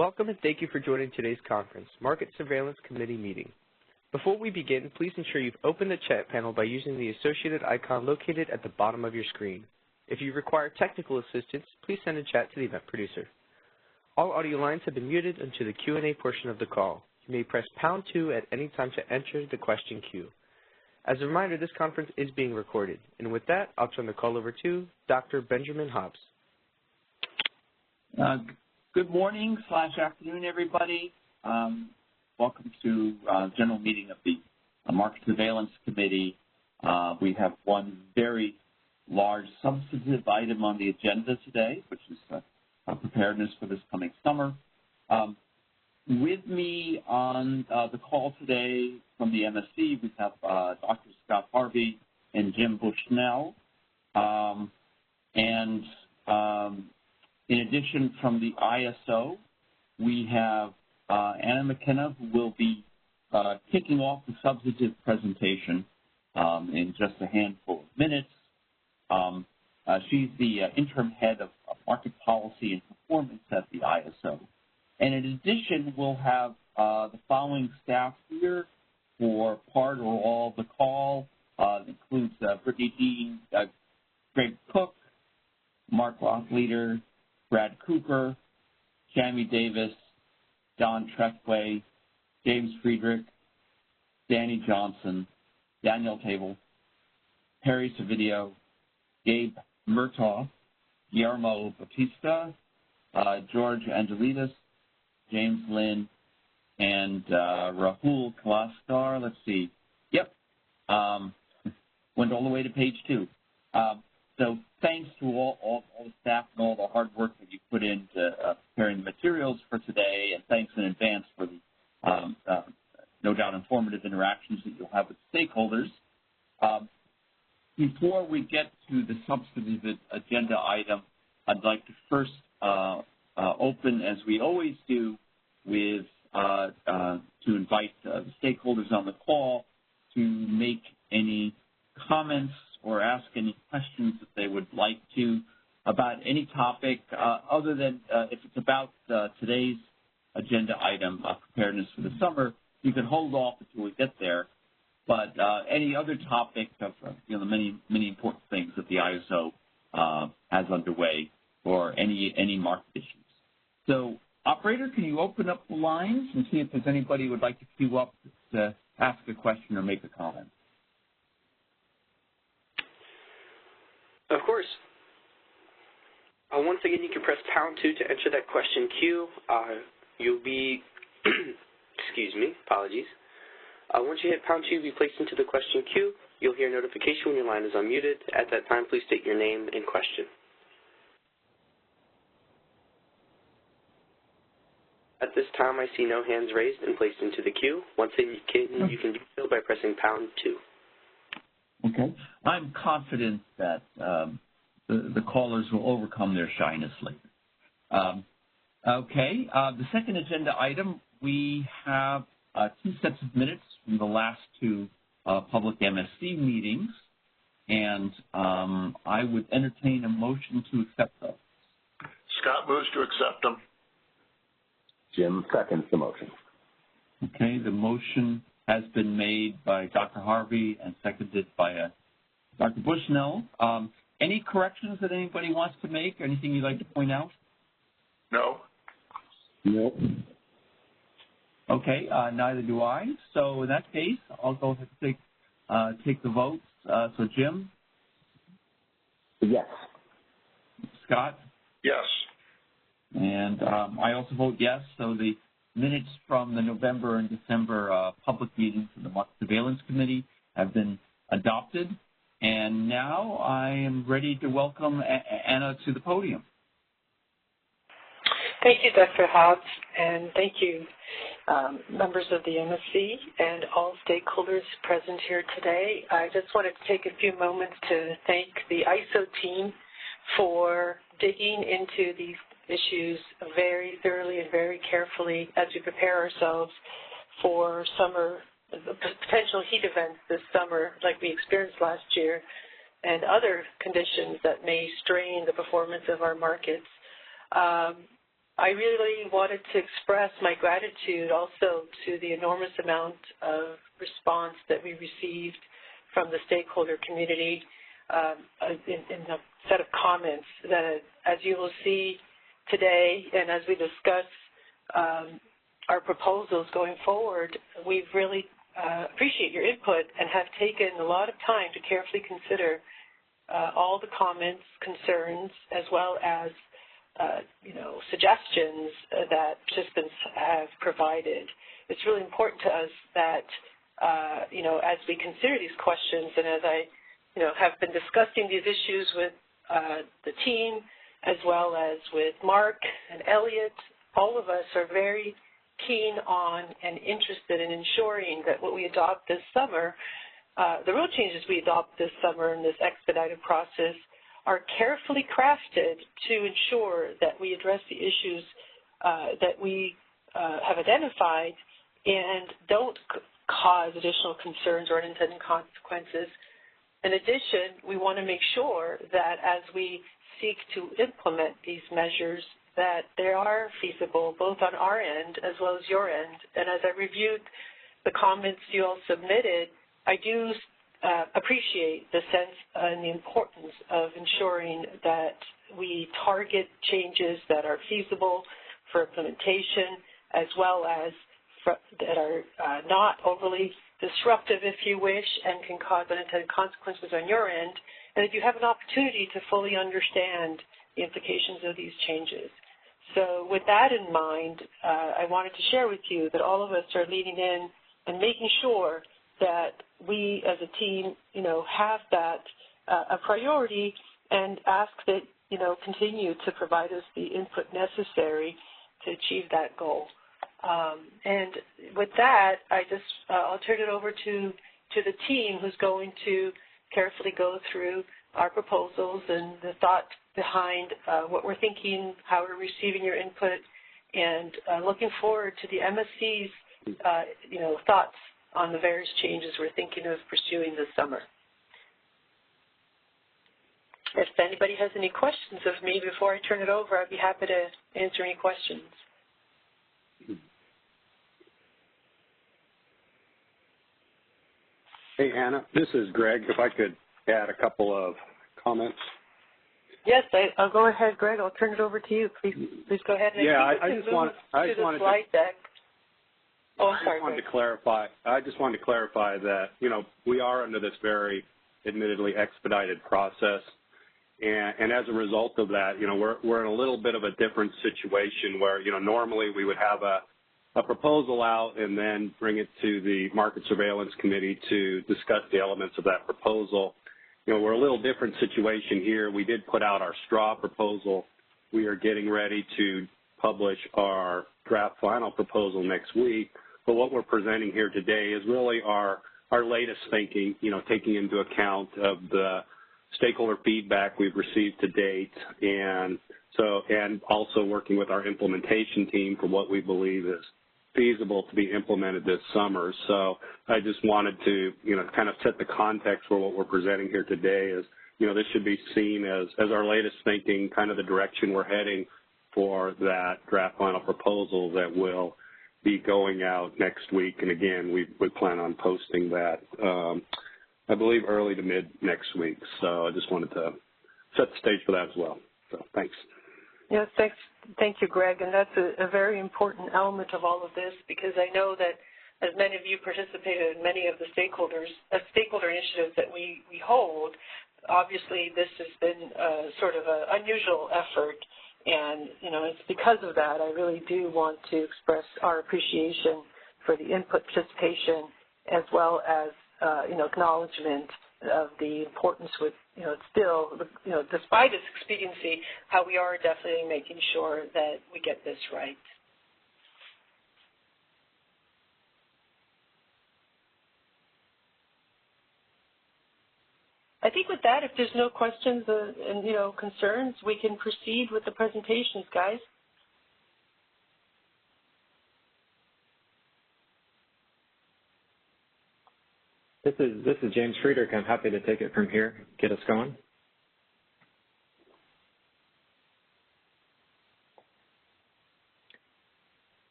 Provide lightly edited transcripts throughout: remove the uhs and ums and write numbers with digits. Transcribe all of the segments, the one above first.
Welcome and thank you for joining today's conference, Market Surveillance Committee meeting. Before we begin, please ensure you've opened the chat panel by using the associated icon located at the bottom of your screen. If you require technical assistance, please send a chat to the event producer. All audio lines have been muted until the Q&A portion of the call. You may press #2 at any time to enter the question queue. As a reminder, this conference is being recorded. And with that, I'll turn the call over to Dr. Benjamin Hobbs. Good morning / afternoon, everybody. Welcome to general meeting of the Market Surveillance Committee. We have one very large substantive item on the agenda today, which is preparedness for this coming summer. With me on the call today from the MSC, we have Dr. Scott Harvey and Jim Bushnell. In addition, from the ISO, we have Anna McKenna, who will be kicking off the substantive presentation in just a handful of minutes. She's the interim head of market policy and performance at the ISO. And in addition, we'll have the following staff here for part or all of the call. It includes Brittany Dean, Greg Cook, Mark Rothleader, Brad Cooper, Jamie Davis, Don Trethway, James Friedrich, Danny Johnson, Daniel Table, Perry Savidio, Gabe Murtaugh, Guillermo Bautista, George Angelides, James Lynn, and Rahul Kalastar. Let's see. Yep. Went all the way to page 2. So thanks to all the staff and all the hard work that you put into preparing the materials for today, and thanks in advance for the no doubt informative interactions that you'll have with stakeholders. Before we get to the substantive agenda item, I'd like to first open, as we always do, with to invite the stakeholders on the call to make any comments or ask any questions that they would like to about any topic other than if it's about today's agenda item, preparedness for the summer. You can hold off until we get there. But any other topic of the many important things that the ISO has underway, or any market issues. So, operator, can you open up the lines and see if there's anybody who would like to queue up to ask a question or make a comment? Of course. Once again, you can press #2 to enter that question queue. You'll be, excuse me, apologies. Once you hit #2, you'll be placed into the question queue. You'll hear a notification when your line is unmuted. At that time, please state your name and question. At this time, I see no hands raised and placed into the queue. Once again, you can do so by pressing #2. Okay. I'm confident that the callers will overcome their shyness later. Okay. The second agenda item, we have 2 sets of minutes from the last 2 public MSC meetings, and I would entertain a motion to accept those. Scott moves to accept them. Jim seconds the motion. Okay. The motion has been made by Dr. Harvey and seconded by Dr. Bushnell. Any corrections that anybody wants to make? Anything you'd like to point out? No. Nope. Okay, neither do I. So in that case, I'll go ahead and take the votes. So Jim? Yes. Scott? Yes. And I also vote yes. So the minutes from the November and December public meetings of the Market Surveillance Committee have been adopted. And now I am ready to welcome Anna to the podium. Thank you, Dr. Hobbs, and thank you, members of the MSC and all stakeholders present here today. I just wanted to take a few moments to thank the ISO team for digging into these issues very thoroughly and very carefully as we prepare ourselves for summer, the potential heat events this summer like we experienced last year, and other conditions that may strain the performance of our markets. I really wanted to express my gratitude also to the enormous amount of response that we received from the stakeholder community in the set of comments that, as you will see today and as we discuss our proposals going forward, we've really appreciate your input and have taken a lot of time to carefully consider all the comments, concerns, as well as suggestions that participants have provided. It's really important to us that, as we consider these questions and as I, have been discussing these issues with the team as well as with Mark and Elliot, all of us are very keen on and interested in ensuring that what we adopt this summer, the rule changes we adopt this summer in this expedited process are carefully crafted to ensure that we address the issues that we have identified and don't cause additional concerns or unintended consequences. In addition, we want to make sure that as we seek to implement these measures, that they are feasible both on our end as well as your end. And as I reviewed the comments you all submitted, I do appreciate the sense and the importance of ensuring that we target changes that are feasible for implementation as well as that are not overly disruptive, if you wish, and can cause unintended consequences on your end, and that you have an opportunity to fully understand the implications of these changes. So with that in mind, I wanted to share with you that all of us are leaning in and making sure that we as a team, have that a priority and ask that, continue to provide us the input necessary to achieve that goal. And with that, I'll turn it over to the team who's going to carefully go through our proposals and the thought behind what we're thinking, how we're receiving your input, and looking forward to the MSC's, thoughts on the various changes we're thinking of pursuing this summer. If anybody has any questions of me before I turn it over, I'd be happy to answer any questions. Hey, Anna, this is Greg. If I could add a couple of comments. Yes, I'll go ahead, Greg. I'll turn it over to you. Please go ahead. And I just wanted to clarify. I just wanted to clarify that we are under this very, admittedly, expedited process, and as a result of that, we're in a little bit of a different situation where normally we would have a proposal out and then bring it to the Market Surveillance Committee to discuss the elements of that proposal. We're a little different situation here. We did put out our straw proposal. We are getting ready to publish our draft final proposal next week. But what we're presenting here today is really our latest thinking, taking into account of the stakeholder feedback we've received to date, and also working with our implementation team for what we believe is feasible to be implemented this summer. So I just wanted to, kind of set the context for what we're presenting here today is, this should be seen as our latest thinking, kind of the direction we're heading for that draft final proposal that will be going out next week. And again, we plan on posting that, I believe, early to mid next week. So I just wanted to set the stage for that as well. So thanks. Yes, thanks. Thank you, Greg. And that's a very important element of all of this, because I know that as many of you participated in many of the stakeholder initiatives that we hold, obviously this has been sort of an unusual effort. And, it's because of that I really do want to express our appreciation for the input participation as well as, acknowledgement of the importance with, still, despite its expediency, how we are definitely making sure that we get this right. I think with that, if there's no questions and, concerns, we can proceed with the presentations, guys. This is James Friedrich. I'm happy to take it from here, get us going.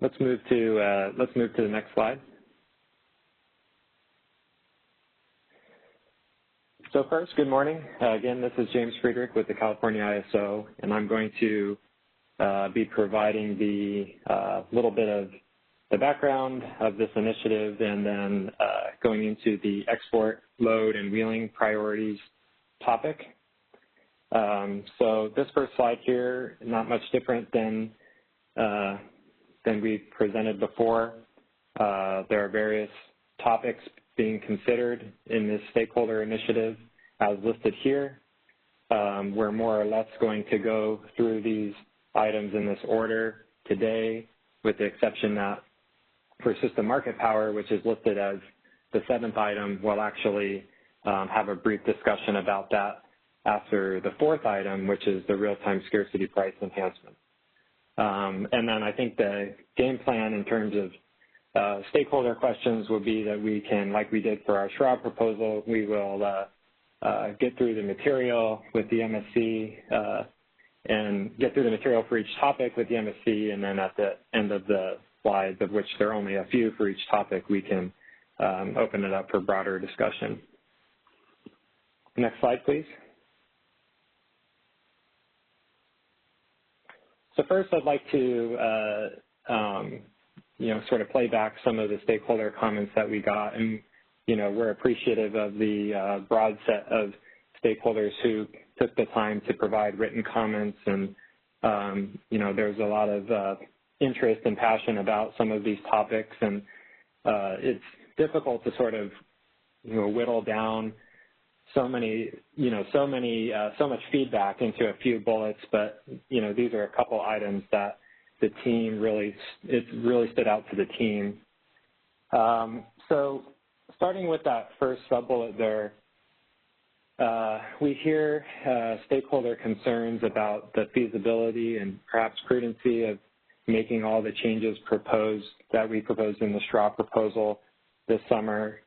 let's move to the next slide. So first, good morning. Again, this is James Friedrich with the California ISO, and I'm going to be providing the little bit of the background of this initiative and then going into the export, load, and wheeling priorities topic. So this first slide here, not much different than we presented before. There are various topics being considered in this stakeholder initiative as listed here. We're more or less going to go through these items in this order today, with the exception that for system market power, which is listed as the 7th item, we'll actually have a brief discussion about that after the 4th item, which is the real-time scarcity price enhancement. And then I think the game plan in terms of stakeholder questions will be that we can, like we did for our Schwab proposal, we will get through the material with the MSC and get through the material for each topic with the MSC, and then at the end of the slides, of which there are only a few for each topic, we can open it up for broader discussion. Next slide, please. So first, I'd like to sort of play back some of the stakeholder comments that we got, and we're appreciative of the broad set of stakeholders who took the time to provide written comments, and there's a lot of interest and passion about some of these topics, and it's difficult to sort of whittle down so much feedback into a few bullets, but these are a couple items that the team really stood out to the team. So starting with that first sub-bullet there, we hear stakeholder concerns about the feasibility and perhaps prudency of making all the changes that we proposed in the Schwab proposal this summer,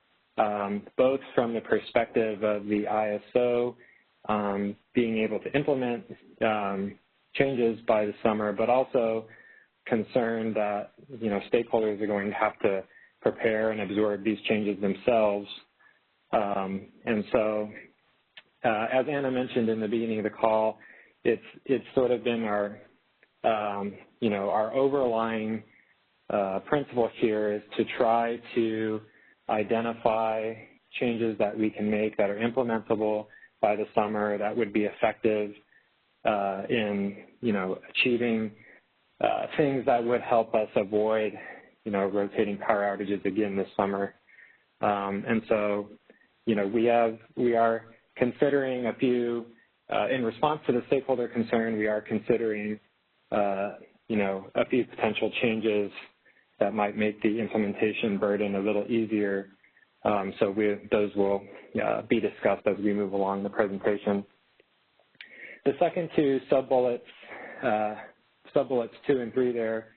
both from the perspective of the ISO being able to implement changes by the summer, but also concerned that stakeholders are going to have to prepare and absorb these changes themselves. And so, as Anna mentioned in the beginning of the call, it's sort of been our overlying principle here is to try to identify changes that we can make that are implementable by the summer that would be effective in achieving things that would help us avoid rotating power outages again this summer. And so we are considering a few in response to the stakeholder concern, we are considering a few potential changes that might make the implementation burden a little easier. So those will be discussed as we move along the presentation. The second two sub-bullets 2 and 3 there,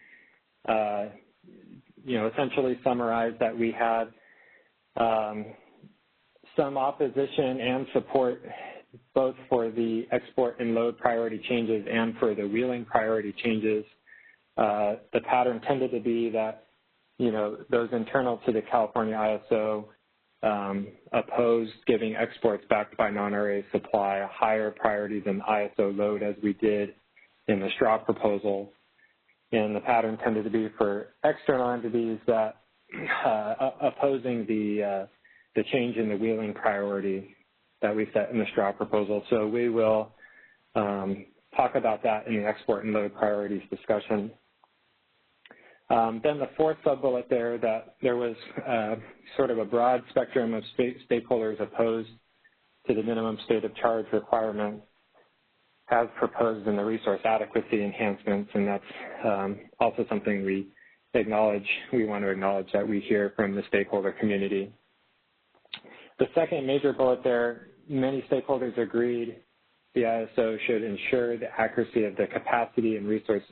essentially summarize that we had some opposition and support both for the export and load priority changes and for the wheeling priority changes. The pattern tended to be that, those internal to the California ISO opposed giving exports backed by non-RA supply a higher priority than ISO load as we did in the Schwab proposal. And the pattern tended to be for external entities that opposing the change in the wheeling priority that we set in the Schwab proposal. So we will talk about that in the export and load priorities discussion. Then the fourth sub-bullet there, that there was sort of a broad spectrum of stakeholders opposed to the minimum state of charge requirement as proposed in the resource adequacy enhancements, and that's also something we want to acknowledge that we hear from the stakeholder community. The second major bullet there, many stakeholders agreed the ISO should ensure the accuracy of the capacity and resource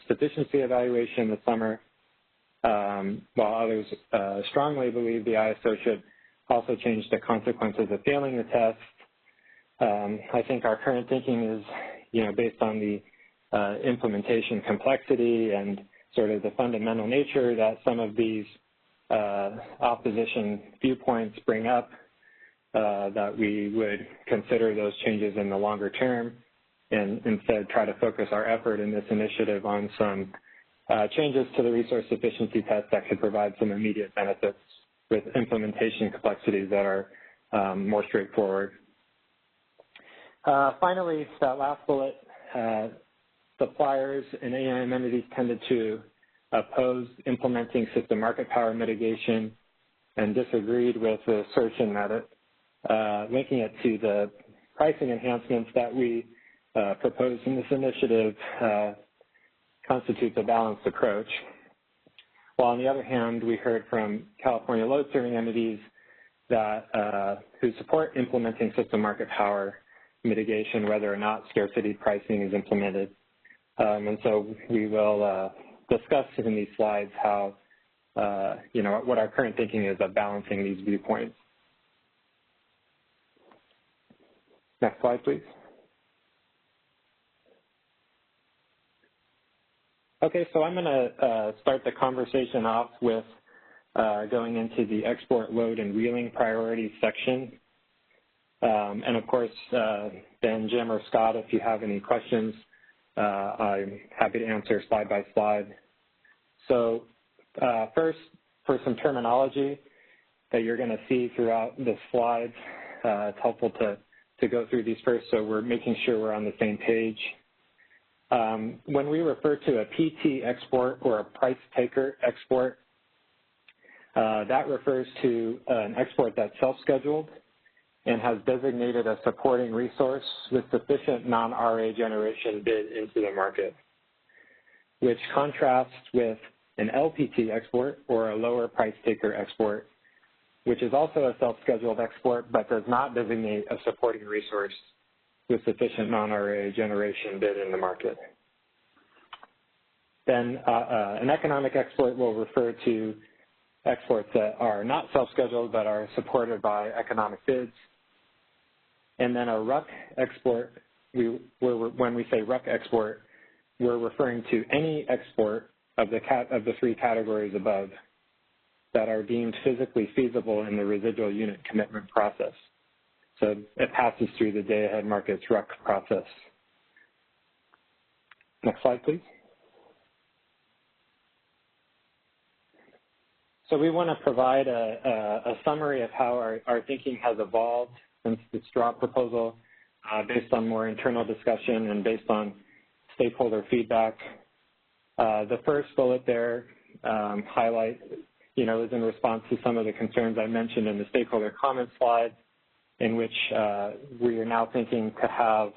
sufficiency evaluation this summer, while others strongly believe the ISO should also change the consequences of failing the test. I think our current thinking is, based on the implementation complexity and sort of the fundamental nature that some of these opposition viewpoints bring up, that we would consider those changes in the longer term and instead try to focus our effort in this initiative on some changes to the resource efficiency test that could provide some immediate benefits with implementation complexities that are more straightforward. Finally, that last bullet, suppliers and AIM entities tended to oppose implementing system market power mitigation and disagreed with the assertion that linking it to the pricing enhancements that we proposed in this initiative constitutes a balanced approach. While on the other hand, we heard from California load serving entities that who support implementing system market power mitigation, whether or not scarcity pricing is implemented. And so we will discuss in these slides how, what our current thinking is of balancing these viewpoints. Next slide, please. Okay, so I'm going to start the conversation off with going into the export load and wheeling priorities section. And of course, Ben, Jim, or Scott, if you have any questions, I'm happy to answer slide by slide. So first, for some terminology that you're going to see throughout the slides, it's helpful to go through these first so we're making sure we're on the same page. When we refer to a PT export or a price taker export, that refers to an export that's self-scheduled and has designated a supporting resource with sufficient non-RA generation bid into the market, which contrasts with an LPT export or a lower price taker export, which is also a self-scheduled export but does not designate a supporting resource with sufficient non-RA generation bid in the market. Then an economic export will refer to exports that are not self-scheduled but are supported by economic bids. And then a RUC export, when we say RUC export, we're referring to any export of the three categories above that are deemed physically feasible in the residual unit commitment process. So it passes through the day-ahead market's RUC process. Next slide, please. So we want to provide a summary of how our thinking has evolved since the straw proposal based on more internal discussion and based on stakeholder feedback. The first bullet there is in response to some of the concerns I mentioned in the stakeholder comment slide, in which we are now thinking to have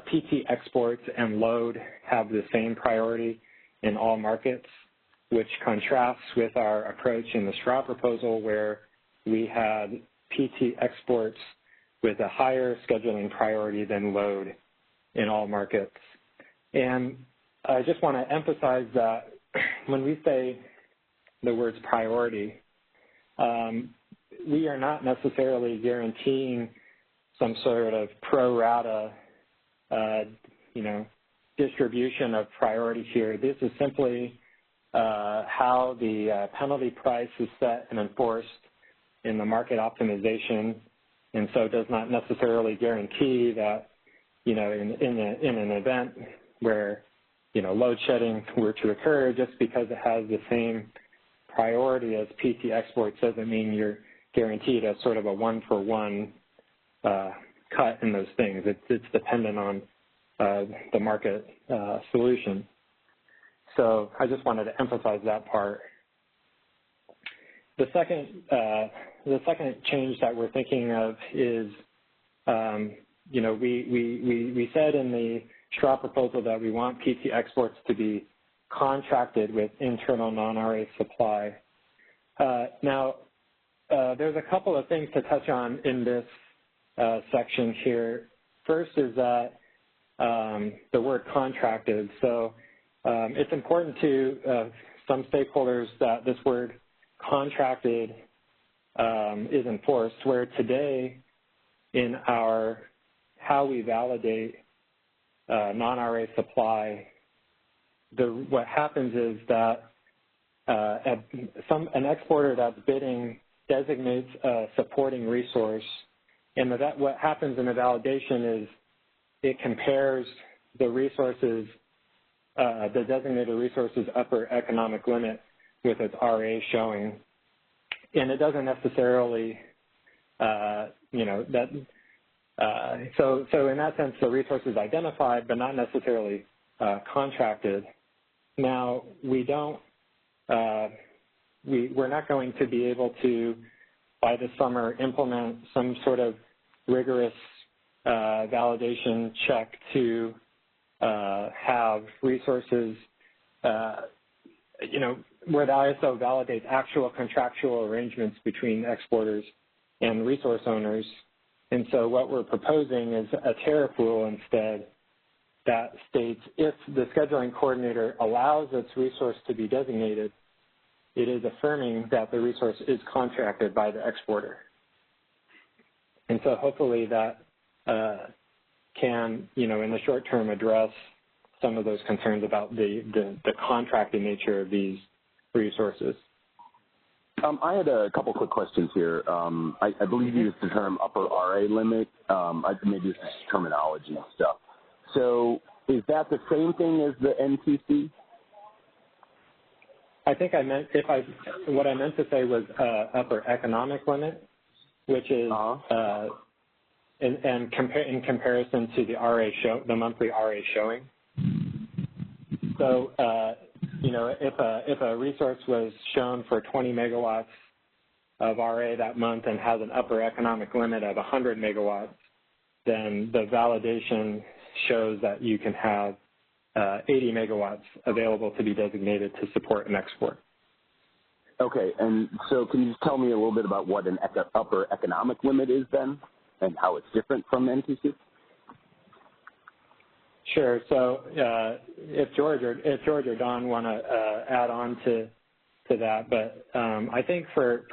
PT exports and load have the same priority in all markets, which contrasts with our approach in the straw proposal where we had PT exports with a higher scheduling priority than load in all markets. And I just want to emphasize that when we say the words priority, we are not necessarily guaranteeing some sort of pro rata, distribution of priority here. This is simply how the penalty price is set and enforced in the market optimization, and so does not necessarily guarantee that, in an event where, load shedding were to occur, just because it has the same priority as PT exports doesn't mean you're guaranteed a sort of a one-for-one cut in those things. It's dependent on the market solution. So I just wanted to emphasize that part. The second change that we're thinking of is, we said in the straw proposal that we want PT exports to be contracted with internal non-RA supply. Now, there's a couple of things to touch on in this section here. First is that the word contracted. So it's important to some stakeholders that this word contracted is enforced, where today in how we validate non-RA supply, what happens is that an exporter that's bidding designates a supporting resource, and what happens in the validation is it compares the resources, the designated resource's upper economic limit with its RA showing, and it doesn't necessarily, so in that sense, the resource is identified, but not necessarily contracted. Now, we're not going to be able to, by this summer, implement some sort of rigorous validation check to have resources, where the ISO validates actual contractual arrangements between exporters and resource owners. And so what we're proposing is a tariff rule instead that states if the scheduling coordinator allows its resource to be designated, it is affirming that the resource is contracted by the exporter. And so hopefully that can, in the short term, address some of those concerns about the contracting nature of these resources. I had a couple quick questions here. I believe you used the term upper RA limit. Maybe it's just terminology and stuff. So is that the same thing as the NTC? I think what I meant to say was upper economic limit, which is in comparison to the RA the monthly RA showing. So if a resource was shown for 20 megawatts of RA that month and has an upper economic limit of 100 megawatts, then the validation shows that you can have 80 megawatts available to be designated to support an export. Okay, and so can you tell me a little bit about what an upper economic limit is then, and how it's different from NTC? Sure. So if George or Don want to add on to that, but I think for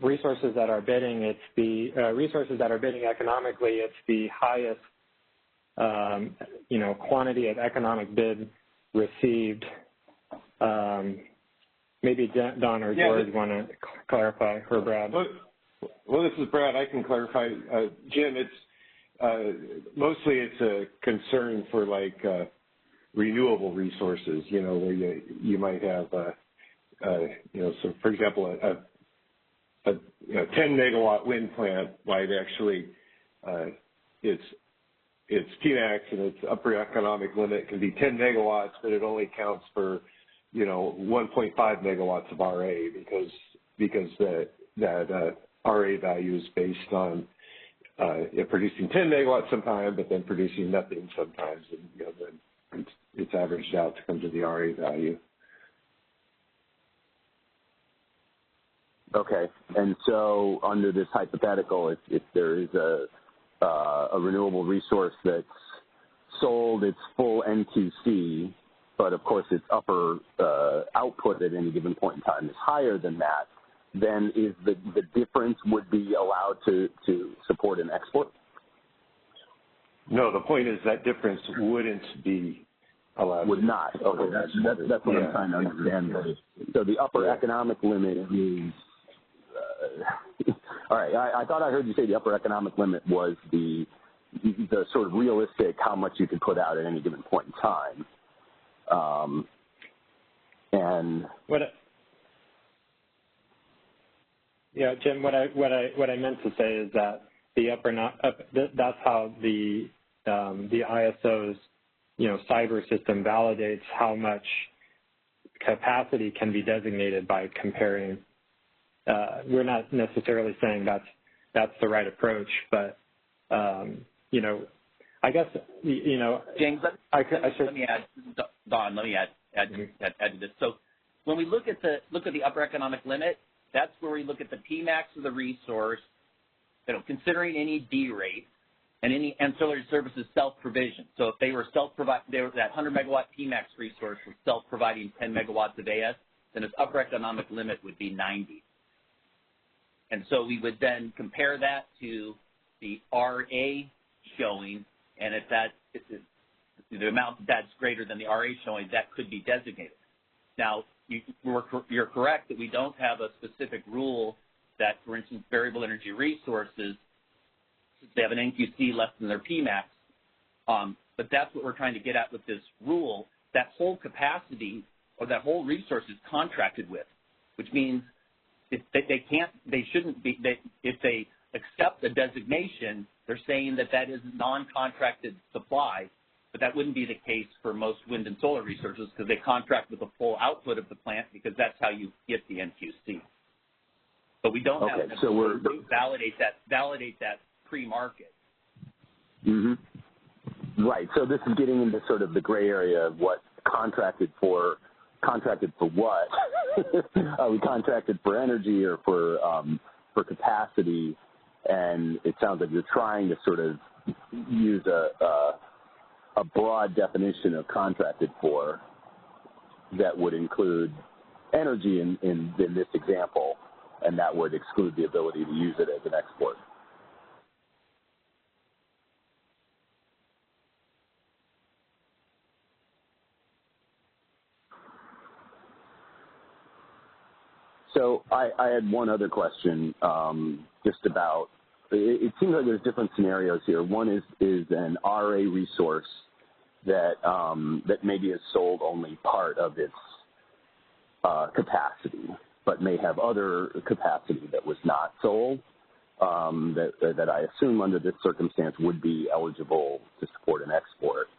resources that are bidding, it's the resources that are bidding economically. It's the highest, quantity of economic bid received. Maybe Don or George want to clarify, or Brad. Well, this is Brad. I can clarify. Jim, it's mostly it's a concern for renewable resources. Where you might have so for example, a 10 megawatt wind plant might actually its PMAX and its upper economic limit can be 10 megawatts, but it only counts for 1.5 megawatts of RA because that RA value is based on it producing 10 megawatts sometimes, but then producing nothing sometimes, and then it's averaged out to come to the RA value. Okay, and so under this hypothetical, if there is a renewable resource that's sold its full NQC, but of course its upper output at any given point in time is higher than that, then is the difference would be allowed to support an export? No, the point is that difference wouldn't be allowed. Would not. Okay, that's what I'm trying to understand. So the upper economic limit is, all right, I thought I heard you say the upper economic limit was the sort of realistic how much you could put out at any given point in time. Jim, what I meant to say is that that's how the ISO's cyber system validates how much capacity can be designated by comparing. We're not necessarily saying that's the right approach, but I guess James, let me add, Don. Let me add to this. So when we look at the upper economic limit, that's where we look at the Pmax of the resource, considering any D rate and any ancillary services self-provision. So if they were that 100 megawatt Pmax resource was self-providing 10 megawatts of AS, then its upper economic limit would be 90. And so we would then compare that to the RA showing, and if the amount that's greater than the RA showing, that could be designated. Now, you're correct that we don't have a specific rule that, for instance, variable energy resources, since they have an NQC less than their PMAX, but that's what we're trying to get at with this rule. That whole capacity or that whole resource is contracted with, which means if they shouldn't be, if they accept the designation, they're saying that that is non-contracted supply, but that wouldn't be the case for most wind and solar resources because they contract with the full output of the plant because that's how you get the NQC. But we don't have to validate that pre-market. Mm-hmm. Right. So this is getting into sort of the gray area of what contracted for what? Are we contracted for energy or for capacity? And it sounds like you're trying to sort of use a broad definition of contracted for that would include energy in this example, and that would exclude the ability to use it as an export. So I had one other question just about, it seems like there's different scenarios here. One is an RA resource that maybe has sold only part of its capacity, but may have other capacity that was not sold, that I assume under this circumstance would be eligible to support an export.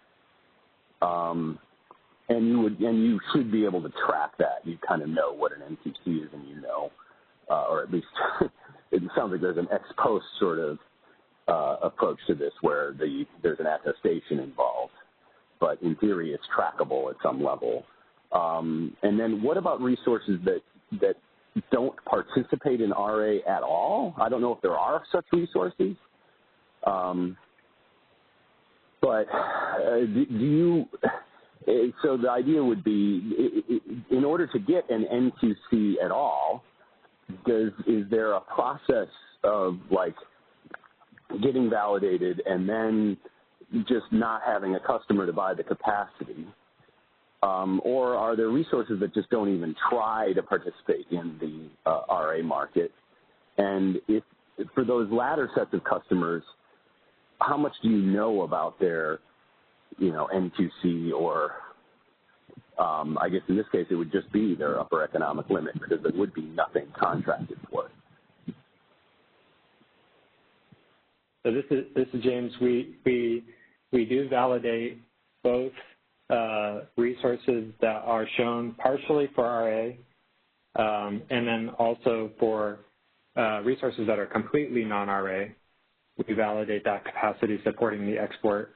And you should be able to track that. You kind of know what an NQC is, and you know, or at least it sounds like there's an ex post sort of approach to this where there's an attestation involved. But in theory, it's trackable at some level. And then what about resources that don't participate in RA at all? I don't know if there are such resources. But do you... So the idea would be, in order to get an NQC at all, is there a process of like getting validated and then just not having a customer to buy the capacity? Or are there resources that just don't even try to participate in the RA market? And if for those latter sets of customers, how much do you know about their NQC, or I guess in this case it would just be their upper economic limit because there would be nothing contracted for it. So this is James. We do validate both resources that are shown partially for RA, and then also for resources that are completely non-RA. We validate that capacity supporting the export.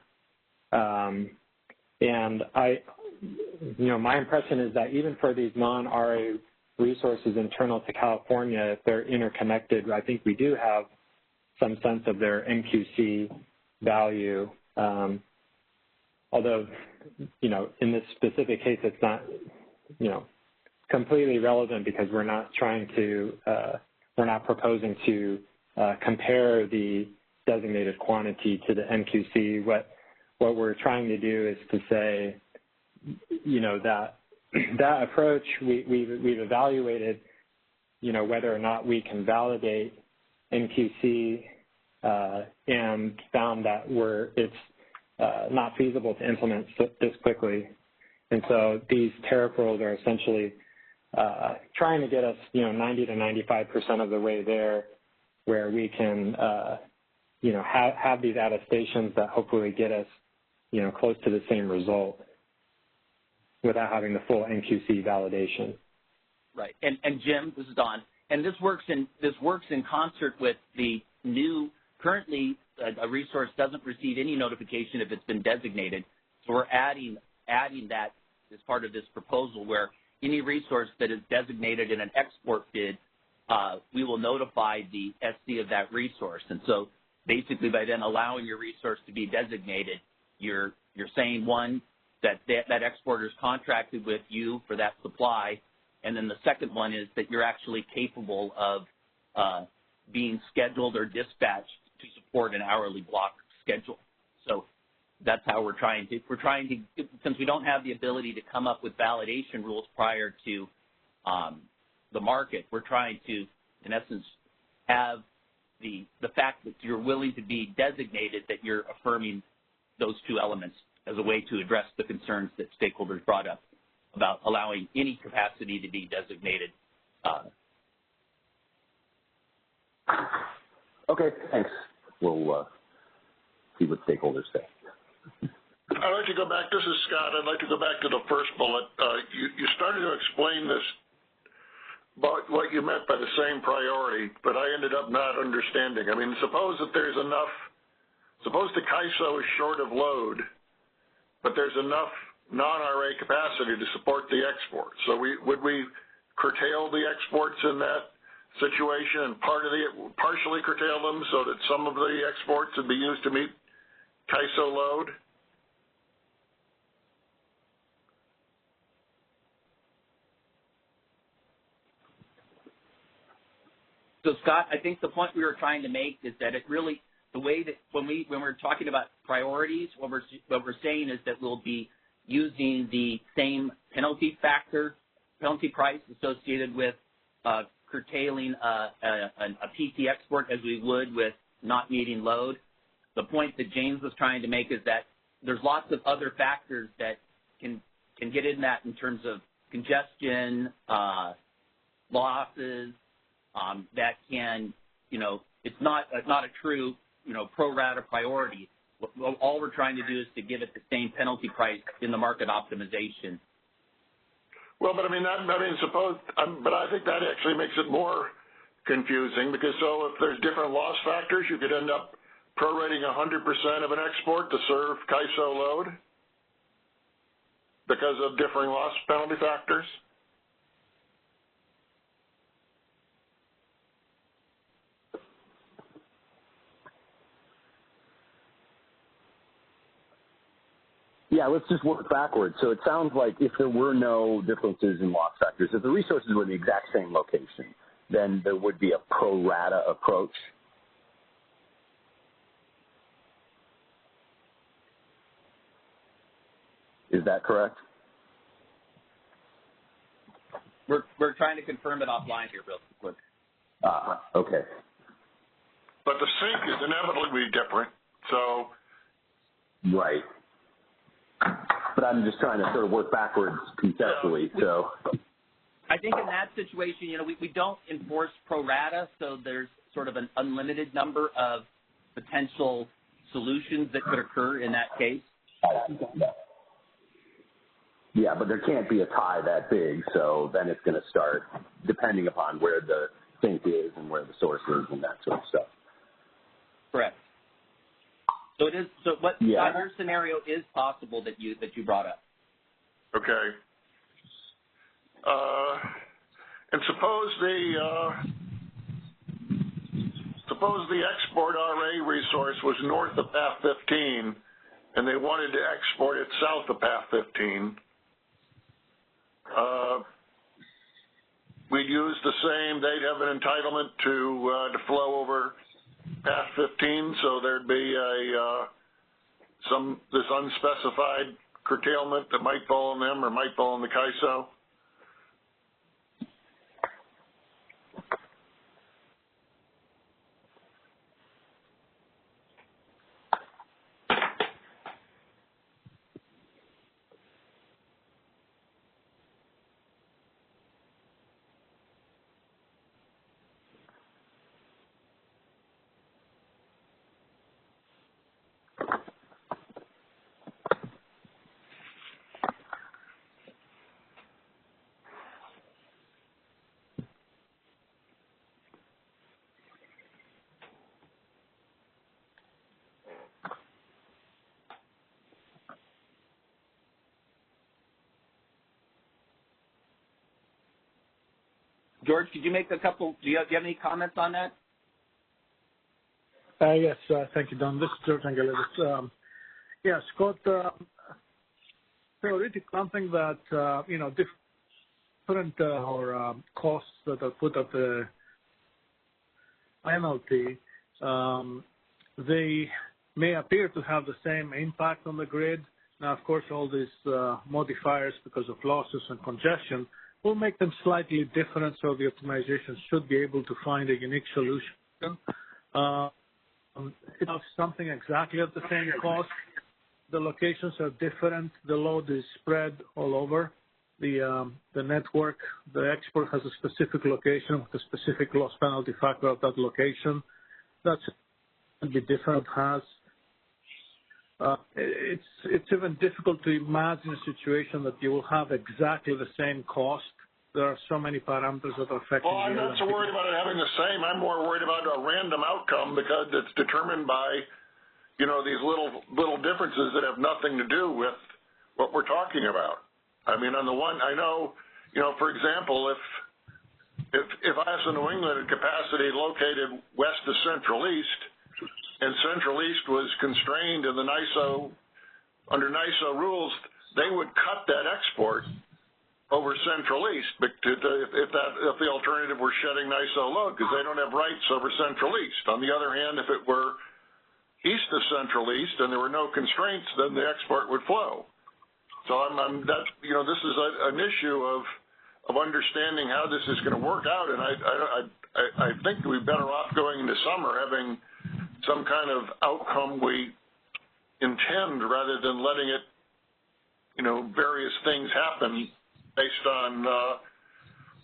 And my impression is that even for these non-RA resources internal to California, if they're interconnected, I think we do have some sense of their NQC value. Although, in this specific case, it's not, completely relevant because we're not proposing to compare the designated quantity to the NQC. What we're trying to do is to say, that approach, we've evaluated, whether or not we can validate NQC and found that it's not feasible to implement this quickly. And so these tariff rules are essentially trying to get us, 90 to 95% of the way there, where we can, have these attestations that hopefully get us, close to the same result without having the full NQC validation. Right. And Jim, this is Don, and this works in concert with the new. Currently, a resource doesn't receive any notification if it's been designated. So we're adding that as part of this proposal, where any resource that is designated in an export bid, we will notify the SC of that resource. And so basically, by then allowing your resource to be designated, you're saying, one, that exporter is contracted with you for that supply, and then the second one is that you're actually capable of being scheduled or dispatched to support an hourly block schedule. So that's how we're trying to, since we don't have the ability to come up with validation rules prior to the market, we're trying to, in essence, have the fact that you're willing to be designated, that you're affirming those two elements as a way to address the concerns that stakeholders brought up about allowing any capacity to be designated. Okay, thanks. We'll see what stakeholders say. I'd like to go back. This is Scott. I'd like to go back to the first bullet. You started to explain this, about what you meant by the same priority, but I ended up not understanding. I mean, suppose that there's enough, suppose the CAISO is short of load, but there's enough non-RA capacity to support the export. So would we curtail the exports in that situation and partially curtail them so that some of the exports would be used to meet CAISO load? So Scott, I think the point we were trying to make is that it really, the way that when we're talking about priorities, what we're saying is that we'll be using the same penalty price associated with curtailing a PT export as we would with not meeting load. The point that James was trying to make is that there's lots of other factors that can get in that in terms of congestion, losses, that can, it's not a true, pro rata priority. All we're trying to do is to give it the same penalty price in the market optimization. Well, but I think that actually makes it more confusing, because so if there's different loss factors, you could end up prorating 100% of an export to serve CAISO load because of differing loss penalty factors. Yeah, let's just work backwards. So it sounds like if there were no differences in loss factors, if the resources were in the exact same location, then there would be a pro rata approach. Is that correct? We're trying to confirm it offline here real quick. Okay. But the sink is inevitably different, so. Right. But I'm just trying to sort of work backwards conceptually, so. I think in that situation, we don't enforce pro rata, so there's sort of an unlimited number of potential solutions that could occur in that case. Yeah, but there can't be a tie that big, so then it's going to start depending upon where the sink is and where the source is and that sort of stuff. Correct. So it is. So what your scenario is possible that you brought up. Okay. And suppose the export RA resource was north of path 15, and they wanted to export it south of path 15. We'd use the same. They'd have an entitlement to flow over path 15, so there'd be this unspecified curtailment that might fall on them or might fall on the CAISO. George, could you make a couple? Do you have any comments on that? Yes, thank you, Don. This is George Angelis. Scott, theoretically, something that different costs that are put at the penalty, they may appear to have the same impact on the grid. Now, of course, all these modifiers because of losses and congestion will make them slightly different, so the optimization should be able to find a unique solution. It's not something exactly at the same cost. The locations are different. The load is spread all over the network. The export has a specific location with a specific loss penalty factor of that location. That's be different has. It's even difficult to imagine a situation that you will have exactly the same cost. There are so many parameters that are affecting. Well, I'm not so worried about it having the same. I'm more worried about a random outcome because it's determined by, you know, these little differences that have nothing to do with what we're talking about. I mean, on the one, I know, you know, for example, if I have a New England capacity located west of Central East, and Central East was constrained in the NISO, under NISO rules, they would cut that export over Central East if the alternative were shedding NISO load because they don't have rights over Central East. On the other hand, if it were east of Central East and there were no constraints, then the export would flow. So you know, this is an issue of understanding how this is going to work out, and I think we're better off going into summer having some kind of outcome we intend rather than letting it, you know, various things happen based on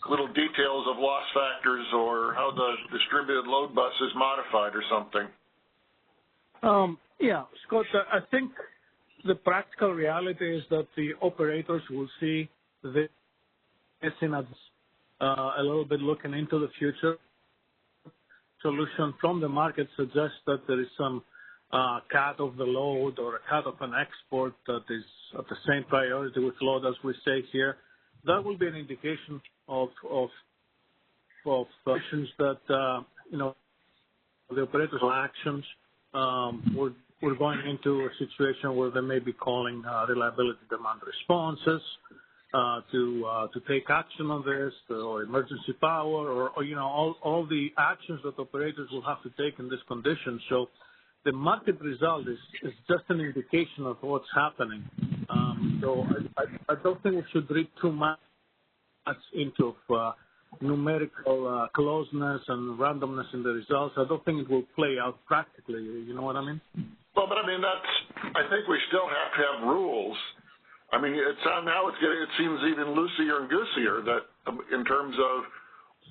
little details of loss factors or how the distributed load bus is modified or something. Yeah, Scott, I think the practical reality is that the operators will see this in a little bit looking into the future. Solution from the market suggests that there is some cut of the load or a cut of an export that is at the same priority with load as we say here. That will be an indication of actions that you know, the operators' actions. We're going into a situation where they may be calling reliability demand responses to take action on this, or emergency power, or you know, all the actions that operators will have to take in this condition. So the market result is just an indication of what's happening. So I don't think we should read too much into numerical closeness and randomness in the results. I don't think it will play out practically. You know what I mean? Well, but I mean, I think we still have to have rules. I mean, now it seems even loosier and goosier that in terms of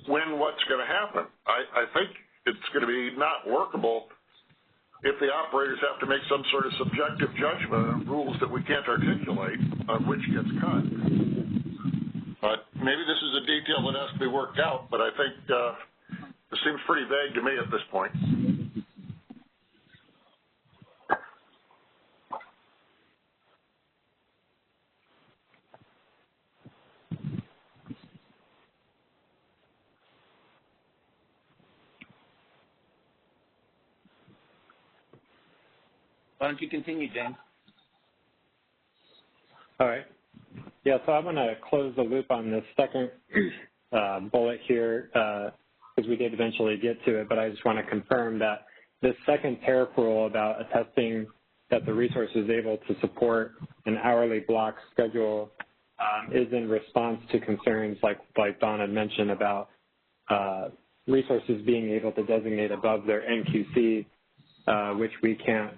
what's going to happen. I think it's going to be not workable if the operators have to make some sort of subjective judgment on rules that we can't articulate on which gets cut. But maybe this is a detail that has to be worked out, but I think it seems pretty vague to me at this point. Why don't you continue, James? All right. Yeah, so I'm going to close the loop on this second bullet here because we did eventually get to it, but I just want to confirm that this second tariff rule about attesting that the resource is able to support an hourly block schedule is in response to concerns like Don had mentioned about resources being able to designate above their NQC, which we can't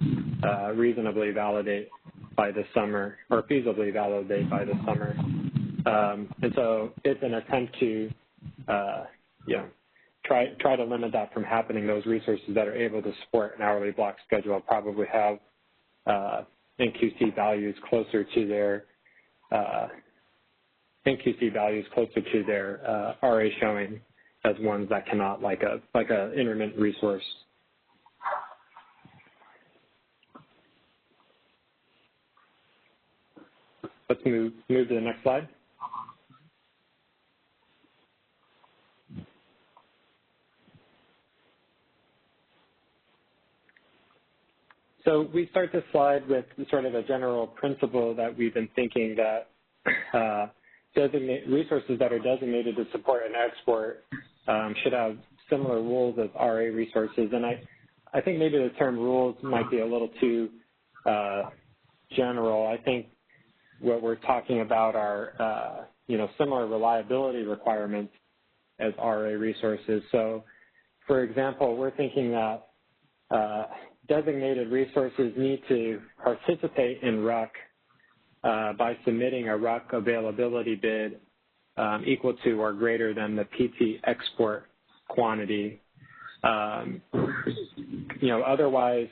reasonably validate by this summer or feasibly validate by this summer. And so it's an attempt to, try to limit that from happening. Those resources that are able to support an hourly block schedule probably have NQC values closer to their RA showing as ones that cannot, like a intermittent resource. Let's move to the next slide. So we start this slide with sort of a general principle that we've been thinking that resources that are designated to support an export should have similar rules as RA resources. And I think maybe the term rules might be a little too general. I think what we're talking about are, similar reliability requirements as RA resources. So, for example, we're thinking that designated resources need to participate in RUC by submitting a RUC availability bid equal to or greater than the PT export quantity. Otherwise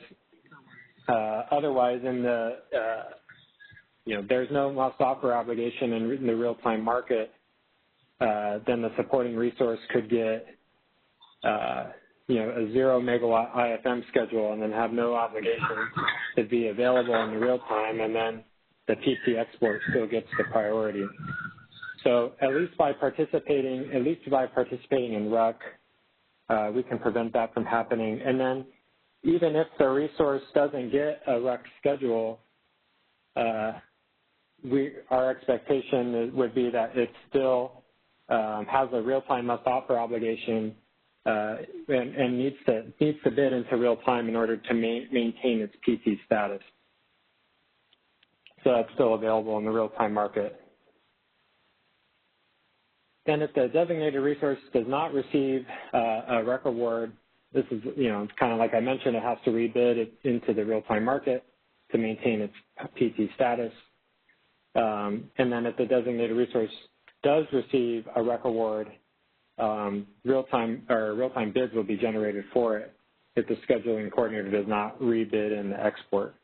in the, there's no must offer obligation in the real-time market, then the supporting resource could get, a 0 megawatt IFM schedule and then have no obligation to be available in the real time, and then the PT export still gets the priority. So at least by participating in RUC, we can prevent that from happening. And then even if the resource doesn't get a RUC schedule, our expectation would be that it still has a real-time must-offer obligation and needs to bid into real time in order to maintain its PT status. So that's still available in the real-time market. Then if the designated resource does not receive a RUC award, this is, it's kind of like I mentioned, it has to rebid it into the real-time market to maintain its PT status. And then if the designated resource does receive a RUC award, real-time bids will be generated for it if the scheduling coordinator does not rebid in the export.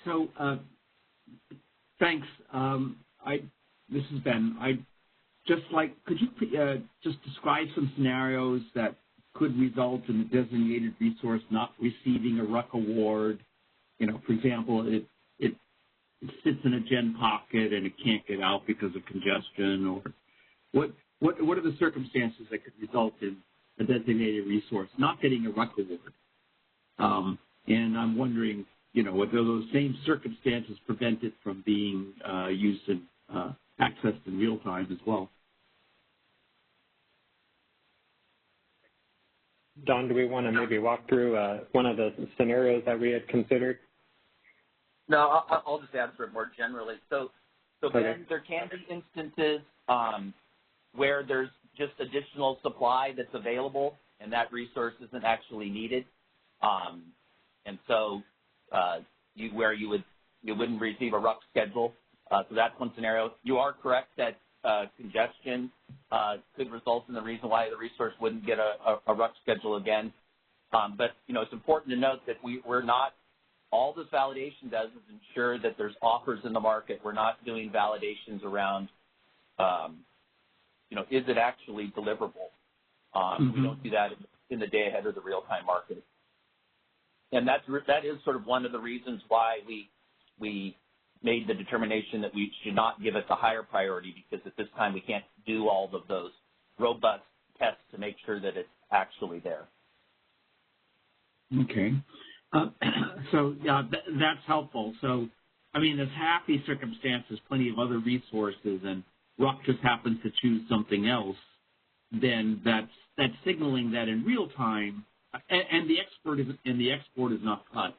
So, thanks. This is Ben. Could you just describe some scenarios that could result in the designated resource not receiving a RUC award? For example, it sits in a gen pocket and it can't get out because of congestion, or what are the circumstances that could result in a designated resource not getting a RUC award? And I'm wondering, whether those same circumstances prevent it from being used and accessed in real time as well. Don, do we want to maybe walk through one of the scenarios that we had considered? No, I'll just answer it more generally. So okay. Ben, there can be instances where there's just additional supply that's available and that resource isn't actually needed. And so you wouldn't receive a RUC schedule. So that's one scenario. You are correct that congestion could result in the reason why the resource wouldn't get a RUC schedule again. But, it's important to note that we're not, all this validation does is ensure that there's offers in the market. We're not doing validations around, is it actually deliverable? We don't do that in the day ahead or the real-time market. And that is sort of one of the reasons why we made the determination that we should not give it the higher priority, because at this time we can't do all of those robust tests to make sure that it's actually there. Okay. So that's helpful. So, there's happy circumstances, plenty of other resources, and RUC just happens to choose something else, then that's signaling that in real time, and the export is not cut,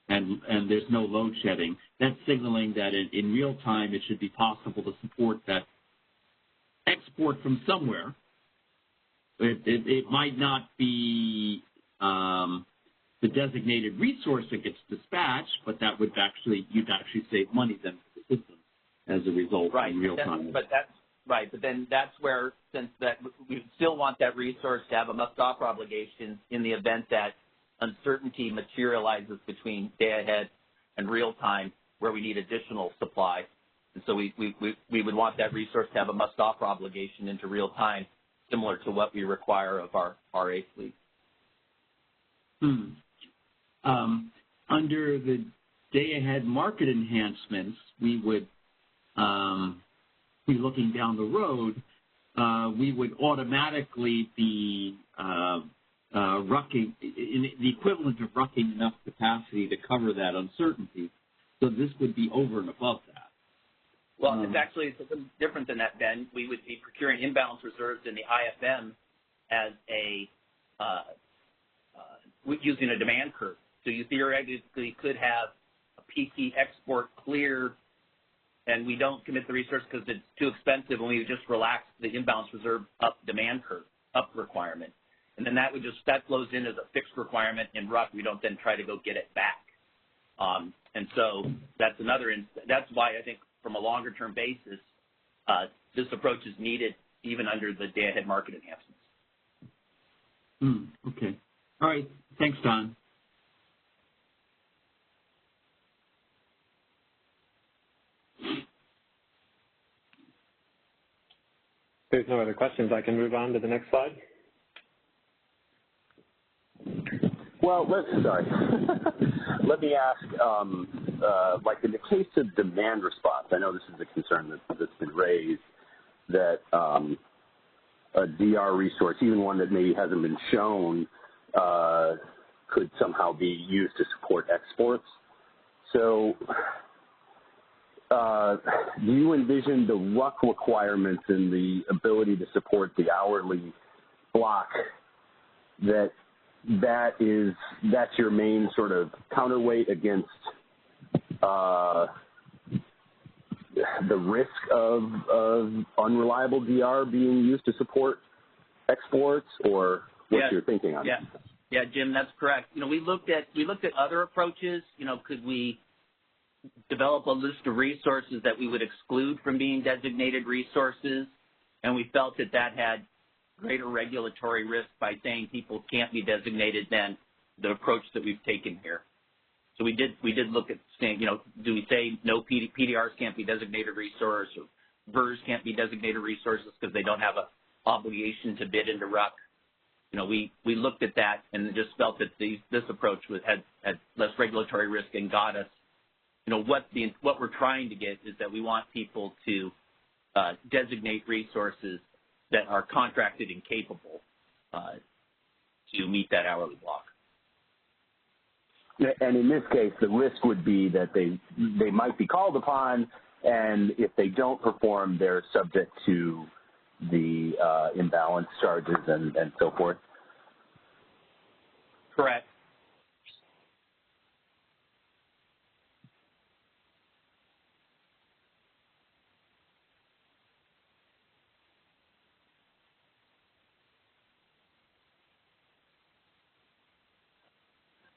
and there's no load shedding. That's signaling that in real time it should be possible to support that export from somewhere. It might not be the designated resource that gets dispatched, but that would you'd actually save money then for the system as a result in real time. But then that's where, since that we still want that resource to have a must-offer obligation in the event that uncertainty materializes between day-ahead and real-time, where we need additional supply. And so we would want that resource to have a must-offer obligation into real-time, similar to what we require of our RA fleet. Under the day-ahead market enhancements, we would be looking down the road. We would automatically be RUCking, the equivalent of RUCking enough capacity to cover that uncertainty. So this would be over and above that. Well, it's actually a little different than that, Ben. We would be procuring imbalance reserves in the IFM as using a demand curve. So you theoretically could have a PT export clear, and we don't commit the resource because it's too expensive, and we just relax the imbalance reserve up demand curve, up requirement. And then that flows in as a fixed requirement in RUC. We don't then try to go get it back. And so that's why I think from a longer term basis, this approach is needed even under the day-ahead market enhancements. Okay. All right. Thanks, Don. If there's no other questions, I can move on to the next slide. Well, let me ask, like in the case of demand response, I know this is a concern that's been raised, that a DR resource, even one that maybe hasn't been shown, could somehow be used to support exports. So do you envision the RUC requirements and the ability to support the hourly block that's your main sort of counterweight against the risk of unreliable DR being used to support exports, or what's your thinking on that? Yeah, Jim, that's correct. We looked at other approaches. Could we develop a list of resources that we would exclude from being designated resources? And we felt that had greater regulatory risk by saying people can't be designated than the approach that we've taken here. So we did look at saying, do we say no PDRs can't be designated resource, or VERS can't be designated resources because they don't have an obligation to bid into RUC? We looked at that and just felt that this approach had less regulatory risk and got us. What we're trying to get is that we want people to designate resources that are contracted and capable to meet that hourly block. And in this case, the risk would be that they might be called upon, and if they don't perform, they're subject to the imbalance charges and so forth. Correct.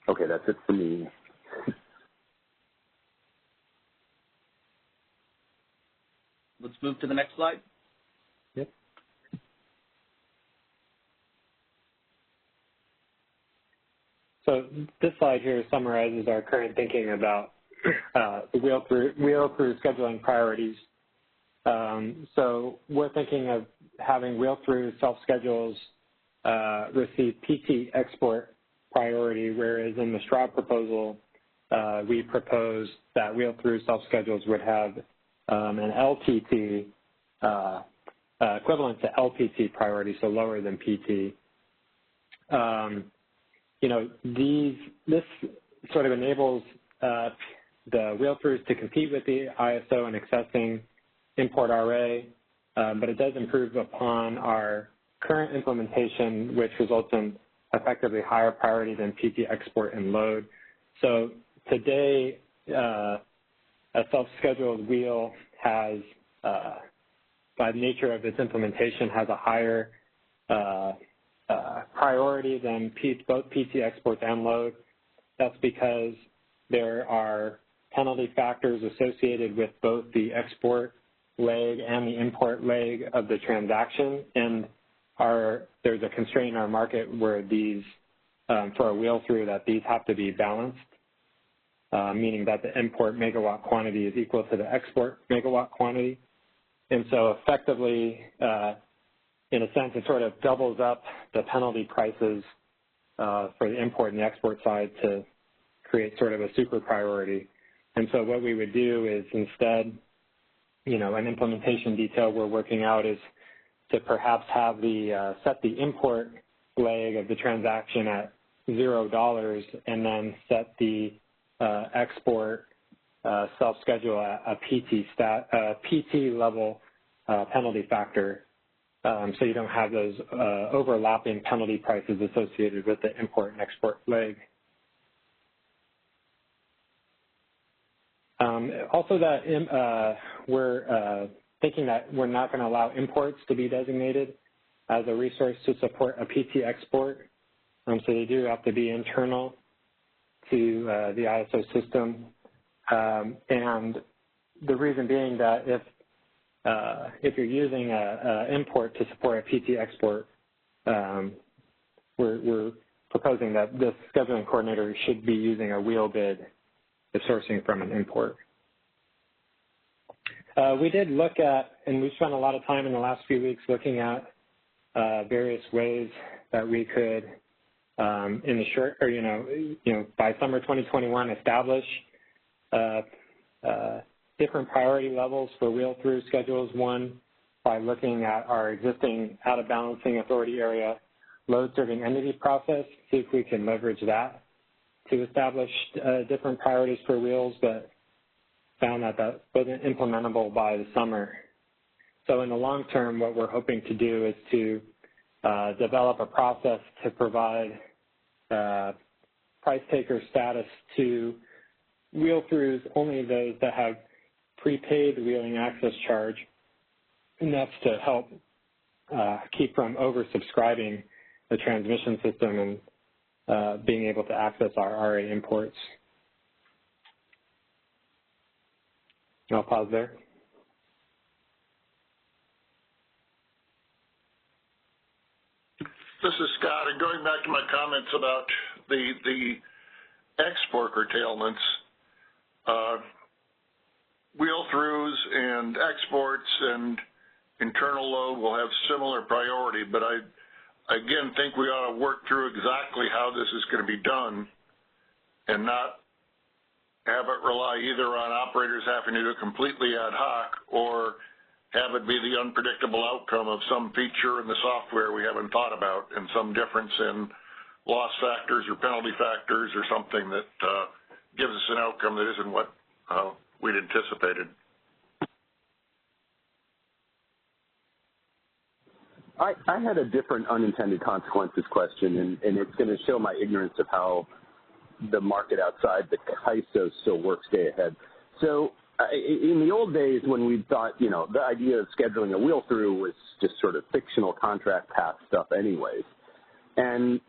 Okay, that's it for me. Let's move to the next slide. Yep. So this slide here summarizes our current thinking about the wheel through scheduling priorities. So we're thinking of having wheel through self-schedules receive PT export priority, whereas in the Straub proposal, we proposed that wheel through self-schedules would have an LTT equivalent to LPT priority, so lower than PT. This sort of enables the wheel throughs to compete with the ISO in accessing import RA, but it does improve upon our current implementation, which results in effectively higher priority than PT export and load. So today, a self-scheduled wheel has, by the nature of its implementation, has a higher priority than both PT exports and load. That's because there are penalty factors associated with both the export leg and the import leg of the transaction, and there's a constraint in our market where these, for a wheel through, that these have to be balanced, meaning that the import megawatt quantity is equal to the export megawatt quantity. And so effectively, in a sense, it sort of doubles up the penalty prices for the import and the export side to create sort of a super priority. And so what we would do is instead, an implementation detail we're working out is to perhaps have set the import leg of the transaction at $0 and then set the export self-schedule a PT level penalty factor, so you don't have those overlapping penalty prices associated with the import and export leg. Also, that we're thinking that we're not going to allow imports to be designated as a resource to support a PT export. So they do have to be internal to the ISO system. And the reason being that if you're using an import to support a PT export, we're proposing that this scheduling coordinator should be using a wheel bid if sourcing from an import. We did look at, and we spent a lot of time in the last few weeks looking at various ways that we could, in the short, or by summer 2021, establish different priority levels for wheel-through schedules. One, by looking at our existing out-of-balancing authority area load-serving entity process, see if we can leverage that to establish different priorities for wheels, but found that that wasn't implementable by the summer. So in the long term, what we're hoping to do is to develop a process to provide price taker status to wheel-throughs, only those that have prepaid the wheeling access charge, and that's to help keep from oversubscribing the transmission system and being able to access our RA imports. I'll pause there. This is Scott, and going back to my comments about the export curtailments, wheel-throughs and exports and internal load will have similar priority, but I again think we ought to work through exactly how this is going to be done and not have it rely either on operators having to do it completely ad hoc or have it be the unpredictable outcome of some feature in the software we haven't thought about and some difference in loss factors or penalty factors or something that gives us an outcome that isn't what we'd anticipated. I had a different unintended consequences question, and it's going to show my ignorance of how the market outside the ISO still works day ahead. So in the old days when we thought, the idea of scheduling a wheel through was just sort of fictional contract path stuff anyways. And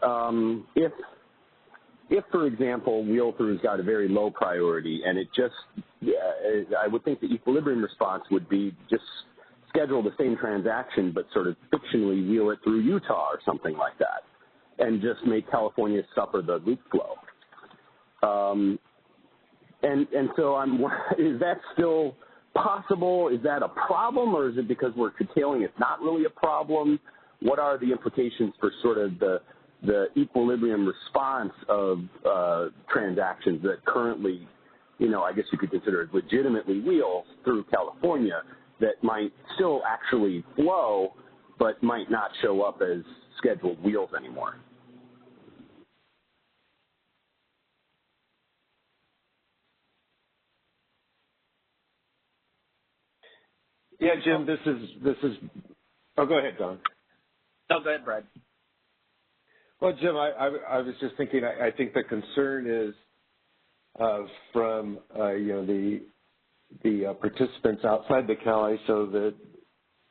if, for example, wheel throughs got a very low priority and it just, I would think the equilibrium response would be just schedule the same transaction but sort of fictionally wheel it through Utah or something like that and just make California suffer the loop flow. And so is that still possible? Is that a problem, or is it because we're curtailing it's not really a problem? What are the implications for sort of the equilibrium response of transactions that currently, I guess you could consider it legitimately wheels through California that might still actually flow but might not show up as scheduled wheels anymore? Yeah, Jim, this is. Oh, go ahead, Don. No, go ahead, Brad. Well, Jim, I was just thinking. I think the concern is from the participants outside the Cal ISO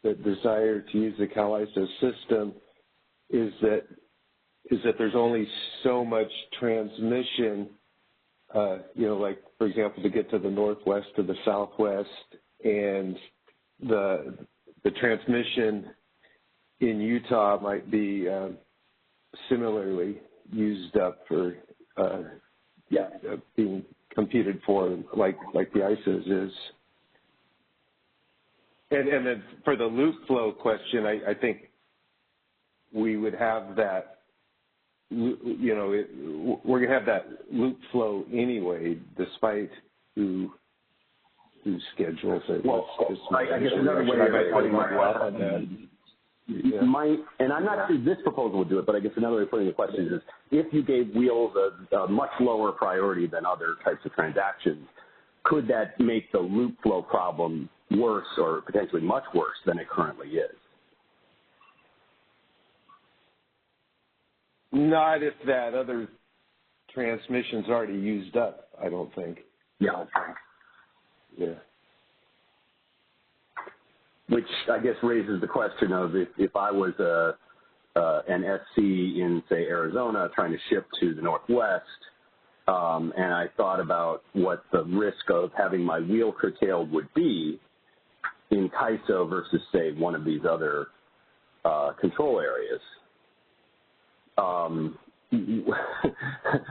that desire to use the Cal ISO system is that there's only so much transmission. Like for example, to get to the northwest or the southwest, and the transmission in Utah might be similarly used up for being competed for like the ISOs is. And then for the loop flow question, I think we would have that, we're going to have that loop flow anyway, despite who schedules it. Well, I guess another way of putting and I'm not sure this proposal would do it, but I guess another way of putting the question is, if you gave wheels a much lower priority than other types of transactions, could that make the loop flow problem worse or potentially much worse than it currently is? Not if that other transmission's already used up, I don't think. Yeah. Yeah. Which I guess raises the question of if I was an SC in, say, Arizona trying to ship to the Northwest, and I thought about what the risk of having my wheel curtailed would be in CAISO versus, say, one of these other control areas.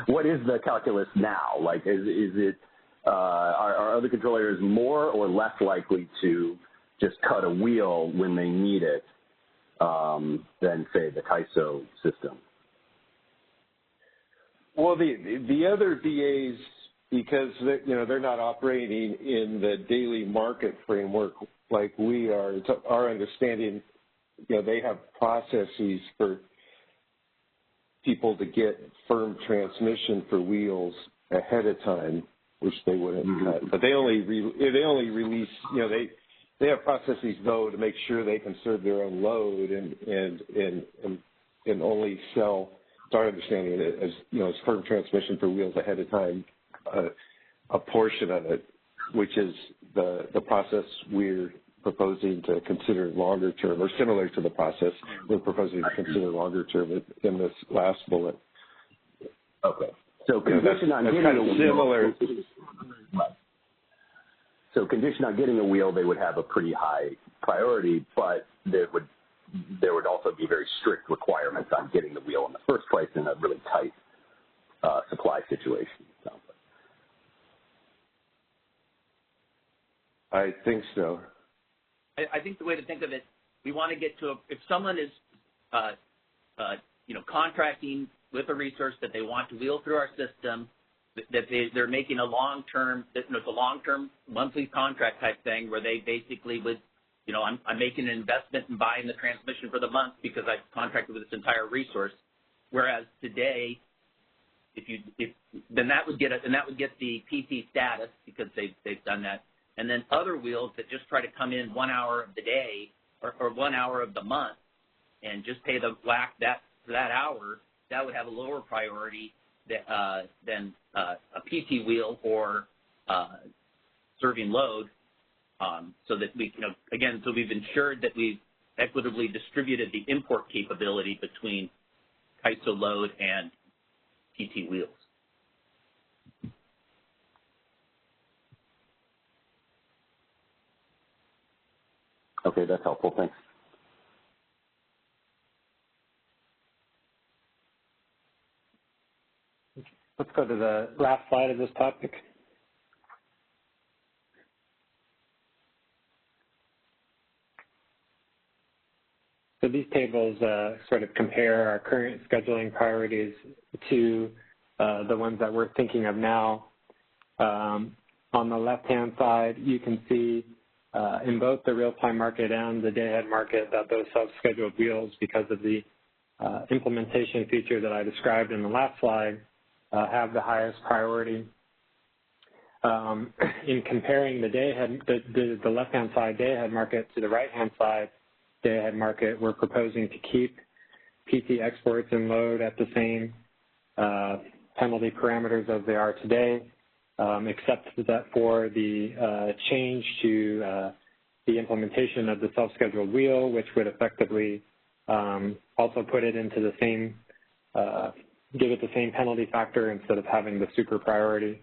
What is the calculus now? Like, is it are other control areas more or less likely to just cut a wheel when they need it than, say, the CAISO system? Well, the other DAs, because they're not operating in the daily market framework like we are. It's our understanding, they have processes for people to get firm transmission for wheels ahead of time, which they wouldn't cut. But they only release, they have processes though to make sure they can serve their own load and only sell. It's our understanding as as firm transmission for wheels ahead of time, a portion of it, which is the process we're proposing to consider longer term, or similar to the process we're proposing to consider longer term in this last bullet. Okay. So condition on getting a wheel. Similar. So condition on getting a wheel, they would have a pretty high priority, but there would also be very strict requirements on getting the wheel in the first place in a really tight supply situation. Sounds like. I think so. I think the way to think of it, we want to get to if someone is, contracting with a resource that they want to wheel through our system, that they're making a long-term, it's a long-term monthly contract type thing where they basically would, I'm making an investment in buying the transmission for the month because I've contracted with this entire resource. Whereas today, then that would get the PT status because they've done that. And then other wheels that just try to come in 1 hour of the day or 1 hour of the month and just pay the whack for that hour, that would have a lower priority than a PT wheel or serving load. So that we, so we've ensured that we've equitably distributed the import capability between CAISO load and PT wheels. Okay, that's helpful. Thanks. Let's go to the last slide of this topic. So these tables sort of compare our current scheduling priorities to the ones that we're thinking of now. On the left-hand side, you can see in both the real-time market and the day-ahead market that those self-scheduled wheels, because of the implementation feature that I described in the last slide, have the highest priority. In comparing the day-ahead, the left-hand side day-ahead market to the right-hand side day-ahead market, we're proposing to keep PT exports and load at the same penalty parameters as they are today, except that for the change to the implementation of the self-scheduled wheel, which would effectively also put it into the same, give it the same penalty factor instead of having the super priority.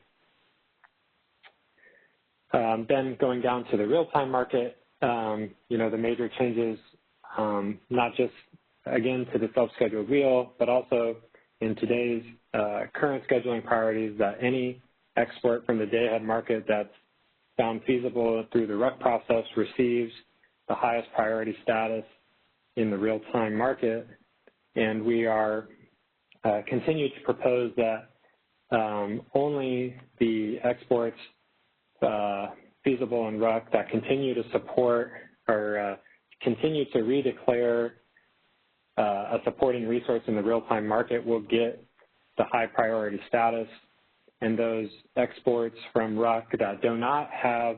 Then going down to the real-time market, the major changes, not just, again, to the self-scheduled wheel, but also in today's current scheduling priorities, that any export from the day-ahead market that's found feasible through the RUC process receives the highest priority status in the real-time market. And we are continue to propose that only the exports feasible in RUC that continue to support or continue to redeclare a supporting resource in the real-time market will get the high priority status. and those exports from RUC that do not have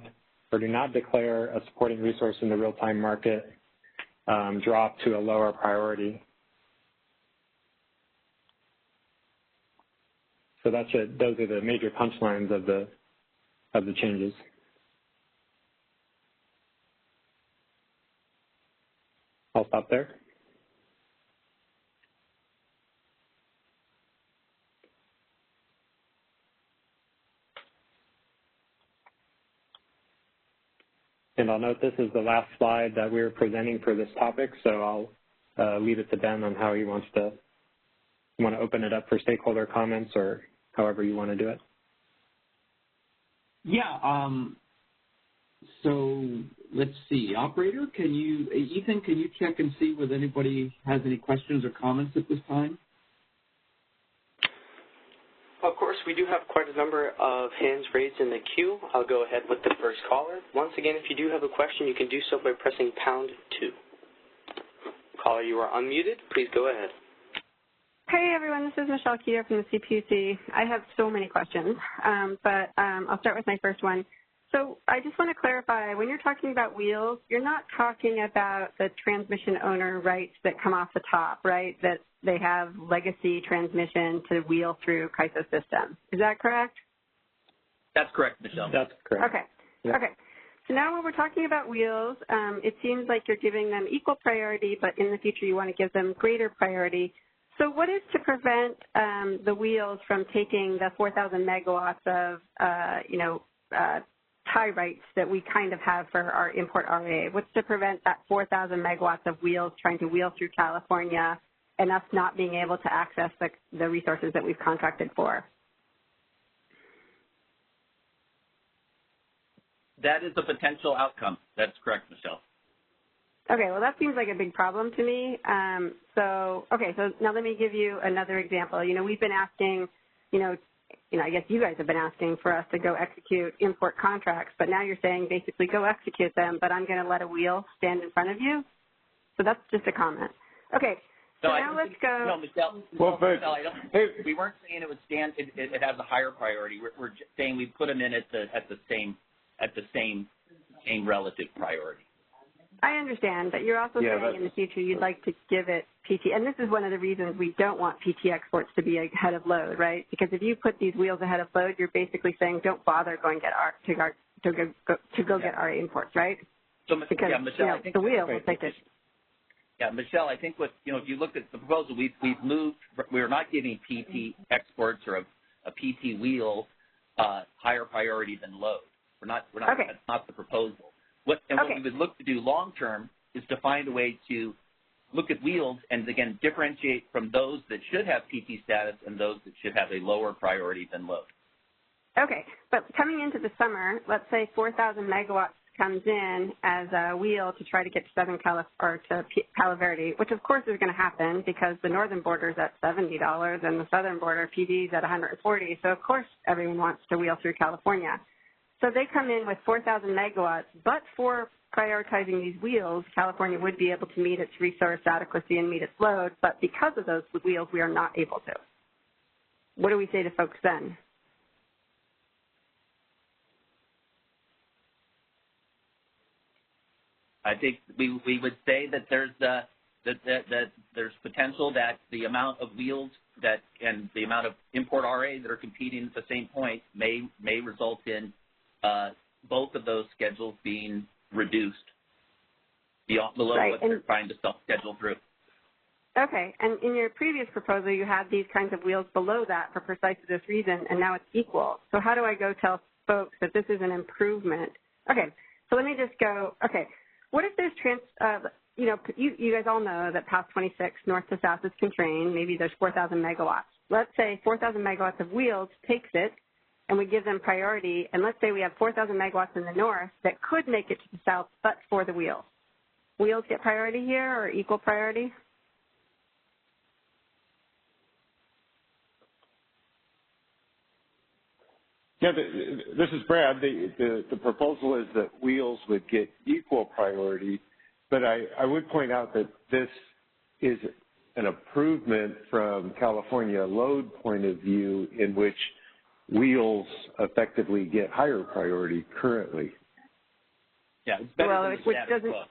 or do not declare a supporting resource in the real-time market drop to a lower priority. So those are the major punchlines of the changes. I'll stop there. And I'll note this is the last slide that we were presenting for this topic, so I'll leave it to Ben on how he wants to open it up for stakeholder comments or however you want to do it. Yeah, so let's see. Operator, Ethan, can you check and see whether anybody has any questions or comments at this time? Of course, we do have quite a number of hands raised in the queue. I'll go ahead with the first caller. Once again, if you do have a question, you can do so by pressing #2. Caller, you are unmuted. Please go ahead. Hey, everyone. This is Michelle Keeter from the CPUC. I have so many questions, but I'll start with my first one. So I just want to clarify, when you're talking about wheels, you're not talking about the transmission owner rights that come off the top, right, that they have legacy transmission to wheel through CAISO system. Is that correct? That's correct, Michelle. That's correct. Okay. Yeah. Okay. So now when we're talking about wheels, it seems like you're giving them equal priority, but in the future you want to give them greater priority. So what is to prevent the wheels from taking the 4,000 megawatts of, tie rights that we kind of have for our import RA? What's to prevent that 4,000 megawatts of wheels trying to wheel through California and us not being able to access the resources that we've contracted for? That is a potential outcome. That's correct, Michelle. Okay, well, that seems like a big problem to me. So now let me give you another example. We've been asking, I guess you guys have been asking for us to go execute import contracts, but now you're saying basically go execute them, but I'm going to let a wheel stand in front of you? So that's just a comment. Okay, so now let's go. No, Michelle, we weren't saying it would stand, it has a higher priority. We're just saying we put them in at the same relative priority. I understand, but you're also saying in the future you'd like to give it PT, and this is one of the reasons we don't want PT exports to be ahead of load, right? Because if you put these wheels ahead of load, you're basically saying don't bother going to go get our imports, right? So, because Michelle, I think the wheel will take it. Yeah, Michelle, I think if you look at the proposal, we've moved. We're not giving PT exports or a PT wheel higher priority than load. We're not. Okay. That's not the proposal. What we would look to do long term is to find a way to look at wheels and, again, differentiate from those that should have PT status and those that should have a lower priority than load. Okay, but coming into the summer, let's say 4,000 megawatts comes in as a wheel to try to get to Palo Verde, which of course is going to happen because the northern border is at $70 and the southern border PD is at $140. So of course everyone wants to wheel through California. So they come in with 4,000 megawatts, but for prioritizing these wheels, California would be able to meet its resource adequacy and meet its load, but because of those wheels, we are not able to. What do we say to folks then? I think we would say that there's there's potential that the amount of wheels and the amount of import RA that are competing at the same point may result in both of those schedules being reduced below what they're trying to self-schedule through. Okay, and in your previous proposal, you had these kinds of wheels below that for precisely this reason, and now it's equal. So how do I go tell folks that this is an improvement? Okay, so let me just go, okay, what if there's you guys all know that past 26 north to south is constrained. Maybe there's 4,000 megawatts. Let's say 4,000 megawatts of wheels takes it, and we give them priority, and let's say we have 4,000 megawatts in the north that could make it to the south, but for the wheels. Wheels get priority here or equal priority? Yeah, this is Brad. The proposal is that wheels would get equal priority, but I would point out that this is an improvement from California load point of view in which wheels effectively get higher priority currently. Yeah, it's better well, than the status quo.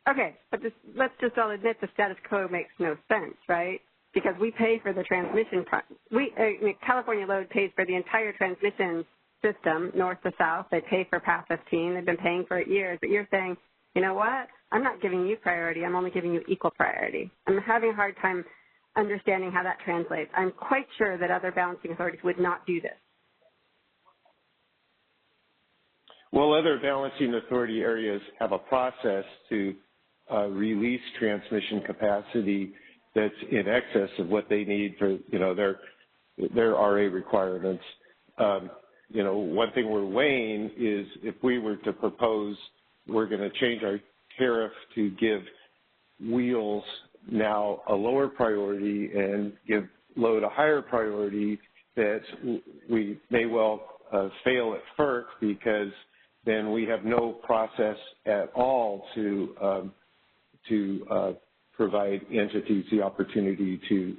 Okay, but let's just all admit the status quo makes no sense, right? Because we pay for the transmission. California Load pays for the entire transmission system, north to south. They pay for Path 15. They've been paying for it years. But you're saying, you know what? I'm not giving you priority. I'm only giving you equal priority. I'm having a hard time understanding how that translates. I'm quite sure that other balancing authorities would not do this. Well, other balancing authority areas have a process to release transmission capacity that's in excess of what they need for, you know, their RA requirements. You know, one thing we're weighing is if we were to propose we're going to change our tariff to give wheels now a lower priority and give load a higher priority, that we may well fail at FERC, because then we have no process at all to provide entities the opportunity to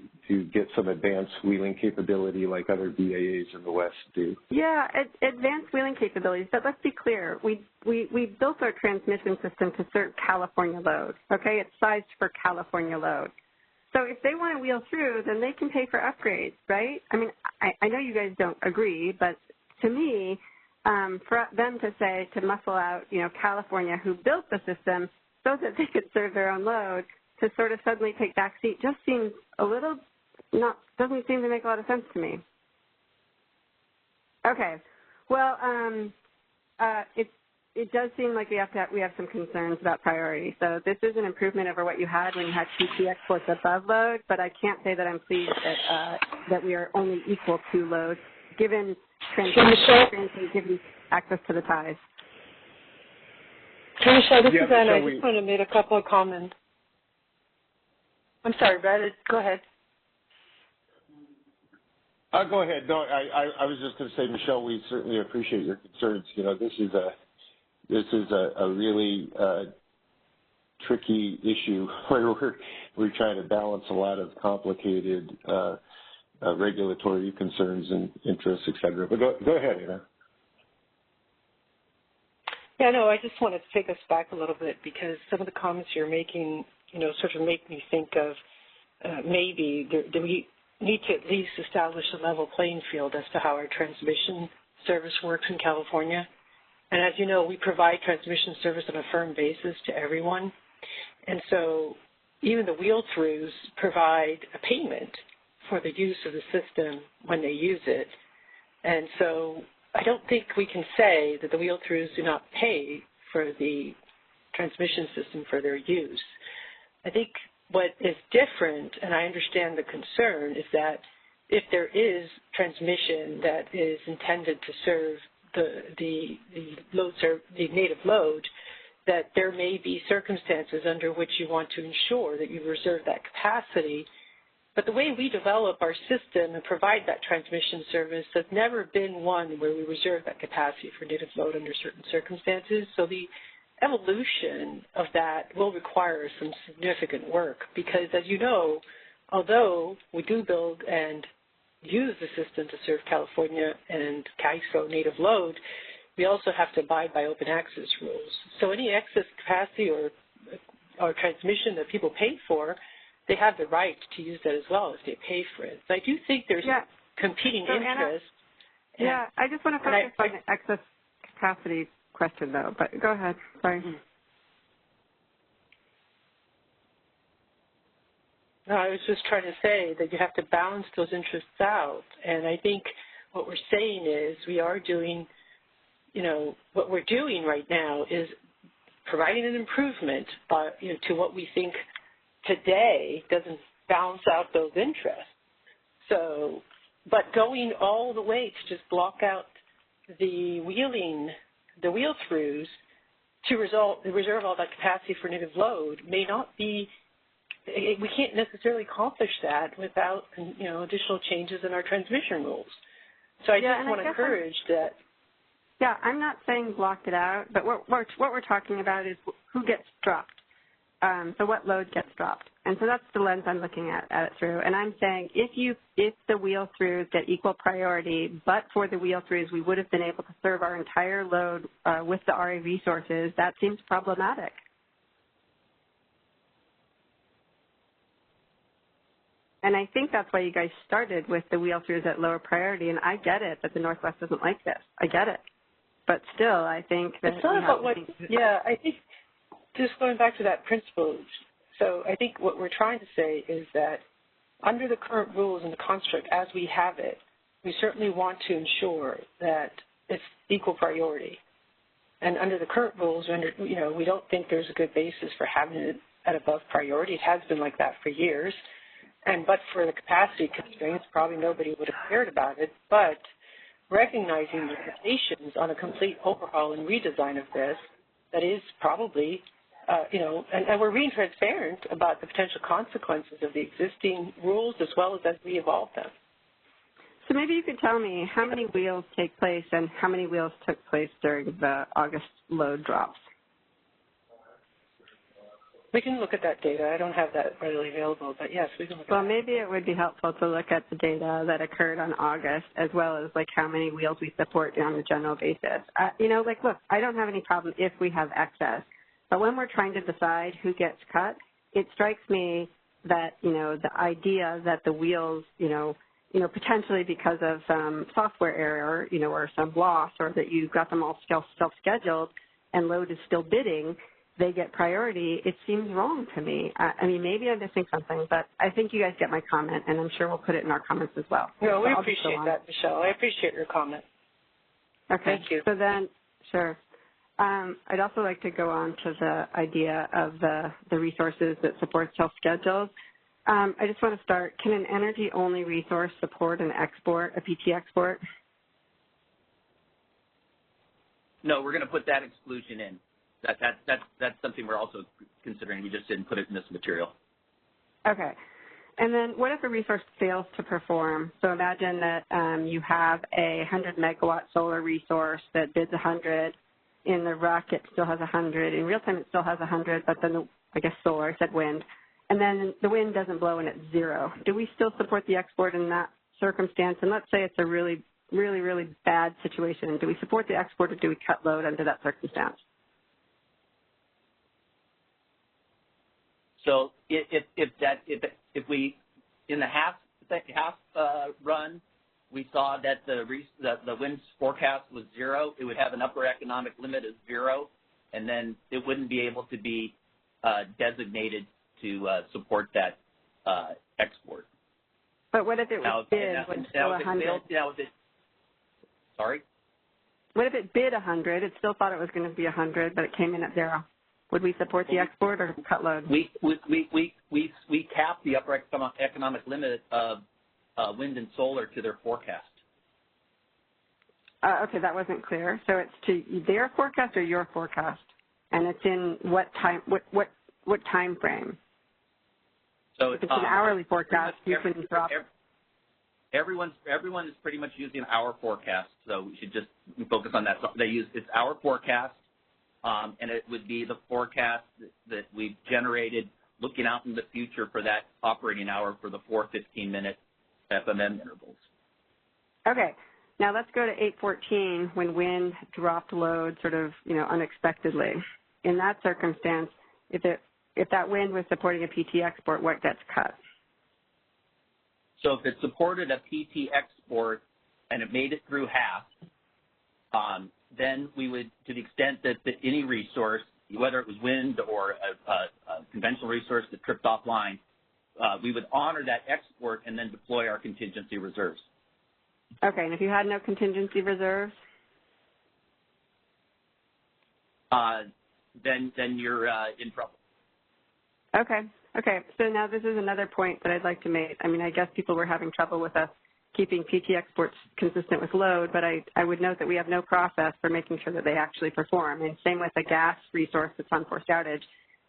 get some advanced wheeling capability like other BAAs in the West do. Yeah, advanced wheeling capabilities, but let's be clear. We built our transmission system to serve California load, okay? It's sized for California load. So if they want to wheel through, then they can pay for upgrades, right? I mean, I know you guys don't agree, but to me, for them to say, to muscle out, you know, California, who built the system so that they could serve their own load, to sort of suddenly take back seat just seems a little doesn't seem to make a lot of sense to me. Okay, well, it does seem like we have some concerns about priority. So this is an improvement over what you had when you had PT exports above load, but I can't say that I'm pleased that we are only equal to load, given transmission and given access to the ties. Michelle, this is Anna. I just wanted to make a couple of comments. I'm sorry, Brad. Go ahead. Go ahead. No, I was just going to say, Michelle, we certainly appreciate your concerns. You know, this is a really tricky issue where we're trying to balance a lot of complicated regulatory concerns and interests, et cetera. But go ahead, Anna. Yeah, no, I just wanted to take us back a little bit, because some of the comments you're making, you know, sort of make me think of maybe do we need to at least establish a level playing field as to how our transmission service works in California. And as you know, we provide transmission service on a firm basis to everyone. And so even the wheel-throughs provide a payment for the use of the system when they use it. And so I don't think we can say that the wheel-throughs do not pay for the transmission system for their use. I think what is different, and I understand the concern, is that if there is transmission that is intended to serve the native load, that there may be circumstances under which you want to ensure that you reserve that capacity. But the way we develop our system and provide that transmission service has never been one where we reserve that capacity for native load under certain circumstances. So the evolution of that will require some significant work, because, as you know, although we do build and use the system to serve California and CAISO native load, we also have to abide by open access rules. So any excess capacity or transmission that people pay for, they have the right to use that as well if they pay for it. So I do think there's competing interests. Yeah, I just want to focus on the excess capacity question, though, but go ahead. Sorry. No, I was just trying to say that you have to balance those interests out. And I think what we're saying is we are doing, you know, what we're doing right now is providing an improvement to what we think today doesn't balance out those interests. So, but going all the way to just block out the wheel-throughs to reserve all that capacity for native load may not be, we can't necessarily accomplish that without, you know, additional changes in our transmission rules. So I just want to encourage that. Yeah, I'm not saying block it out, but what we're talking about is who gets dropped. So what load gets dropped? And so that's the lens I'm looking at it through. And I'm saying if the wheel-throughs get equal priority, but for the wheel-throughs we would have been able to serve our entire load with the RA resources, that seems problematic. And I think that's why you guys started with the wheel-throughs at lower priority. And I get it that the Northwest doesn't like this. I get it. But still, I think that it's not about what, yeah, I think just going back to that principle, so I think what we're trying to say is that under the current rules and the construct as we have it, we certainly want to ensure that it's equal priority. And under the current rules, we don't think there's a good basis for having it at above priority. It has been like that for years. But for the capacity constraints, probably nobody would have cared about it. But recognizing the implications on a complete overhaul and redesign of this, that is probably and we're being transparent about the potential consequences of the existing rules as well as we evolve them. So maybe you could tell me how many wheels take place and how many wheels took place during the August load drops? We can look at that data. I don't have that readily available, but yes, we can look at that. Well, maybe it would be helpful to look at the data that occurred on August as well as, like, how many wheels we support on a general basis. Look, I don't have any problem if we have excess. But when we're trying to decide who gets cut, it strikes me that, the idea that the wheels, potentially because of some software error, or some loss, or that you've got them all self-scheduled and load is still bidding, they get priority, it seems wrong to me. Maybe I'm missing something, but I think you guys get my comment, and I'm sure we'll put it in our comments as well. No, we appreciate that, Michelle. I appreciate your comment. Okay. Thank you. So then, sure. I'd also like to go on to the idea of the resources that support self-schedules. I just want to start, can an energy-only resource support an export, a PT export? No, we're going to put that exclusion in. That's something we're also considering. We just didn't put it in this material. Okay. And then what if a resource fails to perform? So imagine that you have a 100-megawatt solar resource that bids 100. In the RUC, it still has 100. In real time, it still has 100, but then, I guess solar, I said wind. And then the wind doesn't blow and it's 0. Do we still support the export in that circumstance? And let's say it's a really, really, really bad situation. Do we support the export or do we cut load under that circumstance? So if we in the half run we saw that the wind forecast was 0, it would have an upper economic limit of 0, and then it wouldn't be able to be designated to support that export. But what if it was bid when still 100? Sorry? What if it bid 100? It still thought it was going to be 100, but it came in at 0. Would we support the export or cut load? We cap the upper economic limit of wind and solar to their forecast. Okay, that wasn't clear. So it's to their forecast or your forecast, and it's in what time? What time frame? So if it's an hourly forecast, you can drop. Everyone is pretty much using our forecast, so we should just focus on that. So it's our forecast. And it would be the forecast that we've generated looking out in the future for that operating hour for the 4 15-minute FMM intervals. Okay. Now let's go to 814 when wind dropped load sort of, unexpectedly. In that circumstance, if that wind was supporting a PT export, what gets cut? So if it supported a PT export and it made it through half, then we would, to the extent that any resource, whether it was wind or a conventional resource that tripped offline, we would honor that export and then deploy our contingency reserves. Okay, and if you had no contingency reserves? Then you're in trouble. Okay. So now this is another point that I'd like to make. I guess people were having trouble with us keeping PT exports consistent with load, but I would note that we have no process for making sure that they actually perform, and same with a gas resource that's on forced outage.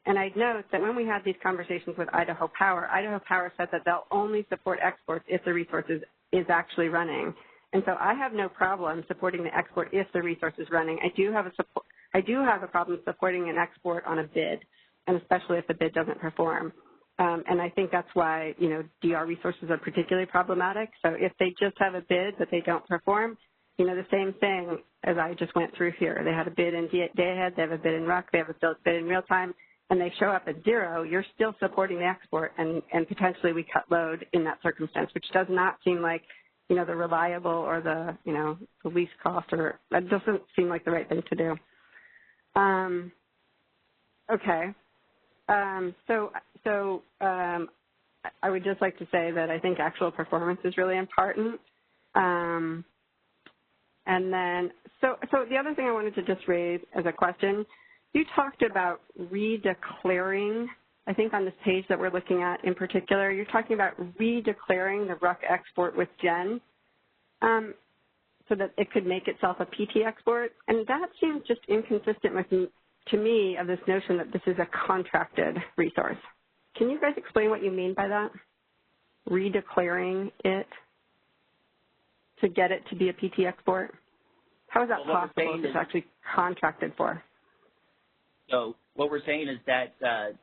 And I'd note that when we had these conversations with Idaho Power said that they'll only support exports if the resource is actually running. And so I have no problem supporting the export if the resource is running. I do have a problem supporting an export on a bid. and especially if the bid doesn't perform. And I think that's why, DR resources are particularly problematic. So if they just have a bid but they don't perform, the same thing as I just went through here. They had a bid in day-ahead, they have a bid in RUC, they have a bid in real time, and they show up at 0, you're still supporting the export, and potentially we cut load in that circumstance, which does not seem like, the reliable or the, the least cost, or that doesn't seem like the right thing to do. Okay. So I would just like to say that I think actual performance is really important. And then, so the other thing I wanted to just raise as a question, you talked about redeclaring, I think on this page that we're looking at in particular, you're talking about redeclaring the RUC export with GEN so that it could make itself a PT export. And that seems just inconsistent with, to me, of this notion that this is a contracted resource. Can you guys explain what you mean by that? Redeclaring it to get it to be a PT export? How is that possible if it's actually contracted for? So what we're saying is that to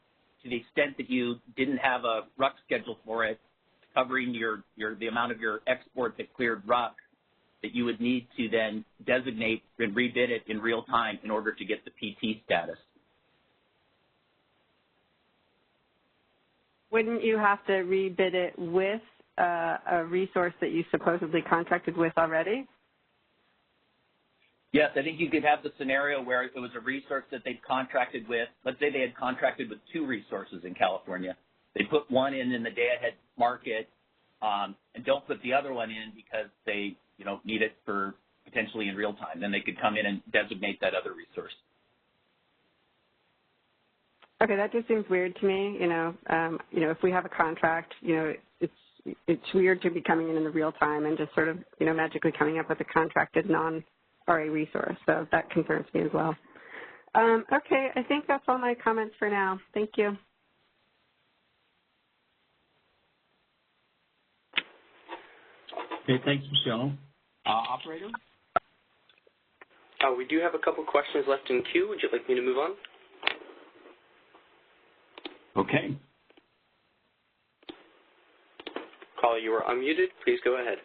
the extent that you didn't have a RUC schedule for it, covering the amount of your export that cleared RUC, that you would need to then designate and rebid it in real time in order to get the PT status. Wouldn't you have to rebid it with a resource that you supposedly contracted with already? Yes, I think you could have the scenario where it was a resource that they'd contracted with. Let's say they had contracted with 2 resources in California. They put one in the day-ahead market and don't put the other one in because they, need it for potentially in real time. Then they could come in and designate that other resource. Okay, that just seems weird to me. If we have a contract, it's weird to be coming in the real time and just sort of, magically coming up with a contracted non-RA resource. So that concerns me as well. Okay, I think that's all my comments for now. Thank you. Okay, thanks, Michelle. Operator? We do have a couple questions left in queue. Would you like me to move on? Okay. Caller, you are unmuted. Please go ahead.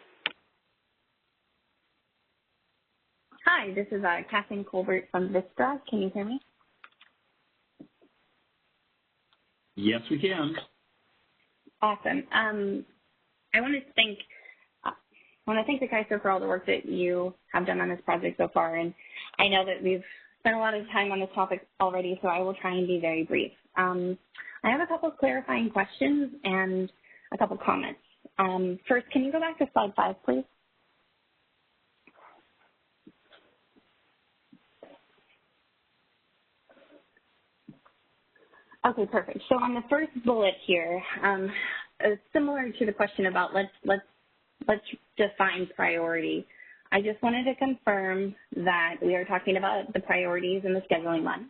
Hi, this is Kathleen Colbert from Vista. Can you hear me? Yes, we can. Awesome. I want to thank the CAISO for all the work that you have done on this project so far, and I know that we've spent a lot of time on this topic already, so I will try and be very brief. I have a couple of clarifying questions and a couple of comments. First, can you go back to slide 5, please? Okay, perfect. So on the first bullet here, similar to the question about let's define priority. I just wanted to confirm that we are talking about the priorities in the scheduling run.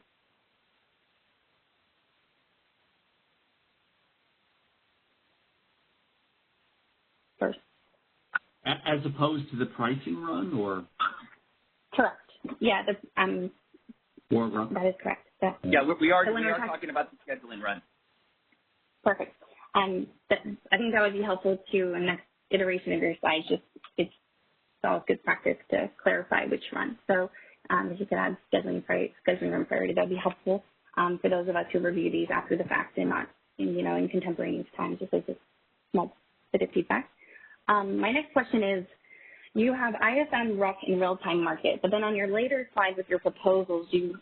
First. As opposed to the pricing run, or? Correct. Yeah, or run? that is correct. Yeah, we are talking about the scheduling run. Perfect. I think that would be helpful to a next iteration of your slides. It's always good practice to clarify which run. So if you could add scheduling run priority, that would be helpful for those of us who review these after the fact and not in contemporaneous time, just as a small bit of feedback. My next question is, you have ISM, RUC, and real-time market, but then on your later slides with your proposals, you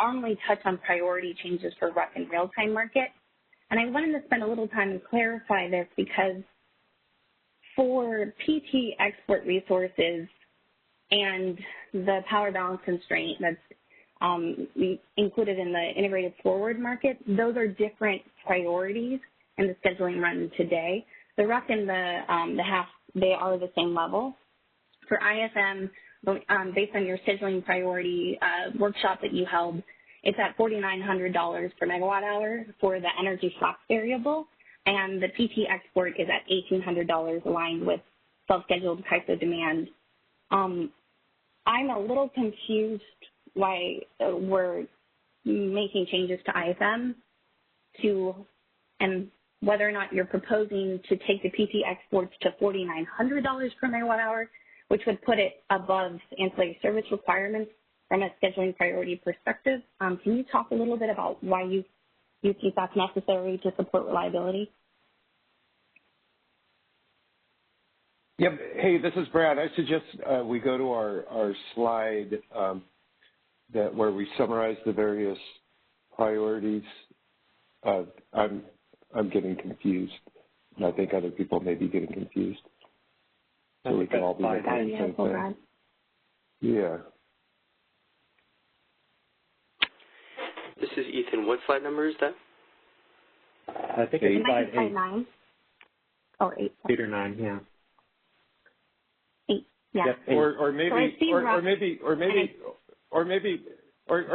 only touch on priority changes for RUC and real-time market. And I wanted to spend a little time and clarify this because for PT export resources and the power balance constraint that's included in the integrated forward market, those are different priorities in the scheduling run today. The RUC and the half, they are the same level. For ISM, based on your scheduling priority workshop that you held, it's at $4,900 per megawatt hour for the energy shock variable, and the PT export is at $1,800 aligned with self-scheduled CAISO demand. I'm a little confused why we're making changes to ISM to, and whether or not you're proposing to take the PT exports to $4,900 per megawatt hour, which would put it above ancillary service requirements from a scheduling priority perspective. Can you talk a little bit about why you think that's necessary to support reliability? Yep. Hey, this is Brad. I suggest we go to our slide where we summarize the various priorities. I'm getting confused, and I think other people may be getting confused. So we can all be looking at the same thing. Yeah. This is Ethan. What slide number is that? I think it's slide 8. 9. Or 8. 8 or 9, yeah. 8, yeah. Yep, 8. Or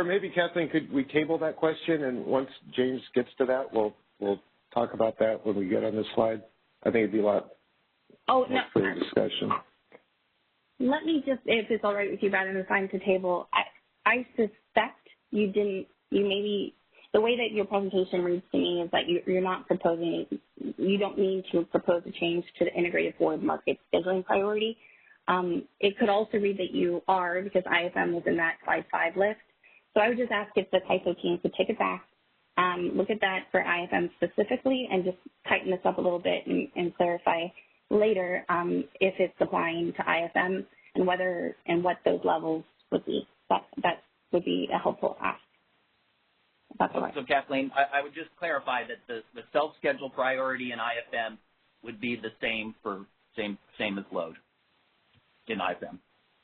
maybe Kathleen, could we table that question, and once James gets to that, we'll talk about that when we get on this slide. I think it'd be a lot more for discussion. Let me just, if it's all right with you, Brad, and assigned to table, I suspect you maybe, the way that your presentation reads to me is that you're not proposing, you don't mean to propose a change to the integrated forward market scheduling priority. It could also read that you are, because IFM was in that slide 5 list. So I would just ask if the CAISO team could take it back, look at that for IFM specifically, and just tighten this up a little bit and clarify later if it's applying to IFM and whether and what those levels would be. That would be a helpful ask. That's all right. So Kathleen, I would just clarify that the self-schedule priority in IFM would be the same for same as load in IFM.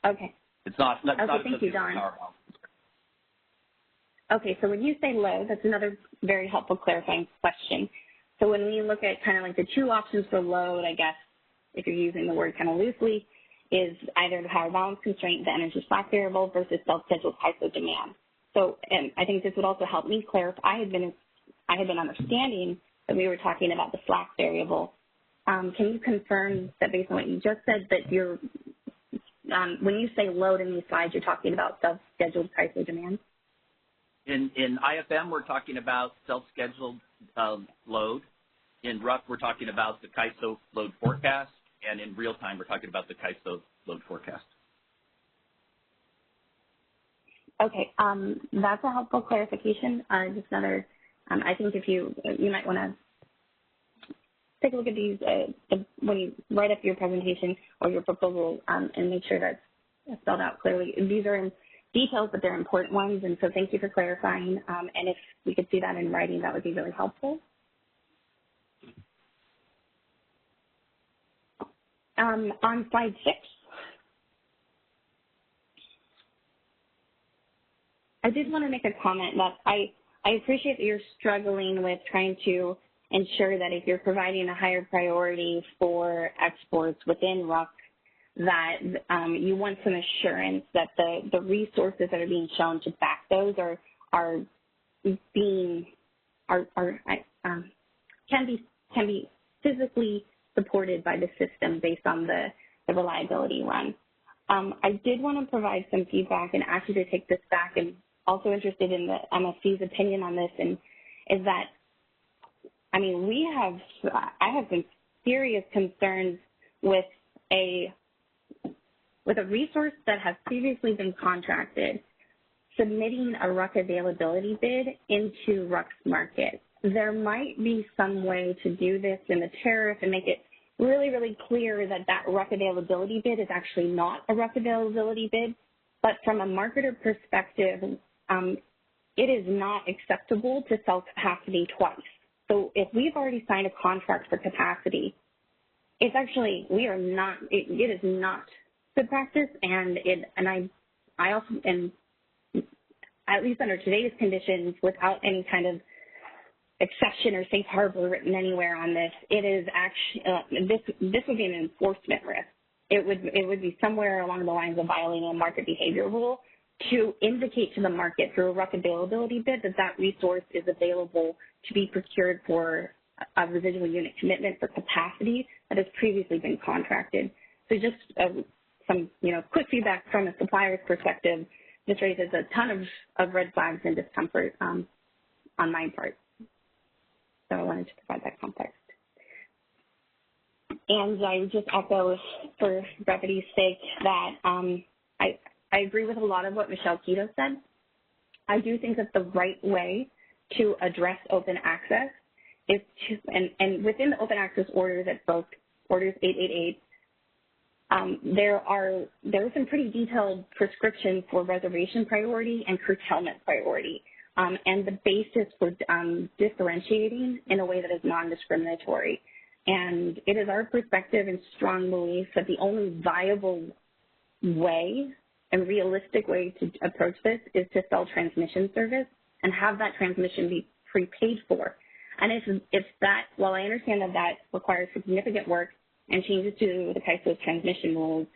Okay. It's not. Okay, thank you, Don. Okay, so when you say load, that's another very helpful clarifying question. So when we look at kind of like the two options for load, I guess, if you're using the word kind of loosely, is either the power balance constraint, the energy slack variable, versus self-scheduled CAISO demand. So, and I think this would also help me clarify. I had been understanding that we were talking about the slack variable. Can you confirm that based on what you just said, that you're, when you say load in these slides, you're talking about self-scheduled CAISO demand? In IFM, we're talking about self-scheduled load. In RUC, we're talking about the CAISO load forecast. And in real time, we're talking about the CAISO load forecast. Okay, that's a helpful clarification. Just another, I think if you might want to take a look at these when you write up your presentation or your proposal and make sure that's spelled out clearly. These are in details, but they're important ones, and so thank you for clarifying. And if we could see that in writing, that would be really helpful. On slide 6, I did want to make a comment that I appreciate that you're struggling with trying to ensure that if you're providing a higher priority for exports within RUC, that you want some assurance that the resources that are being shown to back those can be physically supported by the system based on the reliability run. I did want to provide some feedback and ask you to take this back, and also interested in the MSC's opinion on this, and is that, I mean, I have some serious concerns with a resource that has previously been contracted submitting a RUC availability bid into RUC's market. There might be some way to do this in the tariff and make it really, really clear that that RUC availability bid is actually not a RUC availability bid. But from a marketer perspective, it is not acceptable to sell capacity twice. So if we've already signed a contract for capacity, it's actually, it is not good practice, and I also, and at least under today's conditions, without any kind of exception or safe harbor written anywhere on this, it is actually, this would be an enforcement risk. It would be somewhere along the lines of violating a market behavior rule to indicate to the market through a RUC availability bid that resource is available to be procured for a residual unit commitment for capacity that has previously been contracted. So just some quick feedback from a supplier's perspective. This raises a ton of red flags and discomfort on my part. so I wanted to provide that context. And I would just echo, for brevity's sake, that I agree with a lot of what Michelle Quito said. I do think that the right way to address open access is to, and within the open access orders at both orders 888, there are some pretty detailed prescriptions for reservation priority and curtailment priority, and the basis for differentiating in a way that is non-discriminatory. And it is our perspective and strong belief that the only viable way and realistic way to approach this is to sell transmission service and have that transmission be prepaid for. And if that, while I understand that that requires significant work and changes to the CAISO's transmission rules,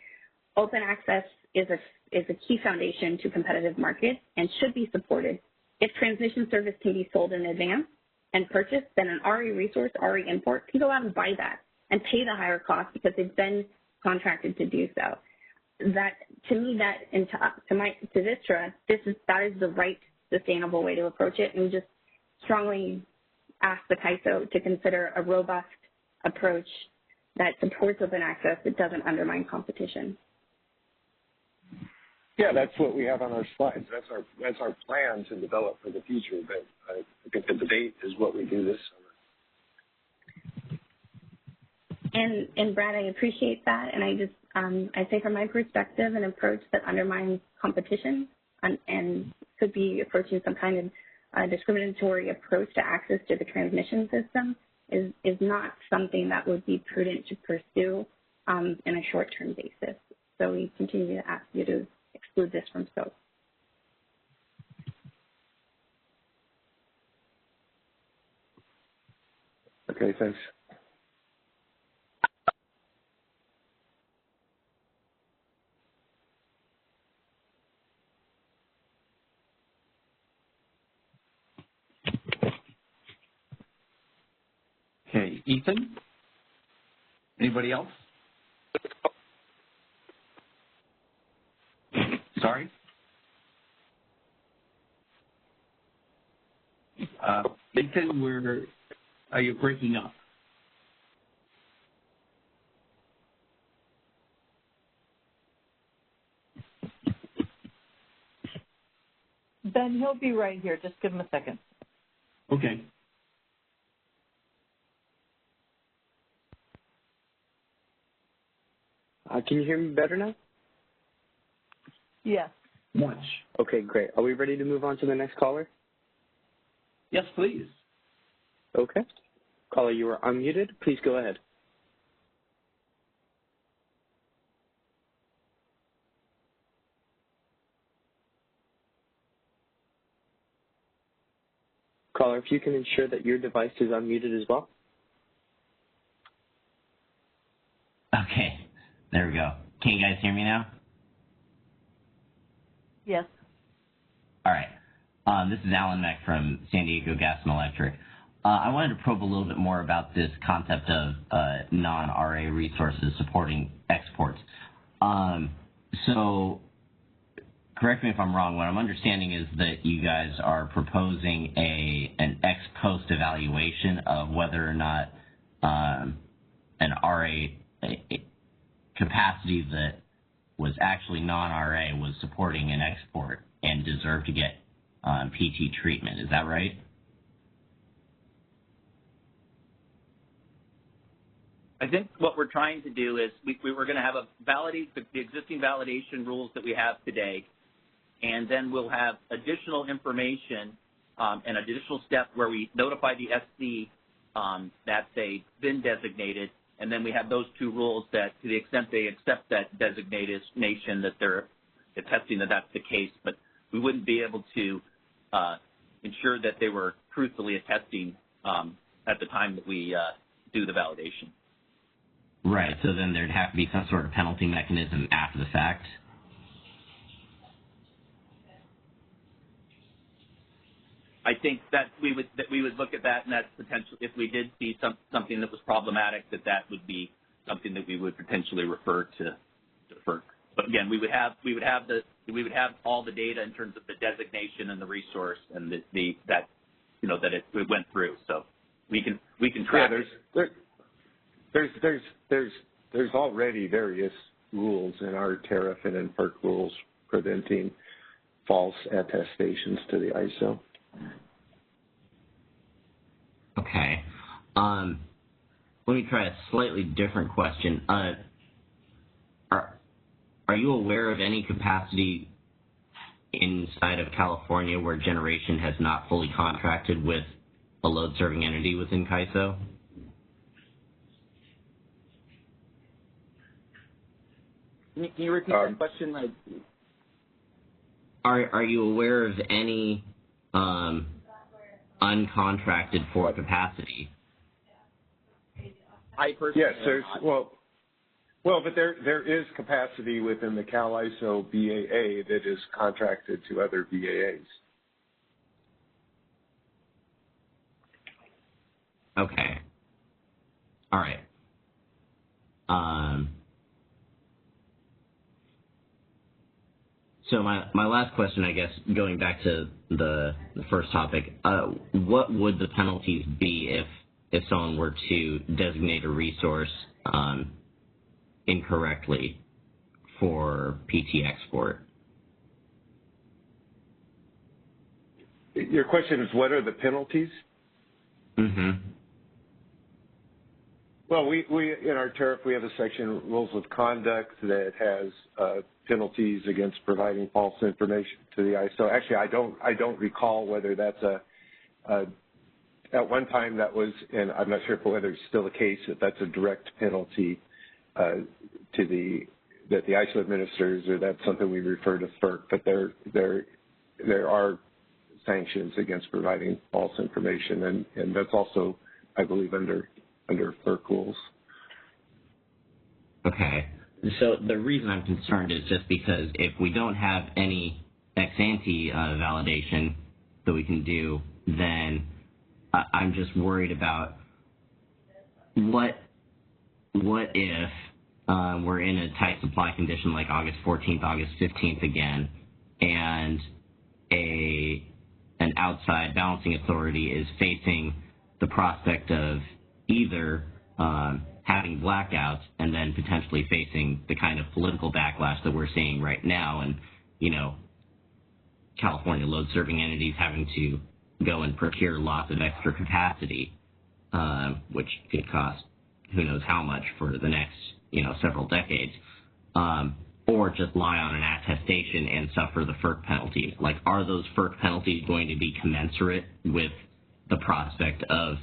open access is a key foundation to competitive markets and should be supported. If transmission service can be sold in advance and purchased, then an RE resource, RE import, can go out and buy that and pay the higher cost because they've been contracted to do so. That, to me, that, and to Vistra, that is the right sustainable way to approach it, and we just strongly ask the CAISO to consider a robust approach that supports open access that doesn't undermine competition. Yeah, that's what we have on our slides. That's our plan to develop for the future. But I think the debate is what we do this summer. And Brad, I appreciate that, and I say from my perspective, an approach that undermines competition and could be approaching some kind of discriminatory approach to access to the transmission system is not something that would be prudent to pursue in a short-term basis. So we continue to ask you to exclude this from scope. Okay, thanks. Okay, Ethan? Anybody else? Sorry? Ethan, are you breaking up? Ben, he'll be right here. Just give him a second. Okay. Can you hear me better now? Yes. Much. Okay, great. Are we ready to move on to the next caller? Yes, please. Okay. Caller, you are unmuted. Please go ahead. Caller, if you can ensure that your device is unmuted as well. Okay, there we go. Can you guys hear me now? Yes. All right. This is Alan Meck from San Diego Gas and Electric. I wanted to probe a little bit more about this concept of non-RA resources supporting exports. So correct me if I'm wrong. What I'm understanding is that you guys are proposing an ex post evaluation of whether or not an RA capacity that was actually non-RA was supporting an export and deserved to get PT treatment. Is that right? I think what we're trying to do is we were going to have validate the existing validation rules that we have today, and then we'll have additional information, an additional step where we notify the SC that they've been designated, and then we have those two rules that to the extent they accept that designation that they're attesting that that's the case, but we wouldn't be able to ensure that they were truthfully attesting at the time that we do the validation. Right, so then there'd have to be some sort of penalty mechanism after the fact. I think that we would look at that, and that's potential. If we did see something that was problematic, that would be something that we would potentially refer to FERC. But again, we would have all the data in terms of the designation and the resource and that it went through. So we can track. There's already various rules in our tariff and in FERC rules preventing false attestations to the ISO. Okay. Let me try a slightly different question. Are you aware of any capacity inside of California where generation has not fully contracted with a load-serving entity within CAISO? Can you repeat that question? Are you aware of any uncontracted for capacity? I personally yes, but there is capacity within the Cal ISO BAA that is contracted to other BAAs. Okay. All right. So my last question, I guess, going back to the first topic, what would the penalties be if someone were to designate a resource incorrectly for PT export? Your question is, what are the penalties? Mm-hmm. Well, we in our tariff, we have a section, Rules of Conduct, that has penalties against providing false information to the ISO. Actually, I don't recall whether that's at one time that was, and I'm not sure whether it's still the case, that that's a direct penalty that the ISO administers, or that's something we refer to FERC. But there are sanctions against providing false information, and that's also, I believe, under FERC rules. Okay. So the reason I'm concerned is just because if we don't have any ex-ante validation that we can do, then I'm just worried about what if we're in a tight supply condition like August 14th, August 15th again, and an outside balancing authority is facing the prospect of either having blackouts and then potentially facing the kind of political backlash that we're seeing right now, and, you know, California load-serving entities having to go and procure lots of extra capacity, which could cost who knows how much for the next, several decades, or just lie on an attestation and suffer the FERC penalties. Like, are those FERC penalties going to be commensurate with the prospect of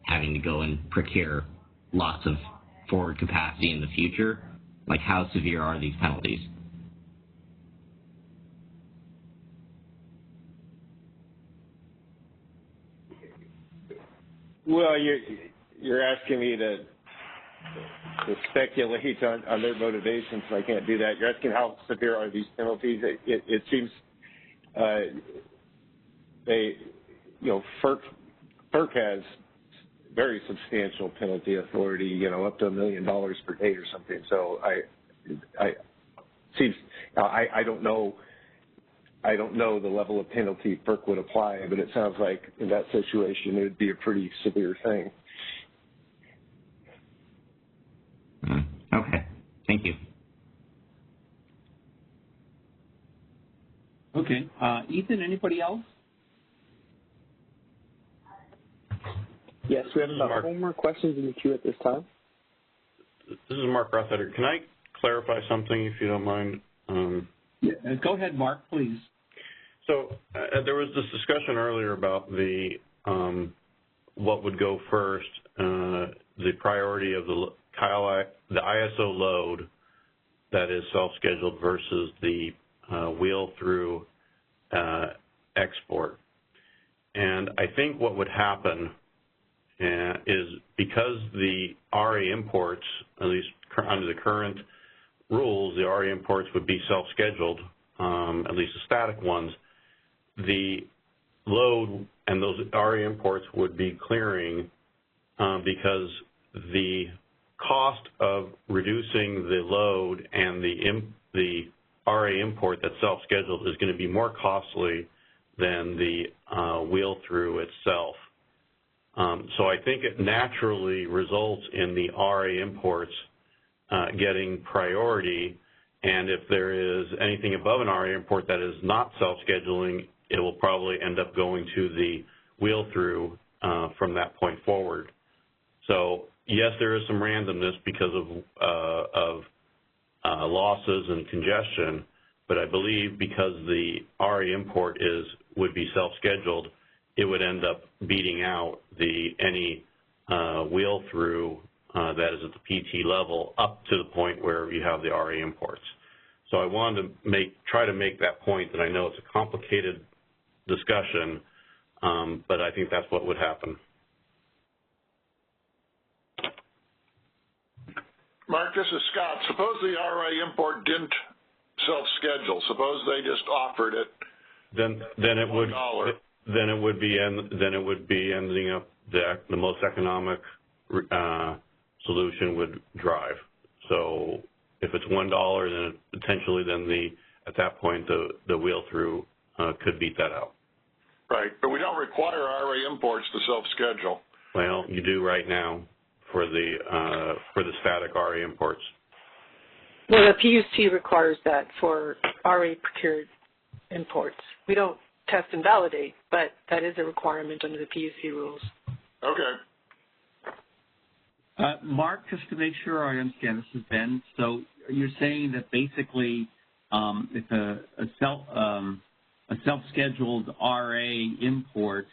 having to go and procure lots of forward capacity in the future? Like, how severe are these penalties? Well, you're asking me to speculate on their motivations, so I can't do that. You're asking how severe are these penalties? It seems FERC has very substantial penalty authority, up to $1 million per day or something. So I don't know the level of penalty FERC would apply, but it sounds like in that situation it would be a pretty severe thing. Okay, thank you. Okay, Ethan, anybody else? Yes, we have about 4 more questions in the queue at this time. This is Mark Rothedder. Can I clarify something, if you don't mind? Go ahead, Mark, please. So there was this discussion earlier about the what would go first, the priority of the ISO load that is self-scheduled versus the wheel-through export. And I think what would happen is, because the RA imports, at least under the current rules, the RA imports would be self-scheduled, at least the static ones, the load and those RA imports would be clearing because the cost of reducing the load and the RA import that's self-scheduled is going to be more costly than the wheel-through itself. So I think it naturally results in the RA imports getting priority, and if there is anything above an RA import that is not self-scheduling, it will probably end up going to the wheel-through from that point forward. So yes, there is some randomness because of losses and congestion, but I believe because the RA import would be self-scheduled, it would end up beating out any wheel-through that is at the PT level up to the point where you have the RA imports. So I wanted to try to make that point that I know it's a complicated discussion, but I think that's what would happen. Mark, this is Scott. Suppose the RA import didn't self-schedule. Suppose they just offered it. Then it would $1. Then it would be ending up the most economic solution would drive. So if it's $1, then potentially at that point the wheel through could beat that out. Right, but we don't require RA imports to self-schedule. Well, you do right now for the static RA imports. Well, the PUC requires that for RA procured imports. We don't test and validate, but that is a requirement under the PUC rules. Okay. Mark, just to make sure I understand, this is Ben. So you're saying that basically if a self-scheduled RA import,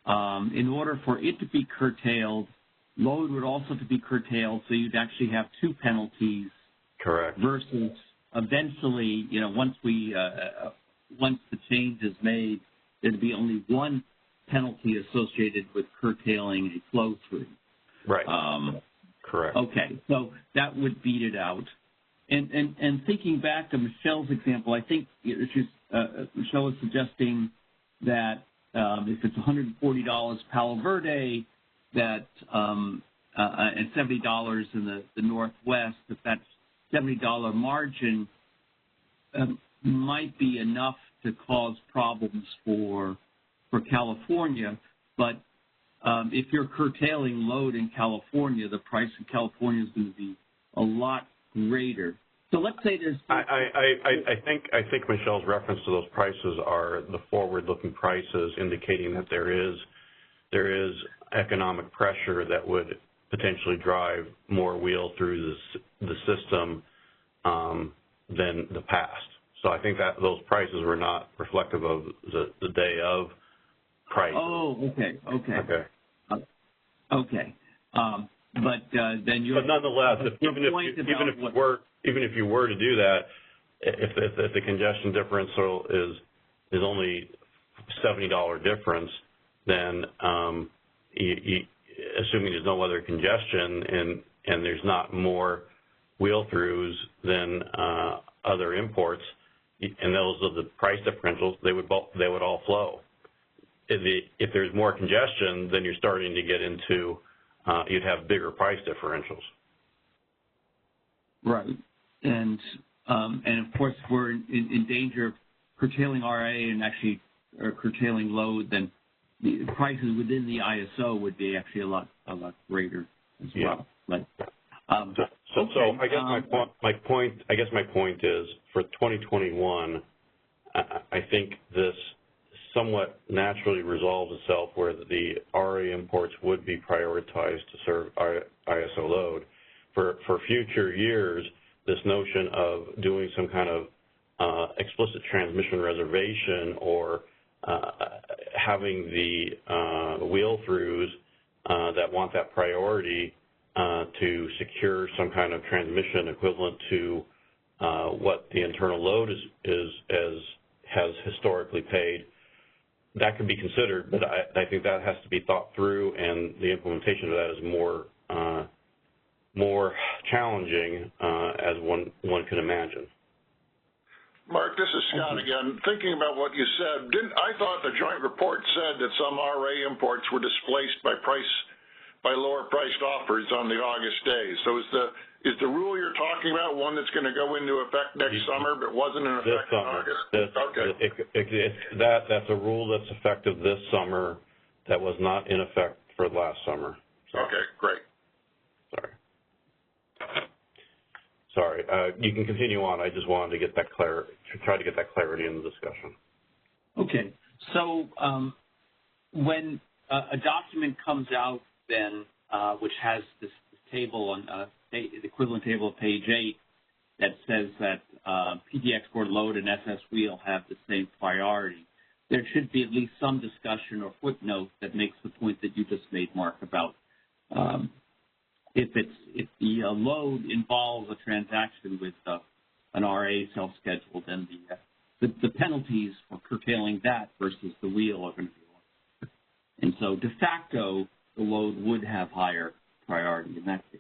in order for it to be curtailed, load would also to be curtailed, so you'd actually have two penalties. Correct. Versus eventually, once the change is made, there'd be only one penalty associated with curtailing a flow through. Right. Correct. Okay, so that would beat it out. And thinking back to Michelle's example, I think Michelle was suggesting that if it's $140 Palo Verde, that and $70 in the Northwest, if that's $70 margin might be enough to cause problems for California, but if you're curtailing load in California, the price in California is going to be a lot greater. So let's say there's. I think Michelle's reference to those prices are the forward-looking prices, indicating that there is economic pressure that would potentially drive more wheel through the system than the past. So I think that those prices were not reflective of the day of price. Oh, okay. But then you're. But nonetheless, even if you were to do that, if the congestion differential is only $70 difference, then assuming there's no other congestion and there's not more wheel throughs than other imports, and those are the price differentials, they would all flow. If there's more congestion, then you're starting to get into you'd have bigger price differentials. Right, and of course we're in danger of curtailing RA and actually curtailing load. Then the prices within the ISO would be actually a lot greater as well. Like, so I guess my point is for 2021, I think this somewhat naturally resolves itself where the RA imports would be prioritized to serve ISO load. For future years, this notion of doing some kind of explicit transmission reservation or having the wheel-throughs that want that priority to secure some kind of transmission equivalent to what the internal load has historically paid, that could be considered, but I think that has to be thought through, and the implementation of that is more challenging as one can imagine. Mark, this is Scott again. Thinking about what you said, I thought the joint report said that some RA imports were displaced by lower priced offers on the August days. So is the rule you're talking about one that's going to go into effect next summer but wasn't in effect in August? Okay. That's a rule that's effective this summer that was not in effect for last summer. So. Okay, great. Sorry, you can continue on. I just wanted to get that try to get that clarity in the discussion. Okay, so when a document comes out, then which has this table on the equivalent table of page 8 that says that PD export load and SS wheel have the same priority, there should be at least some discussion or footnote that makes the point that you just made, Mark, about if the load involves a transaction with an RA self-scheduled, then the penalties for curtailing that versus the wheel are going to be lower. And so de facto, the load would have higher priority in that case.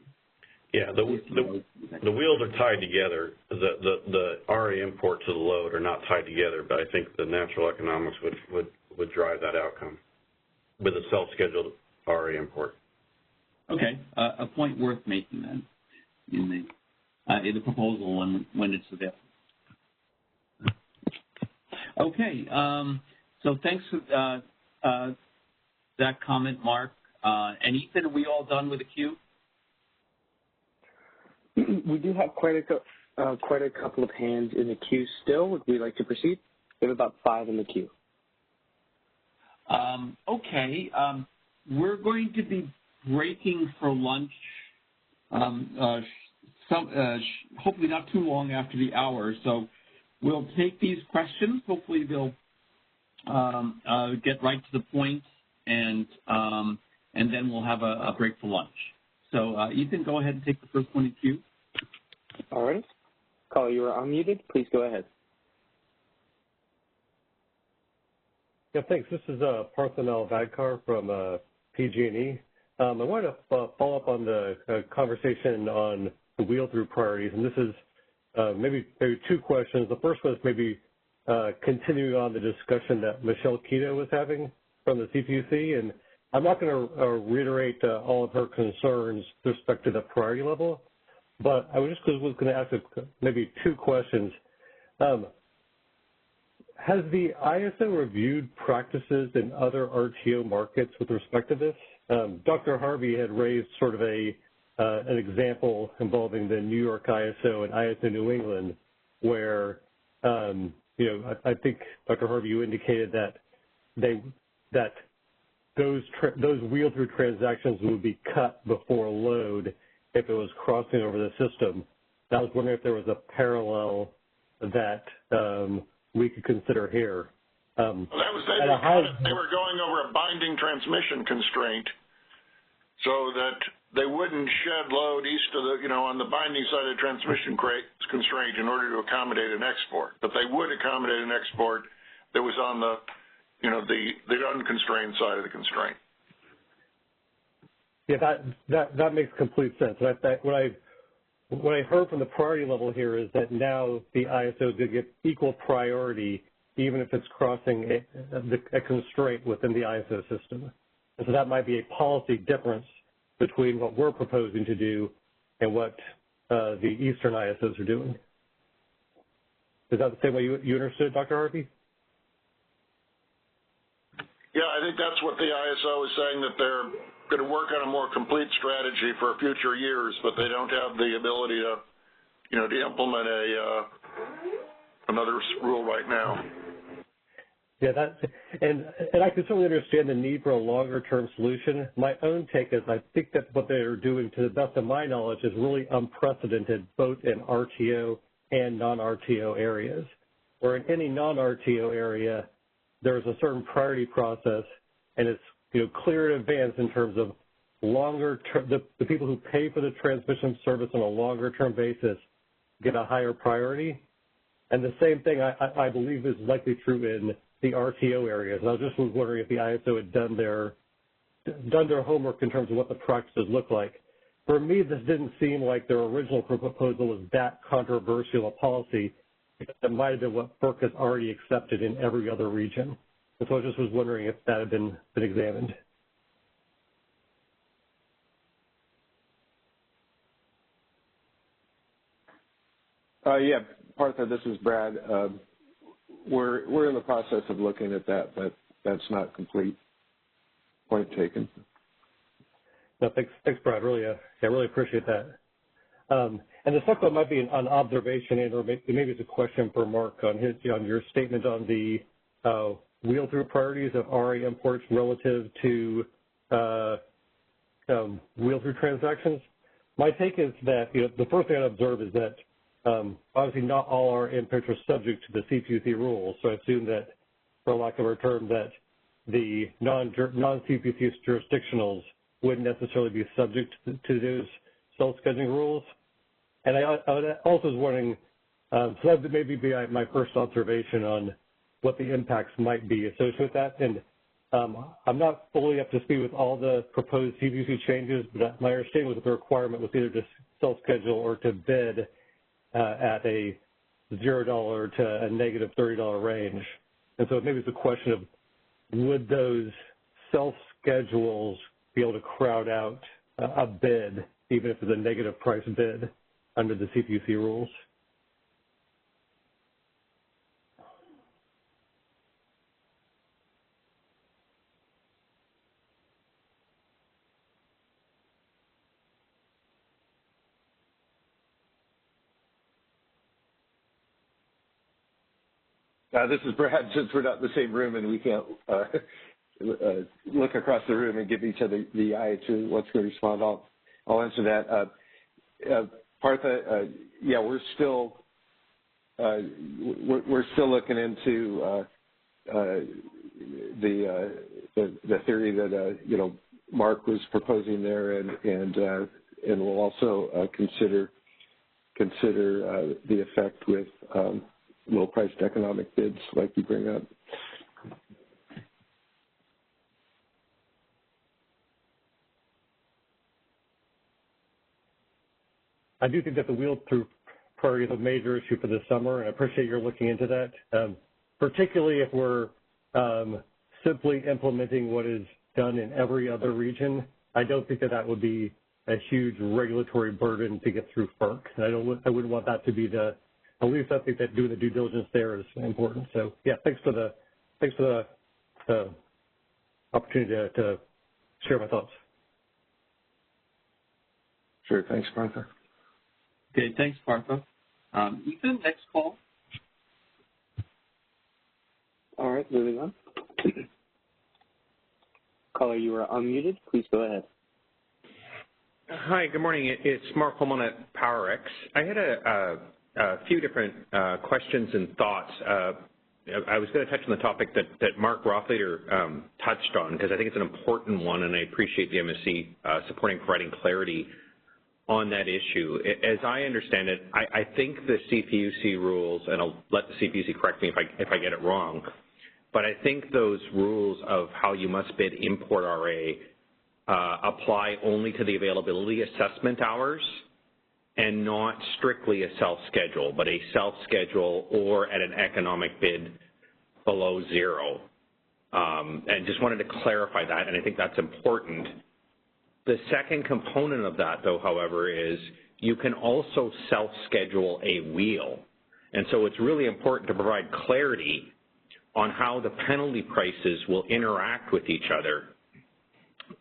Yeah, the wheels are tied together. The RA import to the load are not tied together, but I think the natural economics would drive that outcome with a self-scheduled RA import. Okay, a point worth making then in the proposal when it's available. Okay, so thanks for that comment, Mark. And Ethan, are we all done with the queue? We do have quite a couple of hands in the queue still. Would we like to proceed? We have about 5 in the queue. Okay, we're going to be breaking for lunch, hopefully not too long after the hour. So we'll take these questions. Hopefully they'll get right to the point, and then we'll have a break for lunch. So Ethan, go ahead and take the first one in queue. All right. Caller, you are unmuted. Please go ahead. Yeah, thanks. This is Parthanel Vadkar from PG&E. I wanted to follow up on the conversation on the wheel-through priorities, and this is maybe 2 questions. The first one is maybe continuing on the discussion that Michelle Keto was having from the CPUC, and I'm not going to reiterate all of her concerns with respect to the priority level, but I was going to ask maybe 2 questions. Has the ISO reviewed practices in other RTO markets with respect to this? Dr. Harvey had raised sort of an example involving the New York ISO and ISO New England, where I think Dr. Harvey, you indicated that those wheel-through transactions would be cut before load if it was crossing over the system. I was wondering if there was a parallel that we could consider here. They were going over a binding transmission constraint so that they wouldn't shed load east of on the binding side of the transmission constraint in order to accommodate an export. But they would accommodate an export that was on the unconstrained side of the constraint. Yeah, that makes complete sense. What I heard from the priority level here is that now the ISO did get equal priority even if it's crossing a constraint within the ISO system. And so that might be a policy difference between what we're proposing to do and what the Eastern ISOs are doing. Is that the same way you understood, Dr. Harvey? Yeah, I think that's what the ISO is saying, that they're going to work on a more complete strategy for future years, but they don't have the ability to implement another rule right now. Yeah, and I can certainly understand the need for a longer-term solution. My own take is I think that what they're doing, to the best of my knowledge, is really unprecedented both in RTO and non-RTO areas. Where in any non-RTO area, there's a certain priority process, and it's clear in advance in terms of the people who pay for the transmission service on a longer-term basis get a higher priority. And the same thing I believe is likely true in the RTO areas. And I was just wondering if the ISO had done their homework in terms of what the practices look like. For me, this didn't seem like their original proposal was that controversial a policy. It might have been what FERC has already accepted in every other region. And so I just was wondering if that had been examined. Yeah, Partha, this is Brad. We're in the process of looking at that, but that's not complete. Point taken. No, thanks, Brad. Really, I really appreciate that. And the second one might be an observation, and or maybe it's a question for Mark on your statement on the wheel-through priorities of RA imports relative to wheel-through transactions. My take is that the first thing I'd observe is that obviously not all our imports are subject to the CPUC rules. So I assume that, for lack of a term, that the non-CPUC jurisdictionals wouldn't necessarily be subject to those self-scheduling rules. And I also was wondering, so that would maybe be my first observation on what the impacts might be associated with that. And I'm not fully up to speed with all the proposed CPUC changes, but my understanding was that the requirement was either to self-schedule or to bid at a $0 to a negative $30 range. And so maybe it's a question of, would those self-schedules be able to crowd out a bid, even if it's a negative price bid under the CPUC rules? This is Brad. Since we're not in the same room and we can't look across the room and give each other the eye to what's going to respond, I'll answer that. Partha, yeah, we're still looking into the theory that Mark was proposing there, and we'll also consider the effect with low-priced economic bids, like you bring up. I do think that the wheel-through priority is a major issue for this summer, and I appreciate your looking into that, particularly if we're simply implementing what is done in every other region. I don't think that would be a huge regulatory burden to get through FERC, and I wouldn't want that to be at least I think that doing the due diligence there is important. So yeah, thanks for the opportunity to share my thoughts. Sure, thanks, Partha. Okay, thanks, Partha. Ethan, next call. All right, moving on. Caller, you are unmuted. Please go ahead. Hi, good morning. It's Mark Holman at PowerX. I had a few different questions and thoughts. I was going to touch on the topic that Mark Rothleader touched on, because I think it's an important one, and I appreciate the MSC supporting providing clarity on that issue. As I understand it, I think the CPUC rules, and I'll let the CPUC correct me if I get it wrong, but I think those rules of how you must bid import RA apply only to the availability assessment hours, and not strictly a self-schedule, but a self-schedule or at an economic bid below zero. And just wanted to clarify that, and I think that's important. The second component of that, though, however, is you can also self-schedule a wheel. And so it's really important to provide clarity on how the penalty prices will interact with each other.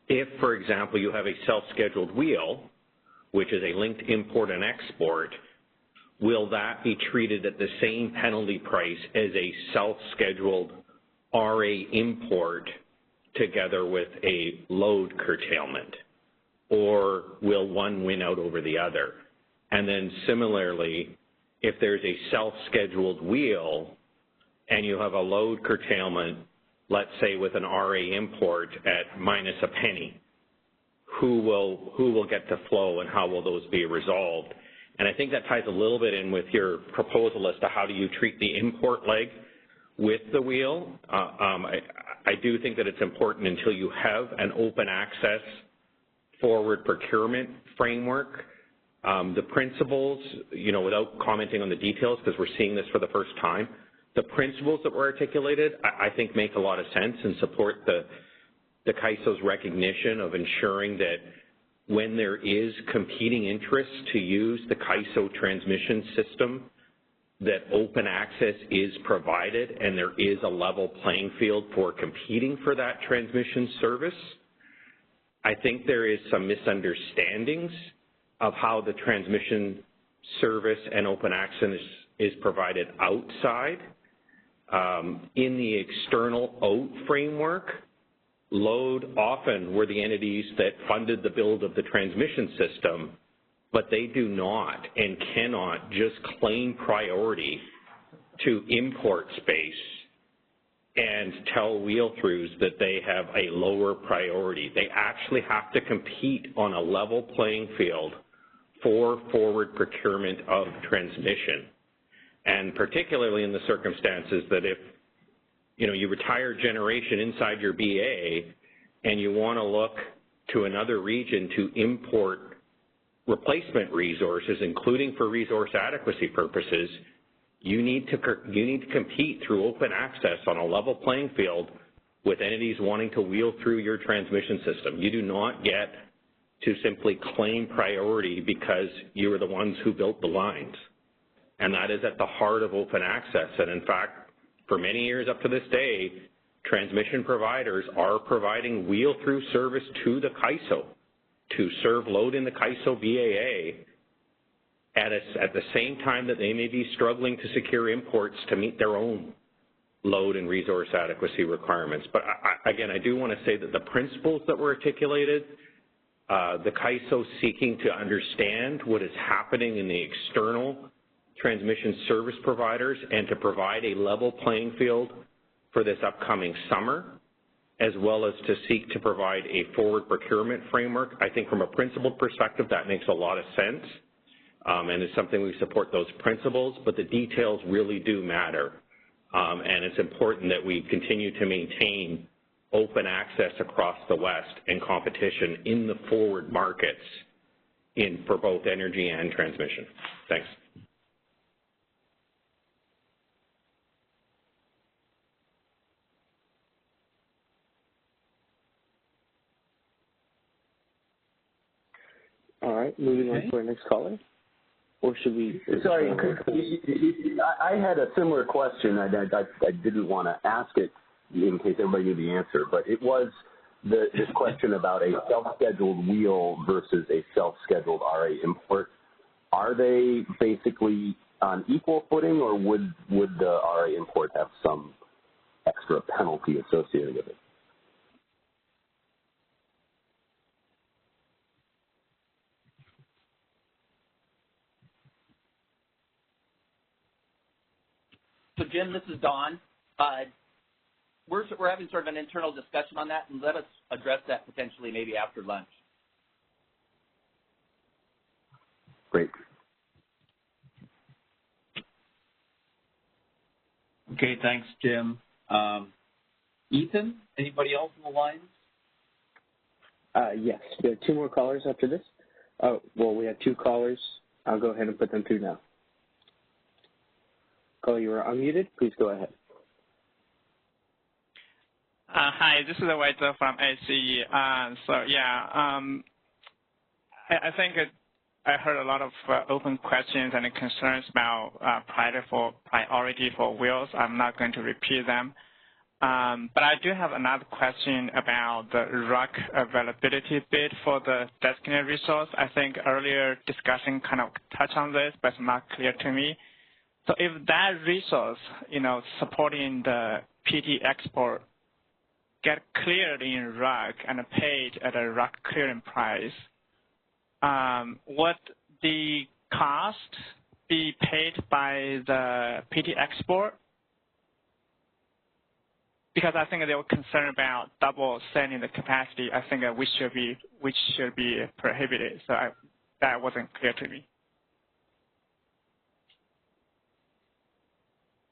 If, for example, you have a self-scheduled wheel, which is a linked import and export, will that be treated at the same penalty price as a self-scheduled RA import together with a load curtailment? Or will one win out over the other? And then similarly, if there's a self-scheduled wheel and you have a load curtailment, let's say with an RA import at minus a penny, who will get the flow and how will those be resolved? And I think that ties a little bit in with your proposal as to how do you treat the import leg with the wheel. I do think that it's important until you have an open access forward procurement framework. The principles, without commenting on the details because we're seeing this for the first time, the principles that were articulated I think make a lot of sense and support the CAISO's recognition of ensuring that when there is competing interest to use the CAISO transmission system, that open access is provided and there is a level playing field for competing for that transmission service. I think there is some misunderstandings of how the transmission service and open access is provided outside. In the external OAT framework, LOAD often were the entities that funded the build of the transmission system, but they do not and cannot just claim priority to import space and tell wheel-throughs that they have a lower priority. They actually have to compete on a level playing field for forward procurement of transmission. And particularly in the circumstances that if, you retire generation inside your BA and you want to look to another region to import replacement resources, including for resource adequacy purposes, you need to compete through open access on a level playing field with entities wanting to wheel through your transmission system. You do not get to simply claim priority because you are the ones who built the lines. And that is at the heart of open access. And in fact, for many years up to this day, transmission providers are providing wheel-through service to the CAISO to serve load in the CAISO BAA at the same time that they may be struggling to secure imports to meet their own load and resource adequacy requirements. But again, I do want to say that the principles that were articulated, the CAISO seeking to understand what is happening in the external transmission service providers and to provide a level playing field for this upcoming summer, as well as to seek to provide a forward procurement framework. I think from a principled perspective, that makes a lot of sense. And it's something we support those principles, but the details really do matter. And it's important that we continue to maintain open access across the West and competition in the forward markets for both energy and transmission. Thanks. All right, moving on to our next caller. Or should we? Sorry, I had a similar question. I didn't want to ask it in case everybody knew the answer, but it was this question about a self-scheduled wheel versus a self-scheduled RA import. Are they basically on equal footing, or would the RA import have some extra penalty associated with it? So, Jim, this is Don. We're having sort of an internal discussion on that, and let us address that potentially maybe after lunch. Great. Okay, thanks, Jim. Ethan, anybody else on the line? Yes, we have two more callers after this. Oh, well, we have two callers. I'll go ahead and put them through now. Caller, you are unmuted. Please go ahead. Hi, this is Weiter from ACE. I think I heard a lot of open questions and concerns about priority for wheels. I'm not going to repeat them. But I do have another question about the rock availability bid for the designated resource. I think earlier discussion kind of touched on this, but it's not clear to me. So if that resource, supporting the PT export get cleared in RUC and paid at a RUC clearing price, would the cost be paid by the PT export? Because I think they were concerned about double selling the capacity. I think which should be prohibited. So that wasn't clear to me.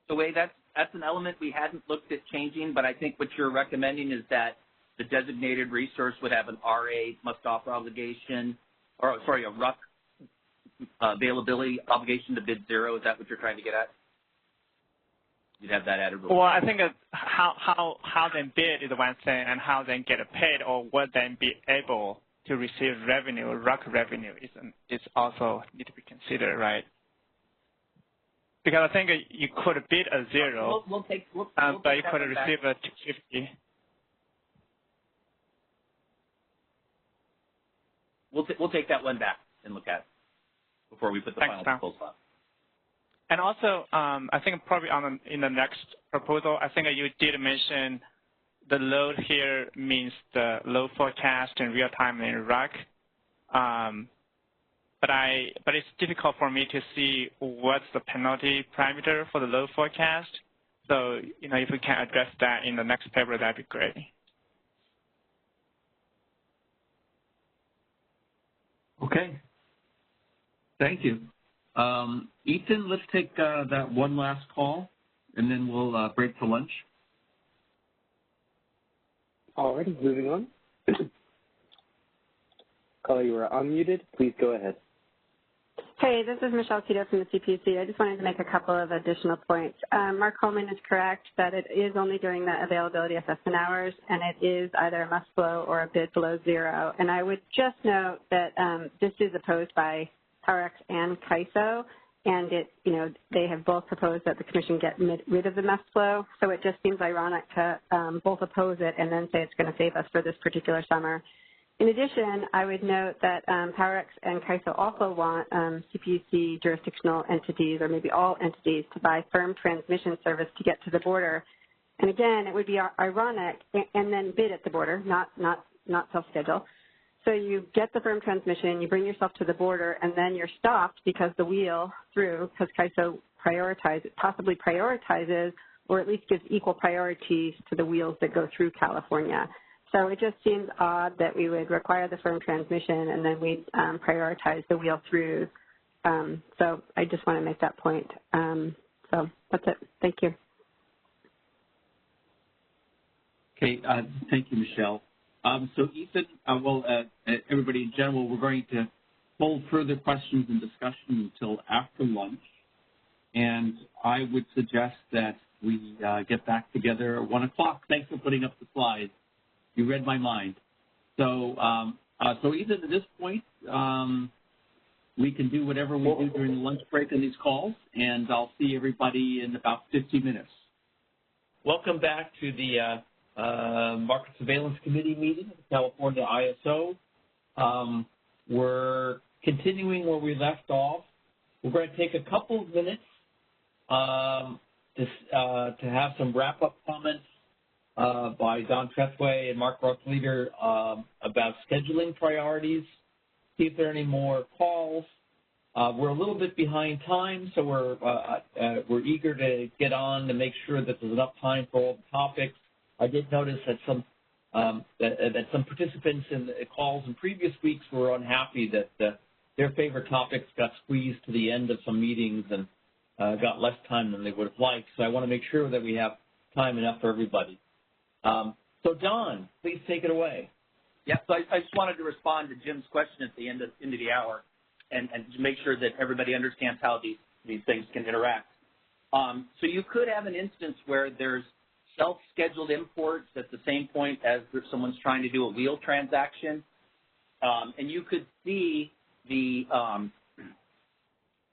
The way that's an element we hadn't looked at changing, but I think what you're recommending is that the designated resource would have an RA must-offer obligation, or sorry, a RUC availability obligation to bid zero. Is that what you're trying to get at? You'd have that added. Well, I think how they bid is one thing, and how they get paid or would then be able to receive revenue, RUC revenue, is also need to be considered, right? Because I think you could bid a zero, but you could receive a 250. we'll take that one back and look at it before we put the final proposal up. And also, I think probably in the next proposal, I think you did mention the load here means the load forecast in real time in RUC. But it's difficult for me to see what's the penalty parameter for the load forecast. So, if we can address that in the next paper, that'd be great. Okay. Thank you. Ethan, let's take that one last call, and then we'll break for lunch. All righty, moving on. Caller, you are unmuted. Please go ahead. Hey, this is Michelle Tito from the CPUC. I just wanted to make a couple of additional points. Mark Coleman is correct that it is only during the availability assessment hours, and it is either a must-flow or a bid below zero. And I would just note that this is opposed by PowerX and CAISO, and they have both proposed that the Commission get rid of the must-flow. So it just seems ironic to both oppose it and then say it's going to save us for this particular summer. In addition, I would note that PowerX and CAISO also want CPUC jurisdictional entities, or maybe all entities, to buy firm transmission service to get to the border. And again, it would be ironic, and then bid at the border, not self-schedule. So you get the firm transmission, you bring yourself to the border, and then you're stopped because the wheel through, because CAISO possibly prioritizes, or at least gives equal priorities to the wheels that go through California. So it just seems odd that we would require the firm transmission and then we'd prioritize the wheel through. So I just want to make that point. So that's it. Thank you. Okay, thank you, Michelle. So Ethan, everybody in general, we're going to hold further questions and discussion until after lunch. And I would suggest that we get back together at 1 o'clock. Thanks for putting up the slides. You read my mind. So, Ethan, at this point, we can do whatever we do during the lunch break on these calls, and I'll see everybody in about 50 minutes. Welcome back to the Market Surveillance Committee meeting of the California ISO. We're continuing where we left off. We're going to take a couple of minutes to have some wrap-up comments by Don Trethway and Mark Rothleader about scheduling priorities, see if there are any more calls. We're a little bit behind time, so we're eager to get on to make sure that there's enough time for all the topics. I did notice that some participants in the calls in previous weeks were unhappy that their favorite topics got squeezed to the end of some meetings and got less time than they would have liked. So I want to make sure that we have time enough for everybody. So Don, please take it away. Yeah, so I just wanted to respond to Jim's question at the end of the hour and to make sure that everybody understands how these things can interact. So you could have an instance where there's self-scheduled imports at the same point as if someone's trying to do a wheel transaction. And you could see the,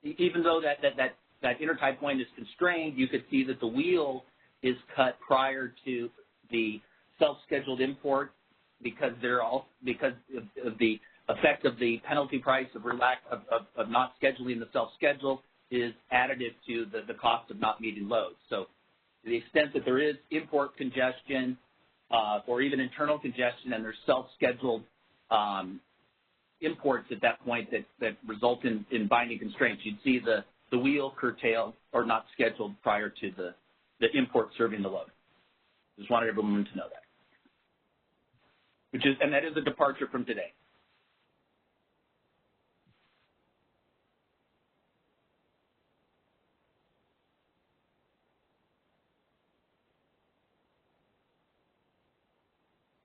even though that intertie point is constrained, you could see that the wheel is cut prior to the self-scheduled import because of the effect of the penalty price of not scheduling the self-schedule is additive to the cost of not meeting loads. So to the extent that there is import congestion or even internal congestion and there's self-scheduled imports at that point that result in binding constraints, you'd see the wheel curtailed or not scheduled prior to the import serving the load. Just wanted everyone to know that. And that is a departure from today.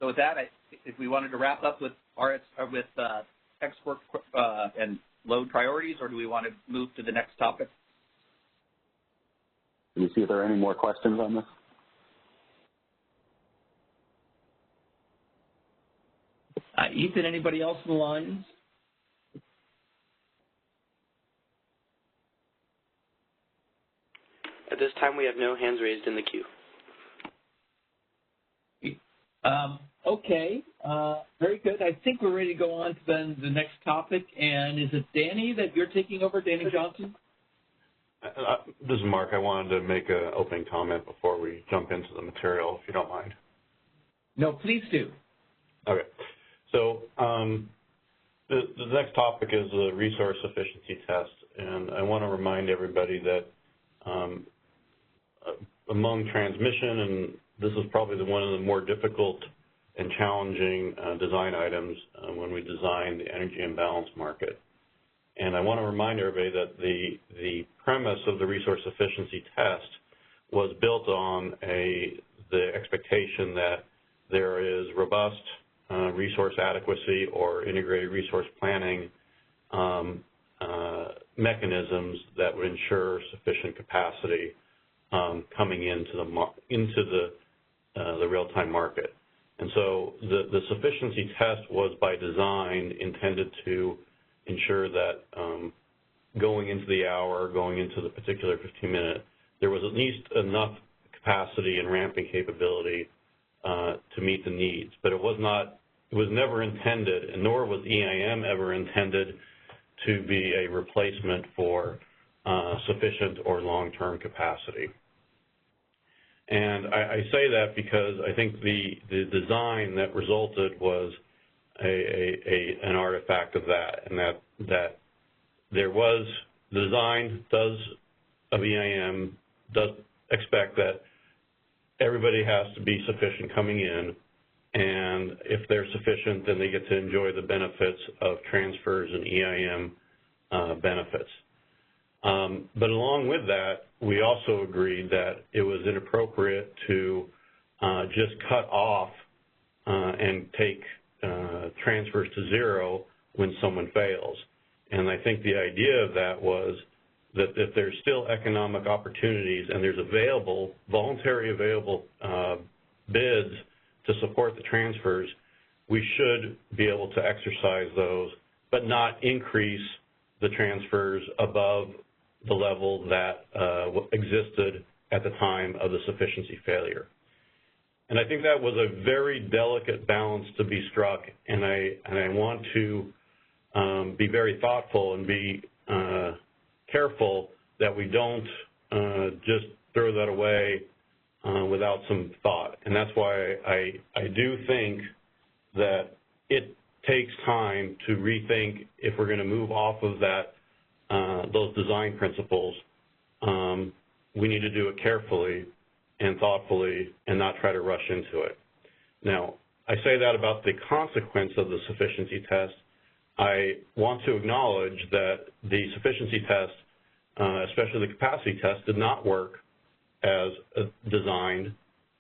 So with that, if we wanted to wrap up with export and load priorities, or do we want to move to the next topic? Can you see if there are any more questions on this? Ethan, anybody else in the lines? At this time, we have no hands raised in the queue. Okay, very good. I think we're ready to go on to then the next topic. And is it Danny that you're taking over, Danny Johnson? This is Mark. I wanted to make an opening comment before we jump into the material, if you don't mind. No, please do. Okay. So the next topic is the resource efficiency test. And I want to remind everybody that among transmission, and this is probably one of the more difficult and challenging design items when we design the energy imbalance market. And I want to remind everybody that the premise of the resource efficiency test was built on the expectation that there is robust resource adequacy or integrated resource planning mechanisms that would ensure sufficient capacity coming into the real-time market. And so the sufficiency test was by design intended to ensure that going into the hour, going into the particular 15-minute, there was at least enough capacity and ramping capability to meet the needs. But it was never intended, and nor was EIM ever intended to be a replacement for sufficient or long-term capacity. And I say that because I think the design that resulted was an artifact of that, and that there was the design of EIM does expect that everybody has to be sufficient coming in, and if they're sufficient, then they get to enjoy the benefits of transfers and EIM benefits. But along with that, we also agreed that it was inappropriate to just cut off and take transfers to zero when someone fails. And I think the idea of that was that if there's still economic opportunities and there's voluntary available bids to support the transfers, we should be able to exercise those, but not increase the transfers above the level that existed at the time of the sufficiency failure. And I think that was a very delicate balance to be struck, and I want to be very thoughtful and be careful that we don't just throw that away without some thought. And that's why I do think that it takes time to rethink if we're going to move off of that those design principles. We need to do it carefully and thoughtfully and not try to rush into it. Now, I say that about the consequence of the sufficiency test. I want to acknowledge that the sufficiency test, especially the capacity test, did not work as designed,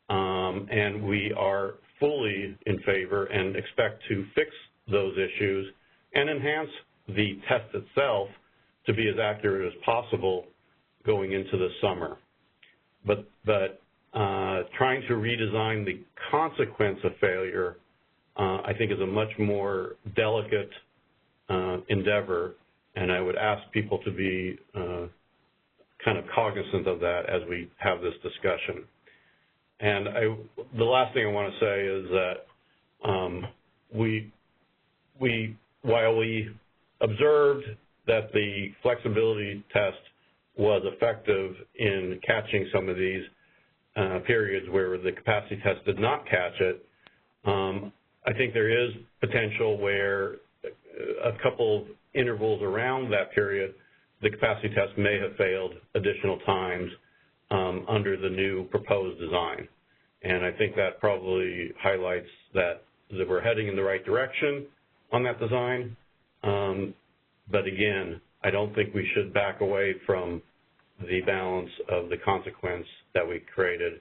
and we are fully in favor and expect to fix those issues and enhance the test itself to be as accurate as possible going into the summer. But trying to redesign the consequence of failure, I think, is a much more delicate endeavor, and I would ask people to be kind of cognizant of that as we have this discussion. And the last thing I want to say is that while we observed that the flexibility test was effective in catching some of these periods where the capacity test did not catch it, I think there is potential where a couple intervals around that period, the capacity test may have failed additional times under the new proposed design. And I think that probably highlights that we're heading in the right direction on that design. But again, I don't think we should back away from the balance of the consequence that we created.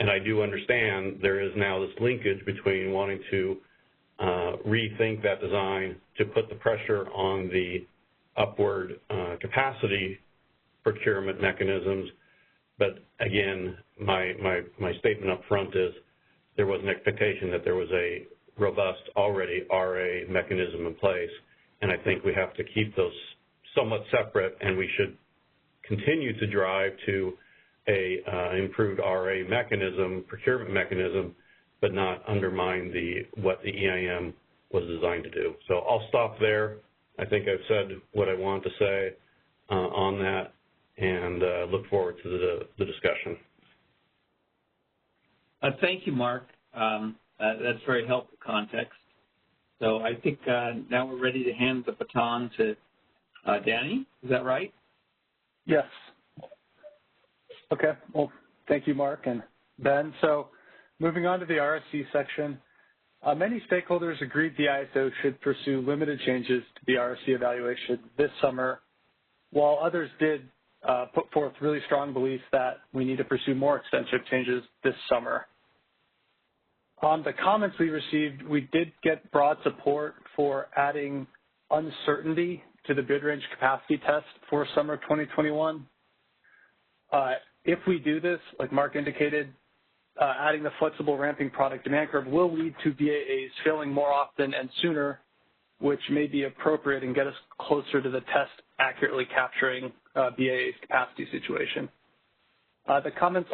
And I do understand there is now this linkage between wanting to rethink that design to put the pressure on the upward capacity procurement mechanisms. But again, my statement up front is there was an expectation that there was a robust already RA mechanism in place, and I think we have to keep those somewhat separate, and we should continue to drive to a improved RA mechanism, procurement mechanism, but not undermine what the EIM was designed to do. So I'll stop there. I think I've said what I want to say on that, and look forward to the discussion. Thank you, Mark. That's very helpful context. So I think now we're ready to hand the baton to Danny. Is that right? Yes. Okay. Well, thank you, Mark and Ben. So moving on to the RSC section, many stakeholders agreed the ISO should pursue limited changes to the RSC evaluation this summer, while others did put forth really strong beliefs that we need to pursue more extensive changes this summer. On the comments we received, we did get broad support for adding uncertainty to the bid range capacity test for summer 2021. If we do this, like Mark indicated, adding the flexible ramping product demand curve will lead to BAAs failing more often and sooner, which may be appropriate and get us closer to the test accurately capturing BAA's capacity situation. The comments,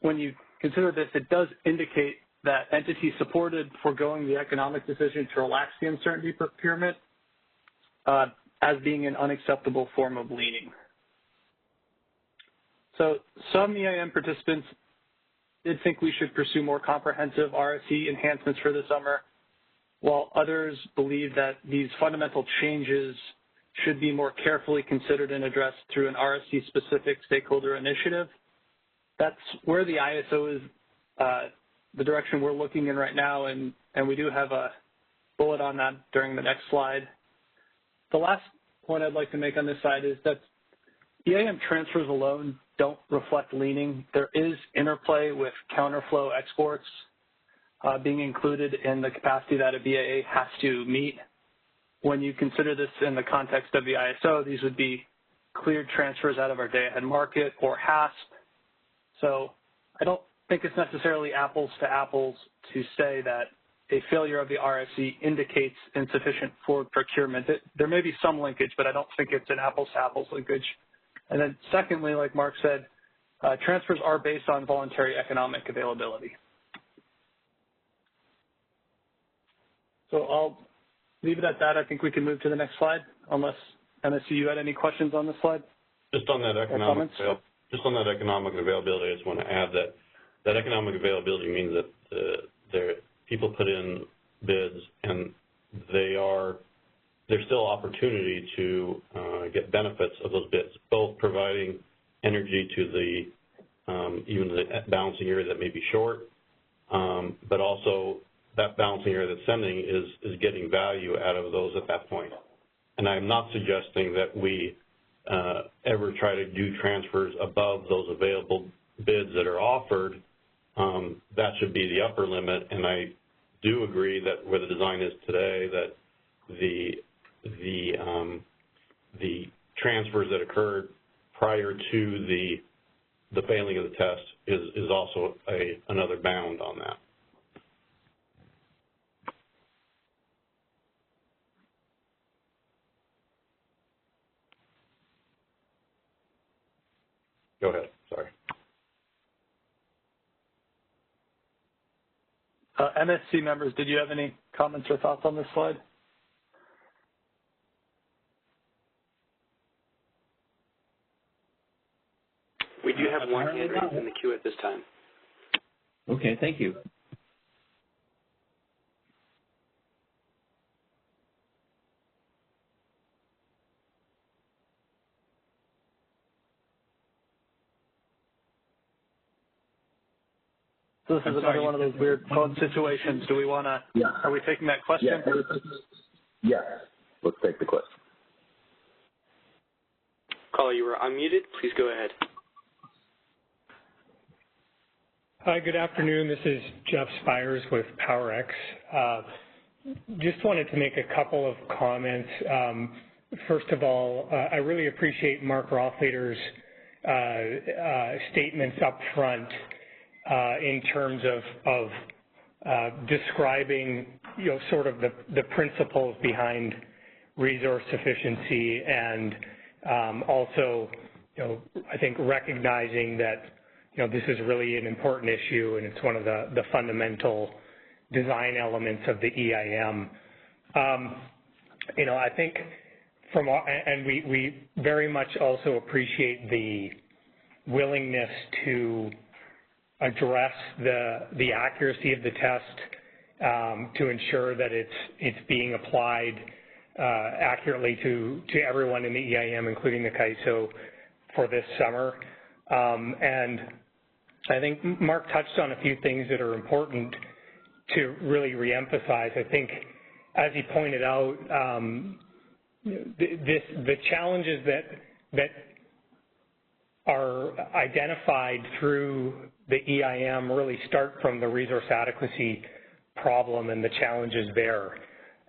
when you consider this, it does indicate that entities supported foregoing the economic decision to relax the uncertainty procurement as being an unacceptable form of leaning. So some EIM participants did think we should pursue more comprehensive RSC enhancements for the summer, while others believe that these fundamental changes should be more carefully considered and addressed through an RSC-specific stakeholder initiative. That's where the ISO is, the direction we're looking in right now, and we do have a bullet on that during the next slide. The last point I'd like to make on this side is that EIM transfers alone don't reflect leaning. There is interplay with counterflow exports being included in the capacity that a BAA has to meet. When you consider this in the context of the ISO, these would be cleared transfers out of our day-ahead market or HASP. So I don't think it's necessarily apples to apples to say that a failure of the RSC indicates insufficient forward procurement. There may be some linkage, but I don't think it's an apples-to-apples linkage. And then secondly, like Mark said, transfers are based on voluntary economic availability. So I'll leave it at that. I think we can move to the next slide, unless MSC, you had any questions on this slide? Just on that economic availability, I just want to add that economic availability means that people put in bids and there's still opportunity to get benefits of those bids, both providing energy to the even the balancing area that may be short, but also that balancing area that's sending is getting value out of those at that point. And I'm not suggesting that we ever try to do transfers above those available bids that are offered. That should be the upper limit, and I do agree that where the design is today, that the transfers that occurred prior to the failing of the test is also another bound on that. Go ahead, sorry. MSC members, did you have any comments or thoughts on this slide? We do have one hand raised in the queue at this time. Okay, thank you. So this is another one of those weird phone situations. Do we want to, are we taking that question? Yes, let's take the question. Caller, you were unmuted. Please go ahead. Hi, good afternoon. This is Jeff Spires with PowerX. Just wanted to make a couple of comments. First of all, I really appreciate Mark Rothleiter's statements up front in terms of describing, sort of the principles behind resource sufficiency, and also, I think recognizing that this is really an important issue, and it's one of the fundamental design elements of the EIM. I think and we very much also appreciate the willingness to address the accuracy of the test to ensure that it's being applied accurately to everyone in the EIM, including the CAISO, for this summer. And I think Mark touched on a few things that are important to really reemphasize. I think, as he pointed out, the challenges that are identified through the EIM really start from the resource adequacy problem and the challenges there.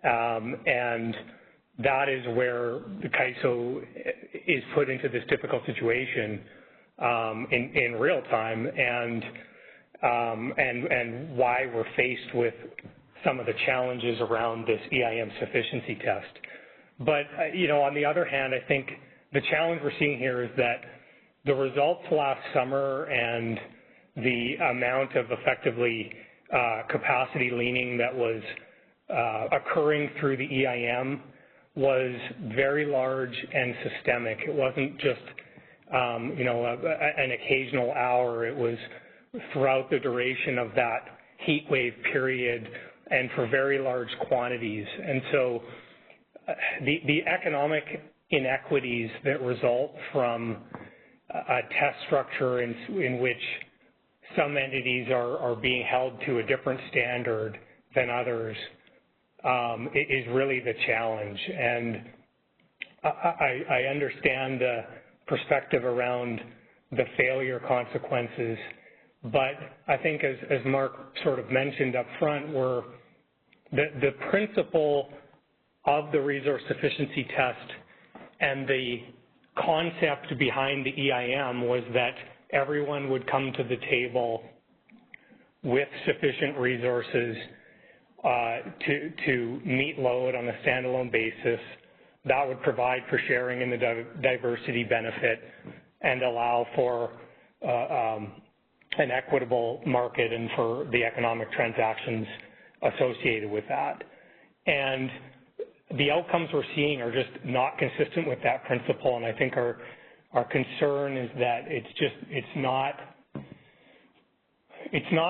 And that is where the CAISO is put into this difficult situation in real time, and why we're faced with some of the challenges around this EIM sufficiency test. But, on the other hand, I think the challenge we're seeing here is that the results last summer and the amount of effectively capacity leaning that was occurring through the EIM was very large and systemic. It wasn't just, an occasional hour. It was throughout the duration of that heat wave period and for very large quantities. And so the economic inequities that result from a test structure in which some entities are being held to a different standard than others is really the challenge. And I understand the perspective around the failure consequences, but I think as Mark sort of mentioned up front, the principle of the resource sufficiency test and the concept behind the EIM was that everyone would come to the table with sufficient resources to meet load on a standalone basis. That would provide for sharing in the diversity benefit and allow for an equitable market and for the economic transactions associated with that. And the outcomes we're seeing are just not consistent with that principle, and I think our concern is that it's not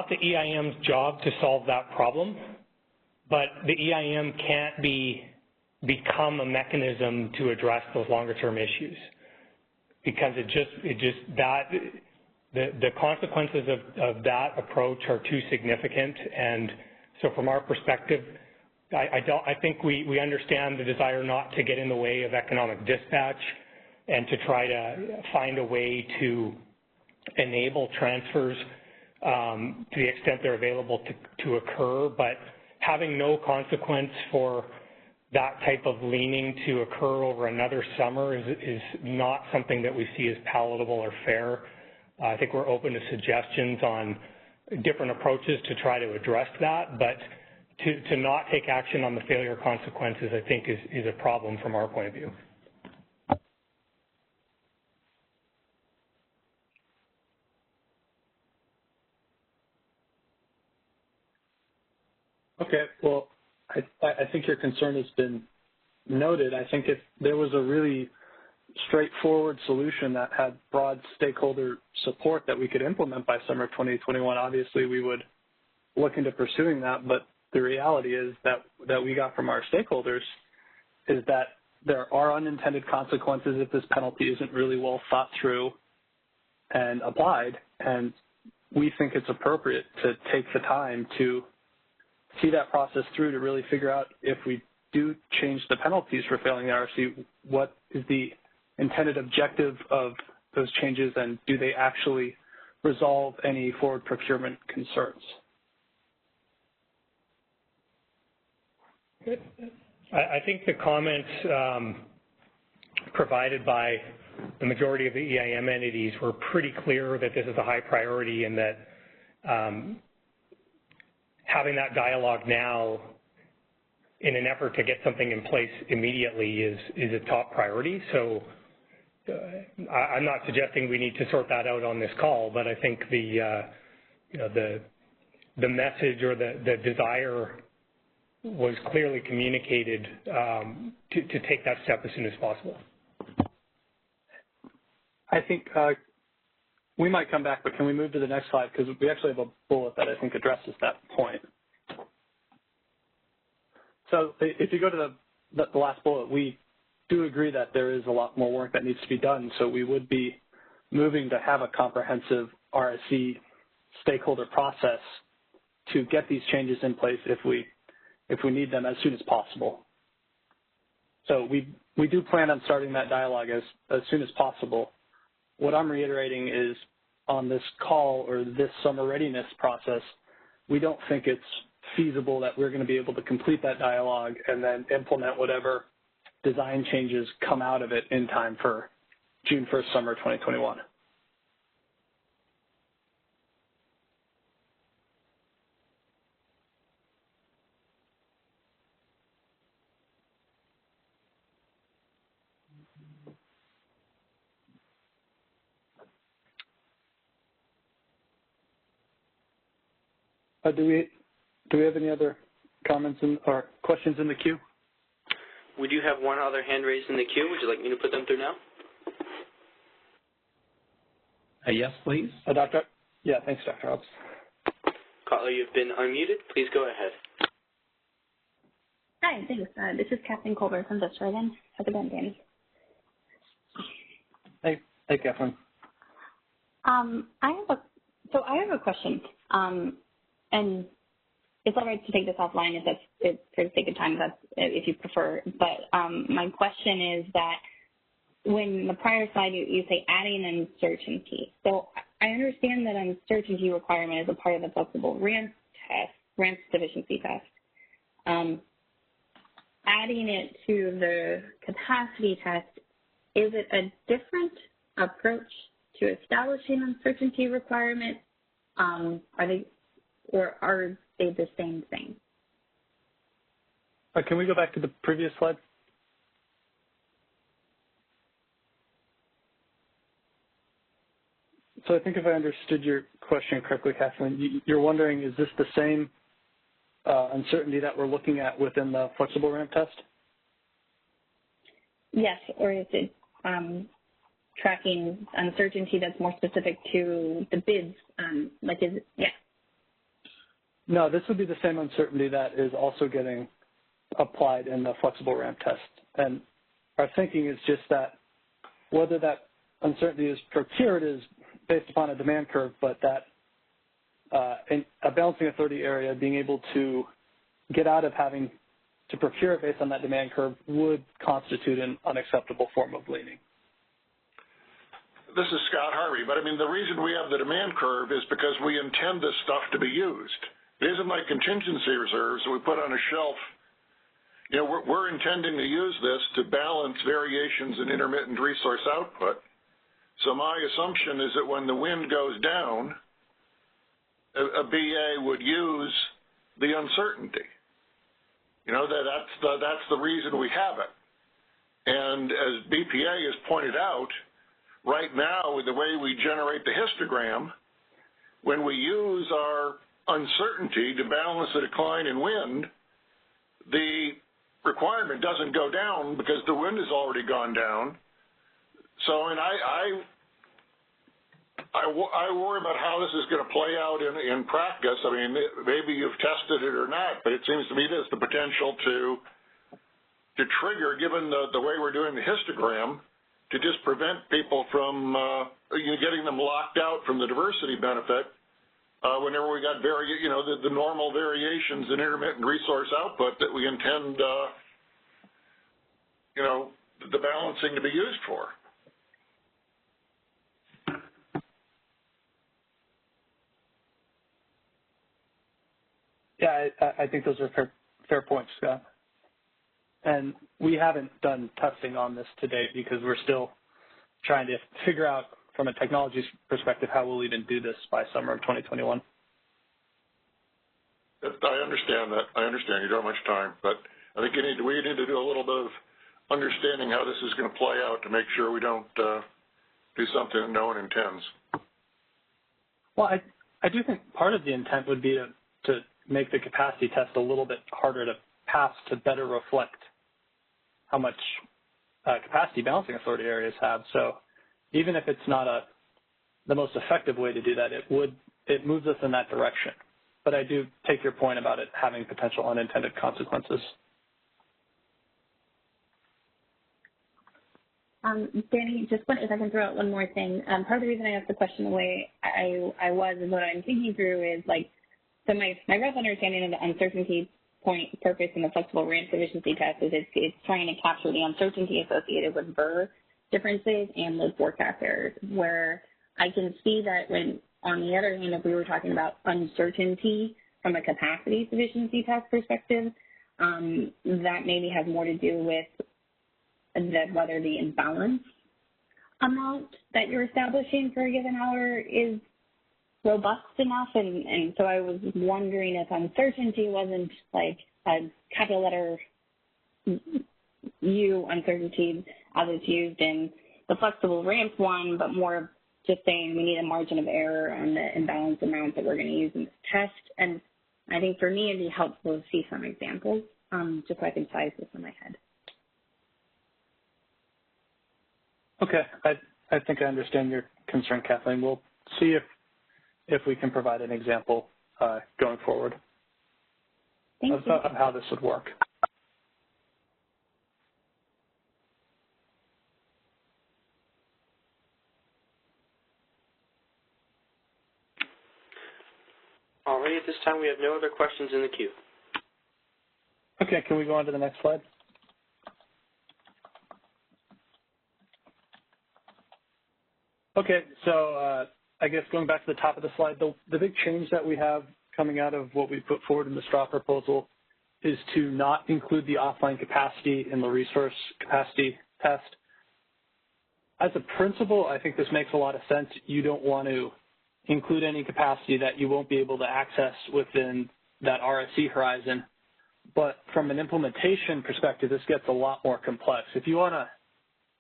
the EIM's job to solve that problem, but the EIM can't become a mechanism to address those longer-term issues, because the consequences of that approach are too significant. And so from our perspective, I think we understand the desire not to get in the way of economic dispatch and to try to find a way to enable transfers to the extent they're available to occur, but having no consequence for that type of leaning to occur over another summer is not something that we see as palatable or fair. I think we're open to suggestions on different approaches to try to address that, but to not take action on the failure consequences, I think, is a problem from our point of view. Okay, well, I think your concern has been noted. I think if there was a really straightforward solution that had broad stakeholder support that we could implement by summer of 2021, obviously we would look into pursuing that. But the reality is that we got from our stakeholders is that there are unintended consequences if this penalty isn't really well thought through and applied. And we think it's appropriate to take the time to see that process through to really figure out, if we do change the penalties for failing the RFC, what is the intended objective of those changes, and do they actually resolve any forward procurement concerns? Good. I think the comments provided by the majority of the EIM entities were pretty clear that this is a high priority, and that having that dialogue now in an effort to get something in place immediately is a top priority. So I'm not suggesting we need to sort that out on this call, but I think the message or the desire was clearly communicated to take that step as soon as possible. I think we might come back, but can we move to the next slide? Because we actually have a bullet that I think addresses that point. So if you go to the last bullet, we do agree that there is a lot more work that needs to be done. So we would be moving to have a comprehensive RSC stakeholder process to get these changes in place if we need them as soon as possible. So we do plan on starting that dialogue as soon as possible. What I'm reiterating is on this call or this summer readiness process, we don't think it's feasible that we're going to be able to complete that dialogue and then implement whatever design changes come out of it in time for June 1st, summer 2021. Do we have any other comments or questions in the queue? We do have one other hand raised in the queue. Would you like me to put them through now? Yes, please. Yeah, thanks, Dr. Hobbs. Caller, you've been unmuted. Please go ahead. Hi, thanks. This is Kathleen Colbert from Volkswagen. How's it going, Danny? Hey, Kathleen. I have a question, and it's all right to take this offline if that's for the sake of time, if you prefer. But my question is that when the prior slide you say adding uncertainty. So I understand that uncertainty requirement is a part of the flexible ramp sufficiency test. Adding it to the capacity test, is it a different approach to establishing uncertainty requirement? Are they the same thing? Can we go back to the previous slide? So I think if I understood your question correctly, Kathleen, you're wondering, is this the same uncertainty that we're looking at within the flexible ramp test? Yes, or is it tracking uncertainty that's more specific to the bids? Yeah. No, this would be the same uncertainty that is also getting applied in the flexible ramp test. And our thinking is just that whether that uncertainty is procured is based upon a demand curve, but that in a balancing authority area being able to get out of having to procure it based on that demand curve would constitute an unacceptable form of leaning. This is Scott Harvey, but I mean, the reason we have the demand curve is because we intend this stuff to be used. It isn't like contingency reserves that we put on a shelf. You know, we're intending to use this to balance variations in intermittent resource output. So my assumption is that when the wind goes down, a BA would use the uncertainty. You know, that's the reason we have it. And as BPA has pointed out, right now with the way we generate the histogram, when we use our uncertainty to balance the decline in wind, the requirement doesn't go down because the wind has already gone down. So, and I worry about how this is going to play out in practice. I mean, maybe you've tested it or not, but it seems to me there's the potential to trigger, given the way we're doing the histogram, to just prevent people from getting them locked out from the diversity benefit whenever we got the normal variations in intermittent resource output that we intend the balancing to be used for. Yeah, I think those are fair points, Scott. And we haven't done testing on this to date because we're still trying to figure out from a technology perspective how we'll even do this by summer of 2021. I understand that. I understand you don't have much time, but I think we need to do a little bit understanding how this is going to play out to make sure we don't do something that no one intends. Well, I do think part of the intent would be to make the capacity test a little bit harder to pass to better reflect how much capacity balancing authority areas have. So even if it's not the most effective way to do that, it moves us in that direction. But I do take your point about it having potential unintended consequences. Danny, just if I can throw out one more thing. Part of the reason I asked the question the way I was is what I'm thinking through is so my rough understanding of the uncertainty purpose in the flexible ramp sufficiency test is it's trying to capture the uncertainty associated with VER differences and load forecast errors, where I can see that when, on the other hand, if we were talking about uncertainty from a capacity sufficiency test perspective, that maybe has more to do with whether the imbalance amount that you're establishing for a given hour is robust enough. And so I was wondering if uncertainty wasn't like a capital letter U uncertainty as it's used in the flexible ramp one, but more of just saying we need a margin of error on the imbalance amount that we're going to use in this test. And I think for me it'd be helpful to see some examples just so I can size this in my head. Okay, I think I understand your concern, Kathleen. We'll see if we can provide an example going forward of how this would work. All right, at this time we have no other questions in the queue. Okay, can we go on to the next slide? Okay, so I guess going back to the top of the slide, the big change that we have coming out of what we put forward in the straw proposal is to not include the offline capacity in the resource capacity test. As a principle, I think this makes a lot of sense. You don't want to include any capacity that you won't be able to access within that RSC horizon. But from an implementation perspective, this gets a lot more complex. If you want to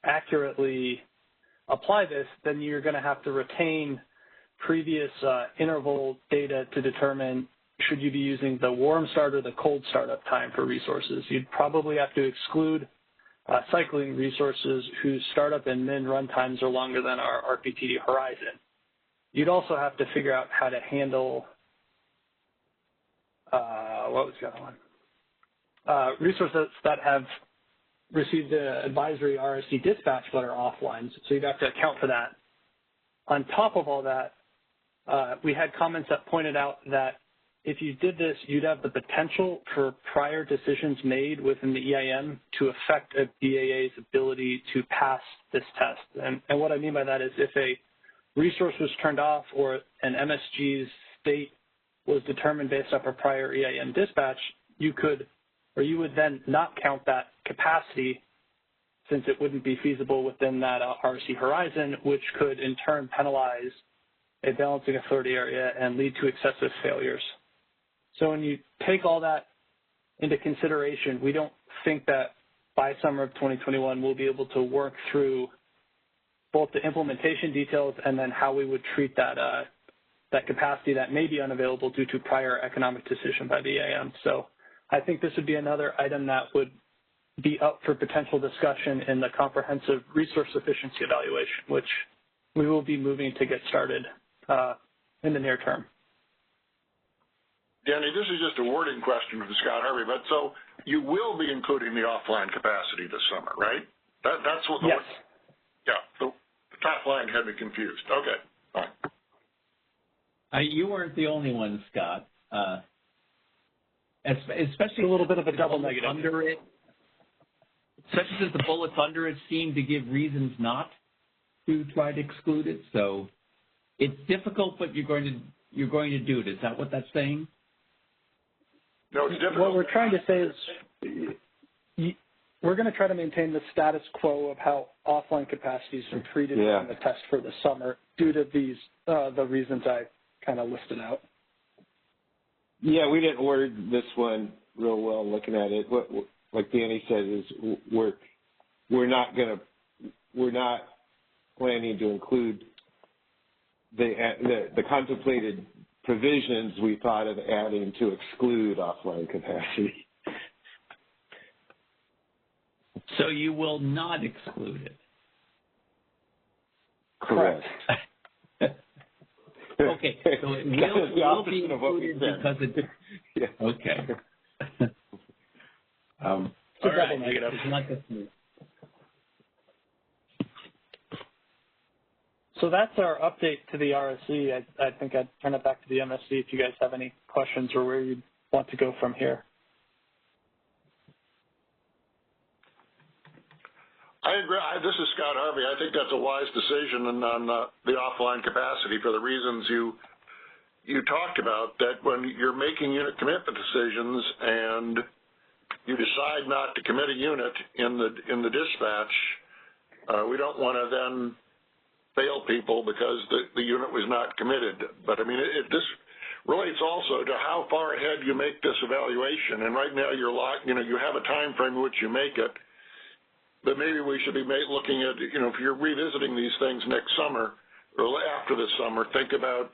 accurately apply this, then you're going to have to retain previous interval data to determine should you be using the warm start or the cold startup time for resources. You'd probably have to exclude cycling resources whose startup and min run times are longer than our RPTD horizon. You'd also have to figure out how to handle, what was the other one? Resources that have received the advisory RSC dispatch letter offline, so you'd have to account for that. On top of all that, we had comments that pointed out that if you did this, you'd have the potential for prior decisions made within the EIM to affect a BAA's ability to pass this test. And what I mean by that is if a resource was turned off or an MSG's state was determined based off a prior EIM dispatch, you would then not count that capacity since it wouldn't be feasible within that RSC horizon, which could in turn penalize a balancing authority area and lead to excessive failures. So when you take all that into consideration, we don't think that by summer of 2021 we'll be able to work through both the implementation details and then how we would treat that that capacity that may be unavailable due to prior economic decision by the EIM. So I think this would be another item that would be up for potential discussion in the comprehensive resource efficiency evaluation, which we will be moving to get started in the near term. Danny, this is just a wording question from Scott Harvey, but so you will be including the offline capacity this summer, right? That's what the yes. Yeah, the top line had me confused. Okay, fine. You weren't the only one, Scott. Especially a little bit of a double negative. Under it, especially since the bullets under it seem to give reasons not to try to exclude it. So it's difficult, but you're going to do it. Is that what that's saying? No, it's difficult. What we're trying to say is we're going to try to maintain the status quo of how offline capacities are treated in the test for the summer due to these the reasons I kind of listed out. Yeah, we didn't word this one real well looking at it. What like Danny said is we're we're not planning to include the contemplated provisions we thought of adding to exclude offline capacity. So you will not exclude it. Correct. Okay, so it will be included because it. Yeah. Okay. All right. It's not excluded. So that's our update to the RSC. I think I'd turn it back to the MSC if you guys have any questions or where you want to go from here. I agree. This is Scott Harvey. I think that's a wise decision on the offline capacity for the reasons you talked about, that when you're making unit commitment decisions and you decide not to commit a unit in the dispatch, we don't want to then fail people because the unit was not committed. But I mean, this relates also to how far ahead you make this evaluation. And right now you're locked. You have a time frame in which you make it. But maybe we should be looking at, if you're revisiting these things next summer or after this summer, think about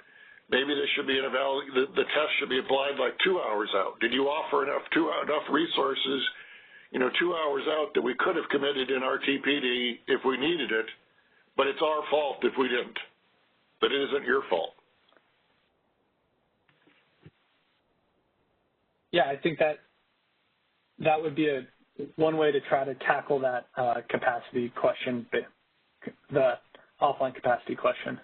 maybe this should be the test should be applied like 2 hours out. Did you offer enough resources, 2 hours out that we could have committed in our TPD if we needed it, but it's our fault if we didn't. But it isn't your fault. Yeah, I think that would be one way to try to tackle that capacity question, the offline capacity question.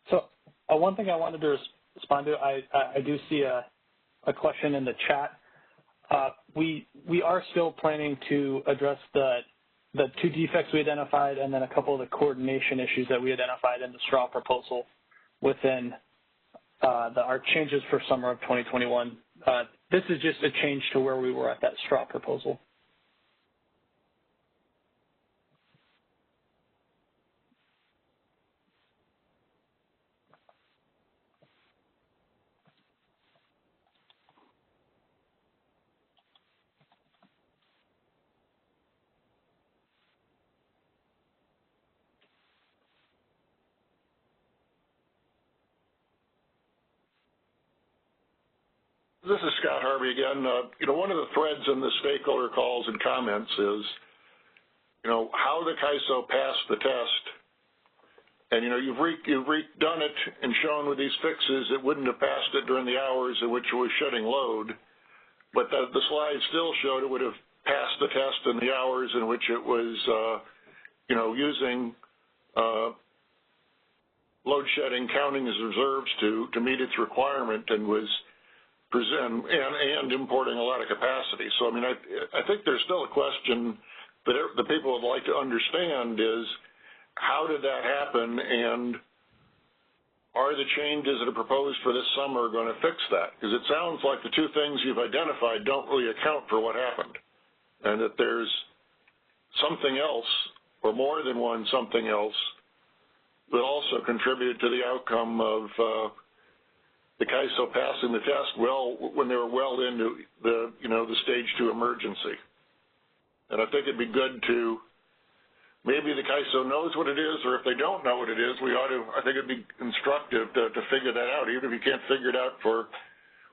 So one thing I wanted to respond to, I do see a question in the chat. We are still planning to address the 2 defects we identified and then a couple of the coordination issues that we identified in the straw proposal within our changes for summer of 2021. This is just a change to where we were at that straw proposal. This is Scott Harvey again. One of the threads in the stakeholder calls and comments is, how the CAISO passed the test. And, you've redone it and shown with these fixes it wouldn't have passed it during the hours in which it was shedding load. But the slide still showed it would have passed the test in the hours in which it was, using load shedding, counting as reserves to meet its requirement, and was and importing a lot of capacity. So, I mean, I think there's still a question that the people would like to understand is, how did that happen, and are the changes that are proposed for this summer going to fix that? Because it sounds like the 2 things you've identified don't really account for what happened, and that there's something else, or more than one something else, that also contributed to the outcome of the CAISO passing the test when they were well into the stage 2 emergency. And I think it'd be good to, maybe the CAISO knows what it is, or if they don't know what it is, I think it'd be instructive to figure that out, even if you can't figure it out for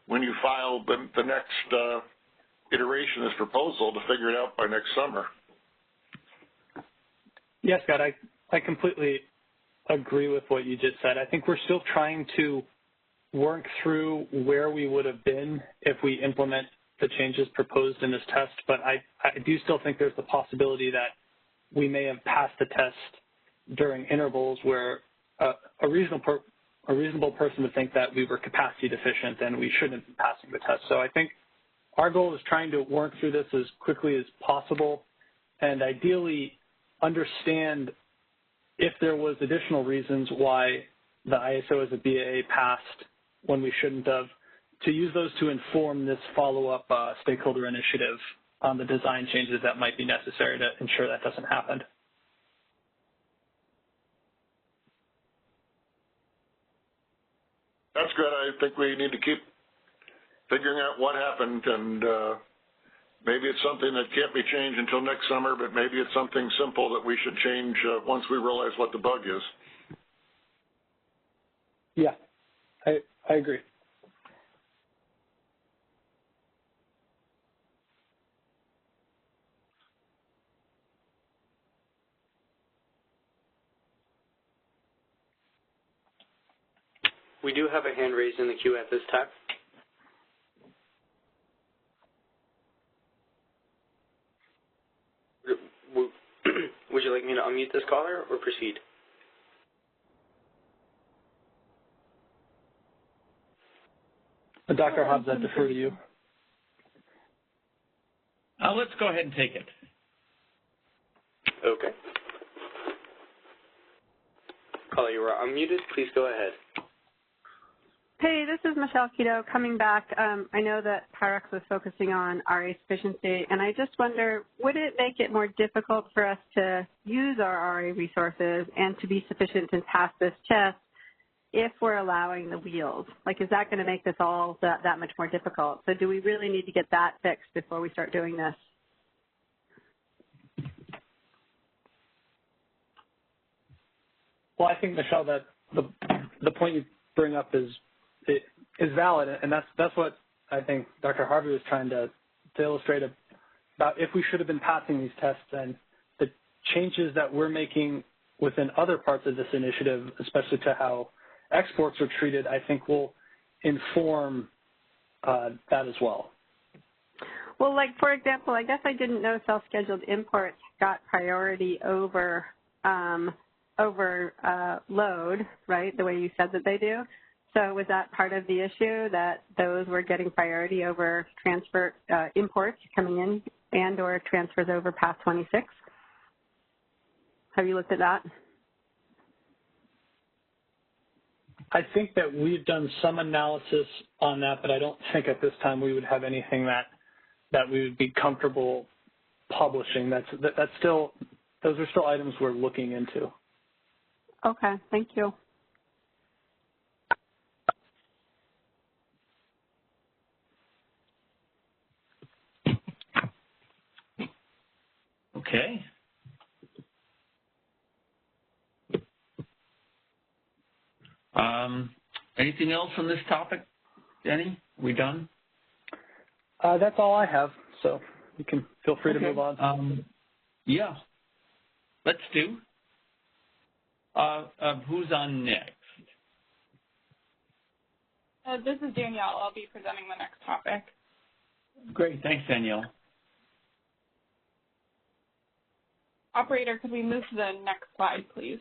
when you file the next iteration of this proposal, to figure it out by next summer. Yes, Scott, I completely agree with what you just said. I think we're still trying to work through where we would have been if we implement the changes proposed in this test, but I do still think there's the possibility that we may have passed the test during intervals where a reasonable person would think that we were capacity deficient and we shouldn't be passing the test. So I think our goal is trying to work through this as quickly as possible and ideally understand if there was additional reasons why the ISO as a BAA passed when we shouldn't have, to use those to inform this follow-up stakeholder initiative on the design changes that might be necessary to ensure that doesn't happen. That's good. I think we need to keep figuring out what happened, and maybe it's something that can't be changed until next summer, but maybe it's something simple that we should change once we realize what the bug is. Yeah, I agree. We do have a hand raised in the queue at this time. Would you like me to unmute this caller or proceed? Dr. Hobbs, I defer to you. Let's go ahead and take it. Okay. Caller, you are unmuted. Please go ahead. Hey, this is Michelle Quito coming back. I know that PowerX was focusing on RA sufficiency, and I just wonder, would it make it more difficult for us to use our RA resources and to be sufficient and pass this test if we're allowing the wheels? Like, is that going to make this all that much more difficult? So do we really need to get that fixed before we start doing this? Well, I think, Michelle, that the point you bring up is valid, and that's what I think Dr. Harvey was trying to illustrate about if we should have been passing these tests, and the changes that we're making within other parts of this initiative, especially to how exports are treated, I think will inform that as well. Well, like, for example, I guess I didn't know self-scheduled imports got priority over load, right, the way you said that they do. So was that part of the issue, that those were getting priority over transfer imports coming in and or transfers over past 26? Have you looked at that? I think that we've done some analysis on that, but I don't think at this time we would have anything that we would be comfortable publishing. That's still, those are still items we're looking into. Okay, thank you. Okay. Anything else on this topic, Denny? We done? That's all I have, so you can feel free to move on. Yeah. Let's do. Who's on next? This is Danielle. I'll be presenting the next topic. Great. Thanks, Danielle. Operator, could we move to the next slide, please?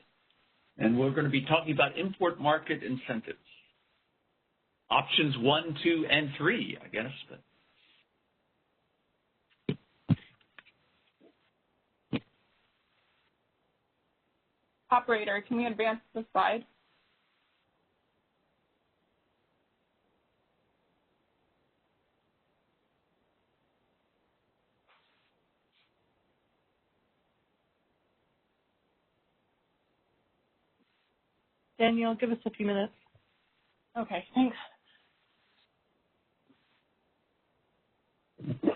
And we're going to be talking about import market incentives. Options 1, 2, and 3, I guess. But. Operator, can we advance the slide? Danielle, give us a few minutes. Okay, thanks. There we go.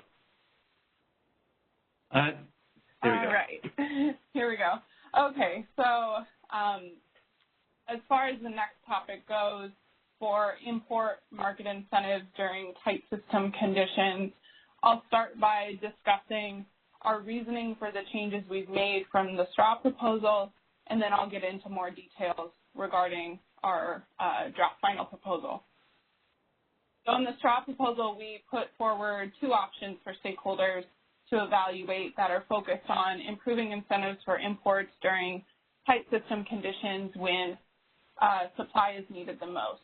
All right, here we go. Okay, so as far as the next topic goes, for import market incentives during tight system conditions, I'll start by discussing our reasoning for the changes we've made from the straw proposal, and then I'll get into more details regarding our draft final proposal. So in the straw proposal, we put forward two options for stakeholders to evaluate that are focused on improving incentives for imports during tight system conditions when supply is needed the most.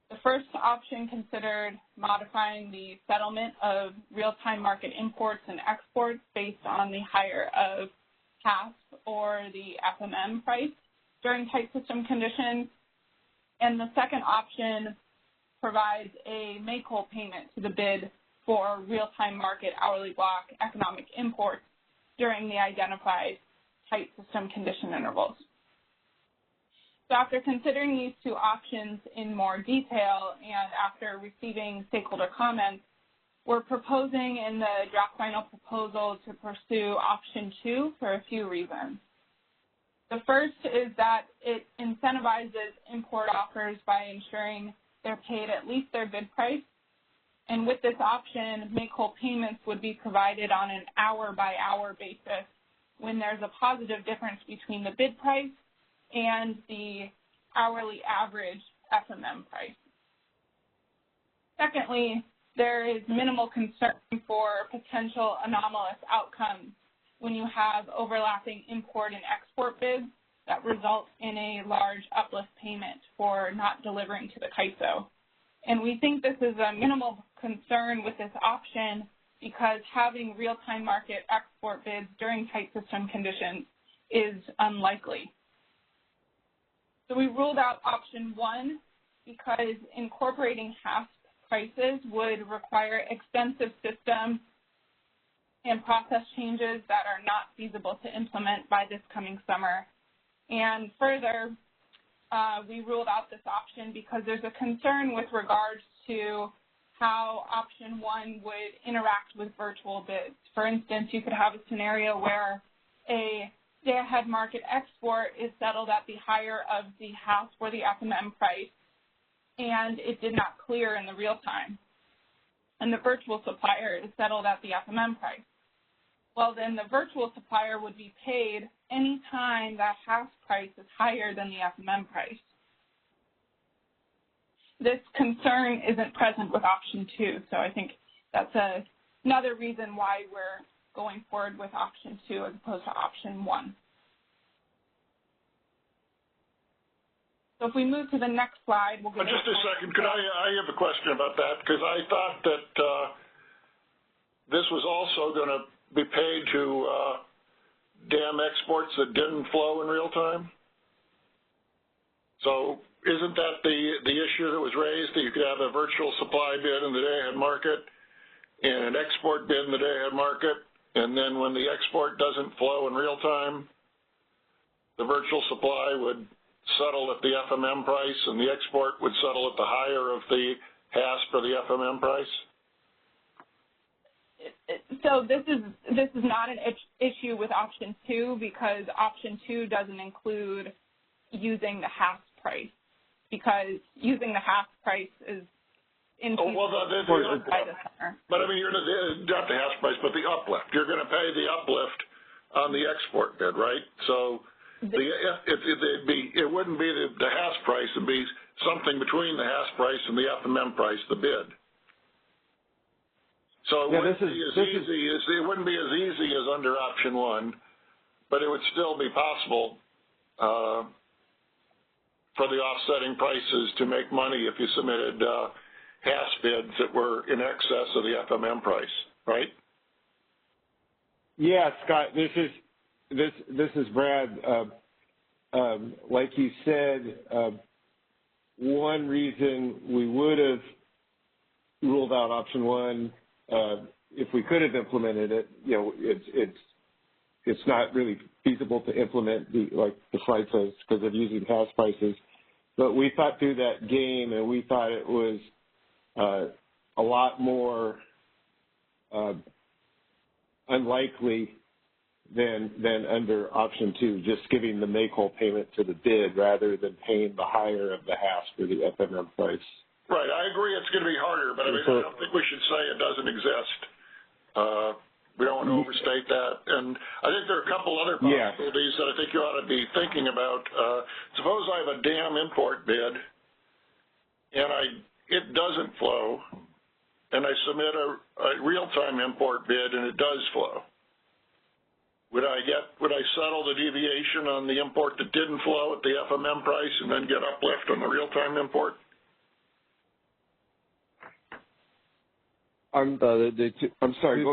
The first option considered modifying the settlement of real-time market imports and exports based on the hire of CASP or the FMM price during tight system conditions. And the second option provides a make-whole payment to the bid for real-time market hourly block economic imports during the identified tight system condition intervals. So after considering these two options in more detail and after receiving stakeholder comments, we're proposing in the draft final proposal to pursue option 2 for a few reasons. The first is that it incentivizes import offers by ensuring they're paid at least their bid price. And with this option, make-whole payments would be provided on an hour-by-hour basis when there's a positive difference between the bid price and the hourly average FMM price. Secondly, there is minimal concern for potential anomalous outcomes when you have overlapping import and export bids that result in a large uplift payment for not delivering to the CAISO. And we think this is a minimal concern with this option because having real-time market export bids during tight system conditions is unlikely. So we ruled out option 1 because incorporating HASP prices would require extensive system and process changes that are not feasible to implement by this coming summer. And further, we ruled out this option because there's a concern with regards to how option 1 would interact with virtual bids. For instance, you could have a scenario where a day-ahead market export is settled at the higher of the HASP or the FMM price, and it did not clear in the real time. And the virtual supplier is settled at the FMM price. Well, then the virtual supplier would be paid any time that HASP price is higher than the FMM price. This concern isn't present with option 2, so I think that's another reason why we're going forward with option 2 as opposed to option 1. So if we move to the next slide, we'll get just a second. Could I have a question about that? Because I thought that this was also going to be paid to dam exports that didn't flow in real time. So isn't that the issue that was raised, that you could have a virtual supply bid in the day-ahead market and an export bid in the day-ahead market, and then when the export doesn't flow in real time, the virtual supply would settle at the FMM price and the export would settle at the higher of the HASP or the FMM price? So this is not an issue with option 2 because option 2 doesn't include using the HASP price, because using the HASP price is by the center. But I mean, you're not the HASP price, but the uplift. You're going to pay the uplift on the export bid, right? So it wouldn't be the HASP price; it'd be something between the HASP price and the FMM price, the bid. So it wouldn't be as easy as under option 1, but it would still be possible for the offsetting prices to make money if you submitted HASP bids that were in excess of the FMM price, right? Yeah, Scott, this is Brad. Like you said, one reason we would have ruled out option 1, if we could have implemented it, it's not really feasible to implement like the slide says because of using HASP prices. But we thought through that game, and we thought it was a lot more unlikely than under option 2, just giving the make-whole payment to the bid rather than paying the higher of the HASP or the FMM price. Right, I agree it's going to be harder, but I mean, I don't think we should say it doesn't exist. We don't want to overstate that. And I think there are a couple other possibilities that I think you ought to be thinking about. Suppose I have a dam import bid, and it doesn't flow, and I submit a real-time import bid, and it does flow. Would I settle the deviation on the import that didn't flow at the FMM price and then get uplift on the real-time import? I'm sorry.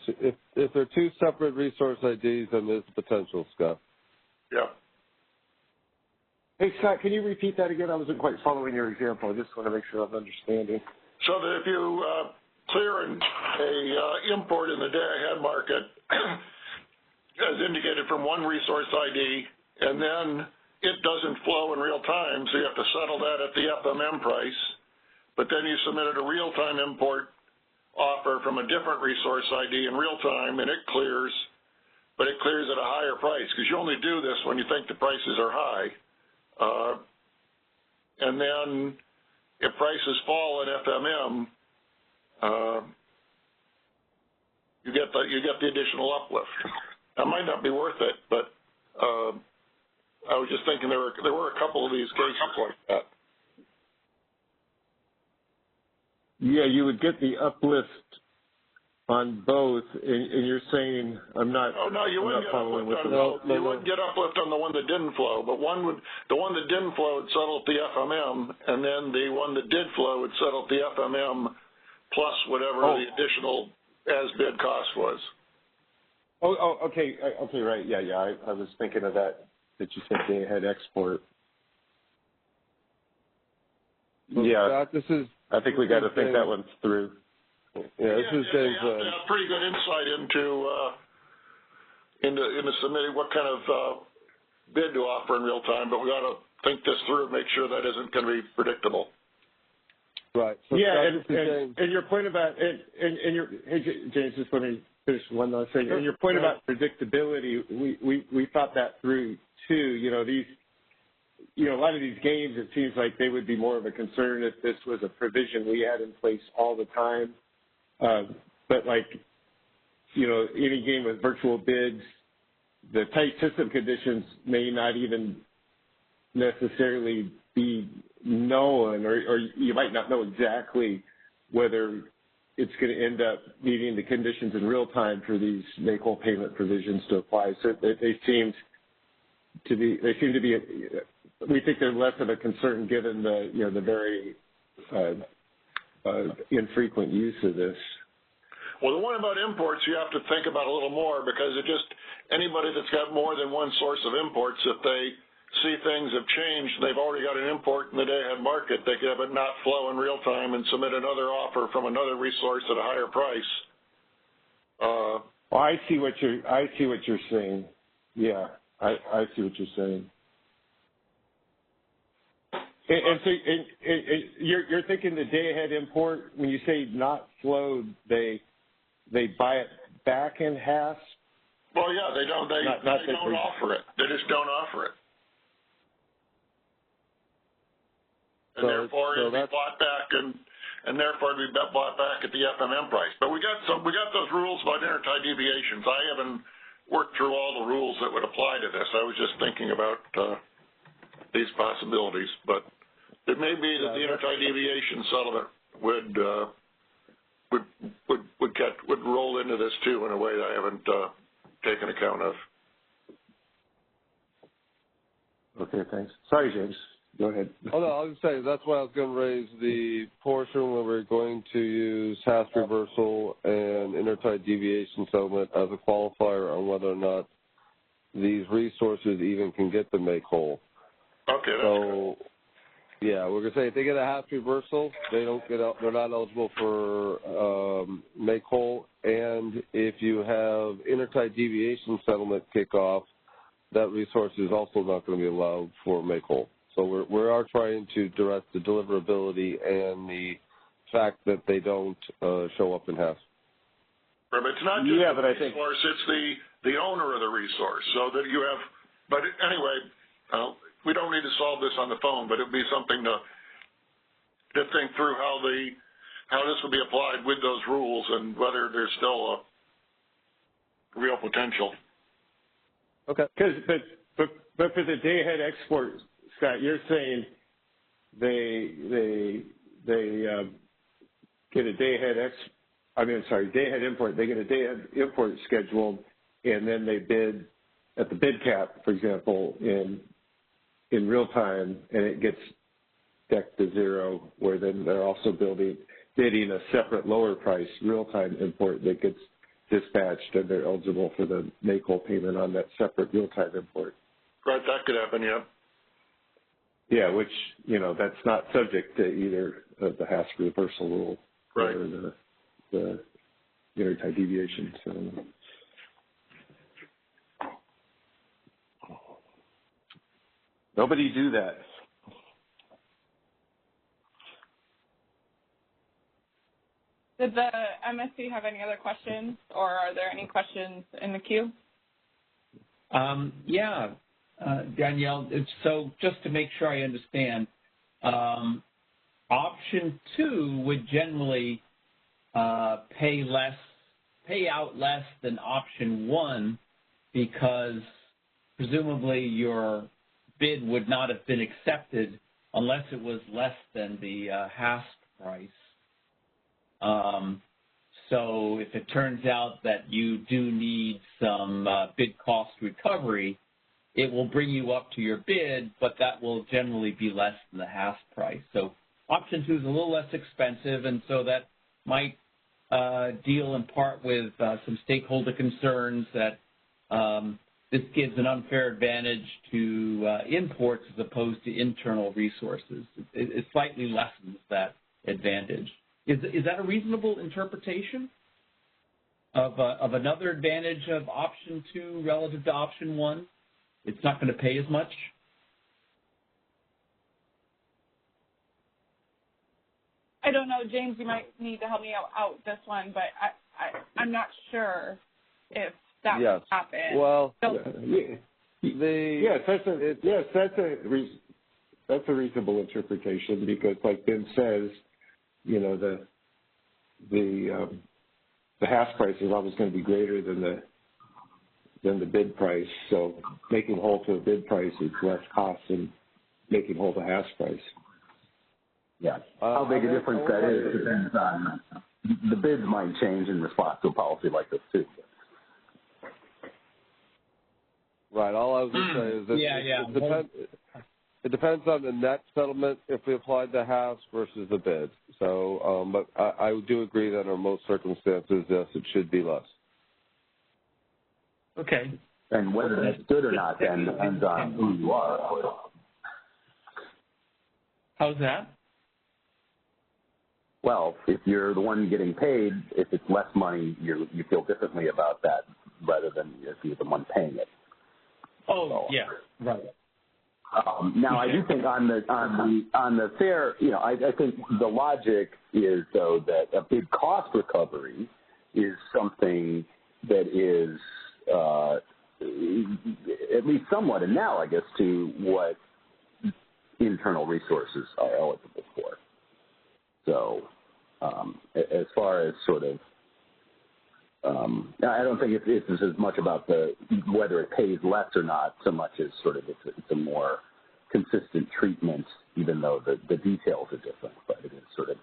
If they're two separate resource IDs, then there's potential, Scott. Yeah. Hey, Scott, can you repeat that again? I wasn't quite following your example. I just want to make sure I'm understanding. So that if you clear an import in the day-ahead market, as indicated from one resource ID, and then it doesn't flow in real time, so you have to settle that at the FMM price, but then you submitted a real-time import offer from a different resource ID in real time, and it clears, but it clears at a higher price, because you only do this when you think the prices are high. And then if prices fall in FMM, you get the additional uplift. That might not be worth it, but I was just thinking there were a couple of these cases like that. Yeah, you would get the uplift on both, and you're saying I'm not. Oh no, you wouldn't get uplift on both. You would get uplift on the one that didn't flow, but the one that didn't flow would settle at the FMM, and then the one that did flow would settle at the FMM plus whatever the additional as-bid cost was. Oh, okay, right, yeah. I was thinking of that you said they had export. So yeah, Scott, I think we got to think that one through. Yeah, this is James. You have to have pretty good insight into submitting what kind of bid to offer in real time, but we got to think this through and make sure that isn't going to be predictable. Right. So yeah, and your point about hey James, just let me finish one last thing. And your point about predictability, we thought that through too. A lot of these games, it seems like they would be more of a concern if this was a provision we had in place all the time. But any game with virtual bids, the tight system conditions may not even necessarily be known, or you might not know exactly whether it's going to end up meeting the conditions in real time for these make-whole payment provisions to apply. So they seem to be, we think they're less of a concern given the very infrequent use of this. Well, the one about imports you have to think about a little more, because anybody that's got more than one source of imports, if they see things have changed, they've already got an import in the day-ahead market, they could have it not flow in real time and submit another offer from another resource at a higher price. I see what you're saying. Yeah, I see what you're saying. And so you're thinking the day-ahead import, when you say not flowed, they buy it back in half? Well, yeah, they don't. They don't offer it. They just don't offer it. And therefore, it'll be bought back, and therefore it'll be bought back at the FMM price. But we got those rules about intertie deviations. I haven't worked through all the rules that would apply to this. I was just thinking about these possibilities, but it may be that the intertie deviation settlement would roll into this too in a way that I haven't taken account of. Okay, thanks. Sorry, James. Go ahead. Oh, no, I was saying that's why I was going to raise the portion where we're going to use hasp reversal and intertie deviation settlement as a qualifier on whether or not these resources even can get the make whole. Okay, that's good. Yeah, we're going to say if they get a hasp reversal, they're not eligible for make whole, and if you have intertie deviation settlement kickoff, that resource is also not going to be allowed for make whole. So we are trying to direct the deliverability and the fact that they don't show up in HASP. Right, but it's not just the resource, it's the owner of the resource. So that you have, but anyway, we don't need to solve this on the phone, but it would be something to think through how this will be applied with those rules and whether there's still a real potential. Okay. But for the day-ahead export, Scott, you're saying they get a day-ahead import. They get a day-ahead import scheduled, and then they bid at the bid cap, for example, in real time, and it gets decked to zero, where then they're also bidding a separate lower price real-time import that gets dispatched, and they're eligible for the make-whole payment on that separate real-time import. Right, that could happen, yeah. Yeah, which, that's not subject to either of the HASP reversal rule or the intertie deviation. So. Nobody do that. Did the MSC have any other questions, or are there any questions in the queue? Yeah, Danielle, so just to make sure I understand, option 2 would generally pay out less than option 1 because presumably your bid would not have been accepted unless it was less than the HASP price. So if it turns out that you do need some bid cost recovery, it will bring you up to your bid, but that will generally be less than the HASP price. So option 2 is a little less expensive, and so that might deal in part with some stakeholder concerns that this gives an unfair advantage to imports as opposed to internal resources. It slightly lessens that advantage. Is that a reasonable interpretation of another advantage of option 2 relative to option 1? It's not going to pay as much? I don't know, James, you might need to help me out with this one, but I'm not sure if that would happen. Well, that's a reasonable interpretation because, like Ben says, you know, the HASP price is always going to be greater than the bid price. So making whole to a bid price is less cost than making whole to HASP price. Yeah. How big a difference that is depends on the bids might change in response to a policy like this too. Right. All I was going to say is that it depends on the net settlement if we applied the HASP versus the bid. So, but I do agree that under most circumstances, yes, it should be less. Okay. And whether that's good or not then depends on who you are. How's that? Well, if you're the one getting paid, if it's less money, you feel differently about that rather than if you're the one paying it. Oh, yeah, right. Now, I do think on the fair, you know, I think the logic is, though, that a bid cost recovery is something that is at least somewhat analogous to what internal resources are eligible for. So as far as sort of, I don't think it's as much about whether it pays less or not so much as sort of it's a more consistent treatment, even though the details are different. But it is sort of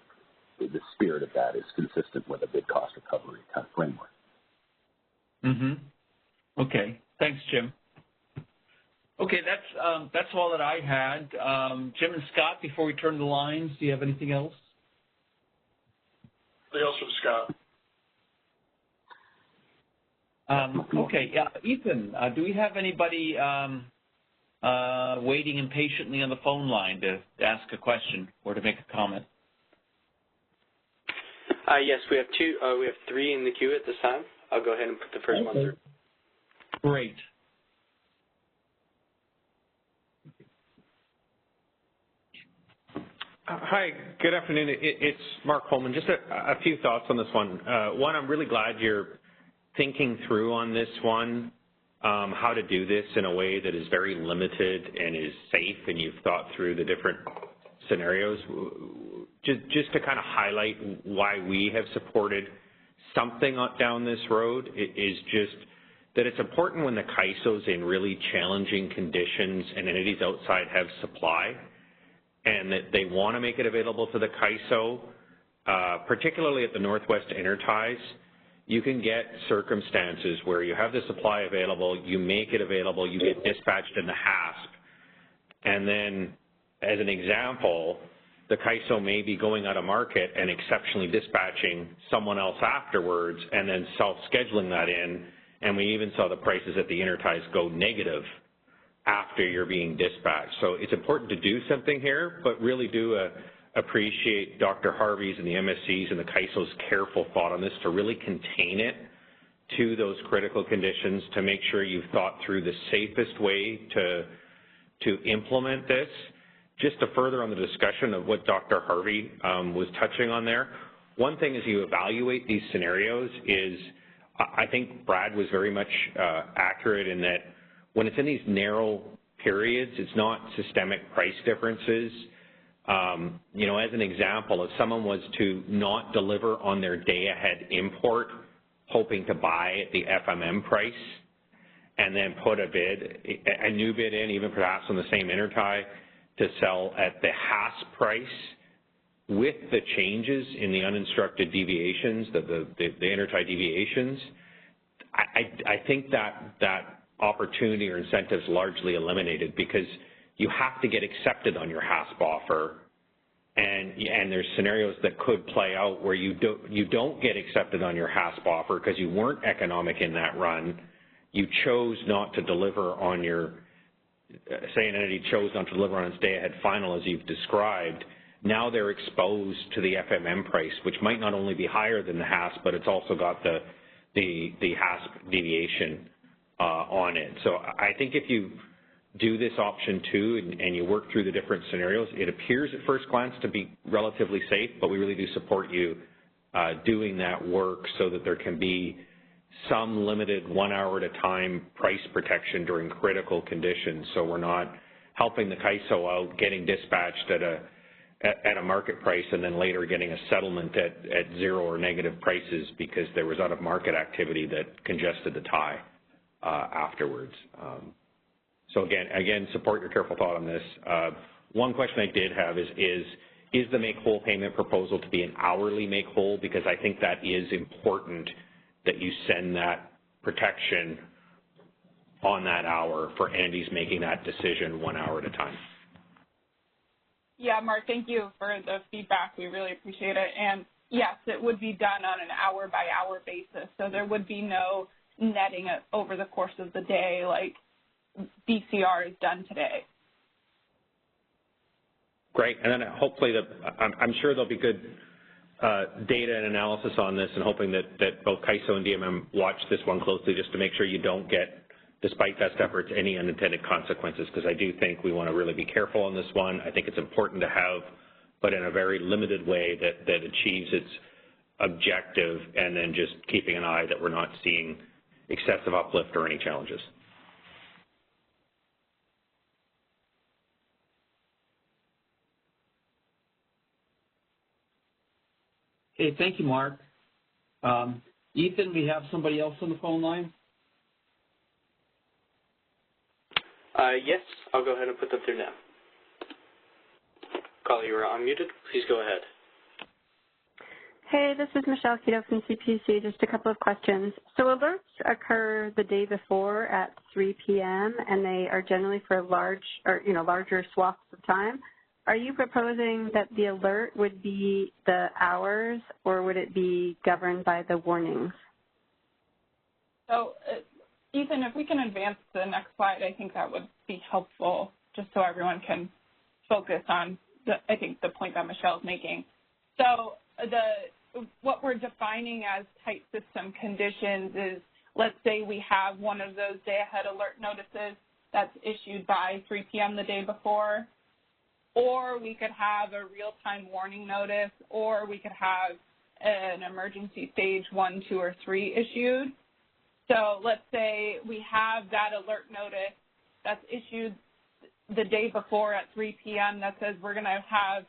the spirit of that is consistent with a bid cost recovery kind of framework. Mm-hmm. Okay. Thanks, Jim. Okay, that's all that I had. Jim and Scott, before we turn the lines, do you have anything else? Anything else from Scott? Okay, Ethan, do we have anybody waiting impatiently on the phone line to ask a question or to make a comment? Yes, we have two. We have 3 in the queue at this time. I'll go ahead and put the first one through. Great. Hi, good afternoon. It's Mark Coleman. Just a few thoughts on this one. One, I'm really glad you're thinking through on this one, how to do this in a way that is very limited and is safe, and you've thought through the different scenarios. Just to kind of highlight why we have supported something down this road is just that it's important when the CAISO's in really challenging conditions and entities outside have supply, and that they want to make it available to the CAISO, particularly at the Northwest Interties. You can get circumstances where you have the supply available, you make it available, you get dispatched in the HASP, and then, as an example, the CAISO may be going out of market and exceptionally dispatching someone else afterwards and then self-scheduling that in, and we even saw the prices at the Interties go negative after you're being dispatched. So it's important to do something here, but really do appreciate Dr. Harvey's and the MSC's and the CAISO's careful thought on this to really contain it to those critical conditions, to make sure you've thought through the safest way to to implement this. Just to further on the discussion of what Dr. Harvey was touching on there, one thing as you evaluate these scenarios is, I think Brad was very much accurate in that when it's in these narrow periods, it's not systemic price differences. You know, as an example, if someone was to not deliver on their day-ahead import, hoping to buy at the FMM price, and then put a new bid in, even perhaps on the same intertie, to sell at the Haas price, with the changes in the uninstructed deviations, the intertie deviations, I think that opportunity or incentive is largely eliminated, because you have to get accepted on your HASP offer, and there's scenarios that could play out where you don't get accepted on your HASP offer because you weren't economic in that run. You chose not to deliver on your, say an entity chose not to deliver on its day-ahead final as you've described. Now they're exposed to the FMM price, which might not only be higher than the HASP, but it's also got the HASP deviation on it. So I think if you do this option 2 and you work through the different scenarios, it appears at first glance to be relatively safe, but we really do support you doing that work so that there can be some limited 1 hour at a time price protection during critical conditions, so we're not helping the CAISO out, getting dispatched at a market price and then later getting a settlement at 0 or negative prices because there was out-of-market activity that congested the tie afterwards. So again, support your careful thought on this. One question I did have is the make-whole payment proposal to be an hourly make-whole? Because I think that is important that you send that protection on that hour for entities making that decision 1 hour at a time. Yeah, Mark, thank you for the feedback. We really appreciate it. And yes, it would be done on an hour-by-hour basis, so there would be no netting it over the course of the day like BCR is done today. Great, and then hopefully I'm sure there'll be good data and analysis on this, and hoping that both CAISO and DMM watch this one closely just to make sure you don't get, despite best efforts, any unintended consequences, because I do think we want to really be careful on this one. I think it's important to have, but in a very limited way that achieves its objective, and then just keeping an eye that we're not seeing excessive uplift or any challenges. Okay, thank you, Mark. Ethan, we have somebody else on the phone line? Yes, I'll go ahead and put them through now. Caller, you are unmuted. Please go ahead. Hey, this is Michelle Keto from CPC. Just a couple of questions. So alerts occur the day before at 3 p.m. and they are generally for larger swaths of time. Are you proposing that the alert would be the hours, or would it be governed by the warnings? So, Ethan, if we can advance to the next slide, I think that would be helpful, just so everyone can focus on, I think, the point that Michelle's making. So what we're defining as tight system conditions is, let's say we have one of those day-ahead alert notices that's issued by 3 p.m. the day before, or we could have a real-time warning notice, or we could have an emergency stage 1, 2, or 3 issued. So let's say we have that alert notice that's issued the day before at 3 p.m. that says we're going to have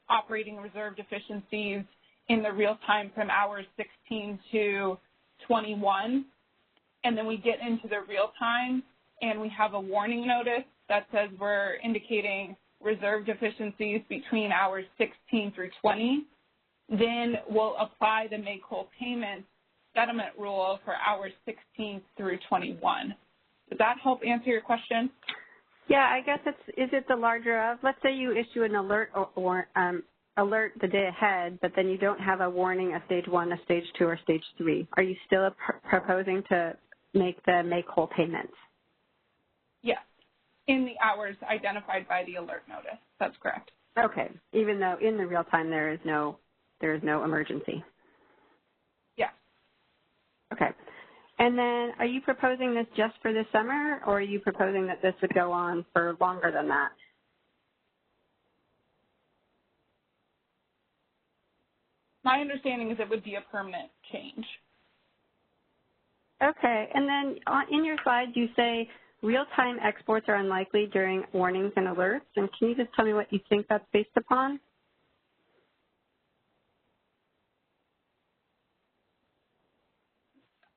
operating reserve deficiencies in the real time from hours 16 to 21. And then we get into the real time and we have a warning notice that says we're indicating reserve deficiencies between hours 16 through 20. Then we'll apply the make-whole payment settlement rule for hours 16 through 21. Does that help answer your question? Yeah, I guess is it the larger of? Let's say you issue an alert or alert the day ahead, but then you don't have a warning, a stage 1, a stage 2, or stage 3. Are you still proposing to make the make-whole payments? Yes, in the hours identified by the alert notice. That's correct. Okay, even though in the real time there is no emergency. Yeah. Okay. And then are you proposing this just for this summer, or are you proposing that this would go on for longer than that? My understanding is it would be a permanent change. Okay, and then in your slides you say real-time exports are unlikely during warnings and alerts, and can you just tell me what you think that's based upon?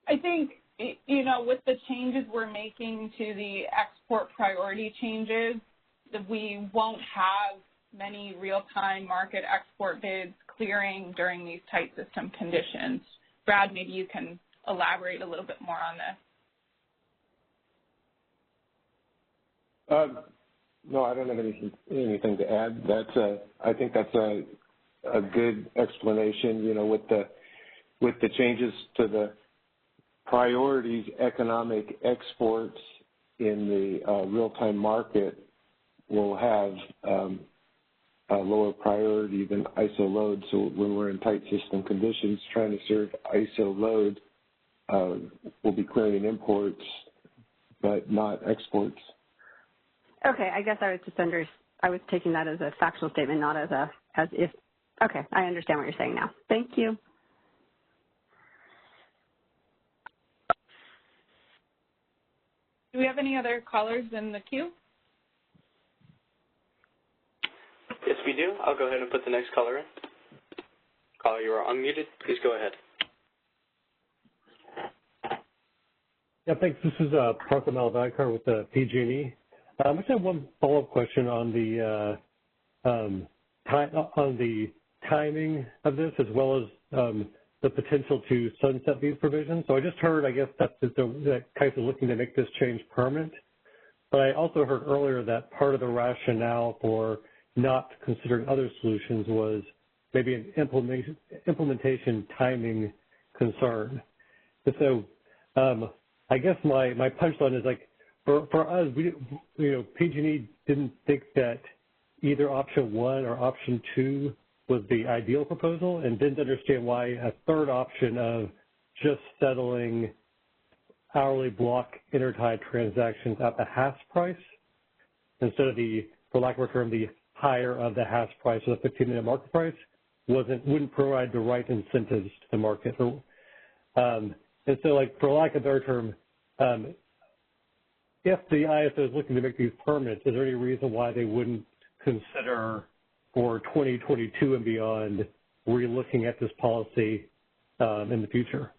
I think, you know, with the changes we're making to the export priority changes, that we won't have many real-time market export bids clearing during these tight system conditions. Brad, maybe you can elaborate a little bit more on this. No, I don't have anything to add. I think that's a good explanation. You know, with the changes to the priorities, economic exports in the real-time market will have a lower priority than ISO load. So when we're in tight system conditions, trying to serve ISO load, we'll be clearing imports, but not exports. Okay, I guess I was taking that as a factual statement, not as if. Okay, I understand what you're saying now. Thank you. Do we have any other callers in the queue? Yes, we do. I'll go ahead and put the next caller in. Caller, you are unmuted. Please go ahead. Yeah, thanks. This is Parker Malvadkar with PG&E. I just have one follow-up question on the timing of this, as well as the potential to sunset these provisions. So I just heard, I guess, that KICE is looking to make this change permanent. But I also heard earlier that part of the rationale for not considering other solutions was maybe an implementation timing concern. And so I guess my punchline is, like, for us, PG&E didn't think that either option 1 or option 2 was the ideal proposal, and didn't understand why a third option of just settling hourly block intertie transactions at the hash price instead of the, for lack of a term, the higher of the hash price or the 15-minute market price wouldn't provide the right incentives to the market. And so, like, for lack of a better term, if the ISO is looking to make these permanent, is there any reason why they wouldn't consider for 2022 and beyond re-looking at this policy in the future?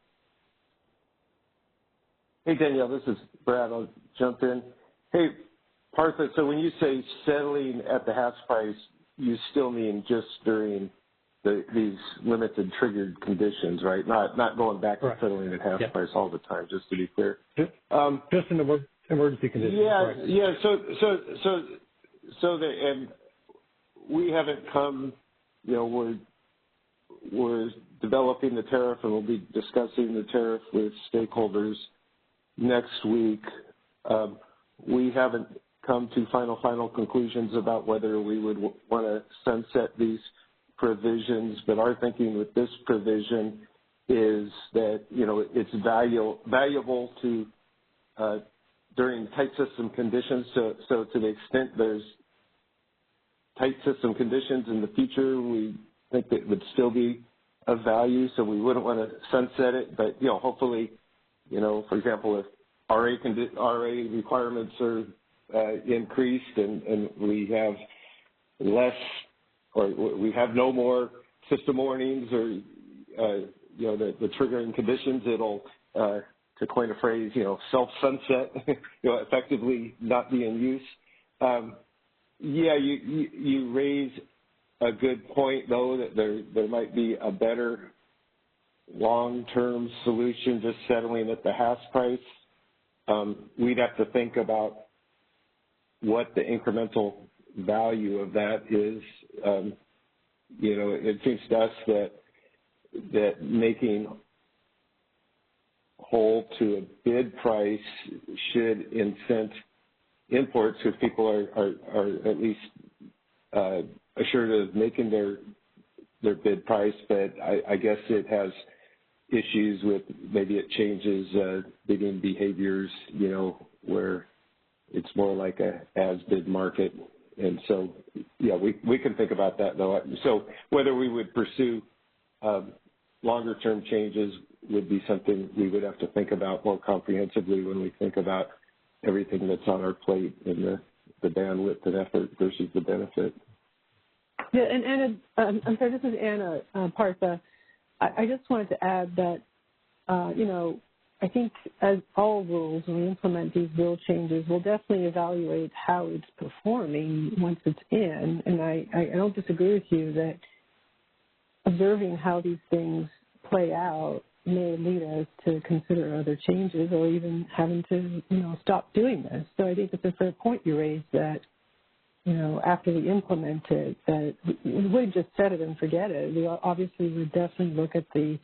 Hey, Danielle, this is Brad. I'll jump in. Hey, Partha, so when you say settling at the hash price, you still mean just during these limited triggered conditions, right? Not going back to settling at hash price all the time, just to be clear. Just in emergency conditions. Yeah, right. yeah. So and we haven't come, we're developing the tariff, and we'll be discussing the tariff with stakeholders next week. We haven't come to final conclusions about whether we would want to sunset these provisions, but our thinking with this provision is that, it's valuable to during tight system conditions. So to the extent there's tight system conditions in the future, we think that it would still be of value, so we wouldn't want to sunset it. But, hopefully, for example, if RA requirements are increased and we have less, or we have no more system warnings or, the triggering conditions, it'll, to coin a phrase, self-sunset, effectively not be in use. Yeah, you raise a good point, though, that there might be a better long-term solution just settling at the hash price. We'd have to think about what the incremental value of that is. It seems to us that making whole to a bid price should incent imports if people are at least assured of making their bid price. But I guess it has issues with maybe it changes bidding behaviors, where it's more like a as-bid market. And so, yeah, we can think about that, though. So whether we would pursue longer-term changes would be something we would have to think about more comprehensively when we think about everything that's on our plate and the bandwidth and effort versus the benefit. Yeah, and Anna, I'm sorry, this is Anna Partha. I just wanted to add that, I think as all rules, when we implement these rule changes, we'll definitely evaluate how it's performing once it's in. And I don't disagree with you that observing how these things play out may lead us to consider other changes or even having to, stop doing this. So I think it's a fair point you raised that, after we implement it, that we wouldn't just set it and forget it. We obviously would definitely look at the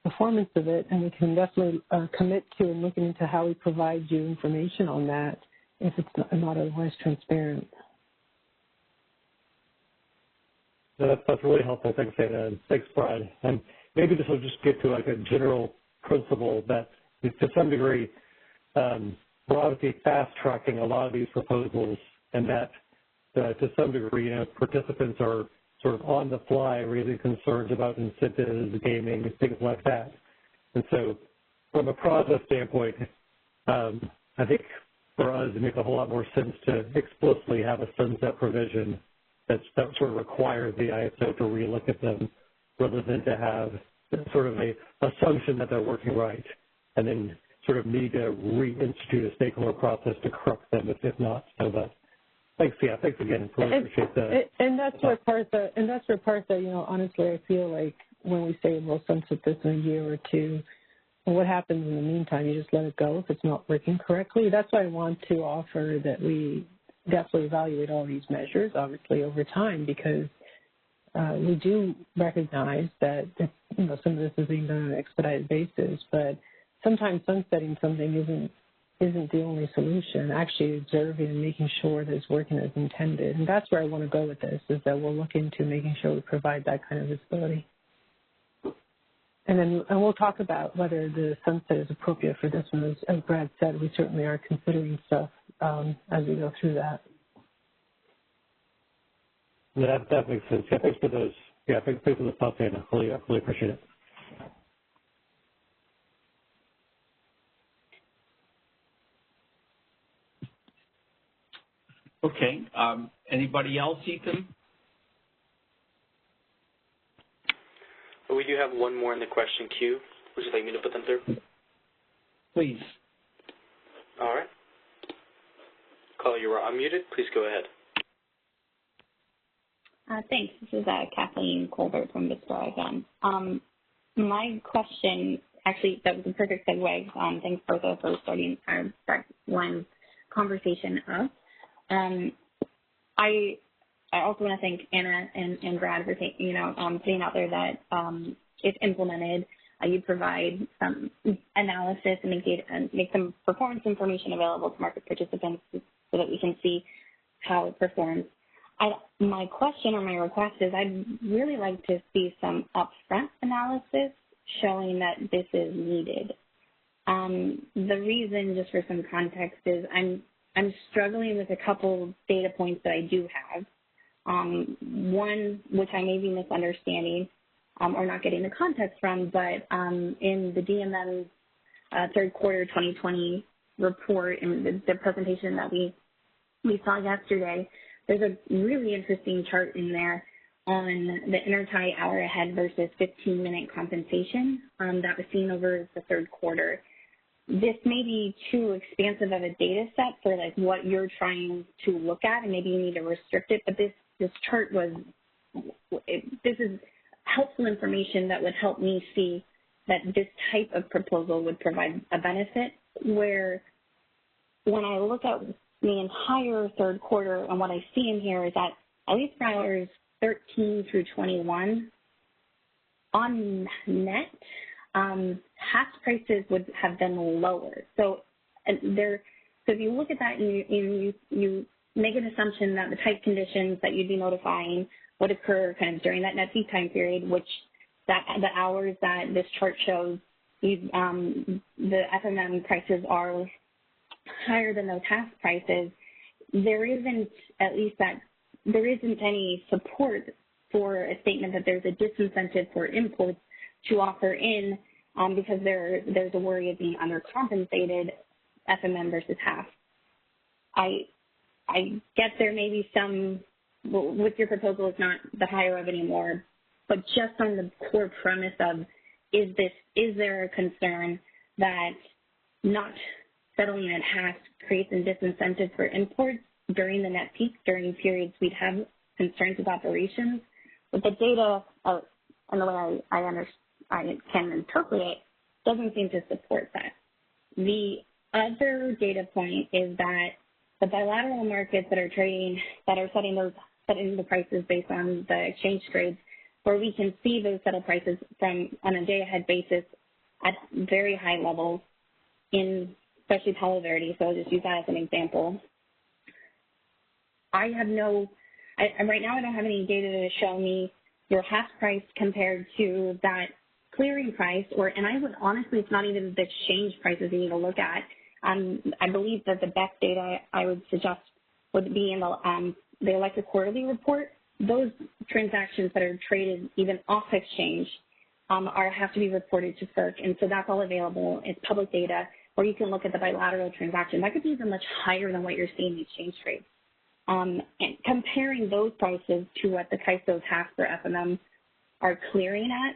performance of it, and we can definitely commit to and looking into how we provide you information on that if it's not otherwise transparent. That's really helpful. Thanks, Anna. Thanks, Brad. And maybe this will just get to like a general principle that to some degree, we're obviously fast-tracking a lot of these proposals, and that to some degree, participants are sort of on the fly raising concerns about incentives, gaming, things like that. And so from a process standpoint, I think for us it makes a whole lot more sense to explicitly have a sunset provision that sort of requires the ISO to relook at them rather than to have sort of a assumption that they're working right and then sort of need to reinstitute a stakeholder process to correct them if not. So that. Thanks, yeah. Thanks again. Really appreciate that. And that's where Partha, honestly, I feel like when we say we'll sunset this in a year or two, well, what happens in the meantime? You just let it go if it's not working correctly. That's why I want to offer that we definitely evaluate all these measures, obviously, over time, because we do recognize that some of this is being done on an expedited basis, but sometimes sunsetting something isn't the only solution. Actually observing and making sure that it's working as intended. And that's where I want to go with this, is that we'll look into making sure we provide that kind of visibility. And we'll talk about whether the sunset is appropriate for this one. As Brad said, we certainly are considering stuff as we go through that. Yeah, that makes sense. Yeah, thanks for those. Yeah, thanks for the thoughts, Anna. I really appreciate it. Okay. Anybody else, Ethan? We do have one more in the question queue. Would you like me to put them through? Please. All right. Caller, you are unmuted. Please go ahead. Thanks. This is Kathleen Colbert from Vista again. My question, actually, that was a perfect segue. Thanks, Bertha, for starting our line of conversation up. I also want to thank Anna and Brad for putting out there that if implemented, you provide some analysis and make some performance information available to market participants so that we can see how it performs. My question or my request is I'd really like to see some upfront analysis showing that this is needed. The reason, just for some context, is I'm struggling with a couple data points that I do have. One, which I may be misunderstanding or not getting the context from, but in the DMM's third quarter 2020 report and the presentation that we saw yesterday, there's a really interesting chart in there on the intertie hour ahead versus 15-minute compensation that was seen over the third quarter. This may be too expansive of a data set for like what you're trying to look at, and maybe you need to restrict it, but this chart this is helpful information that would help me see that this type of proposal would provide a benefit, where when I look at the entire third quarter and what I see in here is that at least for hours 13 through 21, on net, hash prices would have been lower. So if you look at that and you make an assumption that the type conditions that you'd be notifying would occur kind of during that net peak time period, which the hours that this chart shows the FMM prices are higher than those hash prices, there isn't any support for a statement that there's a disincentive for imports to offer in because there's a worry of being undercompensated FMM versus hash. I get there may be some, with your proposal, it's not the higher of anymore, but just on the core premise of is there a concern that not settling at hash creates a disincentive for imports during the net peak, during periods we'd have concerns with operations? But the data and the way I can interpret it doesn't seem to support that. The other data point is that the bilateral markets that are trading, that are setting the prices based on the exchange trades, where we can see those settle prices on a day-ahead basis at very high levels in especially Palo Verde, so I'll just use that as an example. Right now I don't have any data to show me your hash price compared to that clearing price, and I would honestly, it's not even the exchange prices you need to look at. I believe that the best data I would suggest would be in the electric quarterly report. Those transactions that are traded even off exchange have to be reported to FERC, and so that's all available. It's public data, or you can look at the bilateral transaction. That could be even much higher than what you're seeing in the exchange trades. And comparing those prices to what the CAISOs have for FMM are clearing at,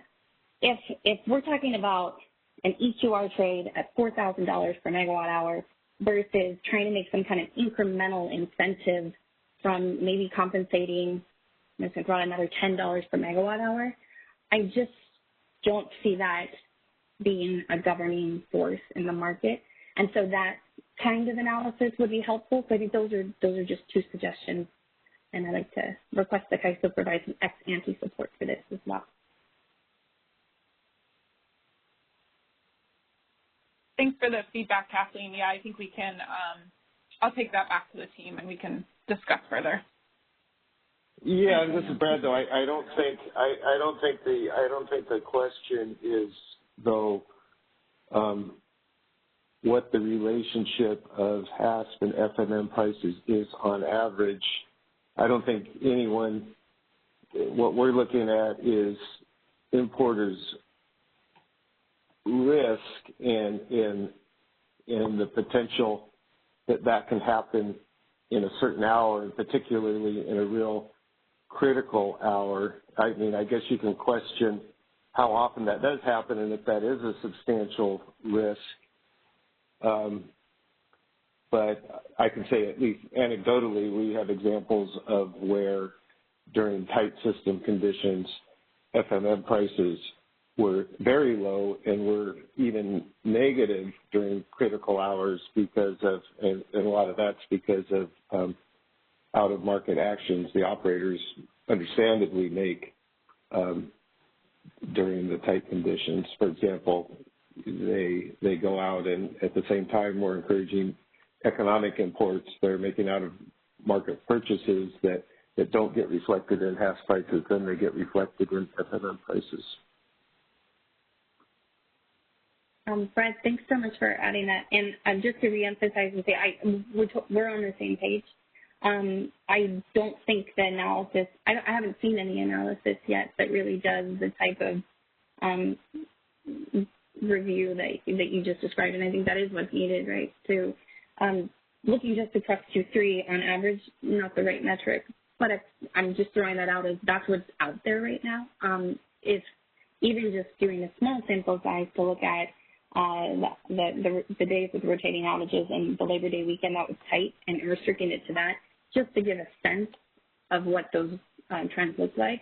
if we're talking about an EQR trade at $4,000 per megawatt hour versus trying to make some kind of incremental incentive from maybe compensating, I'm just going to throw out another $10 per megawatt hour, I just don't see that being a governing force in the market. And so that kind of analysis would be helpful. So I think those are just two suggestions. And I'd like to request that CAISO provide some ex-ante support for this as well. Thanks for the feedback, Kathleen. Yeah, I think we can, I'll take that back to the team and we can discuss further. Yeah, and this is Brad. Though I don't think the question is though what the relationship of HASP and FMM prices is on average. I don't think anyone. What we're looking at is importers' risk and the potential that can happen in a certain hour, and particularly in a real critical hour. I mean, I guess you can question how often that does happen and if that is a substantial risk. But I can say, at least anecdotally, we have examples of where during tight system conditions, FMM prices were very low and were even negative during critical hours because of, and a lot of that's because of out-of-market actions the operators understandably make during the tight conditions. For example, they go out and at the same time we're encouraging economic imports. They're making out-of-market purchases that don't get reflected in HASP prices, then they get reflected in FMM prices. Brad, thanks so much for adding that. And just to reemphasize and say, we're on the same page. I don't think the analysis, I haven't seen any analysis yet that really does the type of review that you just described, and I think that is what's needed, right? To looking just across Q3 on average, not the right metric, but I'm just throwing that out as that's what's out there right now. If even just doing a small sample size to look at the days with rotating outages and the Labor Day weekend that was tight and restricting it to that, just to give a sense of what those trends look like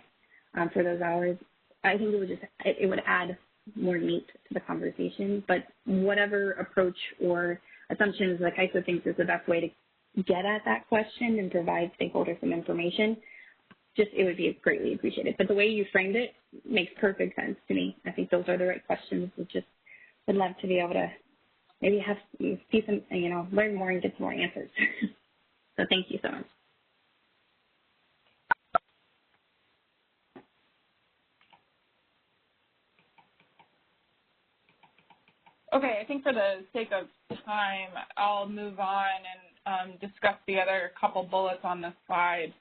for those hours, I think it would add more meat to the conversation. But whatever approach or assumptions that CAISO thinks is the best way to get at that question and provide stakeholders some information, it would be greatly appreciated. But the way you framed it makes perfect sense to me. I think those are the right questions. Would love to be able to maybe see some, learn more and get some more answers. So thank you so much. Okay, I think for the sake of time, I'll move on and discuss the other couple bullets on the slide,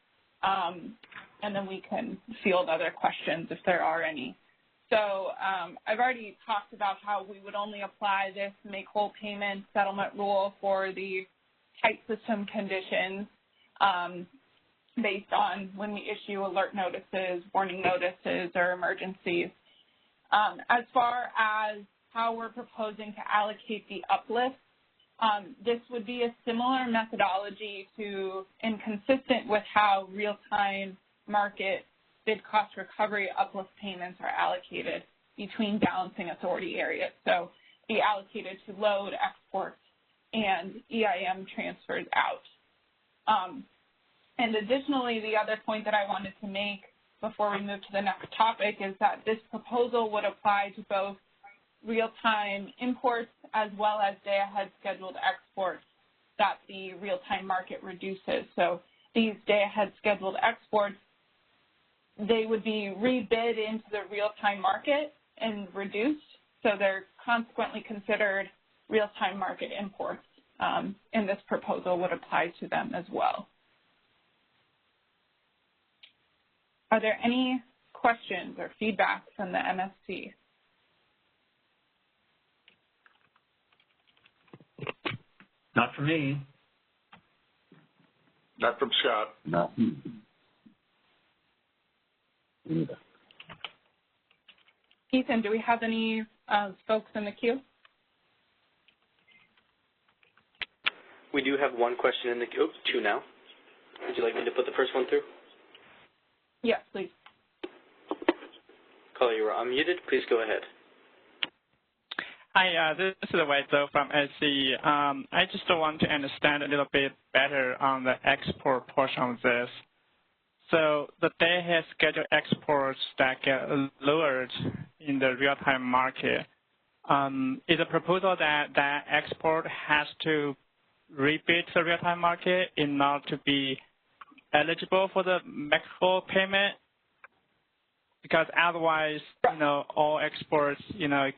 and then we can field other questions if there are any. So I've already talked about how we would only apply this make-whole payment settlement rule for the tight system conditions based on when we issue alert notices, warning notices, or emergencies. As far as how we're proposing to allocate the uplift, this would be a similar methodology to and consistent with how real-time market bid cost recovery uplift payments are allocated between balancing authority areas. So be allocated to load, exports, and EIM transfers out. And additionally, the other point that I wanted to make before we move to the next topic is that this proposal would apply to both real-time imports as well as day-ahead scheduled exports that the real-time market reduces. So these day-ahead scheduled exports, they would be rebid into the real-time market and reduced, so they're consequently considered real-time market imports, and this proposal would apply to them as well. Are there any questions or feedback from the MSC? Not for me. Not from Scott. No. Ethan, do we have any folks in the queue? We do have one question in the queue, two now. Would you like me to put the first one through? Yes, please. Caller, you are unmuted. Please go ahead. Hi, this is Weizhou from SC. I just want to understand a little bit better on the export portion of this. So the day-ahead scheduled exports that get lowered in the real-time market, is a proposal that that export has to rebid the real-time market in order to be eligible for the make-whole payment? Because otherwise, all exports,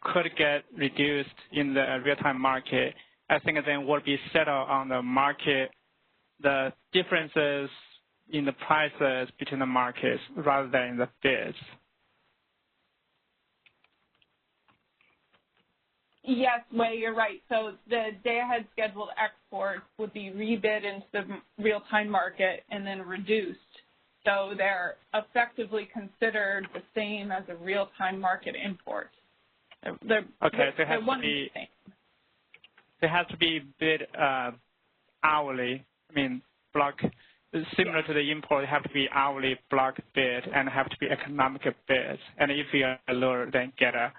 could get reduced in the real-time market. I think then would be settled on the market, the differences in the prices between the markets rather than in the bids. Yes, Wei, you're right. So the day-ahead scheduled exports would be rebid into the real-time market and then reduced. So they're effectively considered the same as a real-time market import. Okay, so it has to be bid hourly. I mean, block, similar to the import, it have to be hourly block bid and have to be economic bids. And if you are lower, then get a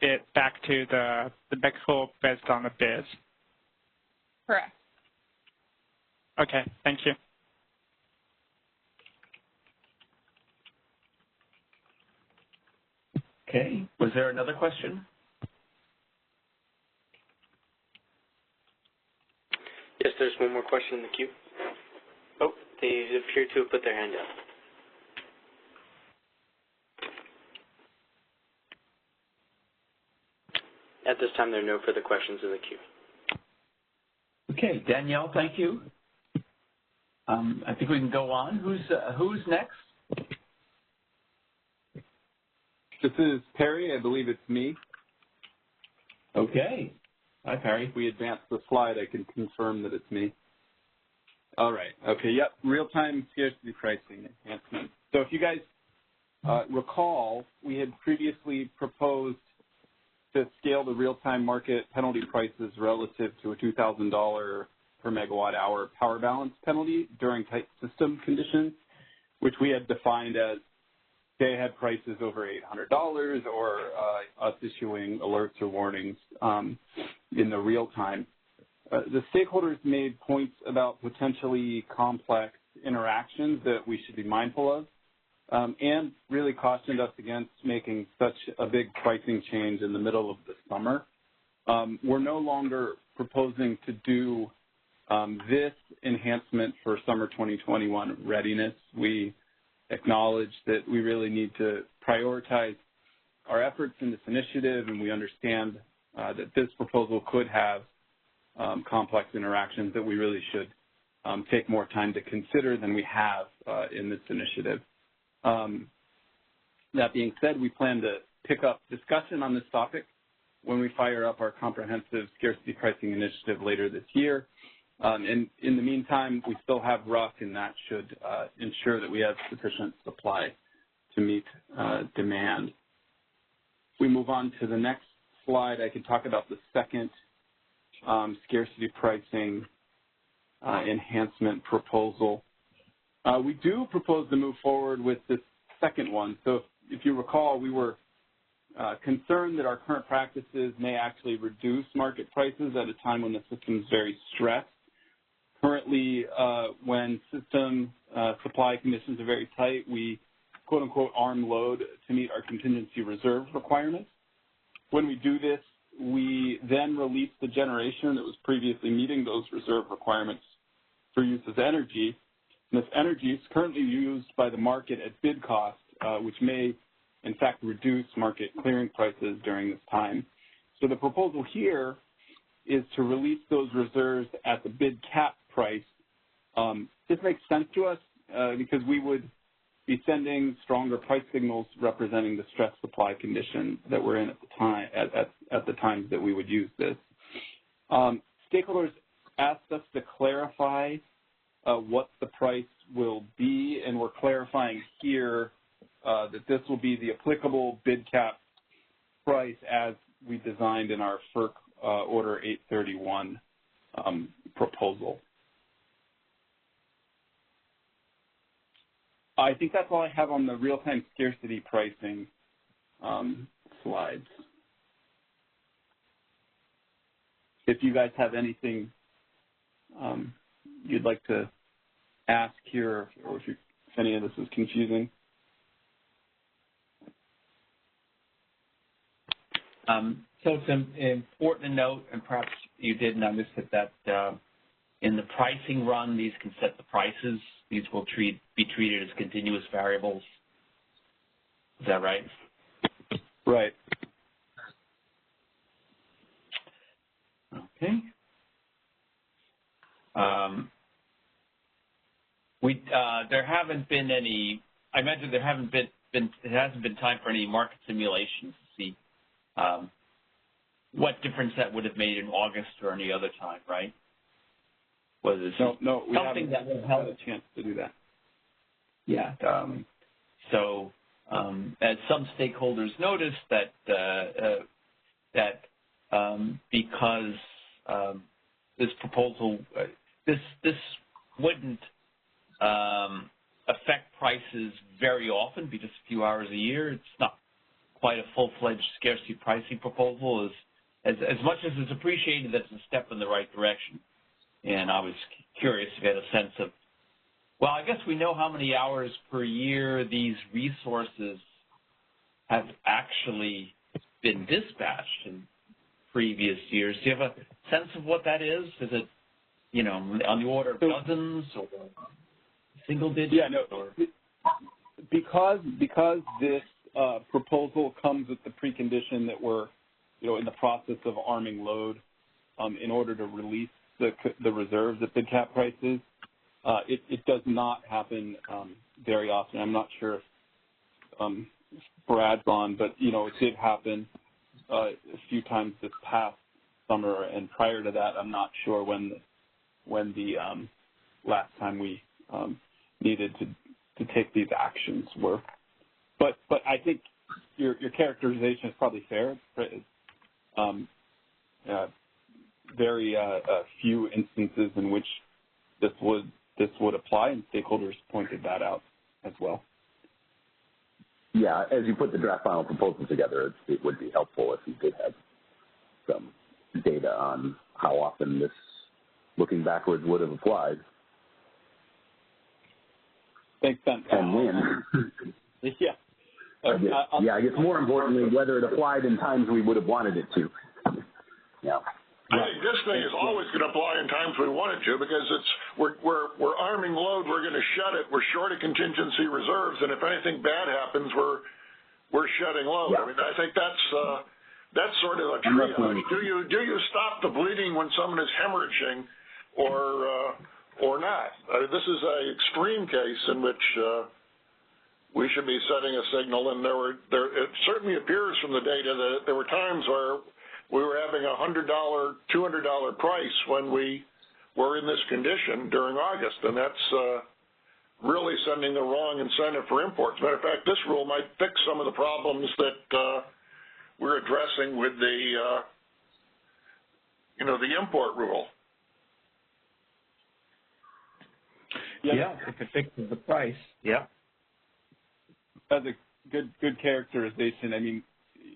bid back to the backhaul based on the bids. Correct. Okay, thank you. Okay. Was there another question? Yes, there's one more question in the queue. Oh, they appear to have put their hand up. At this time, there are no further questions in the queue. Okay, Danielle, thank you. I think we can go on. Who's next? This is Perry. I believe it's me. Okay. Hi, Perry. If we advance the slide, I can confirm that it's me. All right. Okay. Yep. Real-time scarcity pricing enhancement. So if you guys recall, we had previously proposed to scale the real-time market penalty prices relative to a $2,000 per megawatt hour power balance penalty during tight system conditions, which we had defined as day-ahead prices over $800 or us issuing alerts or warnings in the real time. The stakeholders made points about potentially complex interactions that we should be mindful of and really cautioned us against making such a big pricing change in the middle of the summer. We're no longer proposing to do this enhancement for summer 2021 readiness. We acknowledge that we really need to prioritize our efforts in this initiative, and we understand that this proposal could have complex interactions that we really should take more time to consider than we have in this initiative. That being said, we plan to pick up discussion on this topic when we fire up our comprehensive scarcity pricing initiative later this year. And in the meantime, we still have RUC, and that should ensure that we have sufficient supply to meet demand. If we move on to the next slide, I can talk about the second scarcity pricing enhancement proposal. We do propose to move forward with this second one. So if you recall, we were concerned that our current practices may actually reduce market prices at a time when the system is very stressed. Currently, when system supply conditions are very tight, we quote-unquote arm load to meet our contingency reserve requirements. When we do this, we then release the generation that was previously meeting those reserve requirements for use as energy. And this energy is currently used by the market at bid cost, which may, in fact, reduce market clearing prices during this time. So the proposal here is to release those reserves at the bid cap price. This makes sense to us because we would be sending stronger price signals representing the stress supply condition that we're in at the time, at the times that we would use this. Stakeholders asked us to clarify what the price will be, and we're clarifying here that this will be the applicable bid cap price as we designed in our FERC Order 831 proposal. I think that's all I have on the real-time scarcity pricing slides. If you guys have anything you'd like to ask here, or if any of this is confusing. So it's important to note, and perhaps you did notice that in the pricing run, these can set the prices. These will be treated as continuous variables. Is that right? Right. Okay. There haven't been any. I imagine there haven't been. It hasn't been time for any market simulations to see what difference that would have made in August or any other time, right? Was it no, we something that would help a chance to do that? Yeah. As some stakeholders noticed that because this proposal, this wouldn't affect prices very often, be just a few hours a year. It's not quite a full-fledged scarcity pricing proposal. As much as it's appreciated, that's a step in the right direction. And I was curious to get a sense of, well, I guess we know how many hours per year these resources have actually been dispatched in previous years. Do you have a sense of what that is? Is it, on the order of dozens or single digits? Yeah, no. Because this proposal comes with the precondition that we're, in the process of arming load in order to release the reserves at bid cap prices. It does not happen very often. I'm not sure if Brad's on, but it did happen a few times this past summer, and prior to that, I'm not sure when the last time we needed to take these actions were. But I think your characterization is probably fair. Very few instances in which this would apply, and stakeholders pointed that out as well. Yeah, as you put the draft final proposal together, it would be helpful if you did have some data on how often this, looking backwards, would have applied. Thanks, Ben. And when. Yeah. I guess more importantly, whether it applied in times we would have wanted it to. Yeah. I think this thing is always going to apply in times we want it to, because we're arming load, we're going to shut it, we're short of contingency reserves, and if anything bad happens, we're shutting load. Yeah. I mean, I think that's that's sort of a triage. Do you stop the bleeding when someone is hemorrhaging, or not? This is an extreme case in which we should be setting a signal, and it certainly appears from the data that there were times where we were having a $100, $200 price when we were in this condition during August, and that's really sending the wrong incentive for imports. Matter of fact, this rule might fix some of the problems that we're addressing with the the import rule. Yeah, if it fixes the price. Yeah. That's a good characterization. I mean,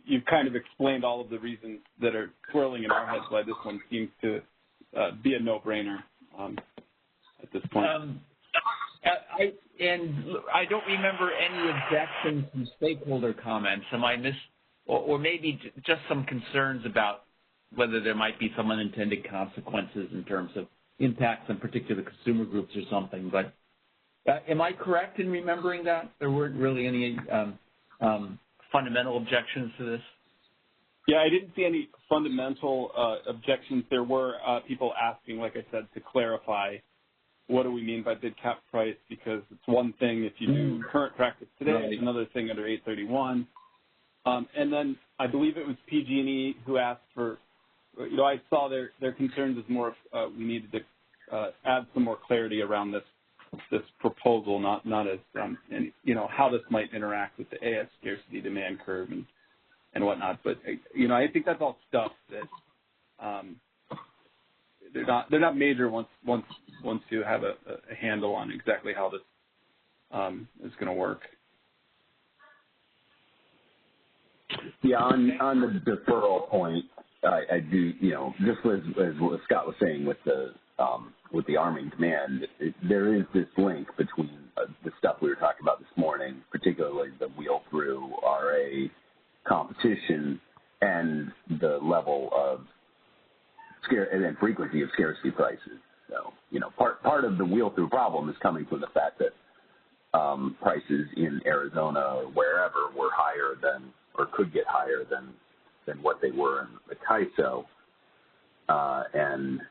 you've kind of explained all of the reasons that are swirling in our heads why this one seems to be a no-brainer at this point. I don't remember any objections from stakeholder comments. Am I or maybe just some concerns about whether there might be some unintended consequences in terms of impacts on particular consumer groups or something. But am I correct in remembering that there weren't really any fundamental objections to this? Yeah, I didn't see any fundamental objections. There were people asking, like I said, to clarify what do we mean by bid cap price, because it's one thing if you do current practice today, it's another thing under 831. And then I believe it was PG&E who asked for, I saw their concerns as more of we needed to add some more clarity around this proposal, not as and how this might interact with the AS scarcity demand curve and whatnot. But I think that's all stuff that they're not major once you have a handle on exactly how this is going to work. Yeah, on the deferral point, I do, just as what Scott was saying with the arming demand, there is this link between the stuff we were talking about this morning, particularly the wheel-through RA competition and the level of and frequency of scarcity prices. So, part of the wheel-through problem is coming from the fact that prices in Arizona or wherever were higher than, or could get higher than what they were in the CAISO, and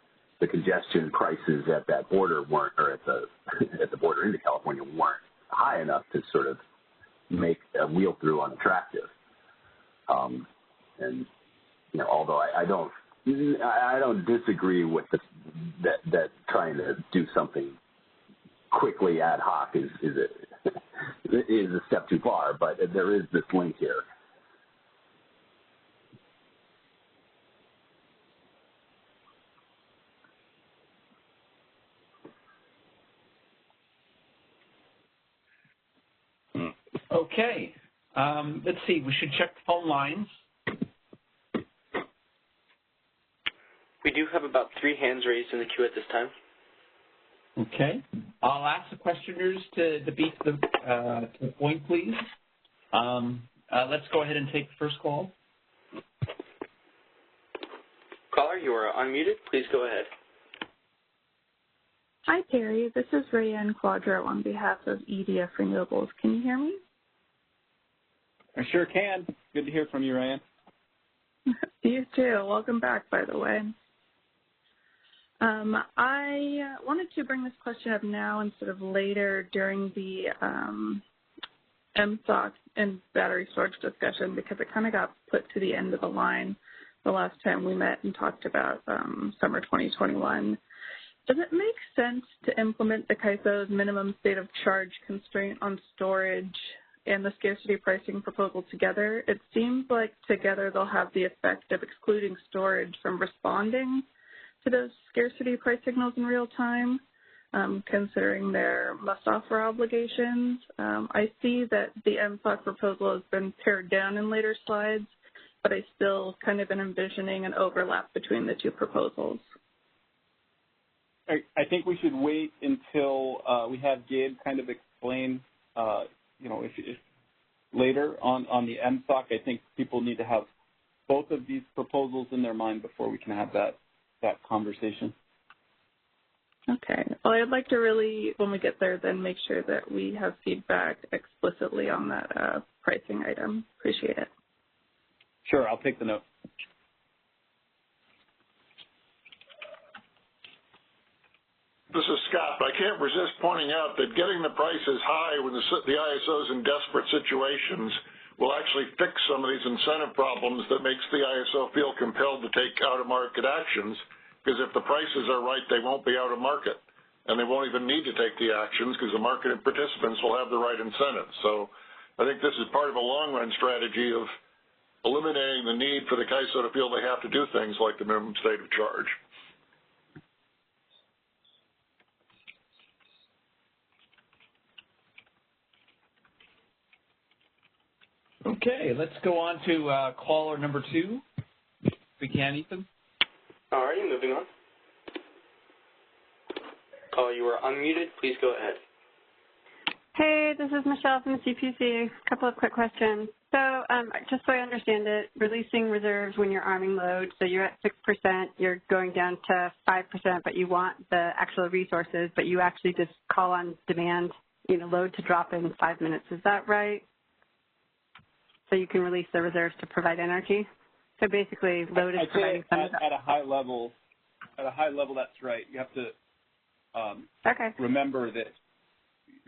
the congestion prices at that border weren't, or at the border into California weren't high enough to sort of make a wheel-through unattractive. And although I don't disagree with that trying to do something quickly ad hoc is a step too far, but there is this link here. Okay. Let's see. We should check the phone lines. We do have about 3 hands raised in the queue at this time. Okay. I'll ask the questioners to beat to the point, please. Let's go ahead and take the first call. Caller, you are unmuted. Please go ahead. Hi, Terry. This is Rayanne Quadro on behalf of EDF Renewables. Can you hear me? I sure can. Good to hear from you, Rayanne. You too. Welcome back, by the way. I wanted to bring this question up now instead of later during the MSOC and battery storage discussion, because it kind of got put to the end of the line the last time we met and talked about summer 2021. Does it make sense to implement the CAISO's minimum state of charge constraint on storage and the scarcity pricing proposal together? It seems like together they'll have the effect of excluding storage from responding to those scarcity price signals in real time, considering their must-offer obligations. I see that the MSOC proposal has been pared down in later slides, but I still kind of been envisioning an overlap between the two proposals. I think we should wait until we have Gabe kind of explain, if later on the MSOC. I think people need to have both of these proposals in their mind before we can have that conversation. Okay. Well, I'd like to really, when we get there, then make sure that we have feedback explicitly on that pricing item. Appreciate it. Sure, I'll take the note. This is Scott. I can't resist pointing out that getting the prices high when the ISO is in desperate situations will actually fix some of these incentive problems that makes the ISO feel compelled to take out-of-market actions, because if the prices are right, they won't be out of market, and they won't even need to take the actions because the market participants will have the right incentives. So I think this is part of a long-run strategy of eliminating the need for the CAISO to feel they have to do things like the minimum state of charge. Okay, let's go on to caller number 2. If we can, Ethan. All righty, moving on. Caller, you are unmuted. Please go ahead. Hey, this is Michelle from the CPC. A couple of quick questions. So just so I understand it, releasing reserves when you're arming load, so you're at 6%, you're going down to 5%, but you want the actual resources, but you actually just call on demand, load to drop in 5 minutes. Is that right? So you can release the reserves to provide energy. So basically, load is providing some of that. At a high level, that's right. You have to remember that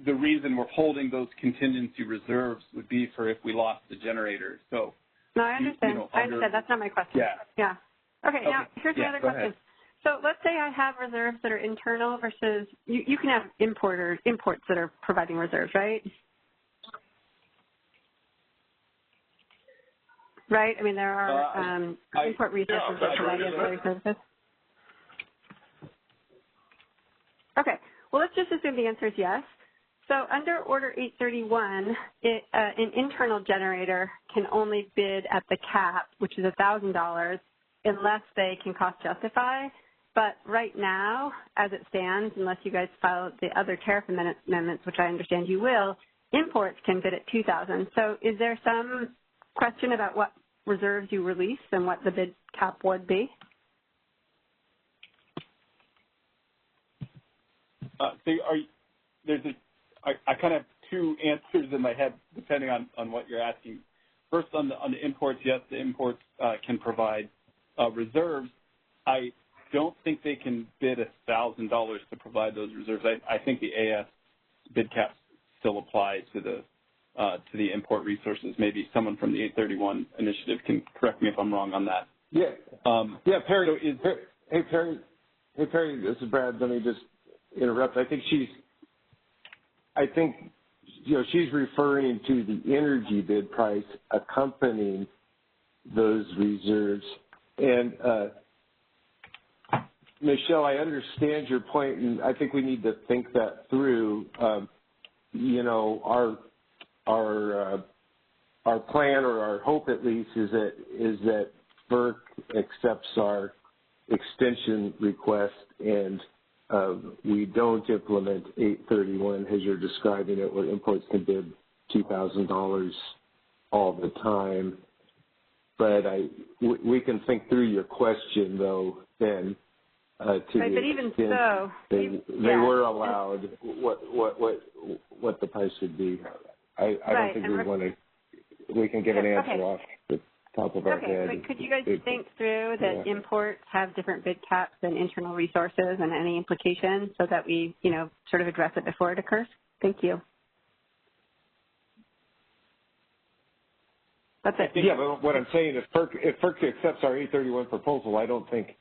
the reason we're holding those contingency reserves would be for if we lost the generator. So no, I understand. I understand. That's not my question. Yeah. Okay. Now here's my other question. Ahead. So let's say I have reserves that are internal versus you can have imports that are providing reserves, right? Right? I mean, there are import resources that provide ancillary services. Okay. Well, let's just assume the answer is yes. So under Order 831, an internal generator can only bid at the cap, which is $1,000, unless they can cost justify. But right now, as it stands, unless you guys file the other tariff amendments, which I understand you will, imports can bid at $2,000. So is there some question about what reserves you release and what the bid cap would be? I kind of have two answers in my head depending on what you're asking. First, on the imports, yes, the imports can provide reserves. I don't think they can bid $1,000 to provide those reserves. I think the AS bid cap still applies to the import resources. Maybe someone from the 831 initiative can correct me if I'm wrong on that. Yeah. Perry. Hey, Perry. This is Brad. Let me just interrupt. I think she's referring to the energy bid price accompanying those reserves. And Michelle, I understand your point, and I think we need to think that through. Our plan, or our hope at least, is that FERC accepts our extension request and we don't implement 831 as you're describing it, where imports can bid $2,000 all the time. But we can think through your question, though, then. But even so, they were allowed what the price would be. I don't think we can give an answer off the top of our head. But could you guys think through that imports have different bid caps than internal resources and any implications, so that we, sort of address it before it occurs? Thank you. That's it. Yeah, but what I'm saying is, if FERC accepts our 831 proposal, I don't think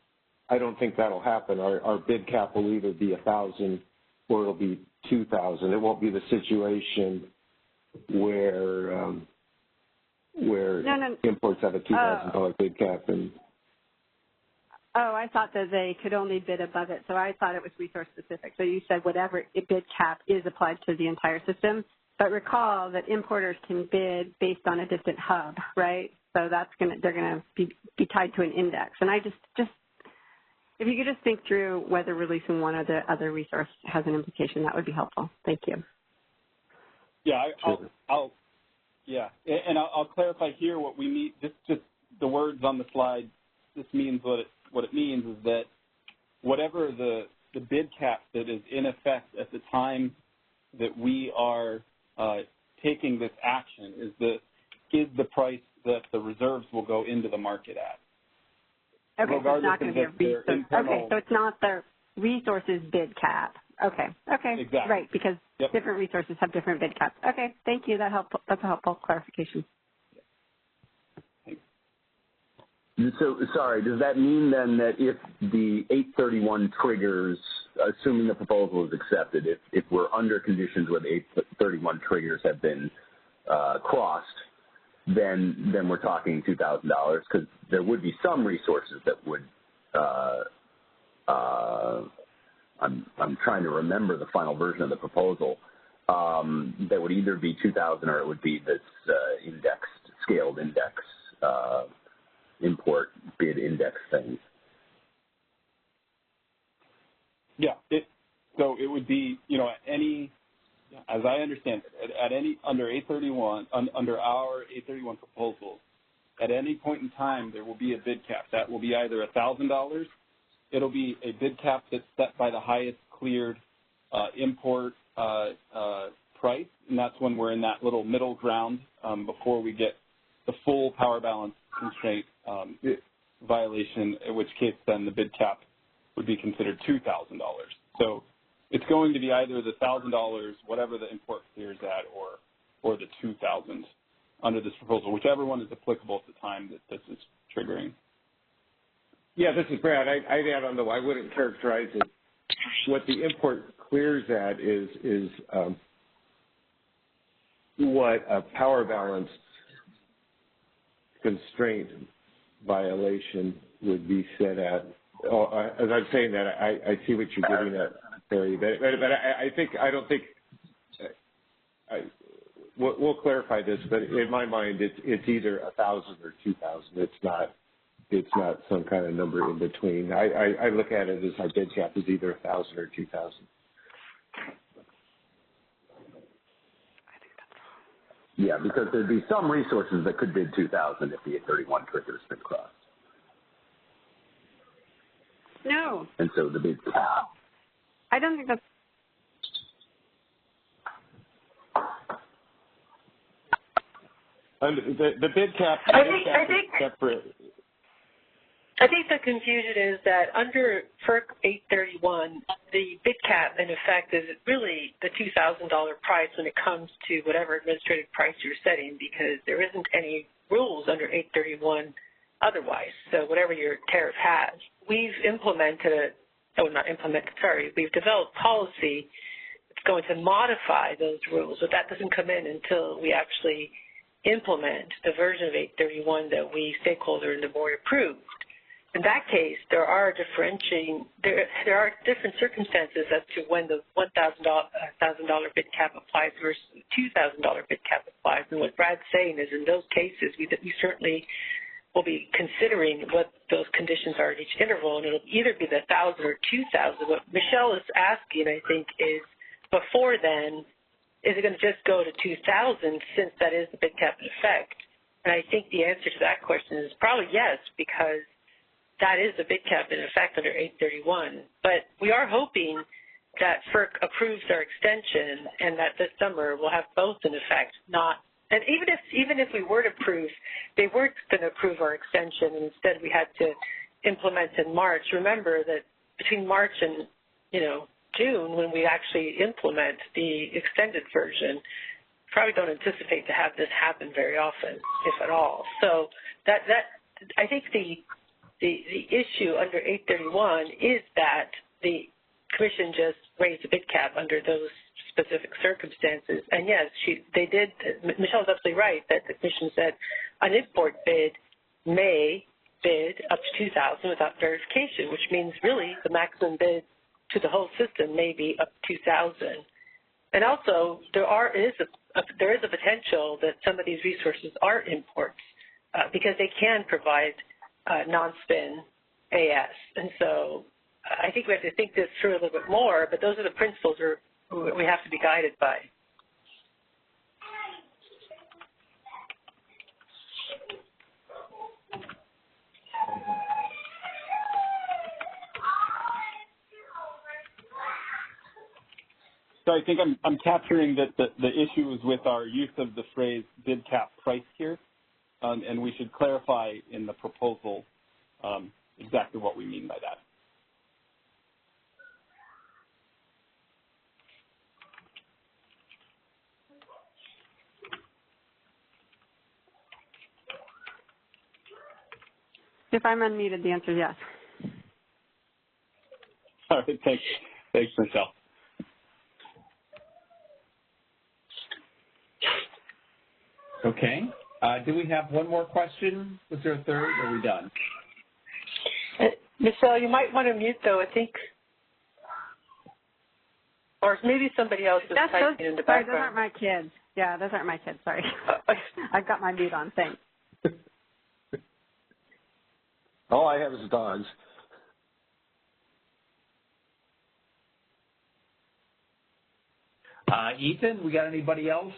that'll happen. Our bid cap will either be $1,000 or it'll be $2,000. It won't be the situation where imports have a $2,000 bid cap. I thought that they could only bid above it, so I thought it was resource specific. So you said whatever bid cap is applied to the entire system. But recall that importers can bid based on a distant hub, right? So they're gonna be tied to an index. And I just if you could just think through whether releasing one or the other resource has an implication, that would be helpful. Thank you. Yeah, I'll clarify here what we mean. Just the words on the slide. This means what it means is that whatever the bid cap that is in effect at the time that we are taking this action is is the price that the reserves will go into the market at. Okay, so it's not going to be a resource. Okay, so it's not the resources bid cap. Okay, exactly. Right, because different resources have different bid caps. Okay, thank you. That's a helpful clarification. So, sorry, does that mean then that if the 831 triggers, assuming the proposal is accepted, if we're under conditions where the 831 triggers have been crossed, then we're talking $2,000, because there would be some resources that would, I'm trying to remember the final version of the proposal, that would either be 2,000 or it would be this scaled index import bid index thing. Yeah, so it would be, at any, as I understand it, at any, under 831, under our 831 proposal, at any point in time, there will be a bid cap. That will be either $1,000, it'll be a bid cap that's set by the highest cleared import price, and that's when we're in that little middle ground before we get the full power balance constraint violation, in which case then the bid cap would be considered $2,000. So it's going to be either the $1,000, whatever the import clears at, or the $2,000 under this proposal, whichever one is applicable at the time that this is triggering. Yeah, this is Brad. I'd add on, though, I wouldn't characterize it. What the import clears at is what a power balance constraint violation would be set at. As I'm saying that, I see what you're getting at, Barry. But we'll clarify this. But in my mind, it's either 1,000 or 2,000. It's not some kind of number in between. I look at it as our bid cap is either 1,000 or 2,000. Yeah, because there'd be some resources that could bid 2,000 if the 831 trigger's been crossed. No. And so the bid cap. I don't think that's. The bid cap. I think separate. I think the confusion is that under FERC 831, the bid cap, in effect, is really the $2,000 price when it comes to whatever administrative price you're setting, because there isn't any rules under 831 otherwise. So whatever your tariff has, we've we've developed policy that's going to modify those rules, but that doesn't come in until we actually implement the version of 831 that we, stakeholder and the board, approved. In that case, there are different circumstances as to when the $1,000 bid cap applies versus the $2,000 bid cap applies. And what Brad's saying is, in those cases, we certainly will be considering what those conditions are at each interval, and it'll either be the 1,000 or 2,000. What Michelle is asking, I think, is before then, is it going to just go to 2,000 since that is the bid cap in effect? And I think the answer to that question is probably yes, because that is the bid cap in effect under 831. But we are hoping that FERC approves our extension and that this summer we'll have both in effect. And even if we were to approve, they weren't going to approve our extension, and instead we had to implement in March. Remember that between March and June, when we actually implement the extended version, probably don't anticipate to have this happen very often, if at all. So that I think the issue under 831 is that the Commission just raised the bid cap under those specific circumstances. And yes, Michelle's absolutely right that the Commission said an import bid may bid up to 2,000 without verification, which means really the maximum bid to the whole system may be up to 2,000. And also, there is a potential that some of these resources are imports because they can provide non-spin AS. And so I think we have to think this through a little bit more, but those are the principles we have to be guided by. So I think I'm capturing that the issue is with our use of the phrase bid cap price tier, and we should clarify in the proposal exactly what we mean by that. If I'm unmuted, the answer is yes. All right, thanks, Michelle. Okay. Do we have one more question? Was there a third, or are we done? Michelle, you might want to mute, though, I think. Or maybe somebody else is typing in the background. Sorry, those aren't my kids. Yeah, those aren't my kids. Sorry. I've got my mute on. Thanks. All I have is dogs. Ethan, we got anybody else?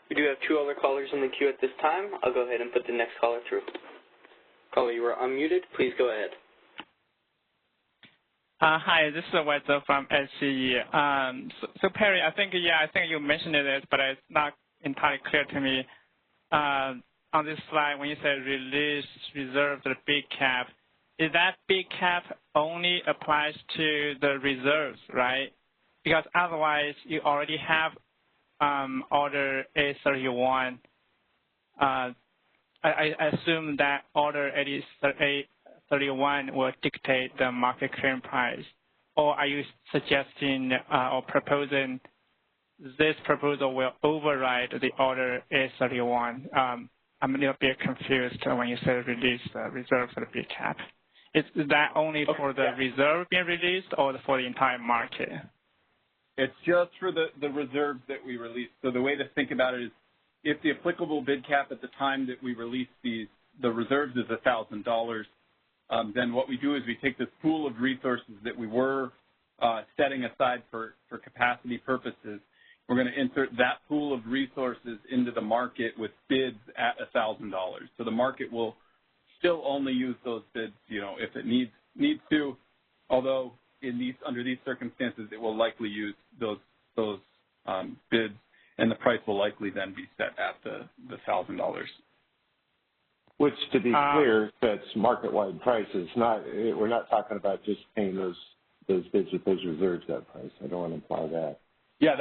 We do have 2 other callers in the queue at this time. I'll go ahead and put the next caller through. Caller, you are unmuted. Please go ahead. Hi, this is Weather from SCE. So Perry, I think you mentioned it, but it's not entirely clear to me. On this slide, when you say release reserve the big cap, is that big cap only applies to the reserves, right? Because otherwise, you already have Order A31. I assume that Order A31 will dictate the market clearing price. Or are you suggesting or proposing this proposal will override the Order A31? I'm a little bit confused when you say release the reserve for the big cap. Is that only for the reserve being released or for the entire market? It's just for the reserves that we release. So the way to think about it is if the applicable bid cap at the time that we release the reserves is $1,000, then what we do is we take this pool of resources that we were setting aside for capacity purposes. We're going to insert that pool of resources into the market with bids at $1,000. So the market will still only use those bids, if it needs to, although under these circumstances, it will likely use those bids, and the price will likely then be set at the $1,000. Which, to be clear, sets market-wide prices. We're not talking about just paying those bids with those reserves that price. I don't want to imply that. Yeah,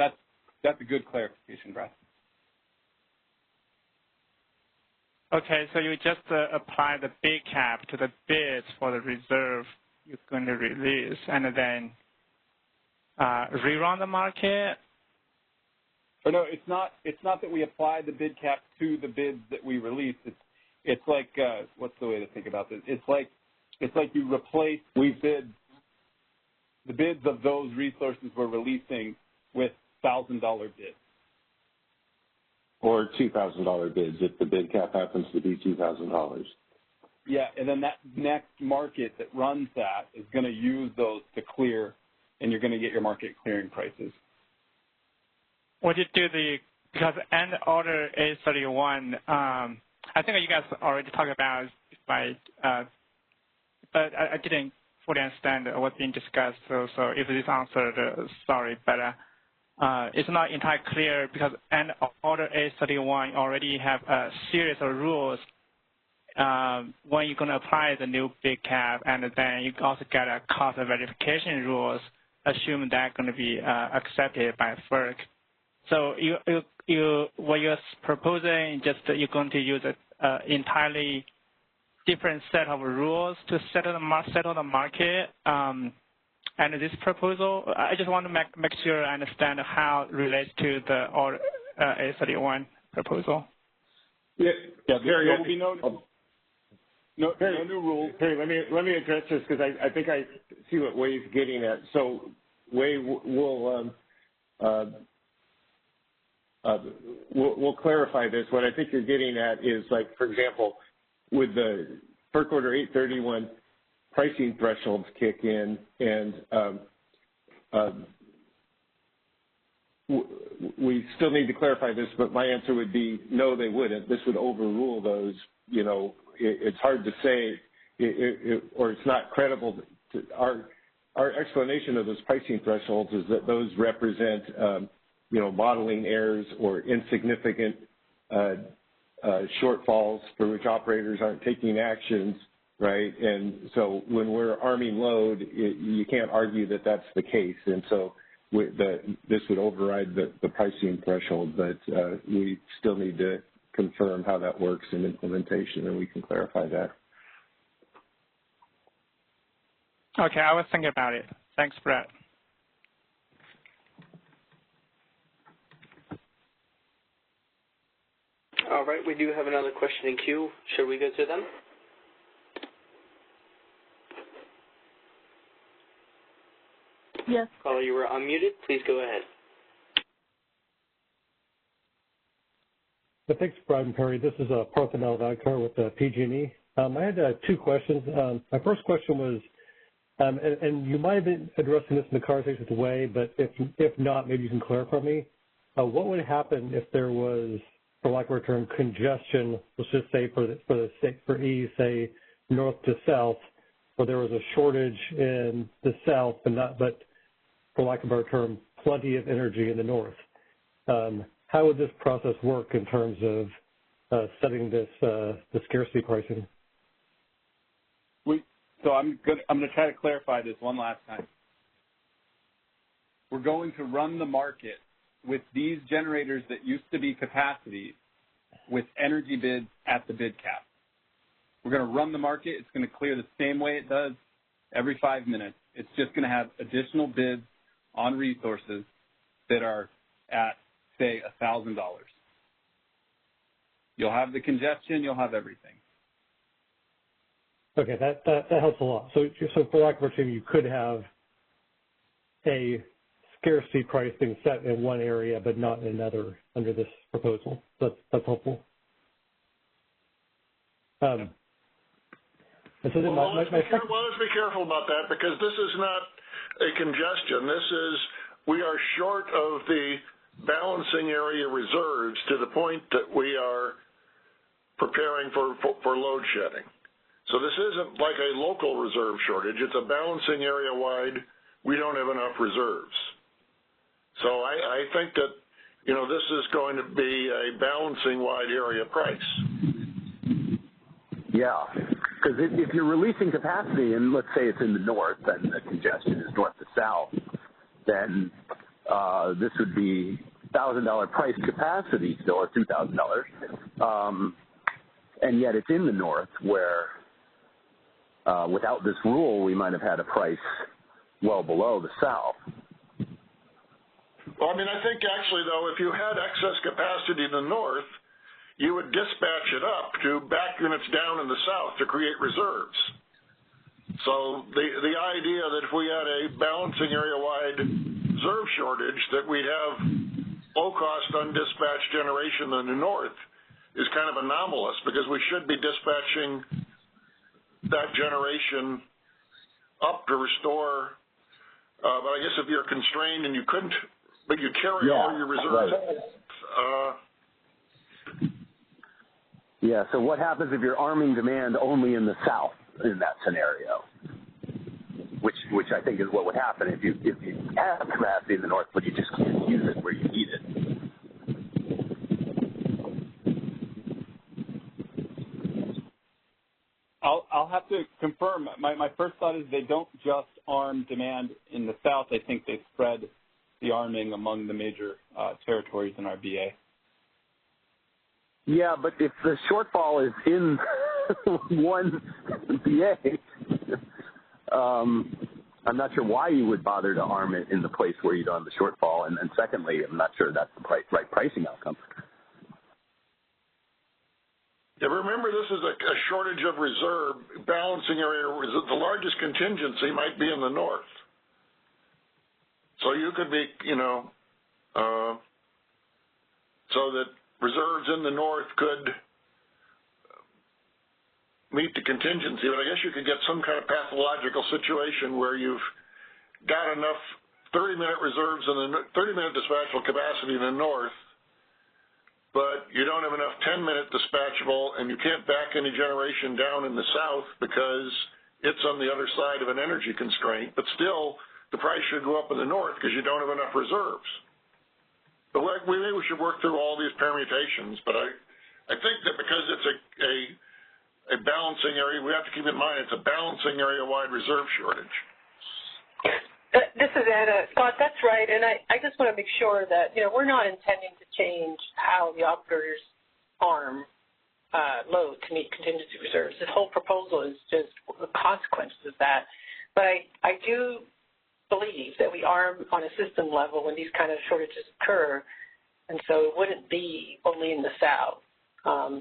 that's a good clarification, Brad. Okay, so you just apply the big cap to the bids for the reserve you're going to release, and then rerun the market? Or no, it's not that we apply the bid cap to the bids that we release. It's like what's the way to think about this? It's like you replace the bids of those resources we're releasing with $1,000 bids. Or $2,000 bids if the bid cap happens to be $2,000. Yeah, and then that next market that runs that is going to use those to clear, and you're going to get your market clearing prices. Would you do because end Order A31, I think you guys already talked about it, but I didn't fully understand what's being discussed, so if this answered, sorry, but it's not entirely clear because end Order A31 already have a series of rules when you're going to apply the new big cap, and then you also get a cost verification rules, assume that's going to be accepted by FERC. So what you're proposing, just you're going to use an entirely different set of rules to settle the market. And this proposal, I just want to make sure I understand how it relates to the Order A31 proposal. Yeah, Perry, there will be no new rules. Perry, let me address this because I think I see what Way's getting at. So Way we'll clarify this. What I think you're getting at is, like, for example, with the FERC Order 831 pricing thresholds kick in, and we still need to clarify this, but my answer would be no, they wouldn't. This would overrule those. It's hard to say, or it's not credible to our explanation of those pricing thresholds is that those represent, modeling errors or insignificant shortfalls for which operators aren't taking actions, right? And so when we're arming load, you can't argue that that's the case. And so this would override the pricing threshold, but we still need to confirm how that works in implementation, and we can clarify that. Okay, I was thinking about it. Thanks, Brett. All right, we do have another question in queue. Should we go to them? Yes. Caller, you were unmuted. Please go ahead. Thanks, Brian Perry. This is Partha Nalvadkar with PG&E. I had two questions. My first question was, and you might have been addressing this in the conversation with Wei, but if not, maybe you can clarify for me. What would happen if there was, for lack of a term, congestion, let's just say for E, say north to south, where there was a shortage in the south, but for lack of a term, plenty of energy in the north? How would this process work in terms of setting this the scarcity pricing? So I'm going to try to clarify this one last time. We're going to run the market with these generators that used to be capacity with energy bids at the bid cap. We're going to run the market. It's going to clear the same way it does every 5 minutes. It's just going to have additional bids on resources that are at, say, $1,000. You'll have the congestion. You'll have everything. Okay, that helps a lot. So for lack of a term, you could have a scarcity pricing set in one area, but not in another under this proposal. That's helpful. And so then let's be careful about that, because this is not a congestion. We are short of the balancing area reserves to the point that we are preparing for load shedding. So this isn't like a local reserve shortage. It's a balancing area-wide. We don't have enough reserves. So I think that, this is going to be a balancing-wide area price. Yeah, because if you're releasing capacity, and let's say it's in the north, and the congestion is north to south, then this would be $1,000 price capacity still, or $2,000. And yet it's in the north where without this rule, we might have had a price well below the south. Well, I think actually, though, if you had excess capacity in the north, you would dispatch it up to back units down in the south to create reserves. So the idea that if we had a balancing area-wide reserve shortage, that we'd have low-cost undispatched generation in the north is kind of anomalous, because we should be dispatching that generation up to restore. But I guess if you're constrained and you couldn't, but you carry all your reserves. Right. Yeah, so what happens if you're arming demand only in the south in that scenario? Which I think is what would happen if you have capacity in the north, but you just can't use it where you need it. I'll have to confirm. My first thought is they don't just arm demand in the south. I think they spread the arming among the major territories in our BA. Yeah, but if the shortfall is in one BA, I'm not sure why you would bother to arm it in the place where you don't have the shortfall. And secondly, I'm not sure that's the right pricing outcome. Yeah, remember, this is a shortage of reserve, balancing area. The largest contingency might be in the north. So you could be, so that reserves in the north could meet the contingency. But I guess you could get some kind of pathological situation where you've got enough 30-minute reserves in the 30-minute dispatchable capacity in the north, but you don't have enough 10-minute dispatchable, and you can't back any generation down in the south because it's on the other side of an energy constraint, but still the price should go up in the north because you don't have enough reserves. But maybe we should work through all these permutations, but I think that because it's a balancing area, we have to keep in mind it's a balancing area-wide reserve shortage. This is Anna. Scott, that's right, and I just want to make sure that, we're not intending to change how the operators arm load to meet contingency reserves. This whole proposal is just the consequences of that. But I do believe that we arm on a system level when these kind of shortages occur, and so it wouldn't be only in the South.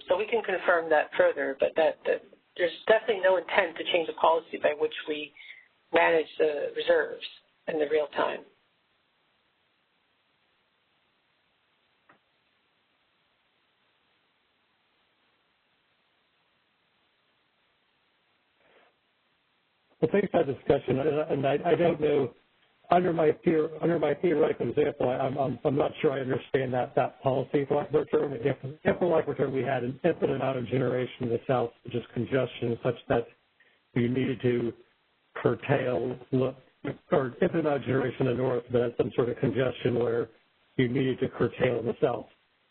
So we can confirm that further, but that there's definitely no intent to change the policy by which we manage the reserves in the real time. Well, thanks for that discussion, and I don't know. Under my theoretical example, I'm not sure I understand that policy for lack of a term. If for lack of a term we had an infinite amount of generation in the South, just congestion such that you needed to curtail, or infinite amount of generation in the North, but had some sort of congestion where you needed to curtail in the South.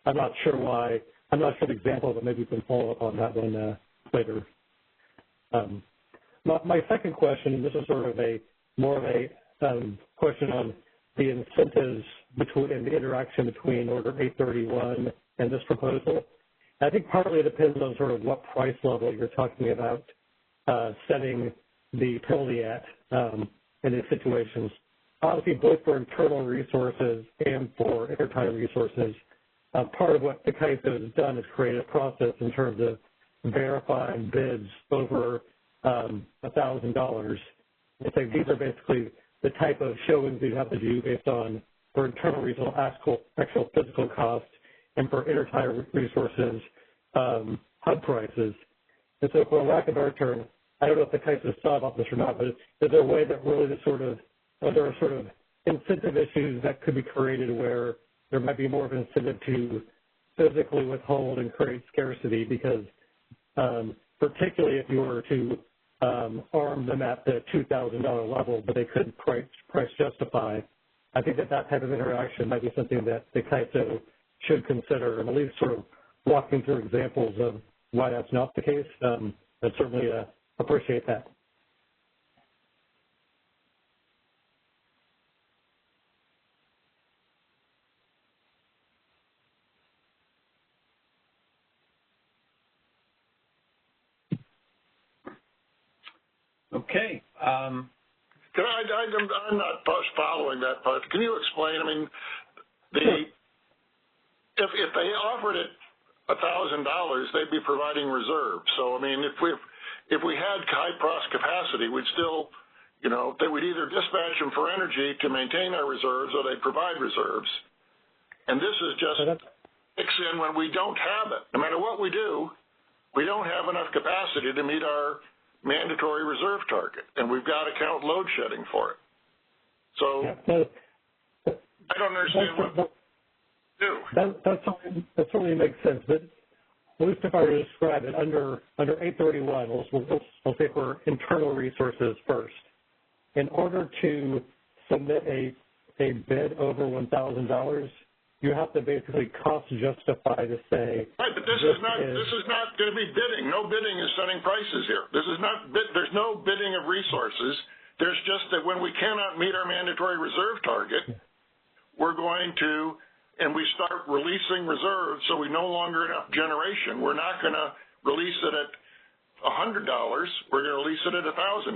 I'm not sure why. I'm not sure the example, but maybe we can follow up on that one later. My second question, and this is sort of more of a question on the incentives and the interaction between Order 831 and this proposal. I think partly it depends on sort of what price level you're talking about setting the penalty at in these situations. Obviously, both for internal resources and for intertime resources, part of what the CAISO has done is create a process in terms of verifying bids over $1,000. It's like these are basically the type of showings you have to do based on, for internal resource, actual physical cost, and for intertime resources, hub prices. And so for lack of a better term, I don't know if the CAISO thought about this or not, but is there a way that really there are sort of incentive issues that could be created where there might be more of an incentive to physically withhold and create scarcity because particularly if you were to arm them at the $2,000 level, but they couldn't price justify. I think that type of interaction might be something that the CAISO should consider, and at least sort of walking through examples of why that's not the case. I'd certainly appreciate that. Okay. I'm not following that part. Can you explain? I mean, if they offered it $1,000, they'd be providing reserves. So I mean, if we had high cost capacity, we'd still, they would either dispatch them for energy to maintain our reserves, or they'd provide reserves. And this is just kicks in when we don't have it. No matter what we do, we don't have enough capacity to meet our mandatory reserve target, and we've got to count load shedding for it. So I don't understand what to do. That certainly makes sense, but at least if I were to describe it, under 831, we'll say for internal resources first. In order to submit a bid over $1,000, you have to basically cost justify to say. Right, but this is not going to be bidding. No bidding is setting prices here. This is not. There's no bidding of resources. There's just that when we cannot meet our mandatory reserve target, we're going to, and we start releasing reserves, so we no longer enough generation. We're not going to release it at $100. We're going to release it at $1,000.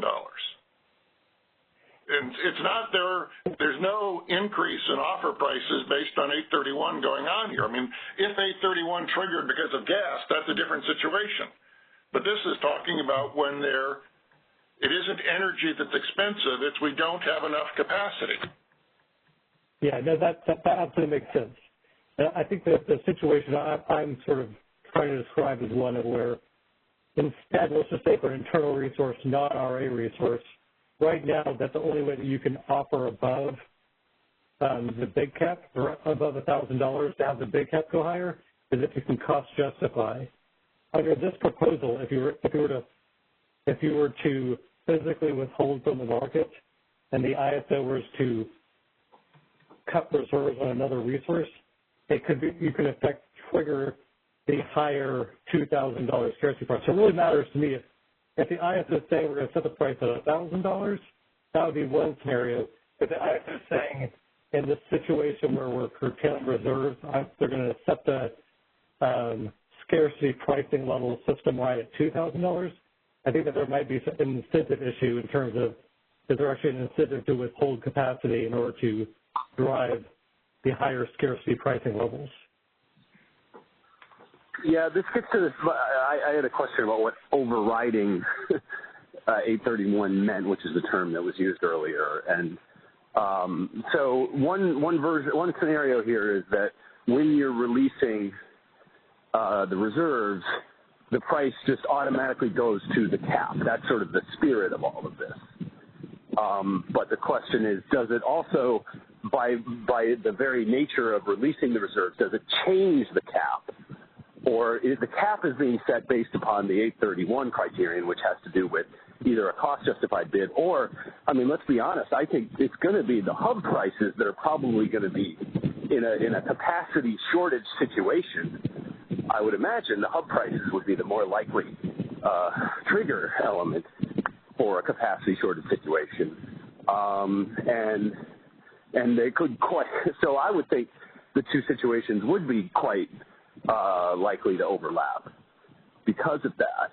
And it's not there's no increase in offer prices based on 831 going on here. I mean, if 831 triggered because of gas, that's a different situation. But this is talking about when it isn't energy that's expensive, it's we don't have enough capacity. Yeah, no, that absolutely makes sense. I think that the situation I'm sort of trying to describe is one of where instead, let's just say for an internal resource, not RA resource, right now, that's the only way that you can offer above the big cap, or above $1,000 to have the big cap go higher, is if you can cost justify. Under this proposal, if you were to physically withhold from the market and the ISO was to cut reserves on another resource, it could be, you could effect trigger the higher $2,000 scarcity price. So it really matters to me if the ISO is saying we're going to set the price at $1,000, that would be one scenario. If the ISO is saying in this situation where we're curtailing reserves, they're going to set the scarcity pricing level system-wide at $2,000, I think that there might be an incentive issue in terms of is there actually an incentive to withhold capacity in order to drive the higher scarcity pricing levels. Yeah, this gets to this. I had a question about what overriding 831 meant, which is the term that was used earlier. And so one scenario here is that when you're releasing the reserves, the price just automatically goes to the cap. That's sort of the spirit of all of this. But the question is, does it also, by the very nature of releasing the reserves, does it change the cap? Or is the cap is being set based upon the 831 criterion, which has to do with either a cost-justified bid or, I mean, let's be honest, I think it's going to be the hub prices that are probably going to be in a capacity shortage situation. I would imagine the hub prices would be the more likely trigger element for a capacity shortage situation. And they could quite, so I would think the two situations would be quite likely to overlap because of that.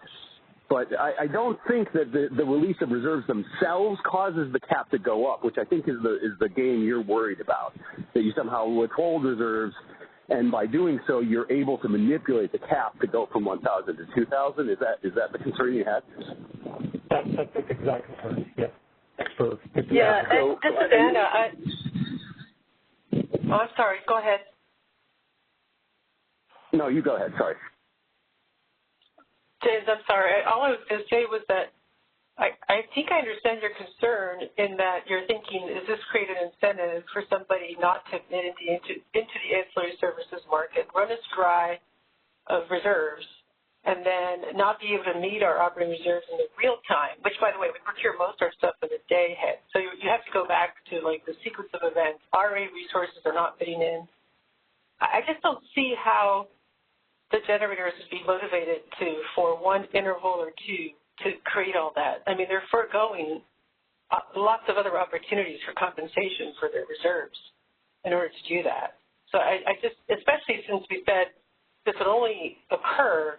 But I don't think that the release of reserves themselves causes the cap to go up, which I think is the game you're worried about, that you somehow withhold reserves, and by doing so, you're able to manipulate the cap to go from 1,000 to 2,000. Is that the concern you had? That's exactly right. Yeah. Thanks for yeah. So, this is Anna. I'm sorry. Go ahead. No, you go ahead. Sorry. James, I'm sorry. All I was going to say was that I think I understand your concern in that you're thinking, does this create an incentive for somebody not to get into the ancillary services market, run us dry of reserves, and then not be able to meet our operating reserves in the real time, which, by the way, we procure most of our stuff in the day ahead. So you have to go back to, like, the sequence of events. RA resources are not fitting in. I just don't see how the generators would be motivated for one interval or two to create all that. I mean, they're foregoing lots of other opportunities for compensation for their reserves in order to do that. So I just, especially since we said this would only occur,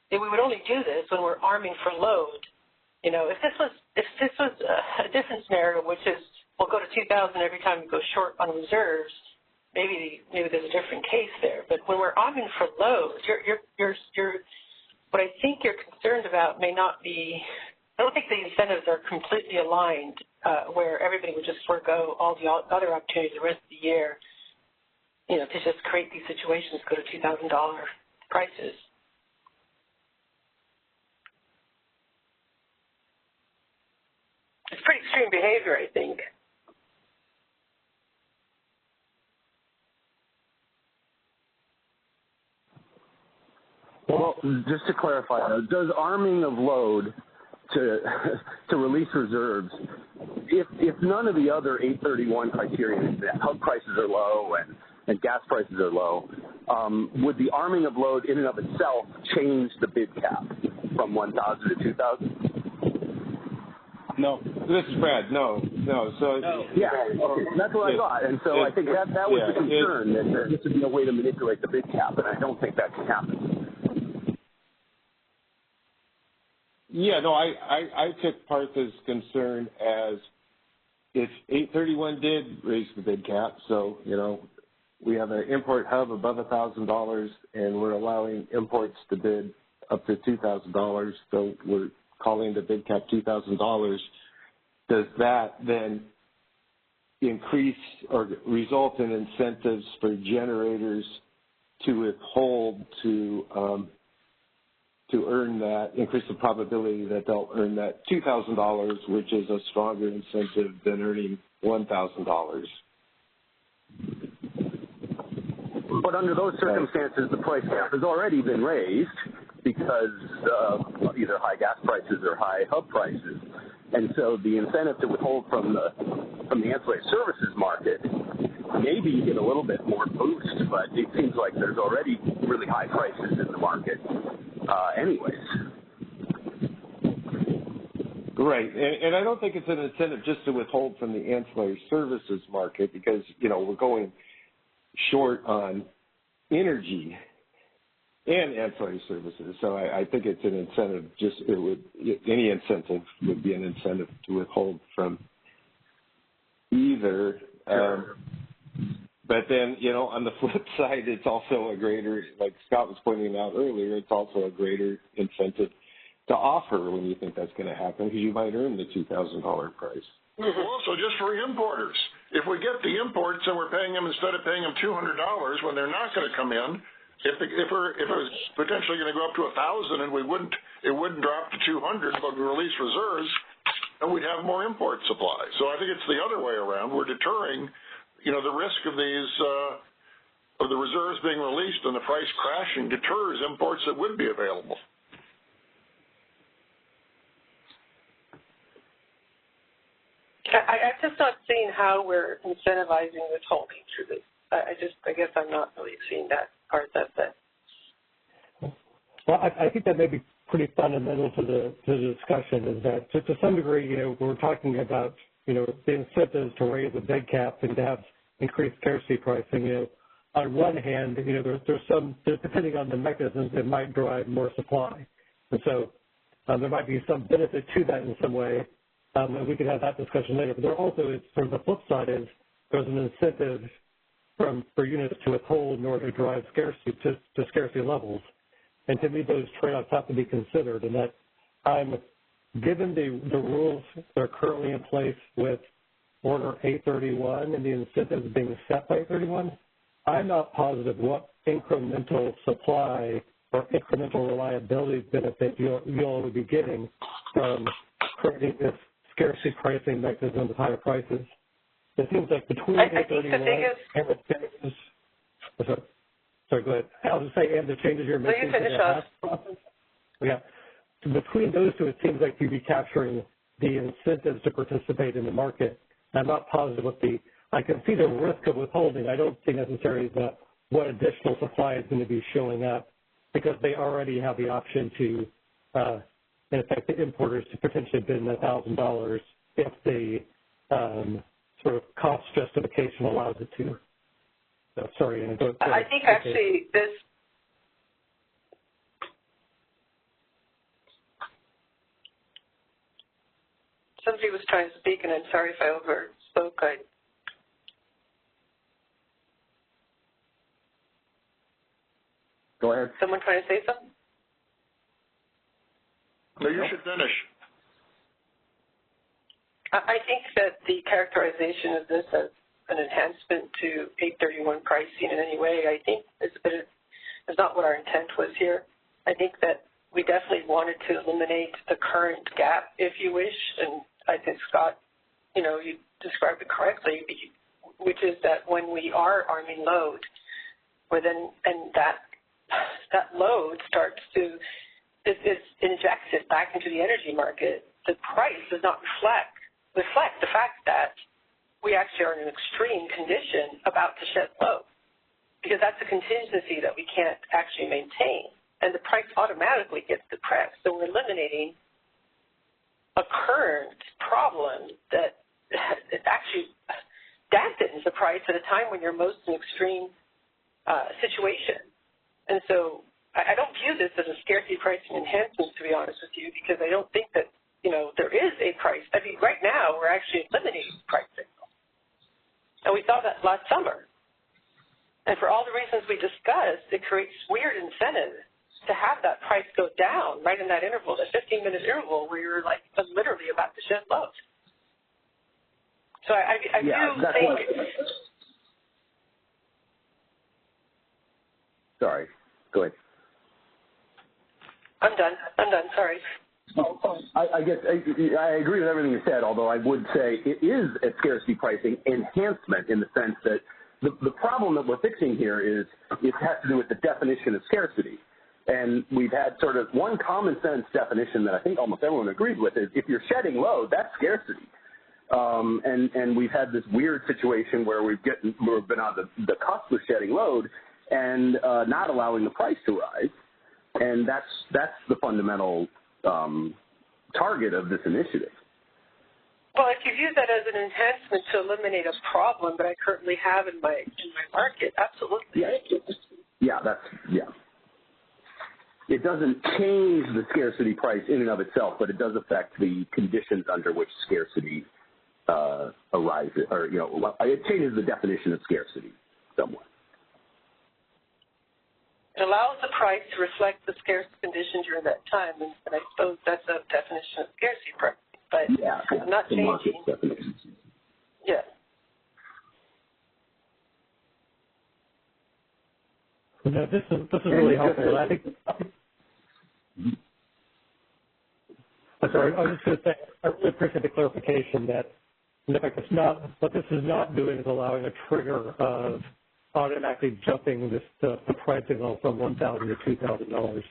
we would only do this when we're arming for load. You know, if this was a different scenario, which is we'll go to 2,000 every time we go short on reserves, maybe there's a different case there. But when we're arming for load, you're what I think you're concerned about may not be, I don't think the incentives are completely aligned where everybody would just forego all the other opportunities the rest of the year, you know, to just create these situations, go to $2,000 prices. It's pretty extreme behavior, I think. Well, just to clarify, does arming of load to release reserves, if none of the other 831 criteria, that hub prices are low and gas prices are low, would the arming of load in and of itself change the bid cap from 1,000 to 2,000? No, this is Brad. No. So yeah, okay. That's what I thought, and so I think that was the concern that this would be a way to manipulate the bid cap, and I don't think that can happen. Yeah, no, I took Partha's concern as if 831 did raise the bid cap, so, you know, we have an import hub above $1,000 and we're allowing imports to bid up to $2,000, so we're calling the bid cap $2,000. Does that then increase or result in incentives for generators to withhold to earn that, increase the probability that they'll earn that $2,000, which is a stronger incentive than earning $1,000? But under those circumstances, the price cap has already been raised, because of either high gas prices or high hub prices. And so the incentive to withhold from the ancillary services market, maybe you get a little bit more boost, but it seems like there's already really high prices in the market anyways. Right, and I don't think it's an incentive just to withhold from the ancillary services market because, we're going short on energy and ancillary services. So I think it's an incentive. Any incentive would be an incentive to withhold from either. But then, on the flip side, it's also a greater, like Scott was pointing out earlier, it's also a greater incentive to offer when you think that's going to happen because you might earn the $2,000 price. Also, just for importers, if we get the imports and we're paying them instead of paying them $200 when they're not going to come in, if it was potentially going to go up to 1,000 and it wouldn't drop to 200, but we release reserves, and we'd have more import supply. So I think it's the other way around. We're deterring, the risk of these of the reserves being released and the price crashing deters imports that would be available. I'm just not seeing how we're incentivizing withholding through this. I guess I'm not really seeing that part. Well, I think that may be pretty fundamental to the discussion is that to some degree, we're talking about, the incentives to raise the bid cap and to have increased scarcity pricing. On one hand, there's depending on the mechanisms, it might drive more supply. And so there might be some benefit to that in some way. And we could have that discussion later. But there also is sort of the flip side is there's an incentive for units to withhold in order to drive scarcity to scarcity levels. And to me, those trade-offs have to be considered. And that given the rules that are currently in place with Order 831 and the incentives being set by 831, I'm not positive what incremental supply or incremental reliability benefit you all would be getting from creating this scarcity pricing mechanism with higher prices. It seems like between 831 and the changes, sorry, go ahead. I'll just say, and the changes you're making to the HASP process. Yeah. Between those two, it seems like you'd be capturing the incentives to participate in the market. And I'm not positive I can see the risk of withholding. I don't see necessarily what additional supply is going to be showing up because they already have the option to, in effect, the importers to potentially bid in $1,000 if the sort of cost justification allows it to. So, sorry, Anna, go I think actually this. Somebody was trying to speak, and I'm sorry if I overspoke. Go ahead. Someone trying to say something? No, you should finish. I think that the characterization of this as an enhancement to 831 pricing in any way, I think is not what our intent was here. I think that we definitely wanted to eliminate the current gap, if you wish, and I think, Scott, you described it correctly, which is that when we are arming load, and that load starts to is injected back into the energy market, the price does not reflect the fact that we actually are in an extreme condition about to shed load, because that's a contingency that we can't actually maintain, and the price automatically gets depressed. So we're eliminating a current problem that it actually dampens the price at a time when you're most in extreme situation. And so I don't view this as a scarcity pricing enhancement, to be honest with you, because I don't think that, there is a price. I mean, right now we're actually eliminating price signal. And we saw that last summer. And for all the reasons we discussed, it creates weird incentives to have that price go down right in that interval, that 15-minute interval where you're like literally about to shed load. So I do think... Sorry. Go ahead. I'm done. Sorry. I guess I agree with everything you said, although I would say it is a scarcity pricing enhancement in the sense that the problem that we're fixing here is it has to do with the definition of scarcity. And we've had sort of one common sense definition that I think almost everyone agrees with is if you're shedding load, that's scarcity. And we've had this weird situation where we've been on the cusp of shedding load and not allowing the price to rise. And that's the fundamental target of this initiative. Well, if you view that as an enhancement to eliminate a problem that I currently have in my market, absolutely. Yeah. It doesn't change the scarcity price in and of itself, but it does affect the conditions under which scarcity arises, or it changes the definition of scarcity somewhat. It allows the price to reflect the scarce condition during that time, and I suppose that's a definition of scarcity price. But I'm not changing. Yeah. No, this is really helpful. I think. Sorry, I was just going to say I really appreciate the clarification that, in fact, it's not what this is not doing is allowing a trigger of automatically jumping the pricing from $1,000 to $2,000.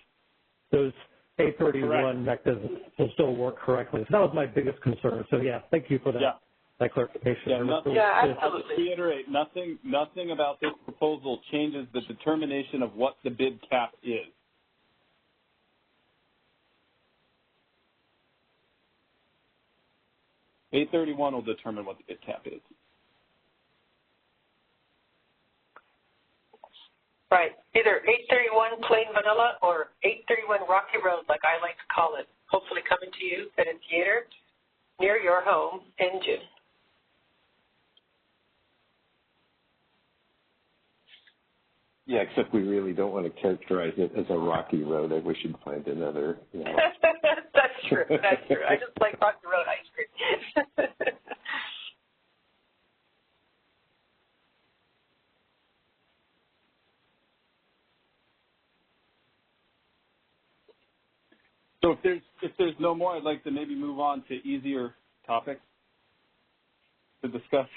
Those 831 mechanisms will still work correctly. So that was my biggest concern. So yeah, thank you for that, that clarification. Absolutely. To reiterate, nothing about this proposal changes the determination of what the bid cap is. $831 will determine what the bid cap is. Right. Either 831 plain vanilla or 831 Rocky Road, like I like to call it, hopefully coming to you at a theater near your home in June. Yeah, except we really don't want to characterize it as a rocky road. I wish you'd find another. That's true. That's true. I just like Rocky Road ice cream. So if there's no more, I'd like to maybe move on to easier topics to discuss.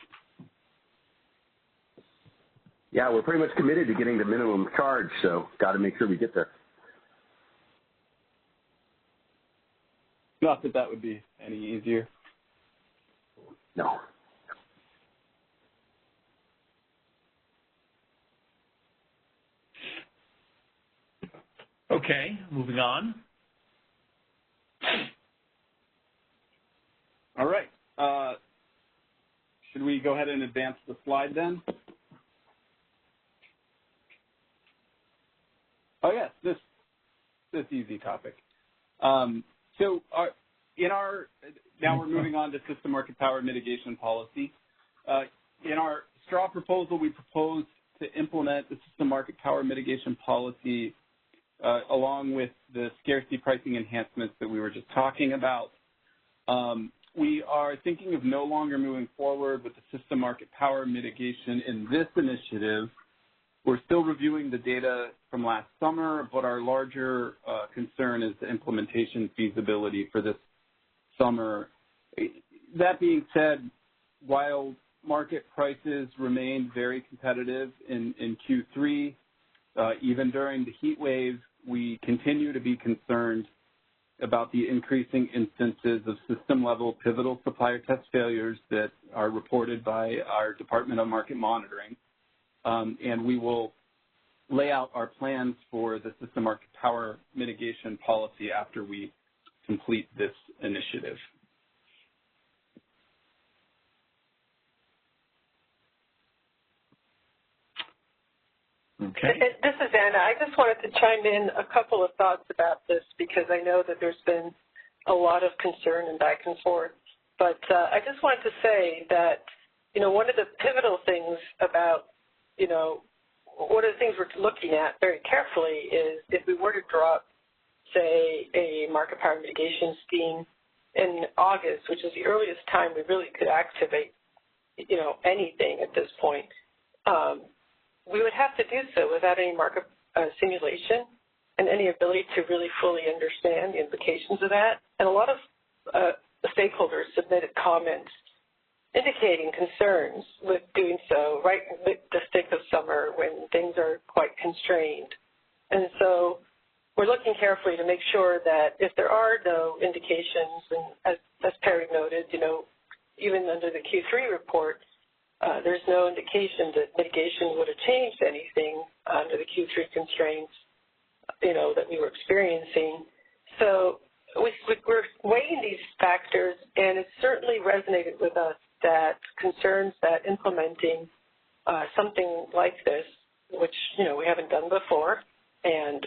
Yeah, we're pretty much committed to getting the minimum charge, so got to make sure we get there. Not that would be any easier. No. Okay, moving on. All right. Should we go ahead and advance the slide then? Oh yes, this easy topic. Now we're moving on to system market power mitigation policy. In our straw proposal, we proposed to implement the system market power mitigation policy along with the scarcity pricing enhancements that we were just talking about. We are thinking of no longer moving forward with the system market power mitigation in this initiative. We're still reviewing the data from last summer, but our larger concern is the implementation feasibility for this summer. That being said, while market prices remained very competitive in Q3, even during the heat wave, we continue to be concerned about the increasing instances of system-level pivotal supplier test failures that are reported by our Department of Market Monitoring. And we will lay out our plans for the system market power mitigation policy after we complete this initiative. Okay. This is Anna. I just wanted to chime in a couple of thoughts about this because I know that there's been a lot of concern and back and forth. But I just wanted to say that, one of the pivotal things about, one of the things we're looking at very carefully is if we were to drop, say, a market power mitigation scheme in August, which is the earliest time we really could activate, anything at this point, we would have to do so without any market simulation and any ability to really fully understand the implications of that. And a lot of the stakeholders submitted comments indicating concerns with doing so right in the thick of summer when things are quite constrained. And so we're looking carefully to make sure that if there are no indications, and as Perry noted, even under the Q3 report, there's no indication that mitigation would have changed anything under the Q3 constraints, that we were experiencing. So we're weighing these factors, and it certainly resonated with us that concerns that implementing something like this, which, we haven't done before, and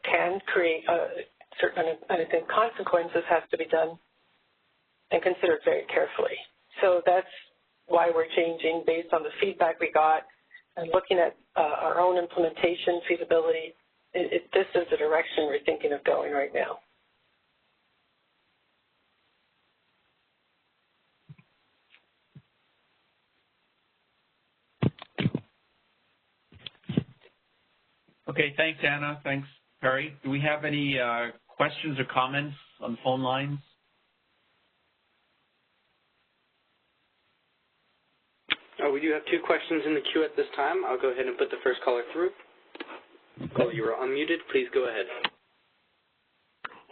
can create certain unintended consequences, has to be done and considered very carefully. So that's why we're changing based on the feedback we got and looking at our own implementation feasibility. This is the direction we're thinking of going right now. Okay, thanks, Anna. Thanks, Perry. Do we have any questions or comments on the phone lines? We do have 2 questions in the queue at this time. I'll go ahead and put the first caller through. Caller, you are unmuted. Please go ahead.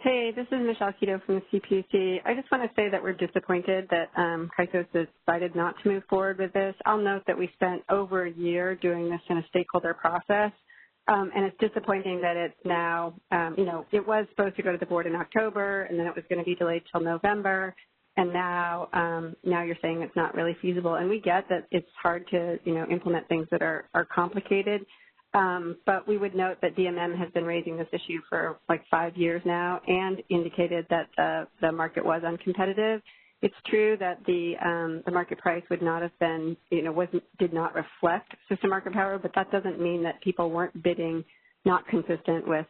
Hey, this is Michelle Keto from the CPUC. I just want to say that we're disappointed that CAISO decided not to move forward with this. I'll note that we spent over a year doing this in a stakeholder process, and it's disappointing that it's now, it was supposed to go to the board in October, and then it was going to be delayed till November, and now you're saying it's not really feasible. And we get that it's hard to, implement things that are complicated. But we would note that DMM has been raising this issue for like 5 years now and indicated that the market was uncompetitive. It's true that the market price would not have been, did not reflect system market power, but that doesn't mean that people weren't bidding not consistent with,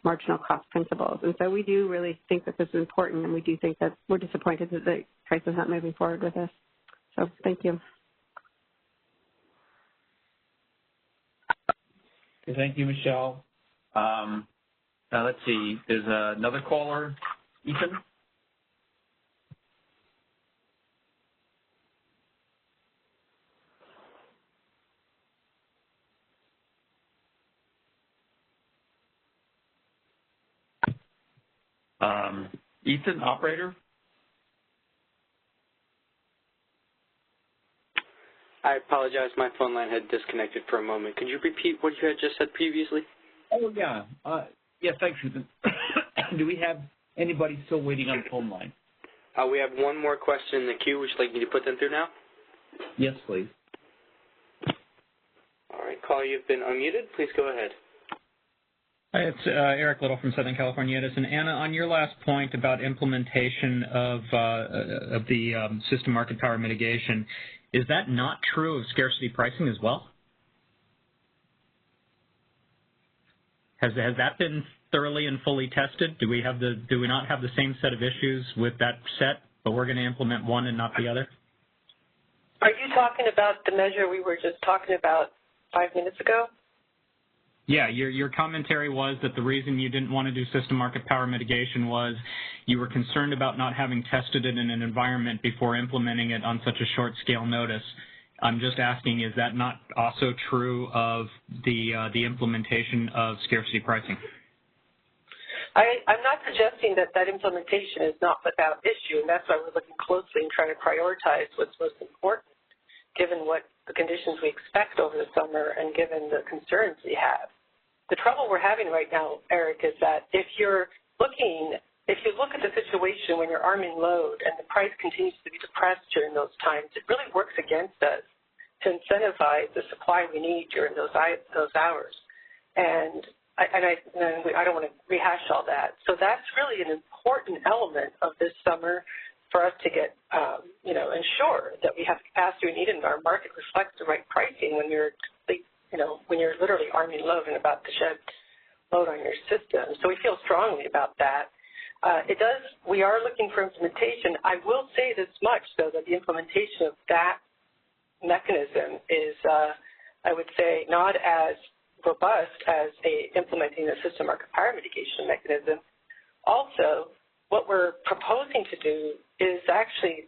marginal cost principles. And so we do really think that this is important, and we do think that we're disappointed that the price is not moving forward with this. So thank you. Thank you, Michelle. Let's see. There's another caller. Ethan? Ethan, operator? I apologize. My phone line had disconnected for a moment. Could you repeat what you had just said previously? Oh, yeah. Yeah, thanks, Ethan. Do we have anybody still waiting on the phone line? We have one more question in the queue. Would you like me to put them through now? Yes, please. All right, caller, you've been unmuted. Please go ahead. Hi, it's Eric Little from Southern California Edison. Anna, on your last point about implementation of the system market power mitigation, is that not true of scarcity pricing as well? Has that been thoroughly and fully tested? Do we not have the same set of issues with that set, but we're going to implement one and not the other? Are you talking about the measure we were just talking about 5 minutes ago? Yeah, your commentary was that the reason you didn't want to do system market power mitigation was you were concerned about not having tested it in an environment before implementing it on such a short scale notice. I'm just asking, is that not also true of the implementation of scarcity pricing? I'm not suggesting that implementation is not without issue, and that's why we're looking closely and trying to prioritize what's most important, given what the conditions we expect over the summer and given the concerns we have. The trouble we're having right now, Eric, is that if you look at the situation when you're arming load and the price continues to be depressed during those times, it really works against us to incentivize the supply we need during those hours. And I don't want to rehash all that. So that's really an important element of this summer for us to get, ensure that we have capacity we need and our market reflects the right pricing when you're literally arming load and about to shed load on your system. So we feel strongly about that. We are looking for implementation. I will say this much, though, that the implementation of that mechanism is, I would say, not as robust as implementing the system market power mitigation mechanism. Also, what we're proposing to do is actually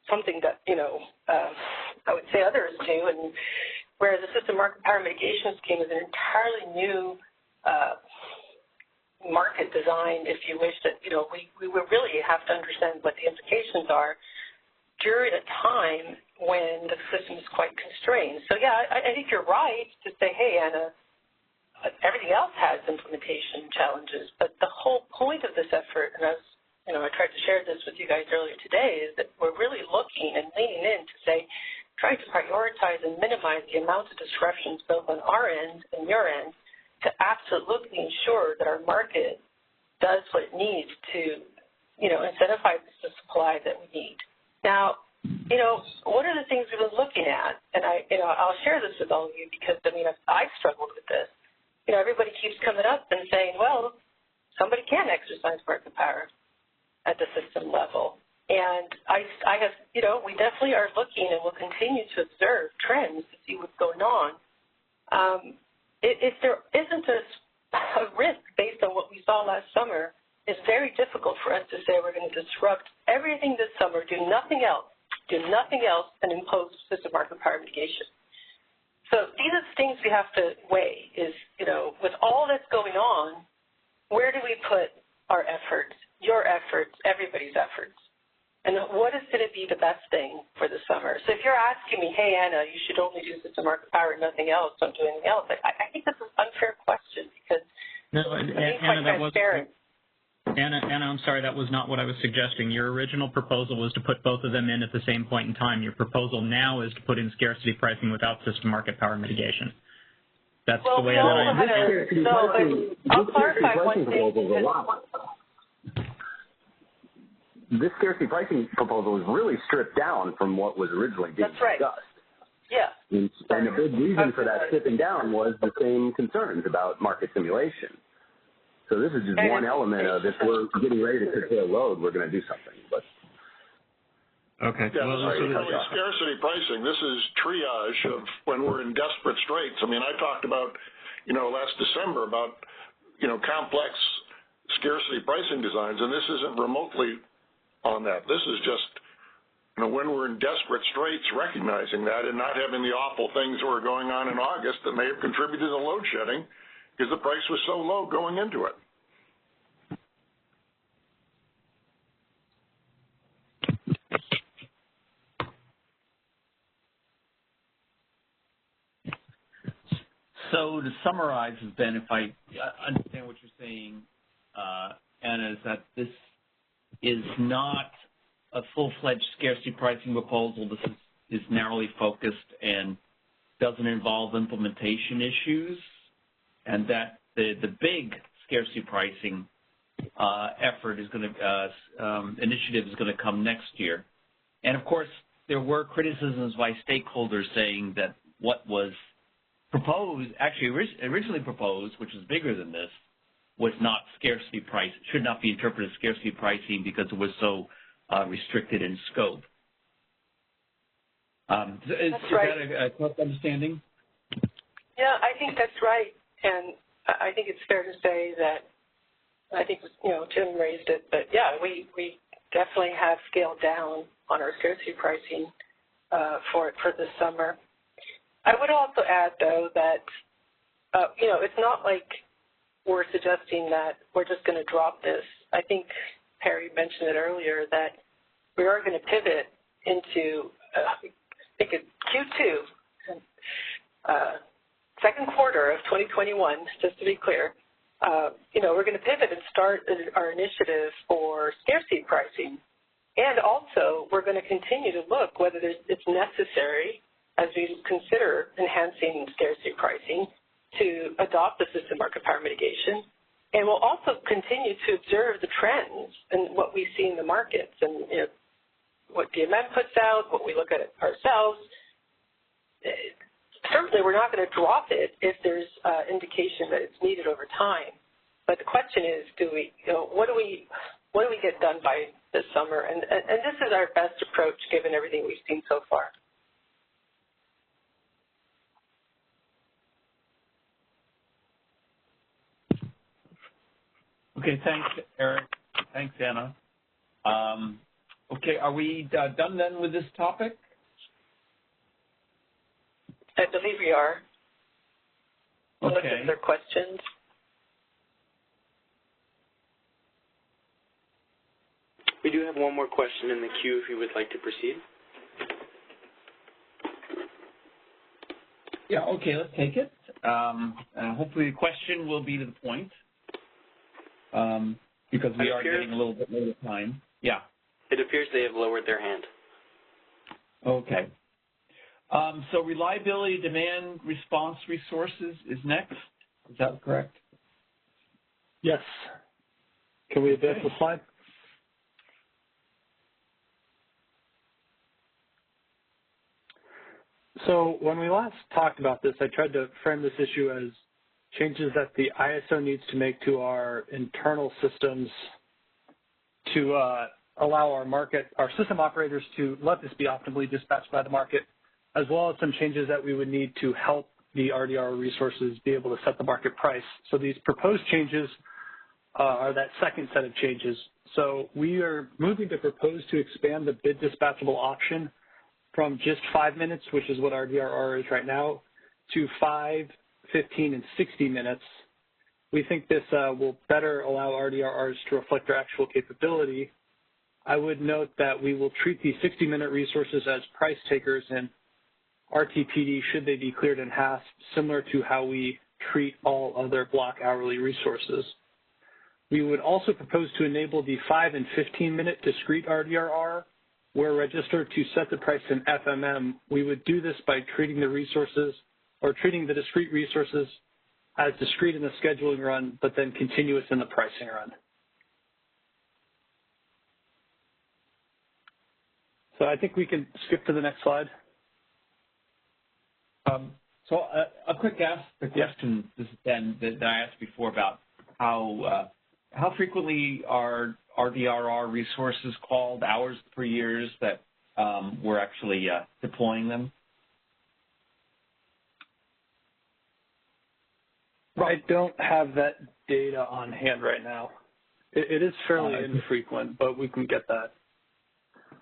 something that, I would say others do, and whereas the system market power mitigation scheme is an entirely new market design, if you wish, that, you know, we would really have to understand what the implications are during a time when the system is quite constrained. So, yeah, I think you're right to say, hey, Anna, everything else has implementation challenges, but the whole point of this effort, and as you know, I tried to share this with you guys earlier today, is that we're really looking and leaning in to say, trying to prioritize and minimize the amount of disruptions both on our end and your end to absolutely ensure that our market does what it needs to, you know, incentivize the supply that we need. Now, you know, what are the things we've been looking at? And I'll share this with all of you because, I mean, I've struggled with this. You know, everybody keeps coming up and saying, well, somebody can exercise market power at the system level. And I have, you know, we definitely are looking and will continue to observe trends to see what's going on. If there isn't a risk based on what we saw last summer, it's very difficult for us to say we're going to disrupt everything this summer, do nothing else, and impose system market power mitigation. So these are the things we have to weigh is, you know, with all that's going on, where do we put our efforts, your efforts, everybody's efforts? And what is going to be the best thing for the summer? So if you're asking me, hey, Anna, you should only do system market power and nothing else, don't do anything else, I think that's an unfair question because Anna, that was Anna, I'm sorry, that was not what I was suggesting. Your original proposal was to put both of them in at the same point in time. Your proposal now is to put in scarcity pricing without system market power mitigation. That's the way I'll clarify one thing. This scarcity pricing proposal is really stripped down from what was originally being discussed. Yeah. And the big reason for that stripping down was the same concerns about market simulation. So this is just one element of if we're getting ready to curtail load, we're going to do something. But okay. Yeah, this is really scarcity pricing. This is triage of when we're in desperate straits. I mean, I talked about, you know, last December about, you know, complex scarcity pricing designs, and this isn't remotely on that. This is just, you know, when we're in desperate straits, recognizing that and not having the awful things that were going on in August that may have contributed to load shedding because the price was so low going into it. So to summarize, Ben, if I understand what you're saying, Anna, is that this is not a full-fledged scarcity pricing proposal. This is narrowly focused and doesn't involve implementation issues, and that the big scarcity pricing effort is going to initiative is going to come next year. And of course, there were criticisms by stakeholders saying that what was proposed, actually originally proposed, which was bigger than this, was not scarcity price, should not be interpreted as scarcity pricing because it was so restricted in scope. Is that a correct understanding? Yeah, I think that's right. And I think it's fair to say that, I think, you know, Tim raised it, but yeah, we definitely have scaled down on our scarcity pricing for this summer. I would also add, though, that, you know, it's not like we're suggesting that we're just going to drop this. I think Perry mentioned it earlier that we are going to pivot into, I think it's Q2, second quarter of 2021, just to be clear. You know, we're going to pivot and start our initiative for scarcity pricing. And also, we're going to continue to look whether it's necessary as we consider enhancing scarcity pricing to adopt the system market power mitigation. And we'll also continue to observe the trends and what we see in the markets and, you know, what DMM puts out, what we look at ourselves. Certainly, we're not going to drop it if there's indication that it's needed over time. But the question is, what do we get done by this summer? And this is our best approach given everything we've seen so far. Okay, thanks, Eric. Thanks, Anna. Okay, are we done then with this topic? I believe we are. Okay. Look at their questions. We do have one more question in the queue if you would like to proceed. Yeah, okay, let's take it. Hopefully the question will be to the point because we are getting a little bit more time. Yeah. It appears they have lowered their hand. Okay. So reliability, demand, response resources is next. Is that correct? Yes. Can we advance the slide? So when we last talked about this, I tried to frame this issue as changes that the ISO needs to make to our internal systems to allow our system operators to let this be optimally dispatched by the market, as well as some changes that we would need to help the RDR resources be able to set the market price. So these proposed changes are that second set of changes. So we are moving to propose to expand the bid dispatchable option from just 5 minutes, which is what RDRR is right now, to 5, 15, and 60 minutes. We think this will better allow RDRRs to reflect their actual capability. I would note that we will treat these 60-minute resources as price takers in RTPD should they be cleared in HASP, similar to how we treat all other block hourly resources. We would also propose to enable the 5 and 15-minute discrete RDRR, where registered to set the price in FMM. We would do this by treating the resources or treating the discrete resources as discrete in the scheduling run, but then continuous in the pricing run. So I think we can skip to the next slide. So a quick question, this is Ben, that I asked before about how frequently are RDRR resources called, hours per years that we're actually deploying them? I don't have that data on hand right now. It is fairly infrequent, but we can get that.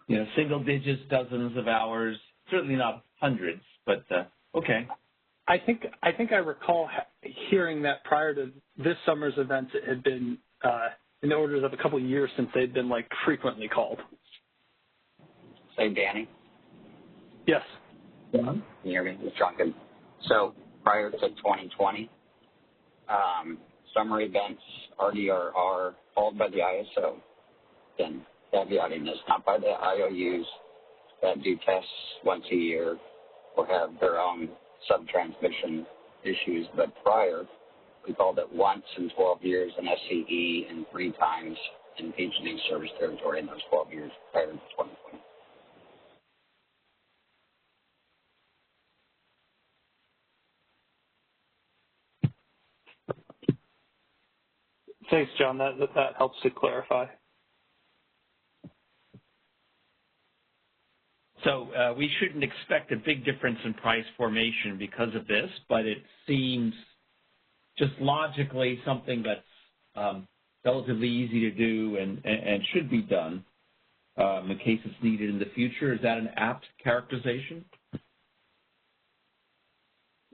You know, single digits, dozens of hours, certainly not hundreds, but okay. I think I recall hearing that prior to this summer's events, it had been in the orders of a couple of years since they'd been like frequently called. Say, Danny? Yes. Can you hear me? It's John. So prior to 2020, summer events, RDRR, called by the ISO, then caveating this, not by the IOUs that do tests once a year or have their own sub-transmission issues, but prior, we called it once in 12 years in SCE and 3 times in PG&E service territory in those 12 years prior to 2020. Thanks, John. That helps to clarify. So we shouldn't expect a big difference in price formation because of this, but it seems just logically something that's relatively easy to do and should be done in case it's needed in the future. Is that an apt characterization?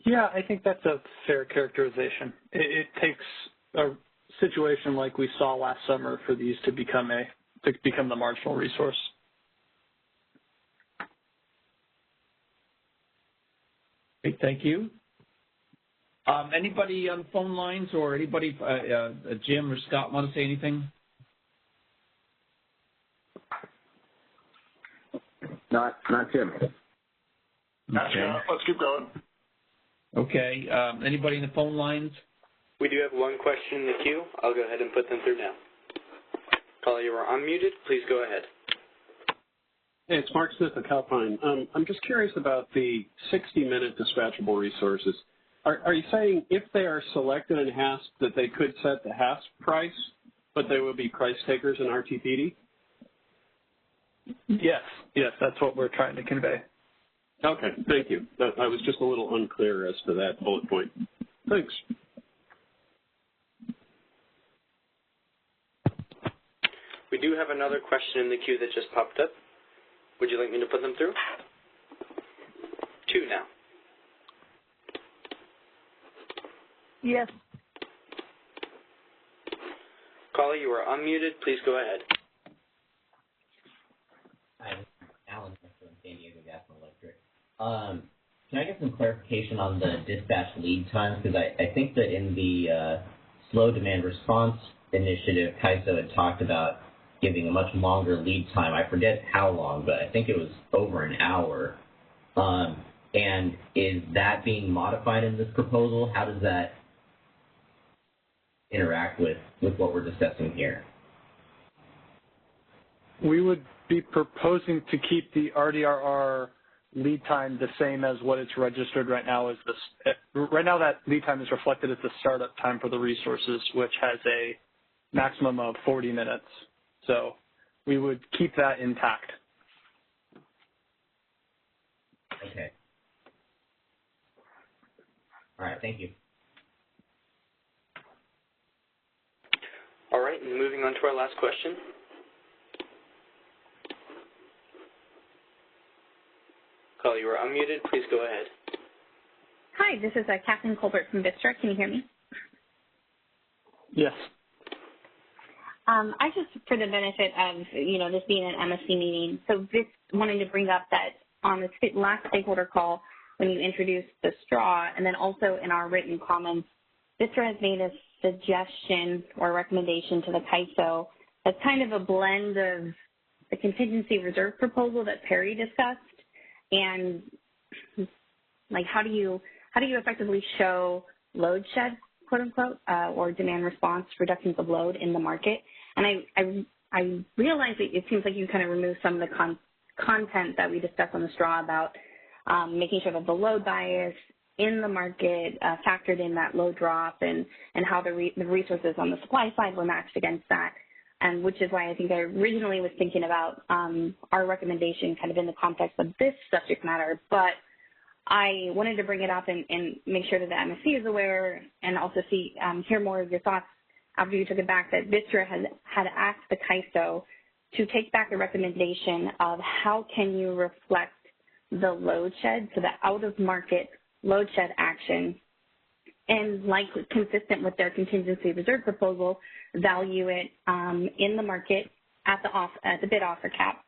Yeah, I think that's a fair characterization. It takes a situation like we saw last summer for these to become the marginal resource. Okay, thank you. Anybody on phone lines or anybody, Jim or Scott, want to say anything? Not Jim. Okay. Let's keep going. Okay. Anybody in the phone lines? We do have one question in the queue. I'll go ahead and put them through now. Caller, you are unmuted. Please go ahead. Hey, it's Mark Smith of Calpine. I'm just curious about the 60-minute dispatchable resources. Are you saying if they are selected in HASP that they could set the HASP price, but they will be price takers in RTPD? Yes, that's what we're trying to convey. Okay, thank you. I was just a little unclear as to that bullet point. Thanks. We do have another question in the queue that just popped up. Would you like me to put them through? 2 now. Yes. Caller, you are unmuted. Please go ahead. Hi, this is Alan from San Diego Gas and Electric. Can I get some clarification on the dispatch lead times? Because I think that in the slow demand response initiative, CAISO had talked about giving a much longer lead time. I forget how long, but I think it was over an hour. And is that being modified in this proposal? How does that interact with what we're discussing here? We would be proposing to keep the RDRR lead time the same as what it's registered right now. Right now that lead time is reflected as the startup time for the resources, which has a maximum of 40 minutes. So we would keep that intact. Okay. All right, thank you. All right, and moving on to our last question. Caller, you are unmuted. Please go ahead. Hi, this is Kathleen Colbert from Vistra. Can you hear me? Yes. I just, for the benefit of, this being an MSC meeting, so this wanted to bring up that on the last stakeholder call, when you introduced the straw, and then also in our written comments, Vistra has made a suggestion or recommendation to the CAISO that's kind of a blend of the contingency reserve proposal that Perry discussed, and like how do you effectively show load shed, quote unquote, or demand response reductions of load in the market. And I realize that it seems like you kind of removed some of the content that we discussed on the straw about making sure that the load bias in the market factored in that load drop and how the resources on the supply side were matched against that. And which is why I think I originally was thinking about our recommendation kind of in the context of this subject matter. But I wanted to bring it up and make sure that the MSC is aware and also hear more of your thoughts after you took it back, that Vistra had asked the CAISO to take back a recommendation of how can you reflect the load shed, so the out-of-market load shed action, and likely consistent with their contingency reserve proposal, value it in the market at the bid offer cap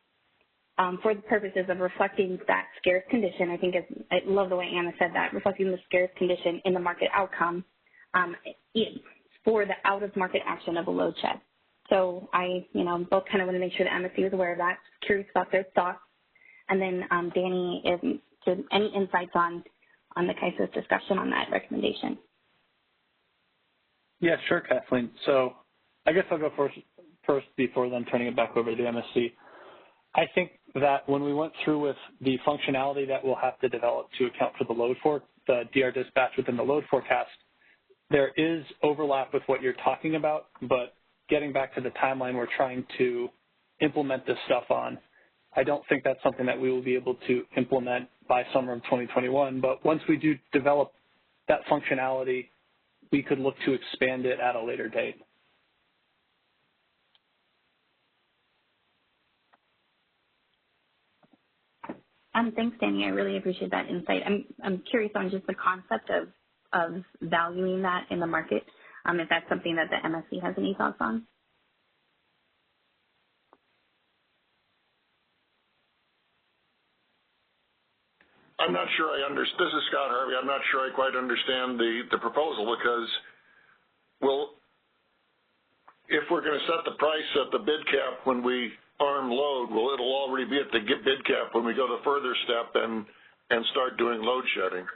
for the purposes of reflecting that scarce condition. I think I love the way Anna said that, reflecting the scarce condition in the market outcome for the out-of-market action of a load shed. So I, both kind of want to make sure the MSC is aware of that, curious about their thoughts. And then Danny, any insights on the CAISO's discussion on that recommendation? Yeah, sure, Kathleen. So I guess I'll go first before then turning it back over to the MSC. I think that when we went through with the functionality that we'll have to develop to account for the DR dispatch within the load forecast, there is overlap with what you're talking about, but getting back to the timeline we're trying to implement this stuff on, I don't think that's something that we will be able to implement by summer of 2021. But once we do develop that functionality, we could look to expand it at a later date. Thanks, Danny. I really appreciate that insight. I'm curious on just the concept of valuing that in the market, if that's something that the MSC has any thoughts on. I'm not sure this is Scott Harvey. I'm not sure I quite understand the proposal because, well, if we're going to set the price at the bid cap when we arm load, well, it'll already be at the bid cap when we go the further step and start doing load shedding.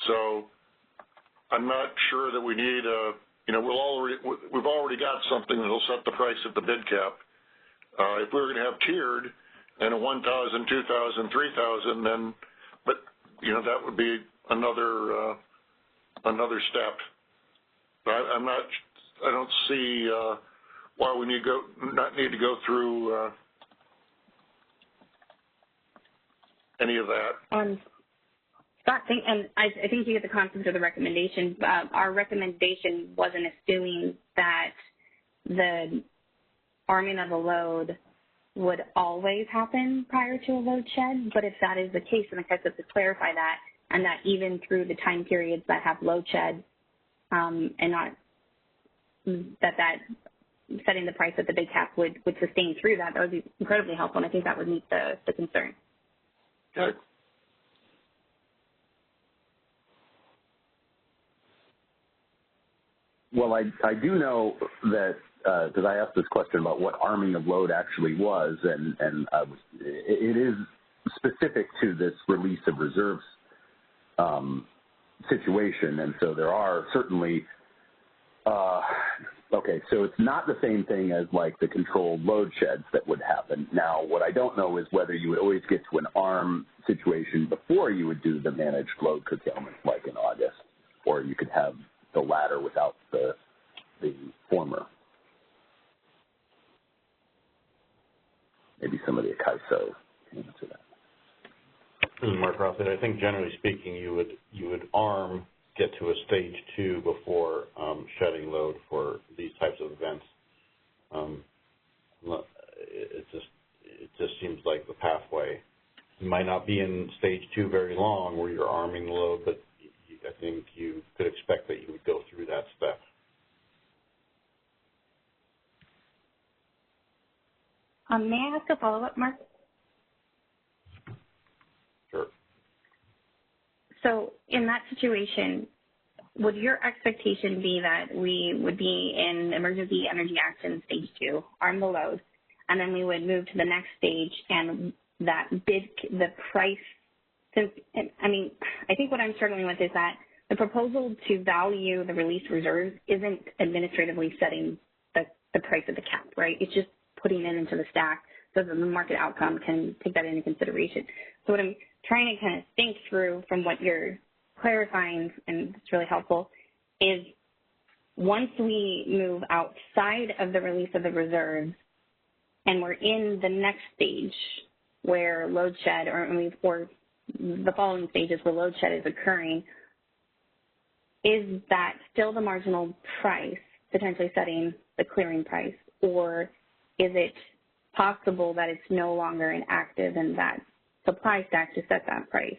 So I'm not sure that we need we've already got something that'll set the price at the bid cap. If we were going to have tiered and a 1,000, 2,000, 3,000, then, but that would be another step. But I don't see why we need to go through any of that. Scott, I think you get the concept of the recommendation. Our recommendation wasn't assuming that the arming of a load would always happen prior to a load shed, but if that is the case, then I have to clarify that, and that even through the time periods that have load shed, and not that setting the price that the bid cap would sustain through that, that would be incredibly helpful, and I think that would meet the concern. Okay. Well, I do know that because I asked this question about what arming of load actually was, and it is specific to this release of reserves situation, and so there are certainly okay, so it's not the same thing as like the controlled load sheds that would happen. Now, what I don't know is whether you would always get to an arm situation before you would do the managed load curtailment like in August, or you could have the latter without the former. Maybe somebody at CAISO can answer that. This is Mark Ross. I think generally speaking, you would arm, get to a stage 2 before shedding load for these types of events. It just seems like the pathway. You might not be in stage 2 very long where you're arming the load, but I think you could expect that you would go through that step. May I ask a follow-up, Mark? Sure. So in that situation, would your expectation be that we would be in emergency energy action stage 2, arm the load, and then we would move to the next stage and that the price, since, I mean, I think what I'm struggling with is that the proposal to value the released reserves isn't administratively setting the price of the cap, right? It's just putting it into the stack so that the market outcome can take that into consideration. So what I'm trying to kind of think through from what you're clarifying, and it's really helpful, is once we move outside of the release of the reserves and we're in the next stage where load shed or the following stages where load shed is occurring, is that still the marginal price potentially setting the clearing price, or is it possible that it's no longer inactive in that supply stack to set that price?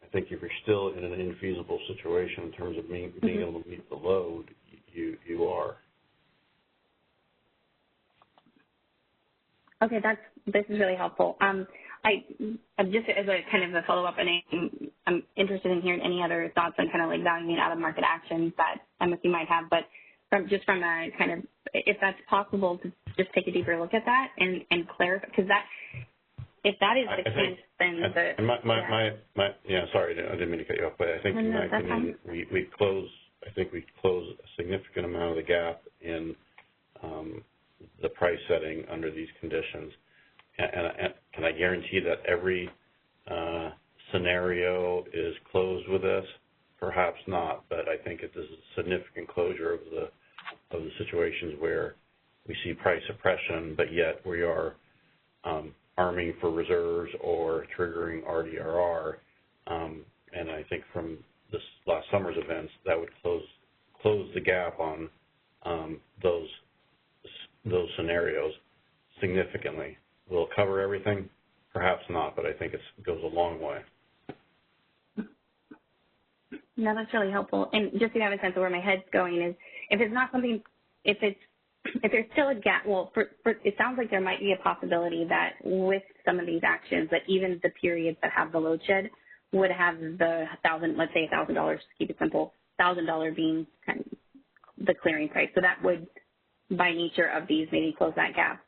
I think if you're still in an infeasible situation in terms of being able to meet the load, you are. Okay, this is really helpful. I'm just as a kind of a follow-up, and I'm interested in hearing any other thoughts on kind of like valuing out-of-market actions that MSC might have, but from a kind of, if that's possible to just take a deeper look at that and clarify, because if that is the case, then sorry, I didn't mean to cut you off, but I think in my opinion, we close a significant amount of the gap in the price setting under these conditions. And can I guarantee that every scenario is closed with this? Perhaps not, but I think it is a significant closure of the situations where we see price suppression, but yet we are arming for reserves or triggering RDRR. And I think from this last summer's events, that would close the gap on those scenarios significantly. Will it cover everything? Perhaps not, but I think it goes a long way. No, that's really helpful. And just to have a sense of where my head's going is, if it's not something, if there's still a gap, well, it sounds like there might be a possibility that with some of these actions, that even the periods that have the load shed would have the let's say $1,000, to keep it simple, $1,000 being kind of the clearing price. So that would, by nature of these, maybe close that gap.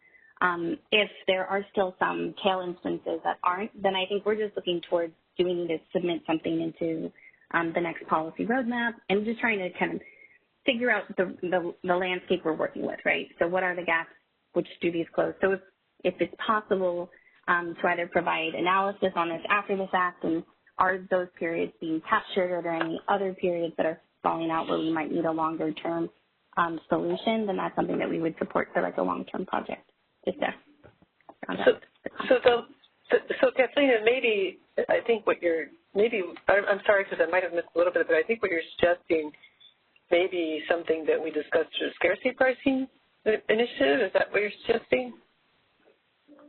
If there are still some tail instances that aren't, then I think we're just looking towards, do we need to submit something into the next policy roadmap, and just trying to kind of figure out the landscape we're working with, right? So what are the gaps, which do these close? So if it's possible to either provide analysis on this after the fact, and are those periods being captured, or are there any other periods that are falling out where we might need a longer term solution, then that's something that we would support for like a long-term project. Just to So Kathleen, maybe I think what you're, I'm sorry because I might have missed a little bit, but I think what you're suggesting may be something that we discussed through scarcity pricing initiative. Is that what you're suggesting?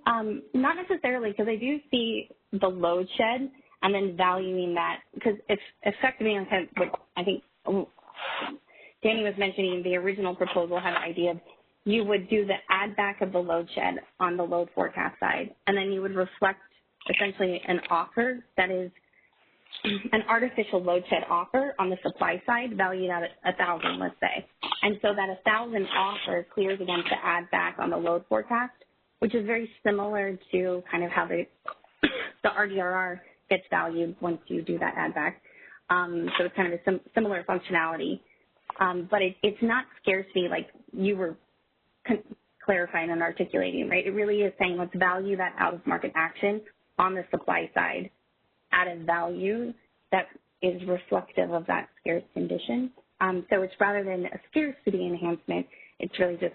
Not necessarily, because I do see the load shed and then valuing that, because it's effectively on kind of what I think Danny was mentioning, the original proposal had the idea of you would do the add back of the load shed on the load forecast side, and then you would reflect essentially an offer that is an artificial load shed offer on the supply side valued at 1,000, let's say. And so that 1,000 offer clears against the add back on the load forecast, which is very similar to kind of how the RDRR gets valued once you do that add back. So it's kind of a similar functionality. But it's not scarcity like you were clarifying and articulating, right? It really is saying let's value that out-of-market action on the supply side at a value that is reflective of that scarce condition. So it's rather than a scarcity enhancement, it's really just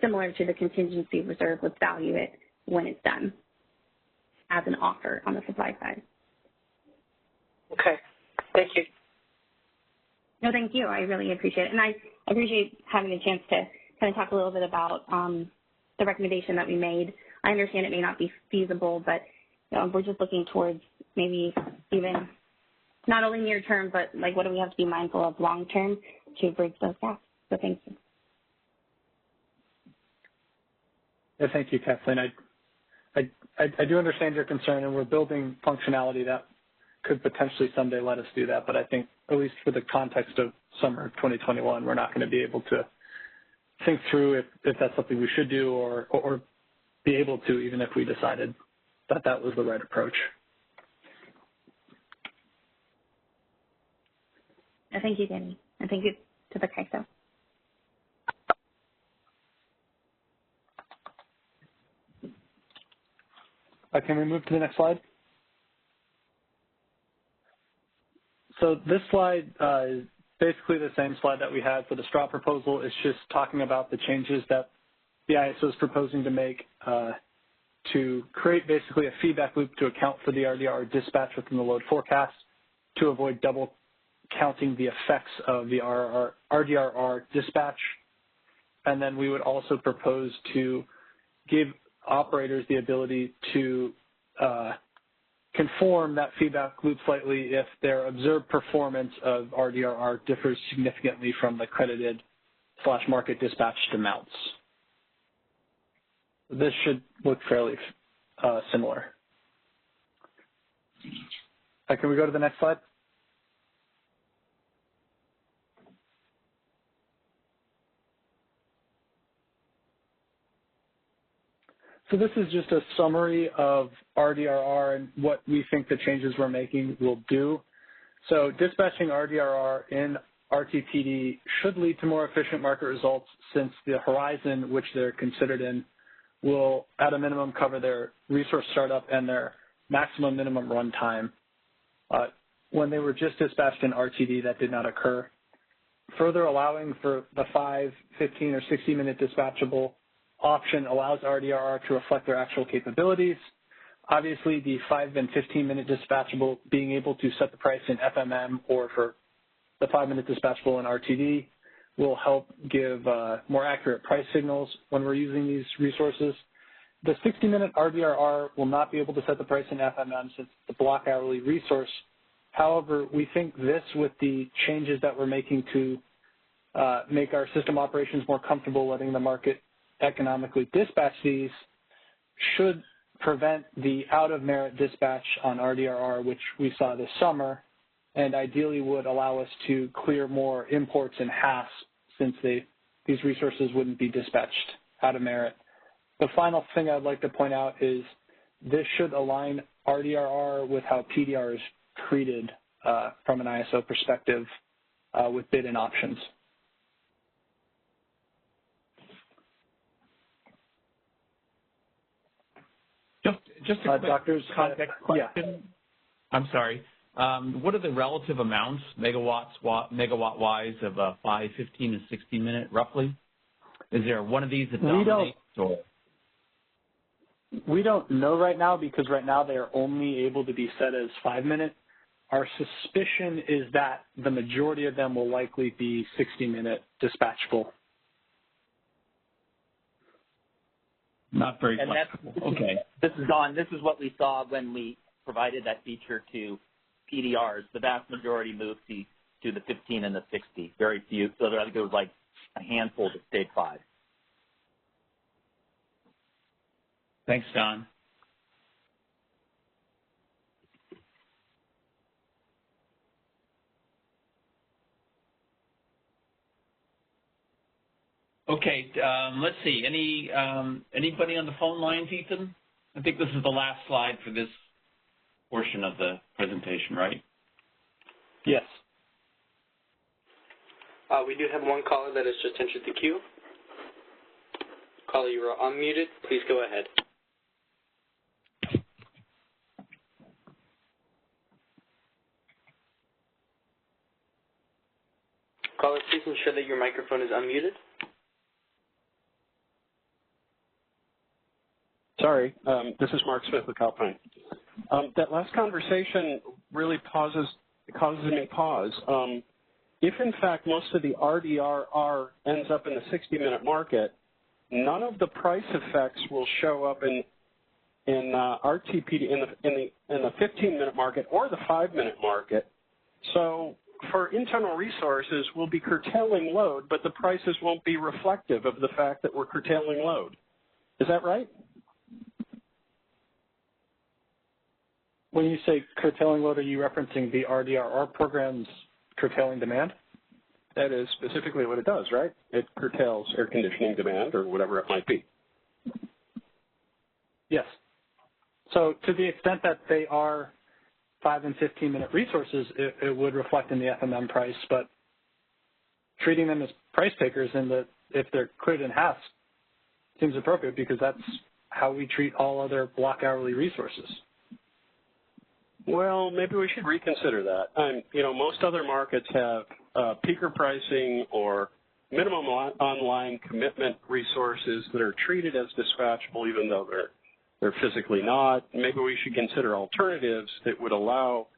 similar to the contingency reserve. Let's value it when it's done as an offer on the supply side. Okay. Thank you. No, thank you. I really appreciate it. And I appreciate having a chance to kind of talk a little bit about the recommendation that we made. I understand it may not be feasible, but we're just looking towards maybe even not only near term, but like what do we have to be mindful of long term to bridge those gaps. So thank you. Yeah, thank you, Kathleen. I do understand your concern, and we're building functionality that could potentially someday let us do that. But I think, at least for the context of summer 2021, we're not going to be able to think through if that's something we should do or be able to, even if we decided that that was the right approach. Thank you, Danny. And thank you to the CAISO. Can we move to the next slide? So this slide is basically the same slide that we had for the straw proposal. It's just talking about the changes that the ISO is proposing to make to create basically a feedback loop to account for the RDR dispatch within the load forecast to avoid double counting the effects of the RDRR dispatch. And then we would also propose to give operators the ability to conform that feedback loop slightly if their observed performance of RDRR differs significantly from the credited/market dispatched amounts. This should look fairly similar. Can we go to the next slide? So this is just a summary of RDRR and what we think the changes we're making will do. So dispatching RDRR in RTPD should lead to more efficient market results since the horizon which they're considered in will, at a minimum, cover their resource startup and their maximum minimum runtime. When they were just dispatched in RTD, that did not occur. Further allowing for the 5, 15, or 60-minute dispatchable option allows RDRR to reflect their actual capabilities. Obviously, the 5 and 15-minute dispatchable being able to set the price in FMM or for the 5-minute dispatchable in RTD will help give more accurate price signals when we're using these resources. The 60-minute RDRR will not be able to set the price in FMM since it's a block hourly resource. However, we think this, with the changes that we're making to make our system operations more comfortable letting the market economically dispatch these, should prevent the out-of-merit dispatch on RDRR, which we saw this summer, and ideally would allow us to clear more imports and HAS since these resources wouldn't be dispatched out of merit. The final thing I'd like to point out is this should align RDRR with how PDR is treated from an ISO perspective with bid-in options. Just a quick doctor's context question. Yeah. I'm sorry. What are the relative amounts, megawatt-wise, of a 5, 15, and 60-minute, roughly? Is there one of these that dominates? We don't know right now because right now they are only able to be set as 5-minute. Our suspicion is that the majority of them will likely be 60-minute dispatchable. Not very and flexible. Okay. This is Don. This is what we saw when we provided that feature to PDRs. The vast majority moved to to the 15 and the 60. Very few. So I think there was like a handful that stayed 5. Thanks, Don. Okay, let's see. Anybody on the phone lines, Ethan? I think this is the last slide for this portion of the presentation, right? Yes. We do have one caller that has just entered the queue. Caller, you are unmuted. Please go ahead. Caller, please ensure that your microphone is unmuted. Sorry, this is Mark Smith with Calpine. That last conversation really causes me pause. If in fact most of the RDRR ends up in the 60-minute market, none of the price effects will show up in RTPD in the 15-minute market or the 5-minute market. So for internal resources, we'll be curtailing load, but the prices won't be reflective of the fact that we're curtailing load. Is that right? When you say curtailing load, are you referencing the RDRR program's curtailing demand? That is specifically what it does, right? It curtails air conditioning demand or whatever it might be. Yes. So to the extent that they are 5 and 15-minute resources, it would reflect in the FMM price, but treating them as price takers if they're cleared in half seems appropriate because that's how we treat all other block hourly resources. Well, maybe we should reconsider that. Most other markets have peaker pricing or minimum online commitment resources that are treated as dispatchable even though they're physically not. Maybe we should consider alternatives that would allow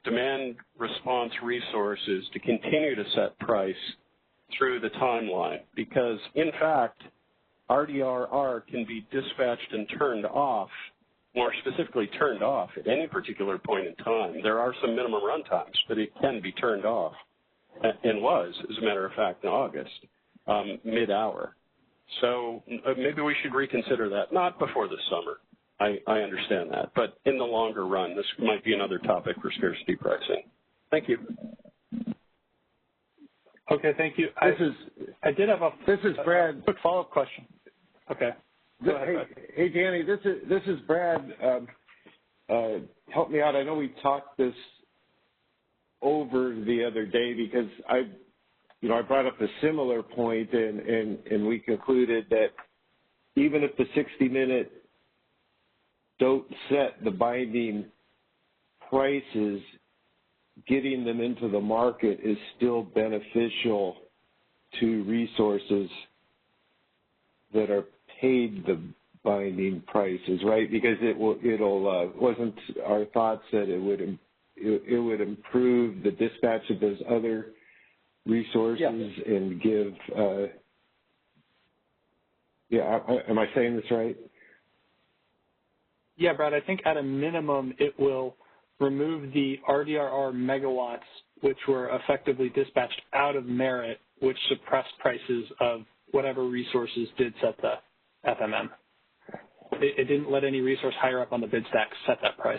demand response resources to continue to set price through the timeline because, in fact, RDRR can be dispatched and turned off, more specifically turned off at any particular point in time. There are some minimum run times, but it can be turned off and was, as a matter of fact, in August, mid-hour. So maybe we should reconsider that, not before the summer. I understand that. But in the longer run, this might be another topic for scarcity pricing. Thank you. Okay, thank you. I did have a Brad. Quick follow-up question. Okay. Go ahead, hey, Danny, this is Brad. Help me out. I know we talked this over the other day because I brought up a similar point, and we concluded that even if the 60-minute don't set the binding prices, getting them into the market is still beneficial to resources that are paid the binding prices, right? Because wasn't our thoughts that it would improve the dispatch of those other resources and give. Am I saying this right? Yeah, Brad. I think at a minimum it will remove the RDRR megawatts, which were effectively dispatched out of merit, which suppressed prices of whatever resources did set the FMM. It didn't let any resource higher up on the bid stack set that price.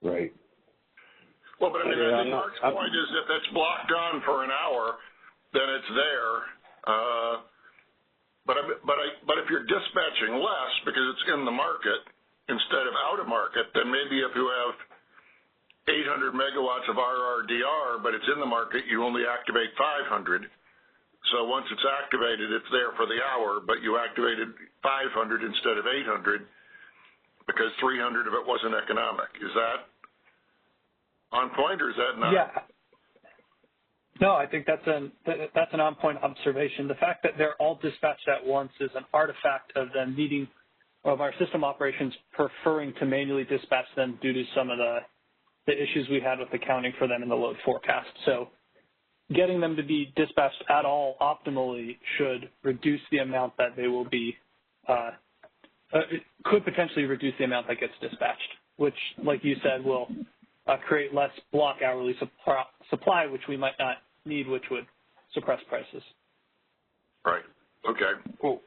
Right. Well, but I think Mark's point is if it's blocked on for an hour, then it's there. But if you're dispatching less because it's in the market instead of out of market, then maybe if you have 800 megawatts of RRDR, but it's in the market, you only activate 500. So once it's activated, it's there for the hour, but you activated 500 instead of 800 because 300 of it wasn't economic. Is that on point or is that not? Yeah. No, I think that's an on-point observation. The fact that they're all dispatched at once is an artifact of them of our system operations preferring to manually dispatch them due to some of the issues we had with accounting for them in the load forecast. So getting them to be dispatched at all optimally should reduce the amount that they will be, it could potentially reduce the amount that gets dispatched, which, like you said, will create less block hourly supply, which we might not need, which would suppress prices. Right. Okay.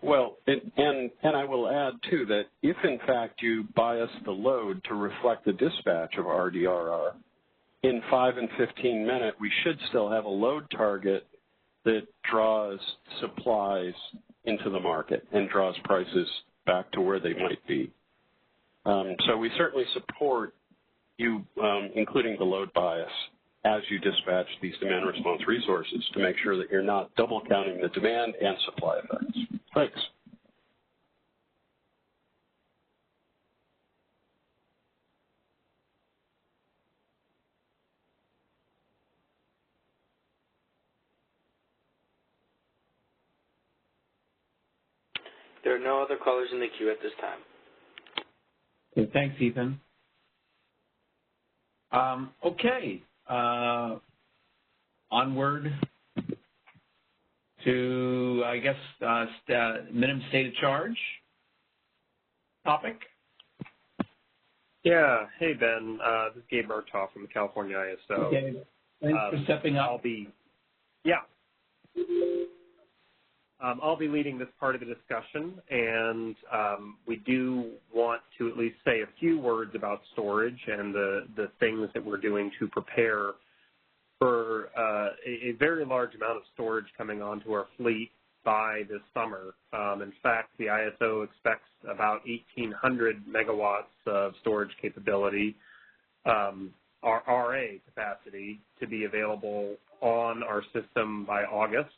Well, and I will add, too, that if, in fact, you bias the load to reflect the dispatch of RDRR, in 5 and 15 minute, we should still have a load target that draws supplies into the market and draws prices back to where they might be. So we certainly support you including the load bias as you dispatch these demand response resources to make sure that you're not double counting the demand and supply effects. Thanks. There are no other callers in the queue at this time. Okay, thanks, Ethan. Okay. Onward to, I guess, minimum state of charge topic. Yeah. Hey, Ben. This is Gabe Murtaugh from the California ISO. Okay. Thanks for stepping up. I'll be leading this part of the discussion, and we do want to at least say a few words about storage and the things that we're doing to prepare for a very large amount of storage coming onto our fleet by this summer. In fact, the ISO expects about 1,800 megawatts of storage capability, RA capacity, to be available on our system by August.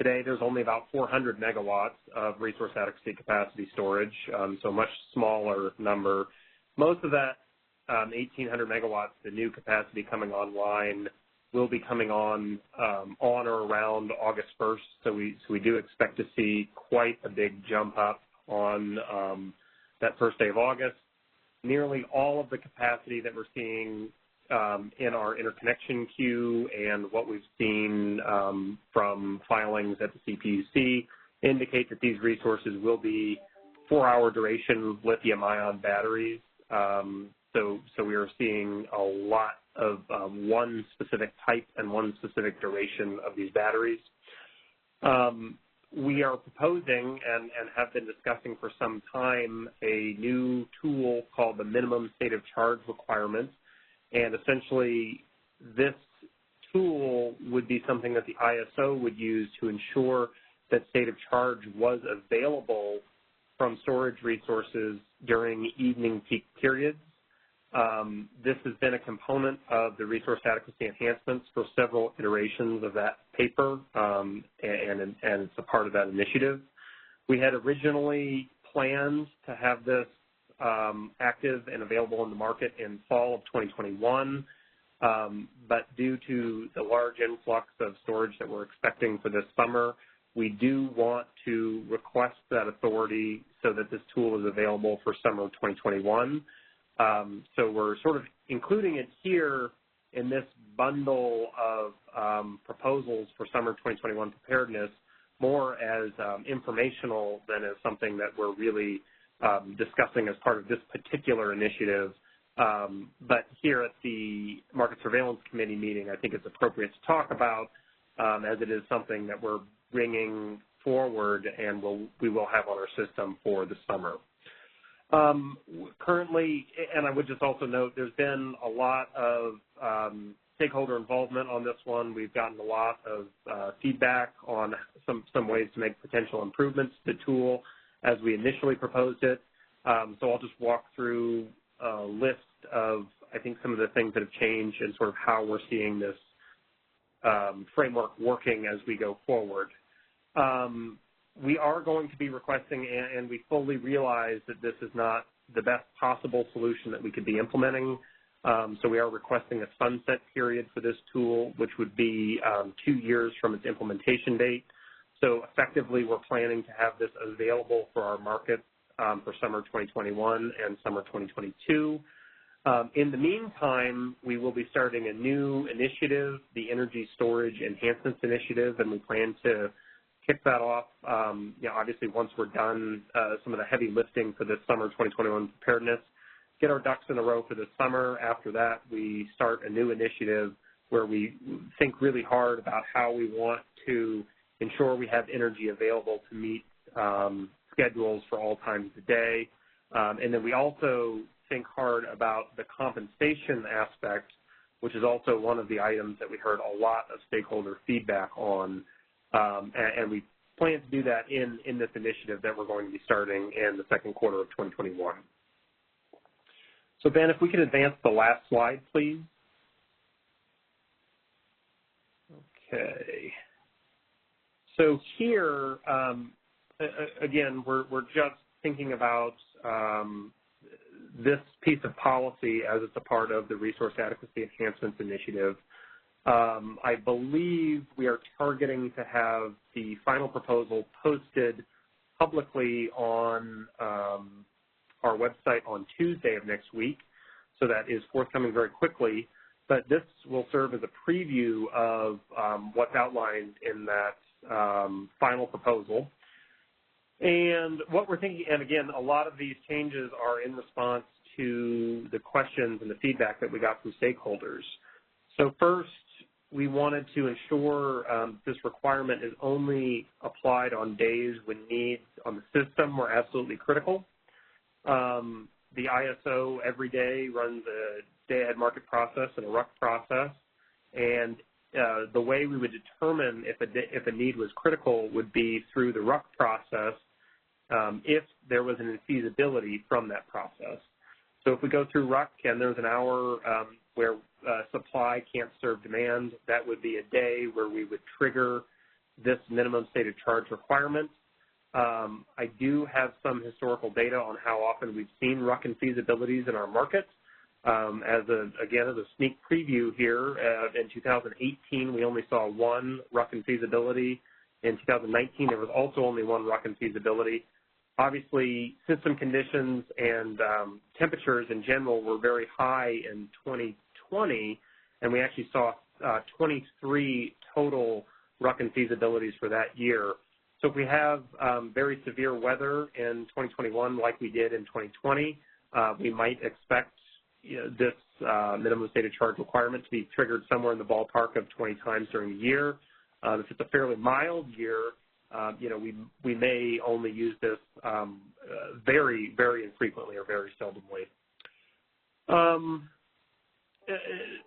Today, there's only about 400 megawatts of resource adequacy capacity storage, so a much smaller number. Most of that 1,800 megawatts, the new capacity coming online, will be coming on or around August 1st, so we do expect to see quite a big jump up on that first day of August. Nearly all of the capacity that we're seeing in our interconnection queue and what we've seen from filings at the CPUC indicate that these resources will be 4-hour duration lithium-ion batteries. So we are seeing a lot of one specific type and one specific duration of these batteries. We are proposing and have been discussing for some time a new tool called the minimum state of charge requirements. And essentially, this tool would be something that the ISO would use to ensure that state of charge was available from storage resources during evening peak periods. This has been a component of the resource adequacy enhancements for several iterations of that paper, and it's a part of that initiative. We had originally planned to have this active and available in the market in fall of 2021, but due to the large influx of storage that we're expecting for this summer, we do want to request that authority so that this tool is available for summer of 2021. So we're sort of including it here in this bundle of proposals for summer 2021 preparedness more as informational than as something that we're really discussing as part of this particular initiative. But here at the Market Surveillance Committee meeting, I think it's appropriate to talk about as it is something that we're bringing forward and we will have on our system for the summer. Currently, and I would just also note, there's been a lot of stakeholder involvement on this one. We've gotten a lot of feedback on some ways to make potential improvements to the tool as we initially proposed it. So I'll just walk through a list of, I think, some of the things that have changed and sort of how we're seeing this framework working as we go forward. We are going to be requesting, and we fully realize that this is not the best possible solution that we could be implementing. So we are requesting a sunset period for this tool, which would be 2 years from its implementation date. So effectively, we're planning to have this available for our market for summer 2021 and summer 2022. In the meantime, we will be starting a new initiative, the Energy Storage Enhancements Initiative, and we plan to kick that off, obviously once we're done some of the heavy lifting for this summer 2021 preparedness. get our ducks in a row for the summer. After that, we start a new initiative where we think really hard about how we want to ensure we have energy available to meet schedules for all times of day. And then we also think hard about the compensation aspect, which is also one of the items that we heard a lot of stakeholder feedback on. And we plan to do that in this initiative that we're going to be starting in the second quarter of 2021. So Ben, if we could advance the last slide, please. Okay. So here, again, we're just thinking about this piece of policy as it's a part of the Resource Adequacy Enhancements Initiative. I believe we are targeting to have the final proposal posted publicly on our website on Tuesday of next week, so that is forthcoming very quickly. But this will serve as a preview of what's outlined in that final proposal. And what we're thinking, and again, a lot of these changes are in response to the questions and the feedback that we got from stakeholders. So first, we wanted to ensure this requirement is only applied on days when needs on the system were absolutely critical. The ISO every day runs a day-ahead market process and a RUC process, and the way we would determine if a need was critical would be through the RUC process if there was an infeasibility from that process. So if we go through RUC and there's an hour where supply can't serve demand, that would be a day where we would trigger this minimum stated charge requirement. I do have some historical data on how often we've seen RUC infeasibilities in our market. Again, as a sneak preview here, in 2018, we only saw one RUC infeasibility. In 2019, there was also only one RUC infeasibility. Obviously, system conditions and temperatures in general were very high in 2020, and we actually saw 23 total RUC infeasibilities for that year. So if we have very severe weather in 2021 like we did in 2020, we might expect this minimum stated charge requirement to be triggered somewhere in the ballpark of 20 times during the year. If it's a fairly mild year, we may only use this very, very infrequently or very seldomly.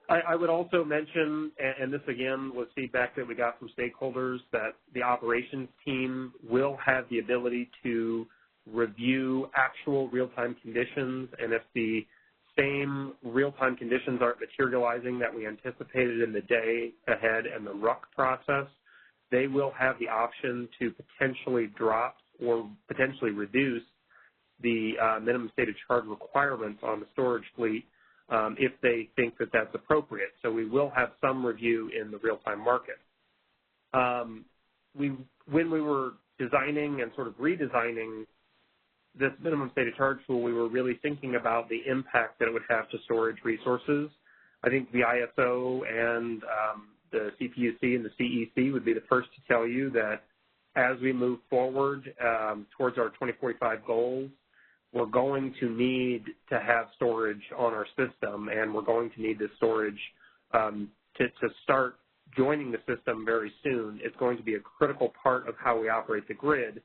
I would also mention, and this again was feedback that we got from stakeholders, that the operations team will have the ability to review actual real-time conditions, and if the same real-time conditions aren't materializing that we anticipated in the day ahead and the RUC process, they will have the option to potentially drop or potentially reduce the minimum stated charge requirements on the storage fleet if they think that that's appropriate. So we will have some review in the real-time market. When we were designing and sort of redesigning this minimum stated charge tool, we were really thinking about the impact that it would have to storage resources. I think the ISO and the CPUC and the CEC would be the first to tell you that as we move forward towards our 2045 goals, we're going to need to have storage on our system, and we're going to need this storage to start joining the system very soon. It's going to be a critical part of how we operate the grid.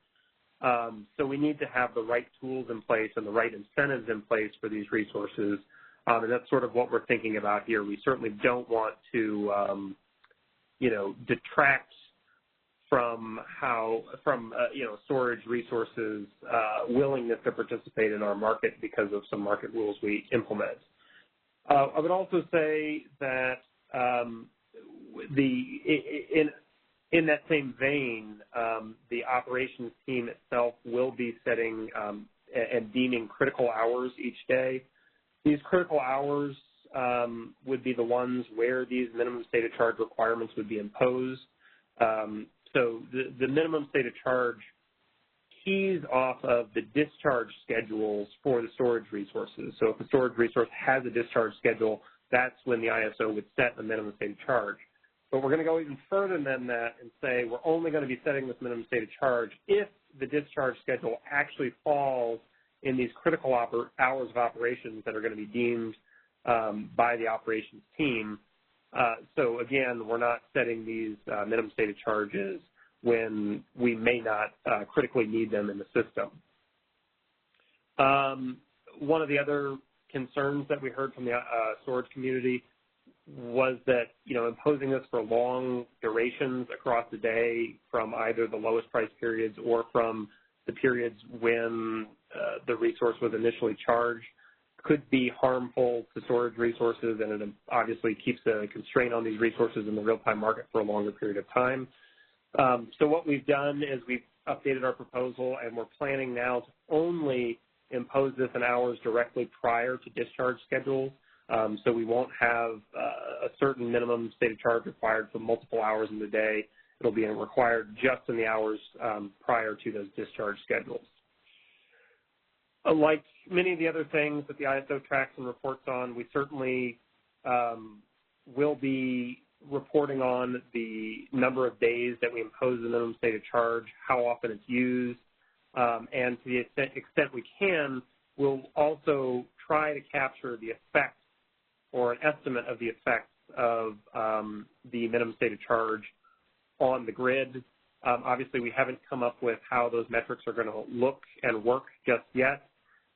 So we need to have the right tools in place and the right incentives in place for these resources, and that's sort of what we're thinking about here. We certainly don't want to, detract from storage resources' willingness to participate in our market because of some market rules we implement. I would also say that in that same vein, the operations team itself will be setting and deeming critical hours each day. These critical hours would be the ones where these minimum stated charge requirements would be imposed. So the minimum stated charge keys off of the discharge schedules for the storage resources. So if the storage resource has a discharge schedule, that's when the ISO would set the minimum stated charge. But we're going to go even further than that and say we're only going to be setting this minimum stated charge if the discharge schedule actually falls in these critical hours of operations that are going to be deemed by the operations team. So again, we're not setting these minimum stated charges when we may not critically need them in the system. One of the other concerns that we heard from the storage community was that, imposing this for long durations across the day from either the lowest price periods or from the periods when the resource was initially charged could be harmful to storage resources, and it obviously keeps a constraint on these resources in the real-time market for a longer period of time. So what we've done is we've updated our proposal, and we're planning now to only impose this in hours directly prior to discharge schedules. So we won't have a certain minimum stated charge required for multiple hours in the day. It'll be required just in the hours prior to those discharge schedules. Like many of the other things that the ISO tracks and reports on, we certainly will be reporting on the number of days that we impose the minimum stated charge, how often it's used, and to the extent we can, we'll also try to capture the effect or an estimate of the effects of the minimum stated charge on the grid. Obviously, we haven't come up with how those metrics are going to look and work just yet,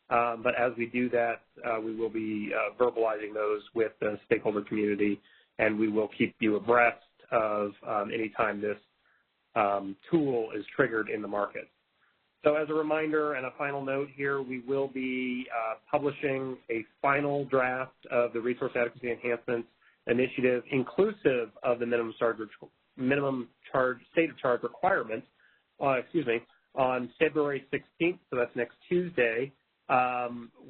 but as we do that, we will be verbalizing those with the stakeholder community, and we will keep you abreast of any time this tool is triggered in the market. So as a reminder and a final note here, we will be publishing a final draft of the Resource Adequacy Enhancements Initiative, inclusive of the minimum stated charge requirements, on February 16th, so that's next Tuesday.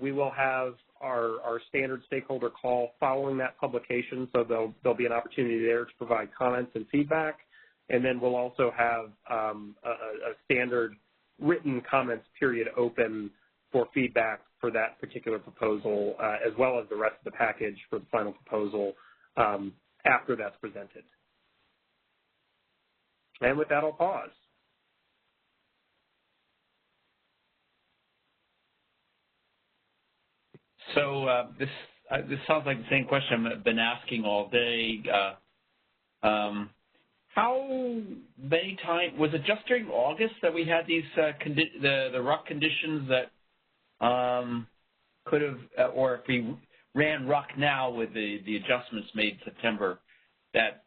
We will have our standard stakeholder call following that publication, so there'll be an opportunity there to provide comments and feedback, and then we'll also have a standard written comments period open for feedback for that particular proposal, as well as the rest of the package for the final proposal after that's presented. And with that, I'll pause. So this sounds like the same question I've been asking all day. How many times, was it just during August that we had these, the RUC conditions that could have, or if we ran RUC now with the adjustments made in September, that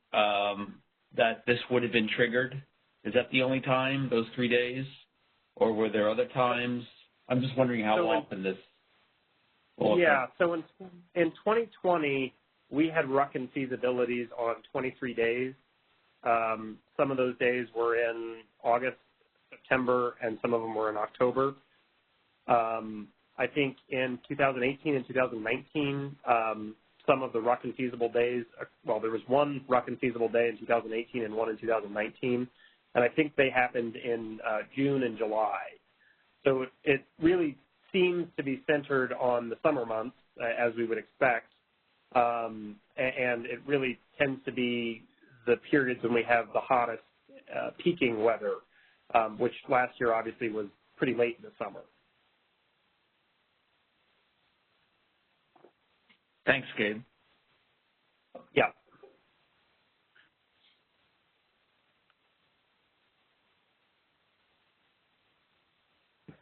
that this would have been triggered? Is that the only time, those 3 days? Or were there other times? I'm just wondering how often this will occur. Yeah, so in 2020, we had RUC and feasibilities on 23 days. Some of those days were in August, September, and some of them were in October. I think in 2018 and 2019, some of the RUC and feasible days, well, there was one RUC and feasible day in 2018 and one in 2019, and I think they happened in June and July. So it really seems to be centered on the summer months, as we would expect, and it really tends to be the periods when we have the hottest peaking weather, which last year obviously was pretty late in the summer. Thanks, Gabe. Yeah.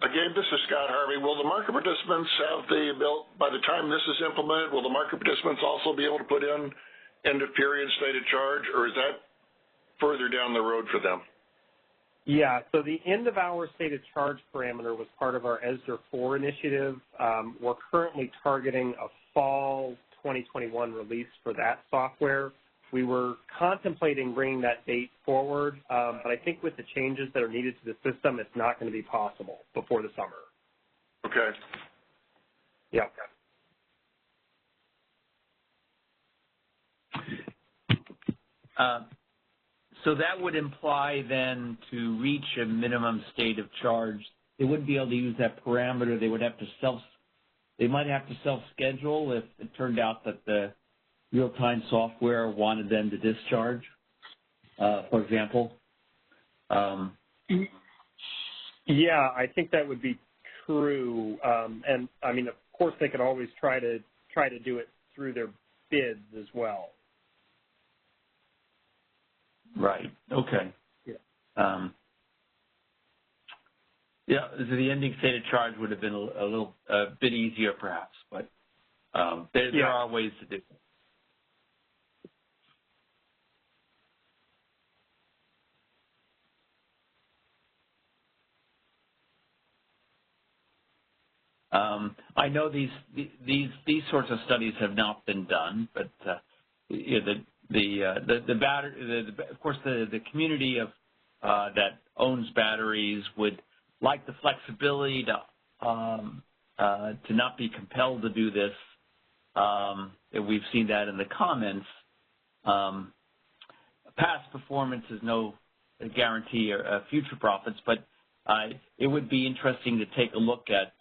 Again, this is Scott Harvey. Will the market participants have the ability, by the time this is implemented, will the market participants also be able to put in end of period stated charge, or is that further down the road for them? Yeah, so the end of hour stated charge parameter was part of our ESDR 4 initiative. We're currently targeting a fall 2021 release for that software. We were contemplating bringing that date forward, but I think with the changes that are needed to the system, it's not going to be possible before the summer. Okay. Yeah. So that would imply then to reach a minimum state of charge, they wouldn't be able to use that parameter. They would have to they might have to self-schedule if it turned out that the real-time software wanted them to discharge, for example. Yeah, I think that would be through, and I mean, of course, they could always try to do it through their bids as well. Right. Okay. Yeah. Yeah. So the ending stated charge would have been a bit easier, perhaps, but there are ways to do it. I know these sorts of studies have not been done, but of course the community of that owns batteries would like the flexibility to not be compelled to do this. We've seen that in the comments. Past performance is no guarantee of future profits, but it would be interesting to take a look at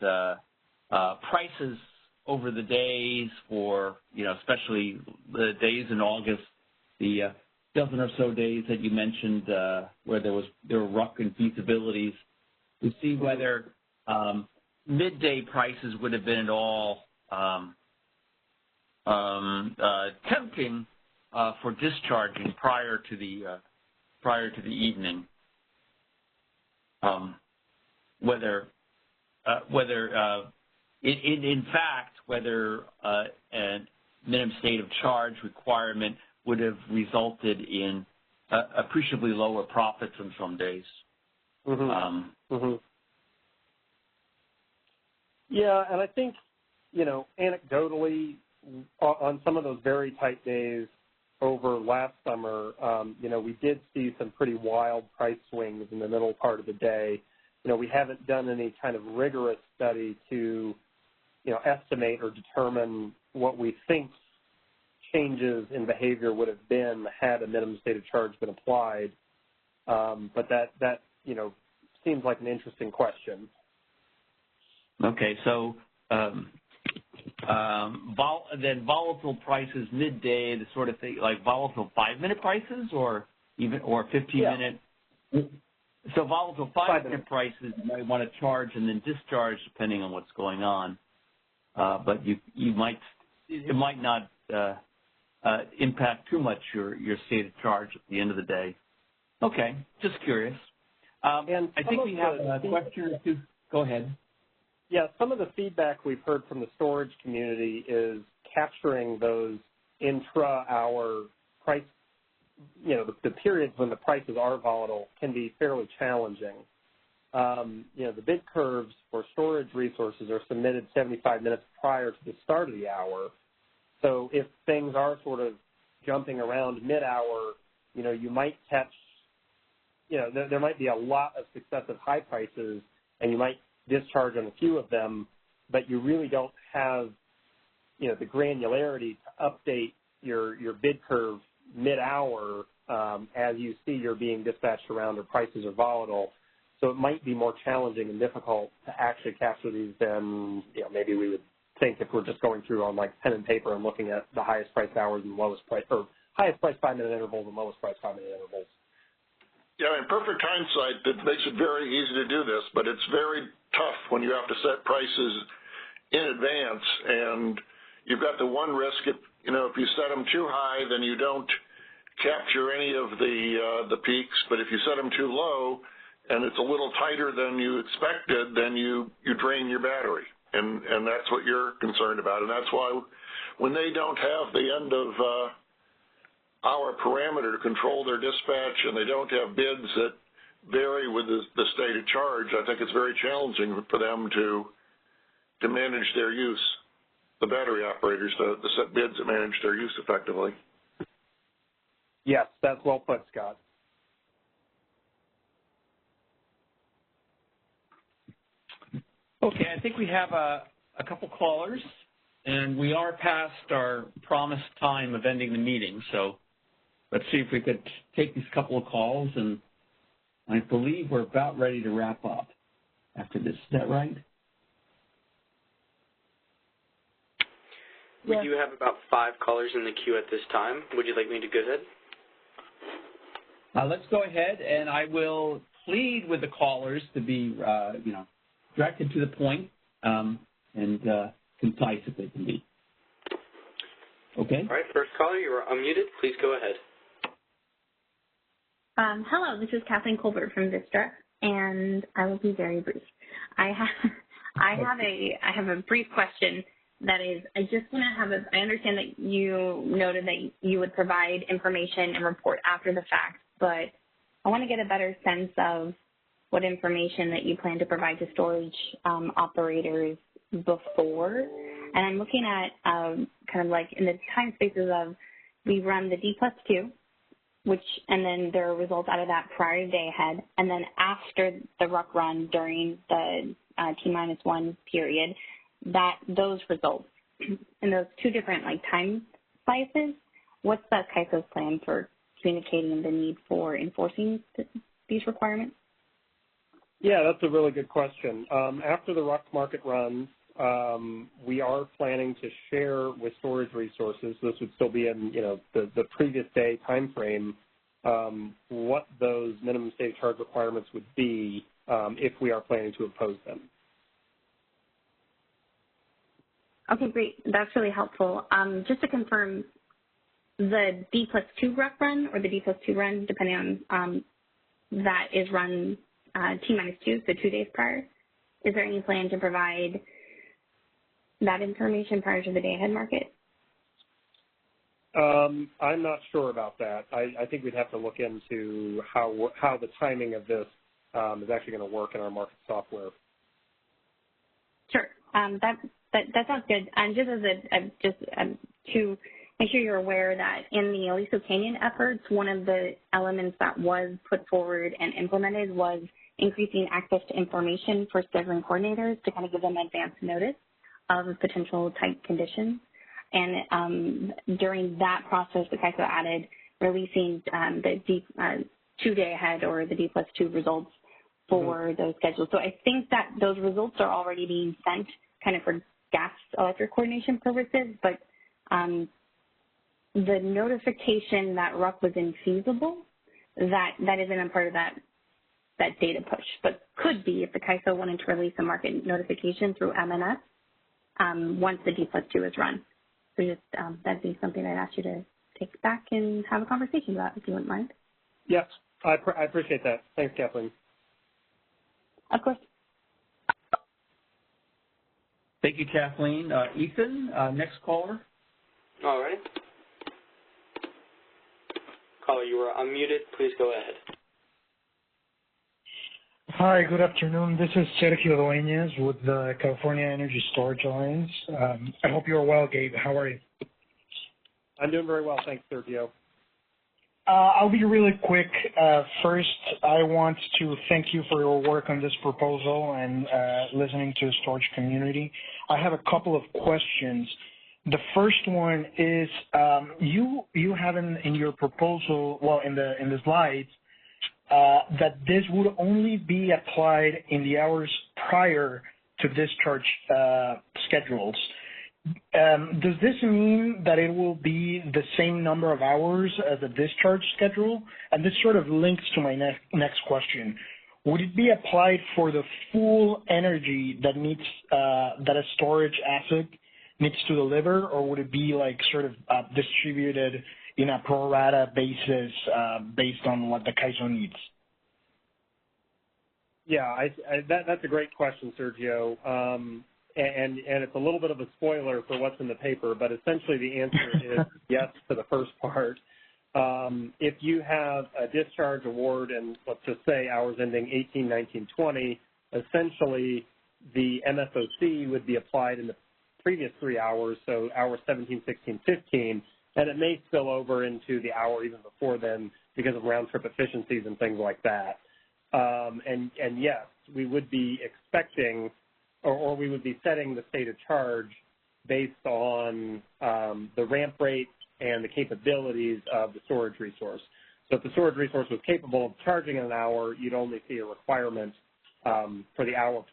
prices over the days for, especially the days in August, the dozen or so days that you mentioned where there were ruck and feasibilities, to see whether midday prices would have been at all tempting for discharging prior to the evening. In fact, whether a minimum state of charge requirement would have resulted in appreciably lower profits on some days. Yeah, and I think, anecdotally, on some of those very tight days over last summer, we did see some pretty wild price swings in the middle part of the day. We haven't done any kind of rigorous study to, estimate or determine what we think changes in behavior would have been had a minimum state of charge been applied. But that seems like an interesting question. Okay, so then volatile prices midday, the sort of thing, like volatile 5-minute prices or 15-minute. Yeah. So volatile 5-minute prices you might want to charge and then discharge depending on what's going on. But it might not impact too much your state of charge at the end of the day. Okay, just curious. And I think we have a question or two. Go ahead. Yeah, some of the feedback we've heard from the storage community is capturing those intra-hour price, the periods when the prices are volatile can be fairly challenging. The bid curves for storage resources are submitted 75 minutes prior to the start of the hour. So if things are sort of jumping around mid-hour, you might catch, there might be a lot of successive high prices, and you might discharge on a few of them, but you really don't have, the granularity to update your bid curve mid-hour as you see you're being dispatched around or prices are volatile. So it might be more challenging and difficult to actually capture these than maybe we would think if we're just going through on like pen and paper and looking at the highest price hours and lowest price, or highest price 5-minute intervals and lowest price 5-minute intervals. Yeah, in perfect hindsight, that makes it very easy to do this, but it's very tough when you have to set prices in advance, and you've got the one risk if you set them too high, then you don't capture any of the peaks, but if you set them too low and it's a little tighter than you expected, then you drain your battery, and that's what you're concerned about, and that's why when they don't have the end of hour parameter to control their dispatch and they don't have bids that vary with the state of charge, I think it's very challenging for them to manage their use, the battery operators, to set bids that manage their use effectively. Yes, that's well put, Scott. Okay, I think we have a couple callers, and we are past our promised time of ending the meeting, so let's see if we could take these couple of calls, and I believe we're about ready to wrap up after this. Is that right? We do have about 5 callers in the queue at this time. Would you like me to go ahead? Let's go ahead, and I will plead with the callers to be, direct and to the point, and concise if they can be. Okay. All right, first caller, you are unmuted. Please go ahead. Hello, this is Kathleen Colbert from Vistra, and I will be very brief. I have a brief question. That is, I just want to have I understand that you noted that you would provide information and report after the fact, but I want to get a better sense of what information that you plan to provide to storage operators before. And I'm looking at kind of like in the time spaces of we run the D+2, and then there are results out of that prior to day ahead, and then after the ruck run during the T-1 period, those results in those two different time slices, what's the CAISO's plan for communicating the need for enforcing these requirements? Yeah, that's a really good question. After the ruck market runs, we are planning to share with storage resources, this would still be in the previous day time frame, what those minimum state charge requirements would be if we are planning to impose them. Okay, great. That's really helpful. Just to confirm, the D+2 ruck run or the D+2 run, depending on that, is run T-2, so 2 days prior. Is there any plan to provide that information prior to the day-ahead market? I'm not sure about that. I think we'd have to look into how the timing of this is actually going to work in our market software. Sure. That sounds good. And just to make sure you're aware that in the Aliso Canyon efforts, one of the elements that was put forward and implemented was increasing access to information for scheduling coordinators to kind of give them advance notice of potential tight conditions. And during that process, the CAISO added releasing the 2 day ahead or the D+2 results for those schedules. So I think that those results are already being sent kind of for gas electric coordination purposes, but the notification that RUC was infeasible, that isn't a part of that data push, but could be if the CAISO wanted to release a market notification through MNS once the D+2 is run. So just that'd be something I'd ask you to take back and have a conversation about, if you wouldn't mind. Yes, I appreciate that. Thanks, Kathleen. Of course. Thank you, Kathleen. Ethan, next caller. All right. Caller, you are unmuted. Please go ahead. Hi, good afternoon. This is Sergio Dueñas with the California Energy Storage Alliance. I hope you're well, Gabe. How are you? I'm doing very well. Thanks, Sergio. I'll be really quick. First, I want to thank you for your work on this proposal and listening to the storage community. I have a couple of questions. The first one is you have in your proposal, well, in the slides, that this would only be applied in the hours prior to discharge schedules. Does this mean that it will be the same number of hours as a discharge schedule? And this sort of links to my next question. Would it be applied for the full energy that that a storage asset needs to deliver, or would it be like sort of distributed in a pro rata basis based on what the CAISO needs? Yeah, that's a great question, Sergio. And it's a little bit of a spoiler for what's in the paper, but essentially the answer is yes to the first part. If you have a discharge award and let's just say hours ending 18, 19, 20, essentially the MSOC would be applied in the previous 3 hours, so hours 17, 16, 15, and it may spill over into the hour even before then because of round trip efficiencies and things like that. And yes, we would be expecting or we would be setting the state of charge based on the ramp rate and the capabilities of the storage resource. So if the storage resource was capable of charging in an hour, you'd only see a requirement for the hour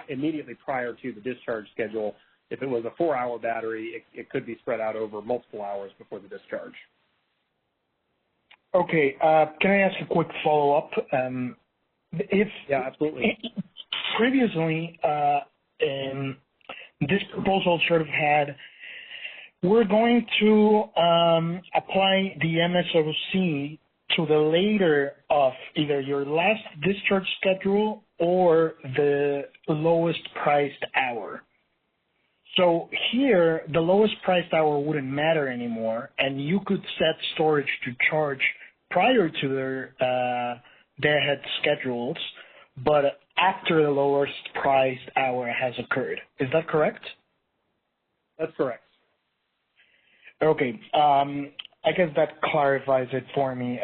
immediately prior to the discharge schedule. If it was a 4-hour battery, it could be spread out over multiple hours before the discharge. Okay. Can I ask a quick follow-up? Yeah, absolutely. previously, this proposal sort of had, we're going to apply the MSOC to the later of either your last discharge schedule or the lowest priced hour. So here, the lowest priced hour wouldn't matter anymore, and you could set storage to charge prior to their day-ahead schedules, but after the lowest priced hour has occurred. Is that correct? That's correct. Okay. I guess that clarifies it for me.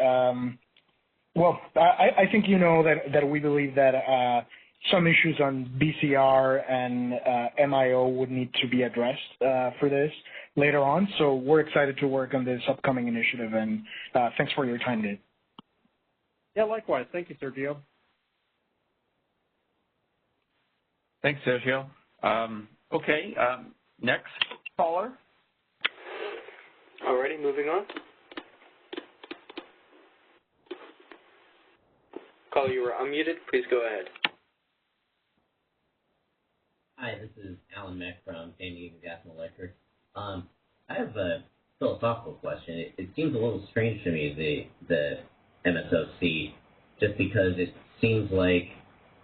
Well, I think you know that we believe that some issues on BCR and MIO would need to be addressed for this later on. So we're excited to work on this upcoming initiative, and thanks for your time, Dave. Yeah, likewise. Thank you, Sergio. Thanks, Sergio. Okay, next caller. Alrighty, moving on. Caller, you are unmuted. Please go ahead. Hi, this is Alan Meck from San Diego Gas and Electric. I have a philosophical question. It seems a little strange to me, the MSOC, just because it seems like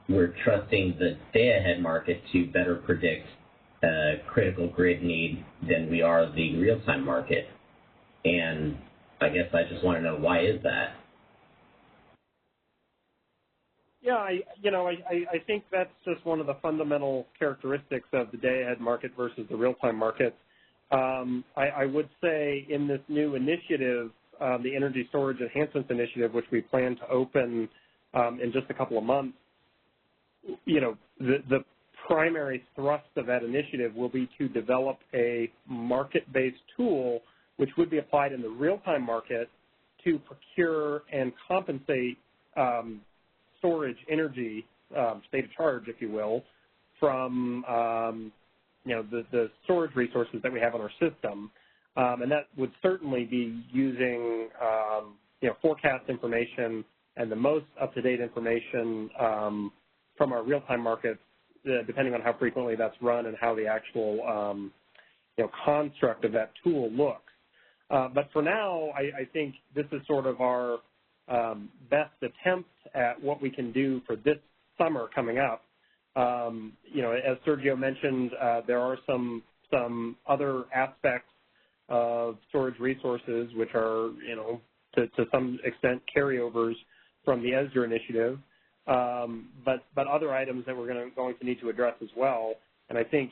we're trusting the day-ahead market to better predict critical grid need than we are the real-time market. And I guess I just want to know, why is that? Yeah, I think that's just one of the fundamental characteristics of the day-ahead market versus the real-time market. I would say in this new initiative, the Energy Storage Enhancements Initiative, which we plan to open in just a couple of months, the primary thrust of that initiative will be to develop a market-based tool which would be applied in the real-time market to procure and compensate storage energy, state of charge, if you will, from the storage resources that we have on our system. And that would certainly be using forecast information and the most up-to-date information from our real-time markets, depending on how frequently that's run and how the actual construct of that tool looks. But for now, I think this is sort of our best attempt at what we can do for this summer coming up. As Sergio mentioned, there are some other aspects of storage resources which are, to some extent carryovers from the ESDR initiative, but other items that we're going to need to address as well. And I think,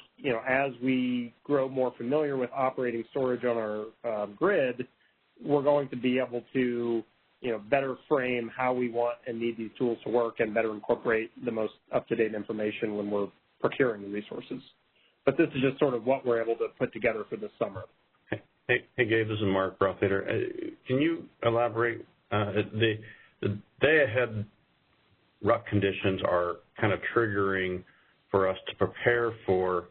as we grow more familiar with operating storage on our grid, we're going to be able to, better frame how we want and need these tools to work and better incorporate the most up-to-date information when we're procuring the resources. But this is just sort of what we're able to put together for this summer. Hey Gabe, this is Mark Brothater. Can you elaborate? The day-ahead RUC conditions are kind of triggering for us to prepare for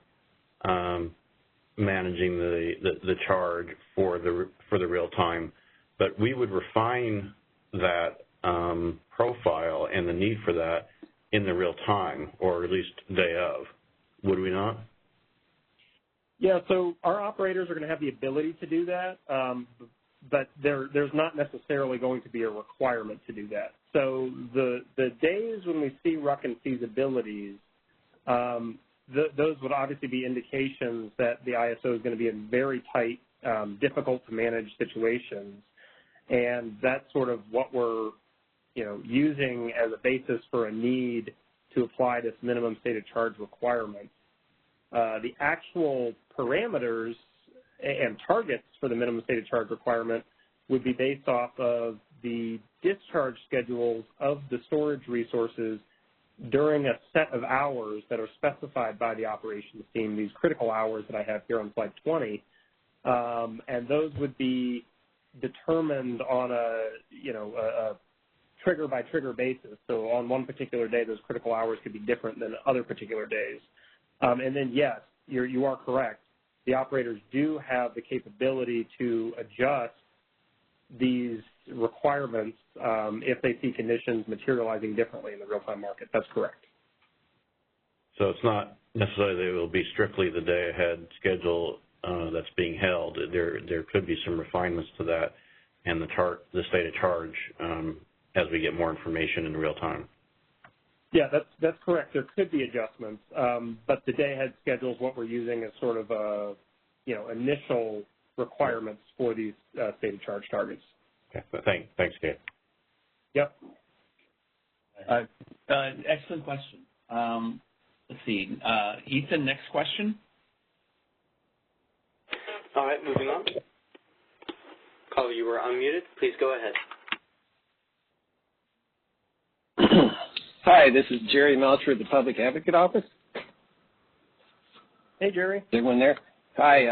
managing the charge for the real time, but we would refine that profile and the need for that in the real time, or at least day of, would we not? Yeah, so our operators are going to have the ability to do that, but there's not necessarily going to be a requirement to do that. So the days when we see RUC and feasibilities, those would obviously be indications that the ISO is going to be in very tight, difficult to manage situations, and that's sort of what we're using as a basis for a need to apply this minimum state of charge requirement. The actual parameters and targets for the minimum state of charge requirement would be based off of the discharge schedules of the storage resources during a set of hours that are specified by the operations team, these critical hours that I have here on slide 20, and those would be determined on a trigger-by-trigger basis. So on one particular day, those critical hours could be different than other particular days. And then, yes, you are correct. The operators do have the capability to adjust these requirements if they see conditions materializing differently in the real-time market. That's correct. So it's not necessarily that it will be strictly the day-ahead schedule that's being held. There could be some refinements to that and the state of charge as we get more information in real time. Yeah, that's correct. There could be adjustments, but the day-ahead schedule is what we're using as sort of a, initial requirements for these state of charge targets. Okay, thanks, Gabe. Yep. Excellent question. Let's see. Ethan, next question. All right, moving on. Caller, you were unmuted. Please go ahead. Hi, this is Jerry Melcher at the Public Advocate Office. Hey, Jerry. Is everyone there? Hi.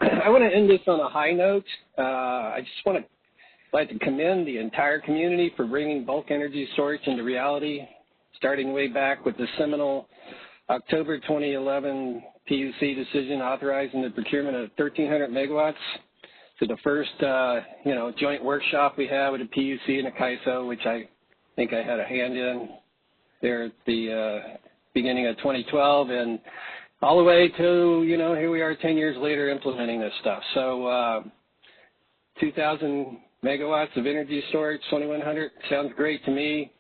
I want to end this on a high note. I just like to commend the entire community for bringing bulk energy storage into reality, starting way back with the seminal October 2011 PUC decision authorizing the procurement of 1,300 megawatts to the first, joint workshop we had with the PUC and the CAISO, which I think I had a hand in there at the beginning of 2012, and all the way to, here we are 10 years later implementing this stuff. So 2,000 megawatts of energy storage, 2,100, sounds great to me.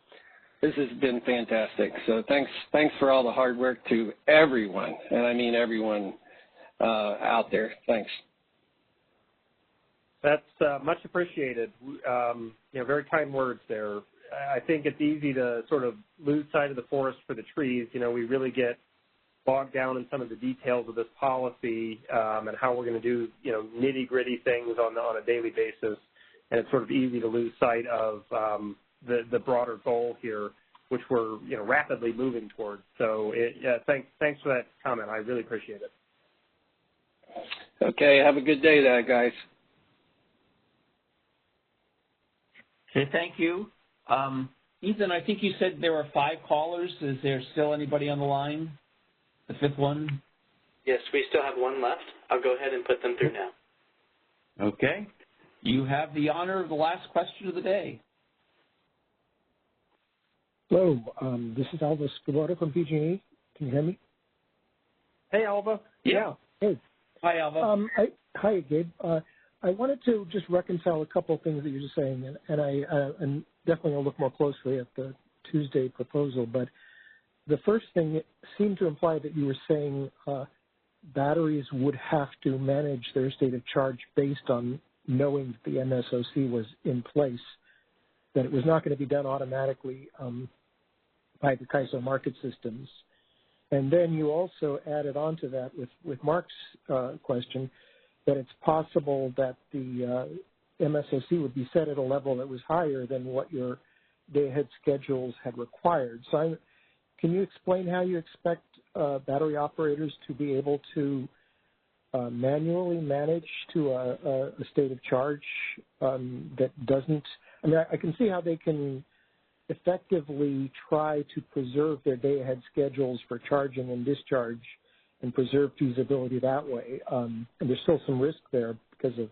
This has been fantastic. So thanks for all the hard work to everyone, and I mean everyone out there. Thanks. That's much appreciated. Very kind words there. I think it's easy to sort of lose sight of the forest for the trees. We really get bogged down in some of the details of this policy and how we're going to do, nitty-gritty things on a daily basis, and it's sort of easy to lose sight of the broader goal here, which we're rapidly moving towards. So thanks for that comment. I really appreciate it. Okay, have a good day there, guys. Okay, thank you. Ethan, I think you said there were 5 callers. Is there still anybody on the line? The 5th one? Yes, we still have one left. I'll go ahead and put them through now. Okay. You have the honor of the last question of the day. Hello, this is Alva Scobotta from PG&E. Can you hear me? Hey, Alva. Yeah. Hey. Hi, Alva. Hi, Gabe. I wanted to just reconcile a couple of things that you're just saying, and I'm definitely going to look more closely at the Tuesday proposal. But the first thing, it seemed to imply that you were saying batteries would have to manage their state of charge based on knowing that the MSOC was in place, that it was not going to be done automatically by the CAISO market systems. And then you also added on to that with Mark's question that it's possible that the MSOC would be set at a level that was higher than what your day-ahead schedules had required. So can you explain how you expect battery operators to be able to manually manage to a state of charge that doesn't, I can see how they can effectively try to preserve their day-ahead schedules for charging and discharge and preserve feasibility that way. And there's still some risk there because of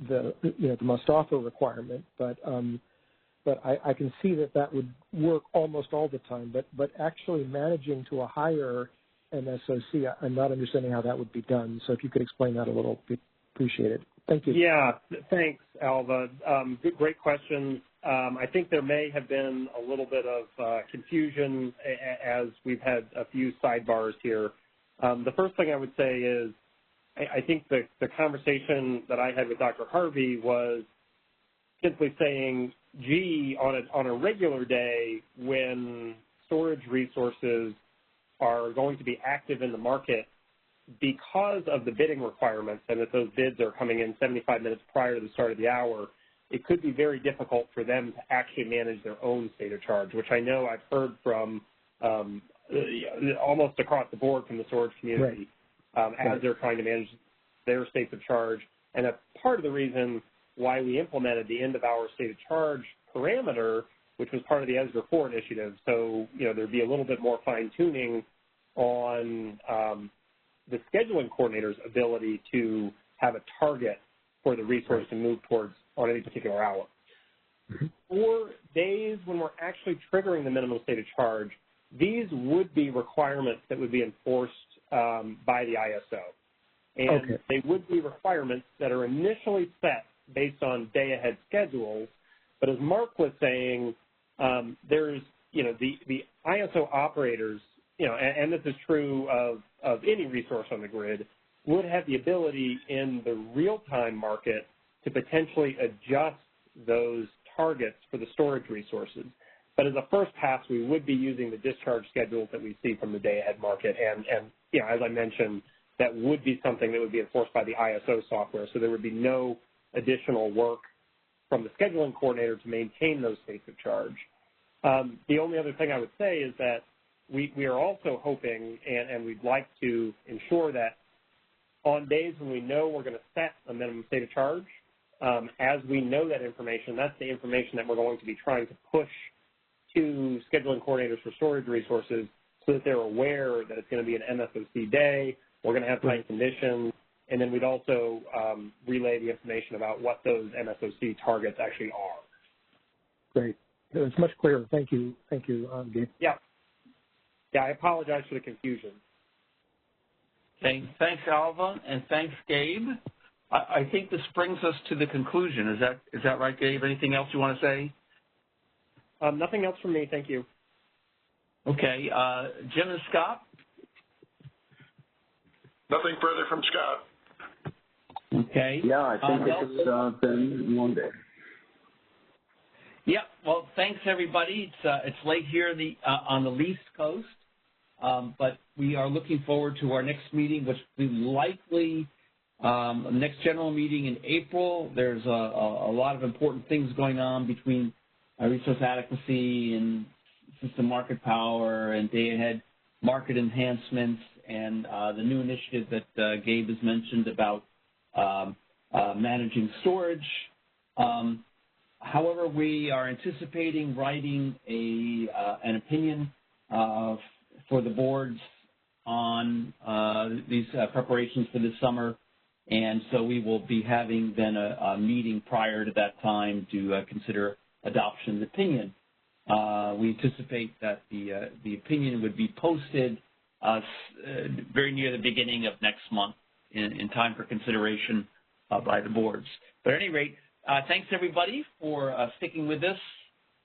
the must-offer requirement, but I can see that would work almost all the time. But actually managing to a higher MSOC, I'm not understanding how that would be done. So if you could explain that a little, appreciate it. Thank you. Yeah, thanks, Alva. Great questions. I think there may have been a little bit of confusion as we've had a few sidebars here. The first thing I would say is I think the conversation that I had with Dr. Harvey was simply saying, gee, on a regular day when storage resources are going to be active in the market because of the bidding requirements and that those bids are coming in 75 minutes prior to the start of the hour, it could be very difficult for them to actually manage their own state of charge, which I know I've heard from almost across the board from the storage community as they're trying to manage their states of charge. And that's part of the reason why we implemented the end-of-hour state of charge parameter, which was part of the ESGR 4 initiative. So, there'd be a little bit more fine-tuning on the scheduling coordinator's ability to have a target for the resource to move towards on any particular hour. For days when we're actually triggering the minimum state of charge, these would be requirements that would be enforced by the ISO. And they would be requirements that are initially set based on day-ahead schedules. But as Mark was saying, there's, the ISO operators, and this is true of any resource on the grid, would have the ability in the real-time market to potentially adjust those targets for the storage resources. But as a first pass, we would be using the discharge schedules that we see from the day-ahead market. And as I mentioned, that would be something that would be enforced by the ISO software. So there would be no additional work from the scheduling coordinator to maintain those states of charge. The only other thing I would say is that we are also hoping, and we'd like to ensure that on days when we know we're going to set a minimum state of charge, as we know that information, that's the information that we're going to be trying to push to scheduling coordinators for storage resources so that they're aware that it's going to be an MSOC day, we're going to have tight conditions, and then we'd also relay the information about what those MSOC targets actually are. Great. It's much clearer. Thank you. Thank you, Gabe. Yeah, I apologize for the confusion. Okay, thanks, Alva, and thanks, Gabe. I think this brings us to the conclusion. Is that right, Gabe? Anything else you want to say? Nothing else from me. Thank you. Okay, Jim and Scott? Nothing further from Scott. Okay. Yeah, I think it's been one day. Yeah, well, thanks, everybody. It's late here on the East Coast, but we are looking forward to our next meeting, which will be likely next general meeting in April. There's a lot of important things going on between resource adequacy and system market power and day-ahead market enhancements and the new initiative that Gabe has mentioned about managing storage. However, we are anticipating writing an opinion for the boards on these preparations for this summer, and so we will be having then a meeting prior to that time to consider adoption of the opinion. We anticipate that the opinion would be posted very near the beginning of next month in time for consideration by the boards. But at any rate, thanks everybody for sticking with us,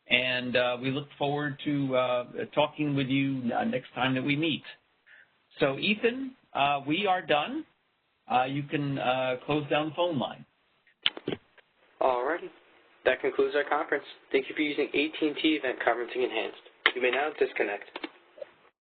and we look forward to talking with you next time that we meet. So Ethan, we are done. You can close down the phone line. All righty. That concludes our conference. Thank you for using AT&T Event Conferencing Enhanced. You may now disconnect.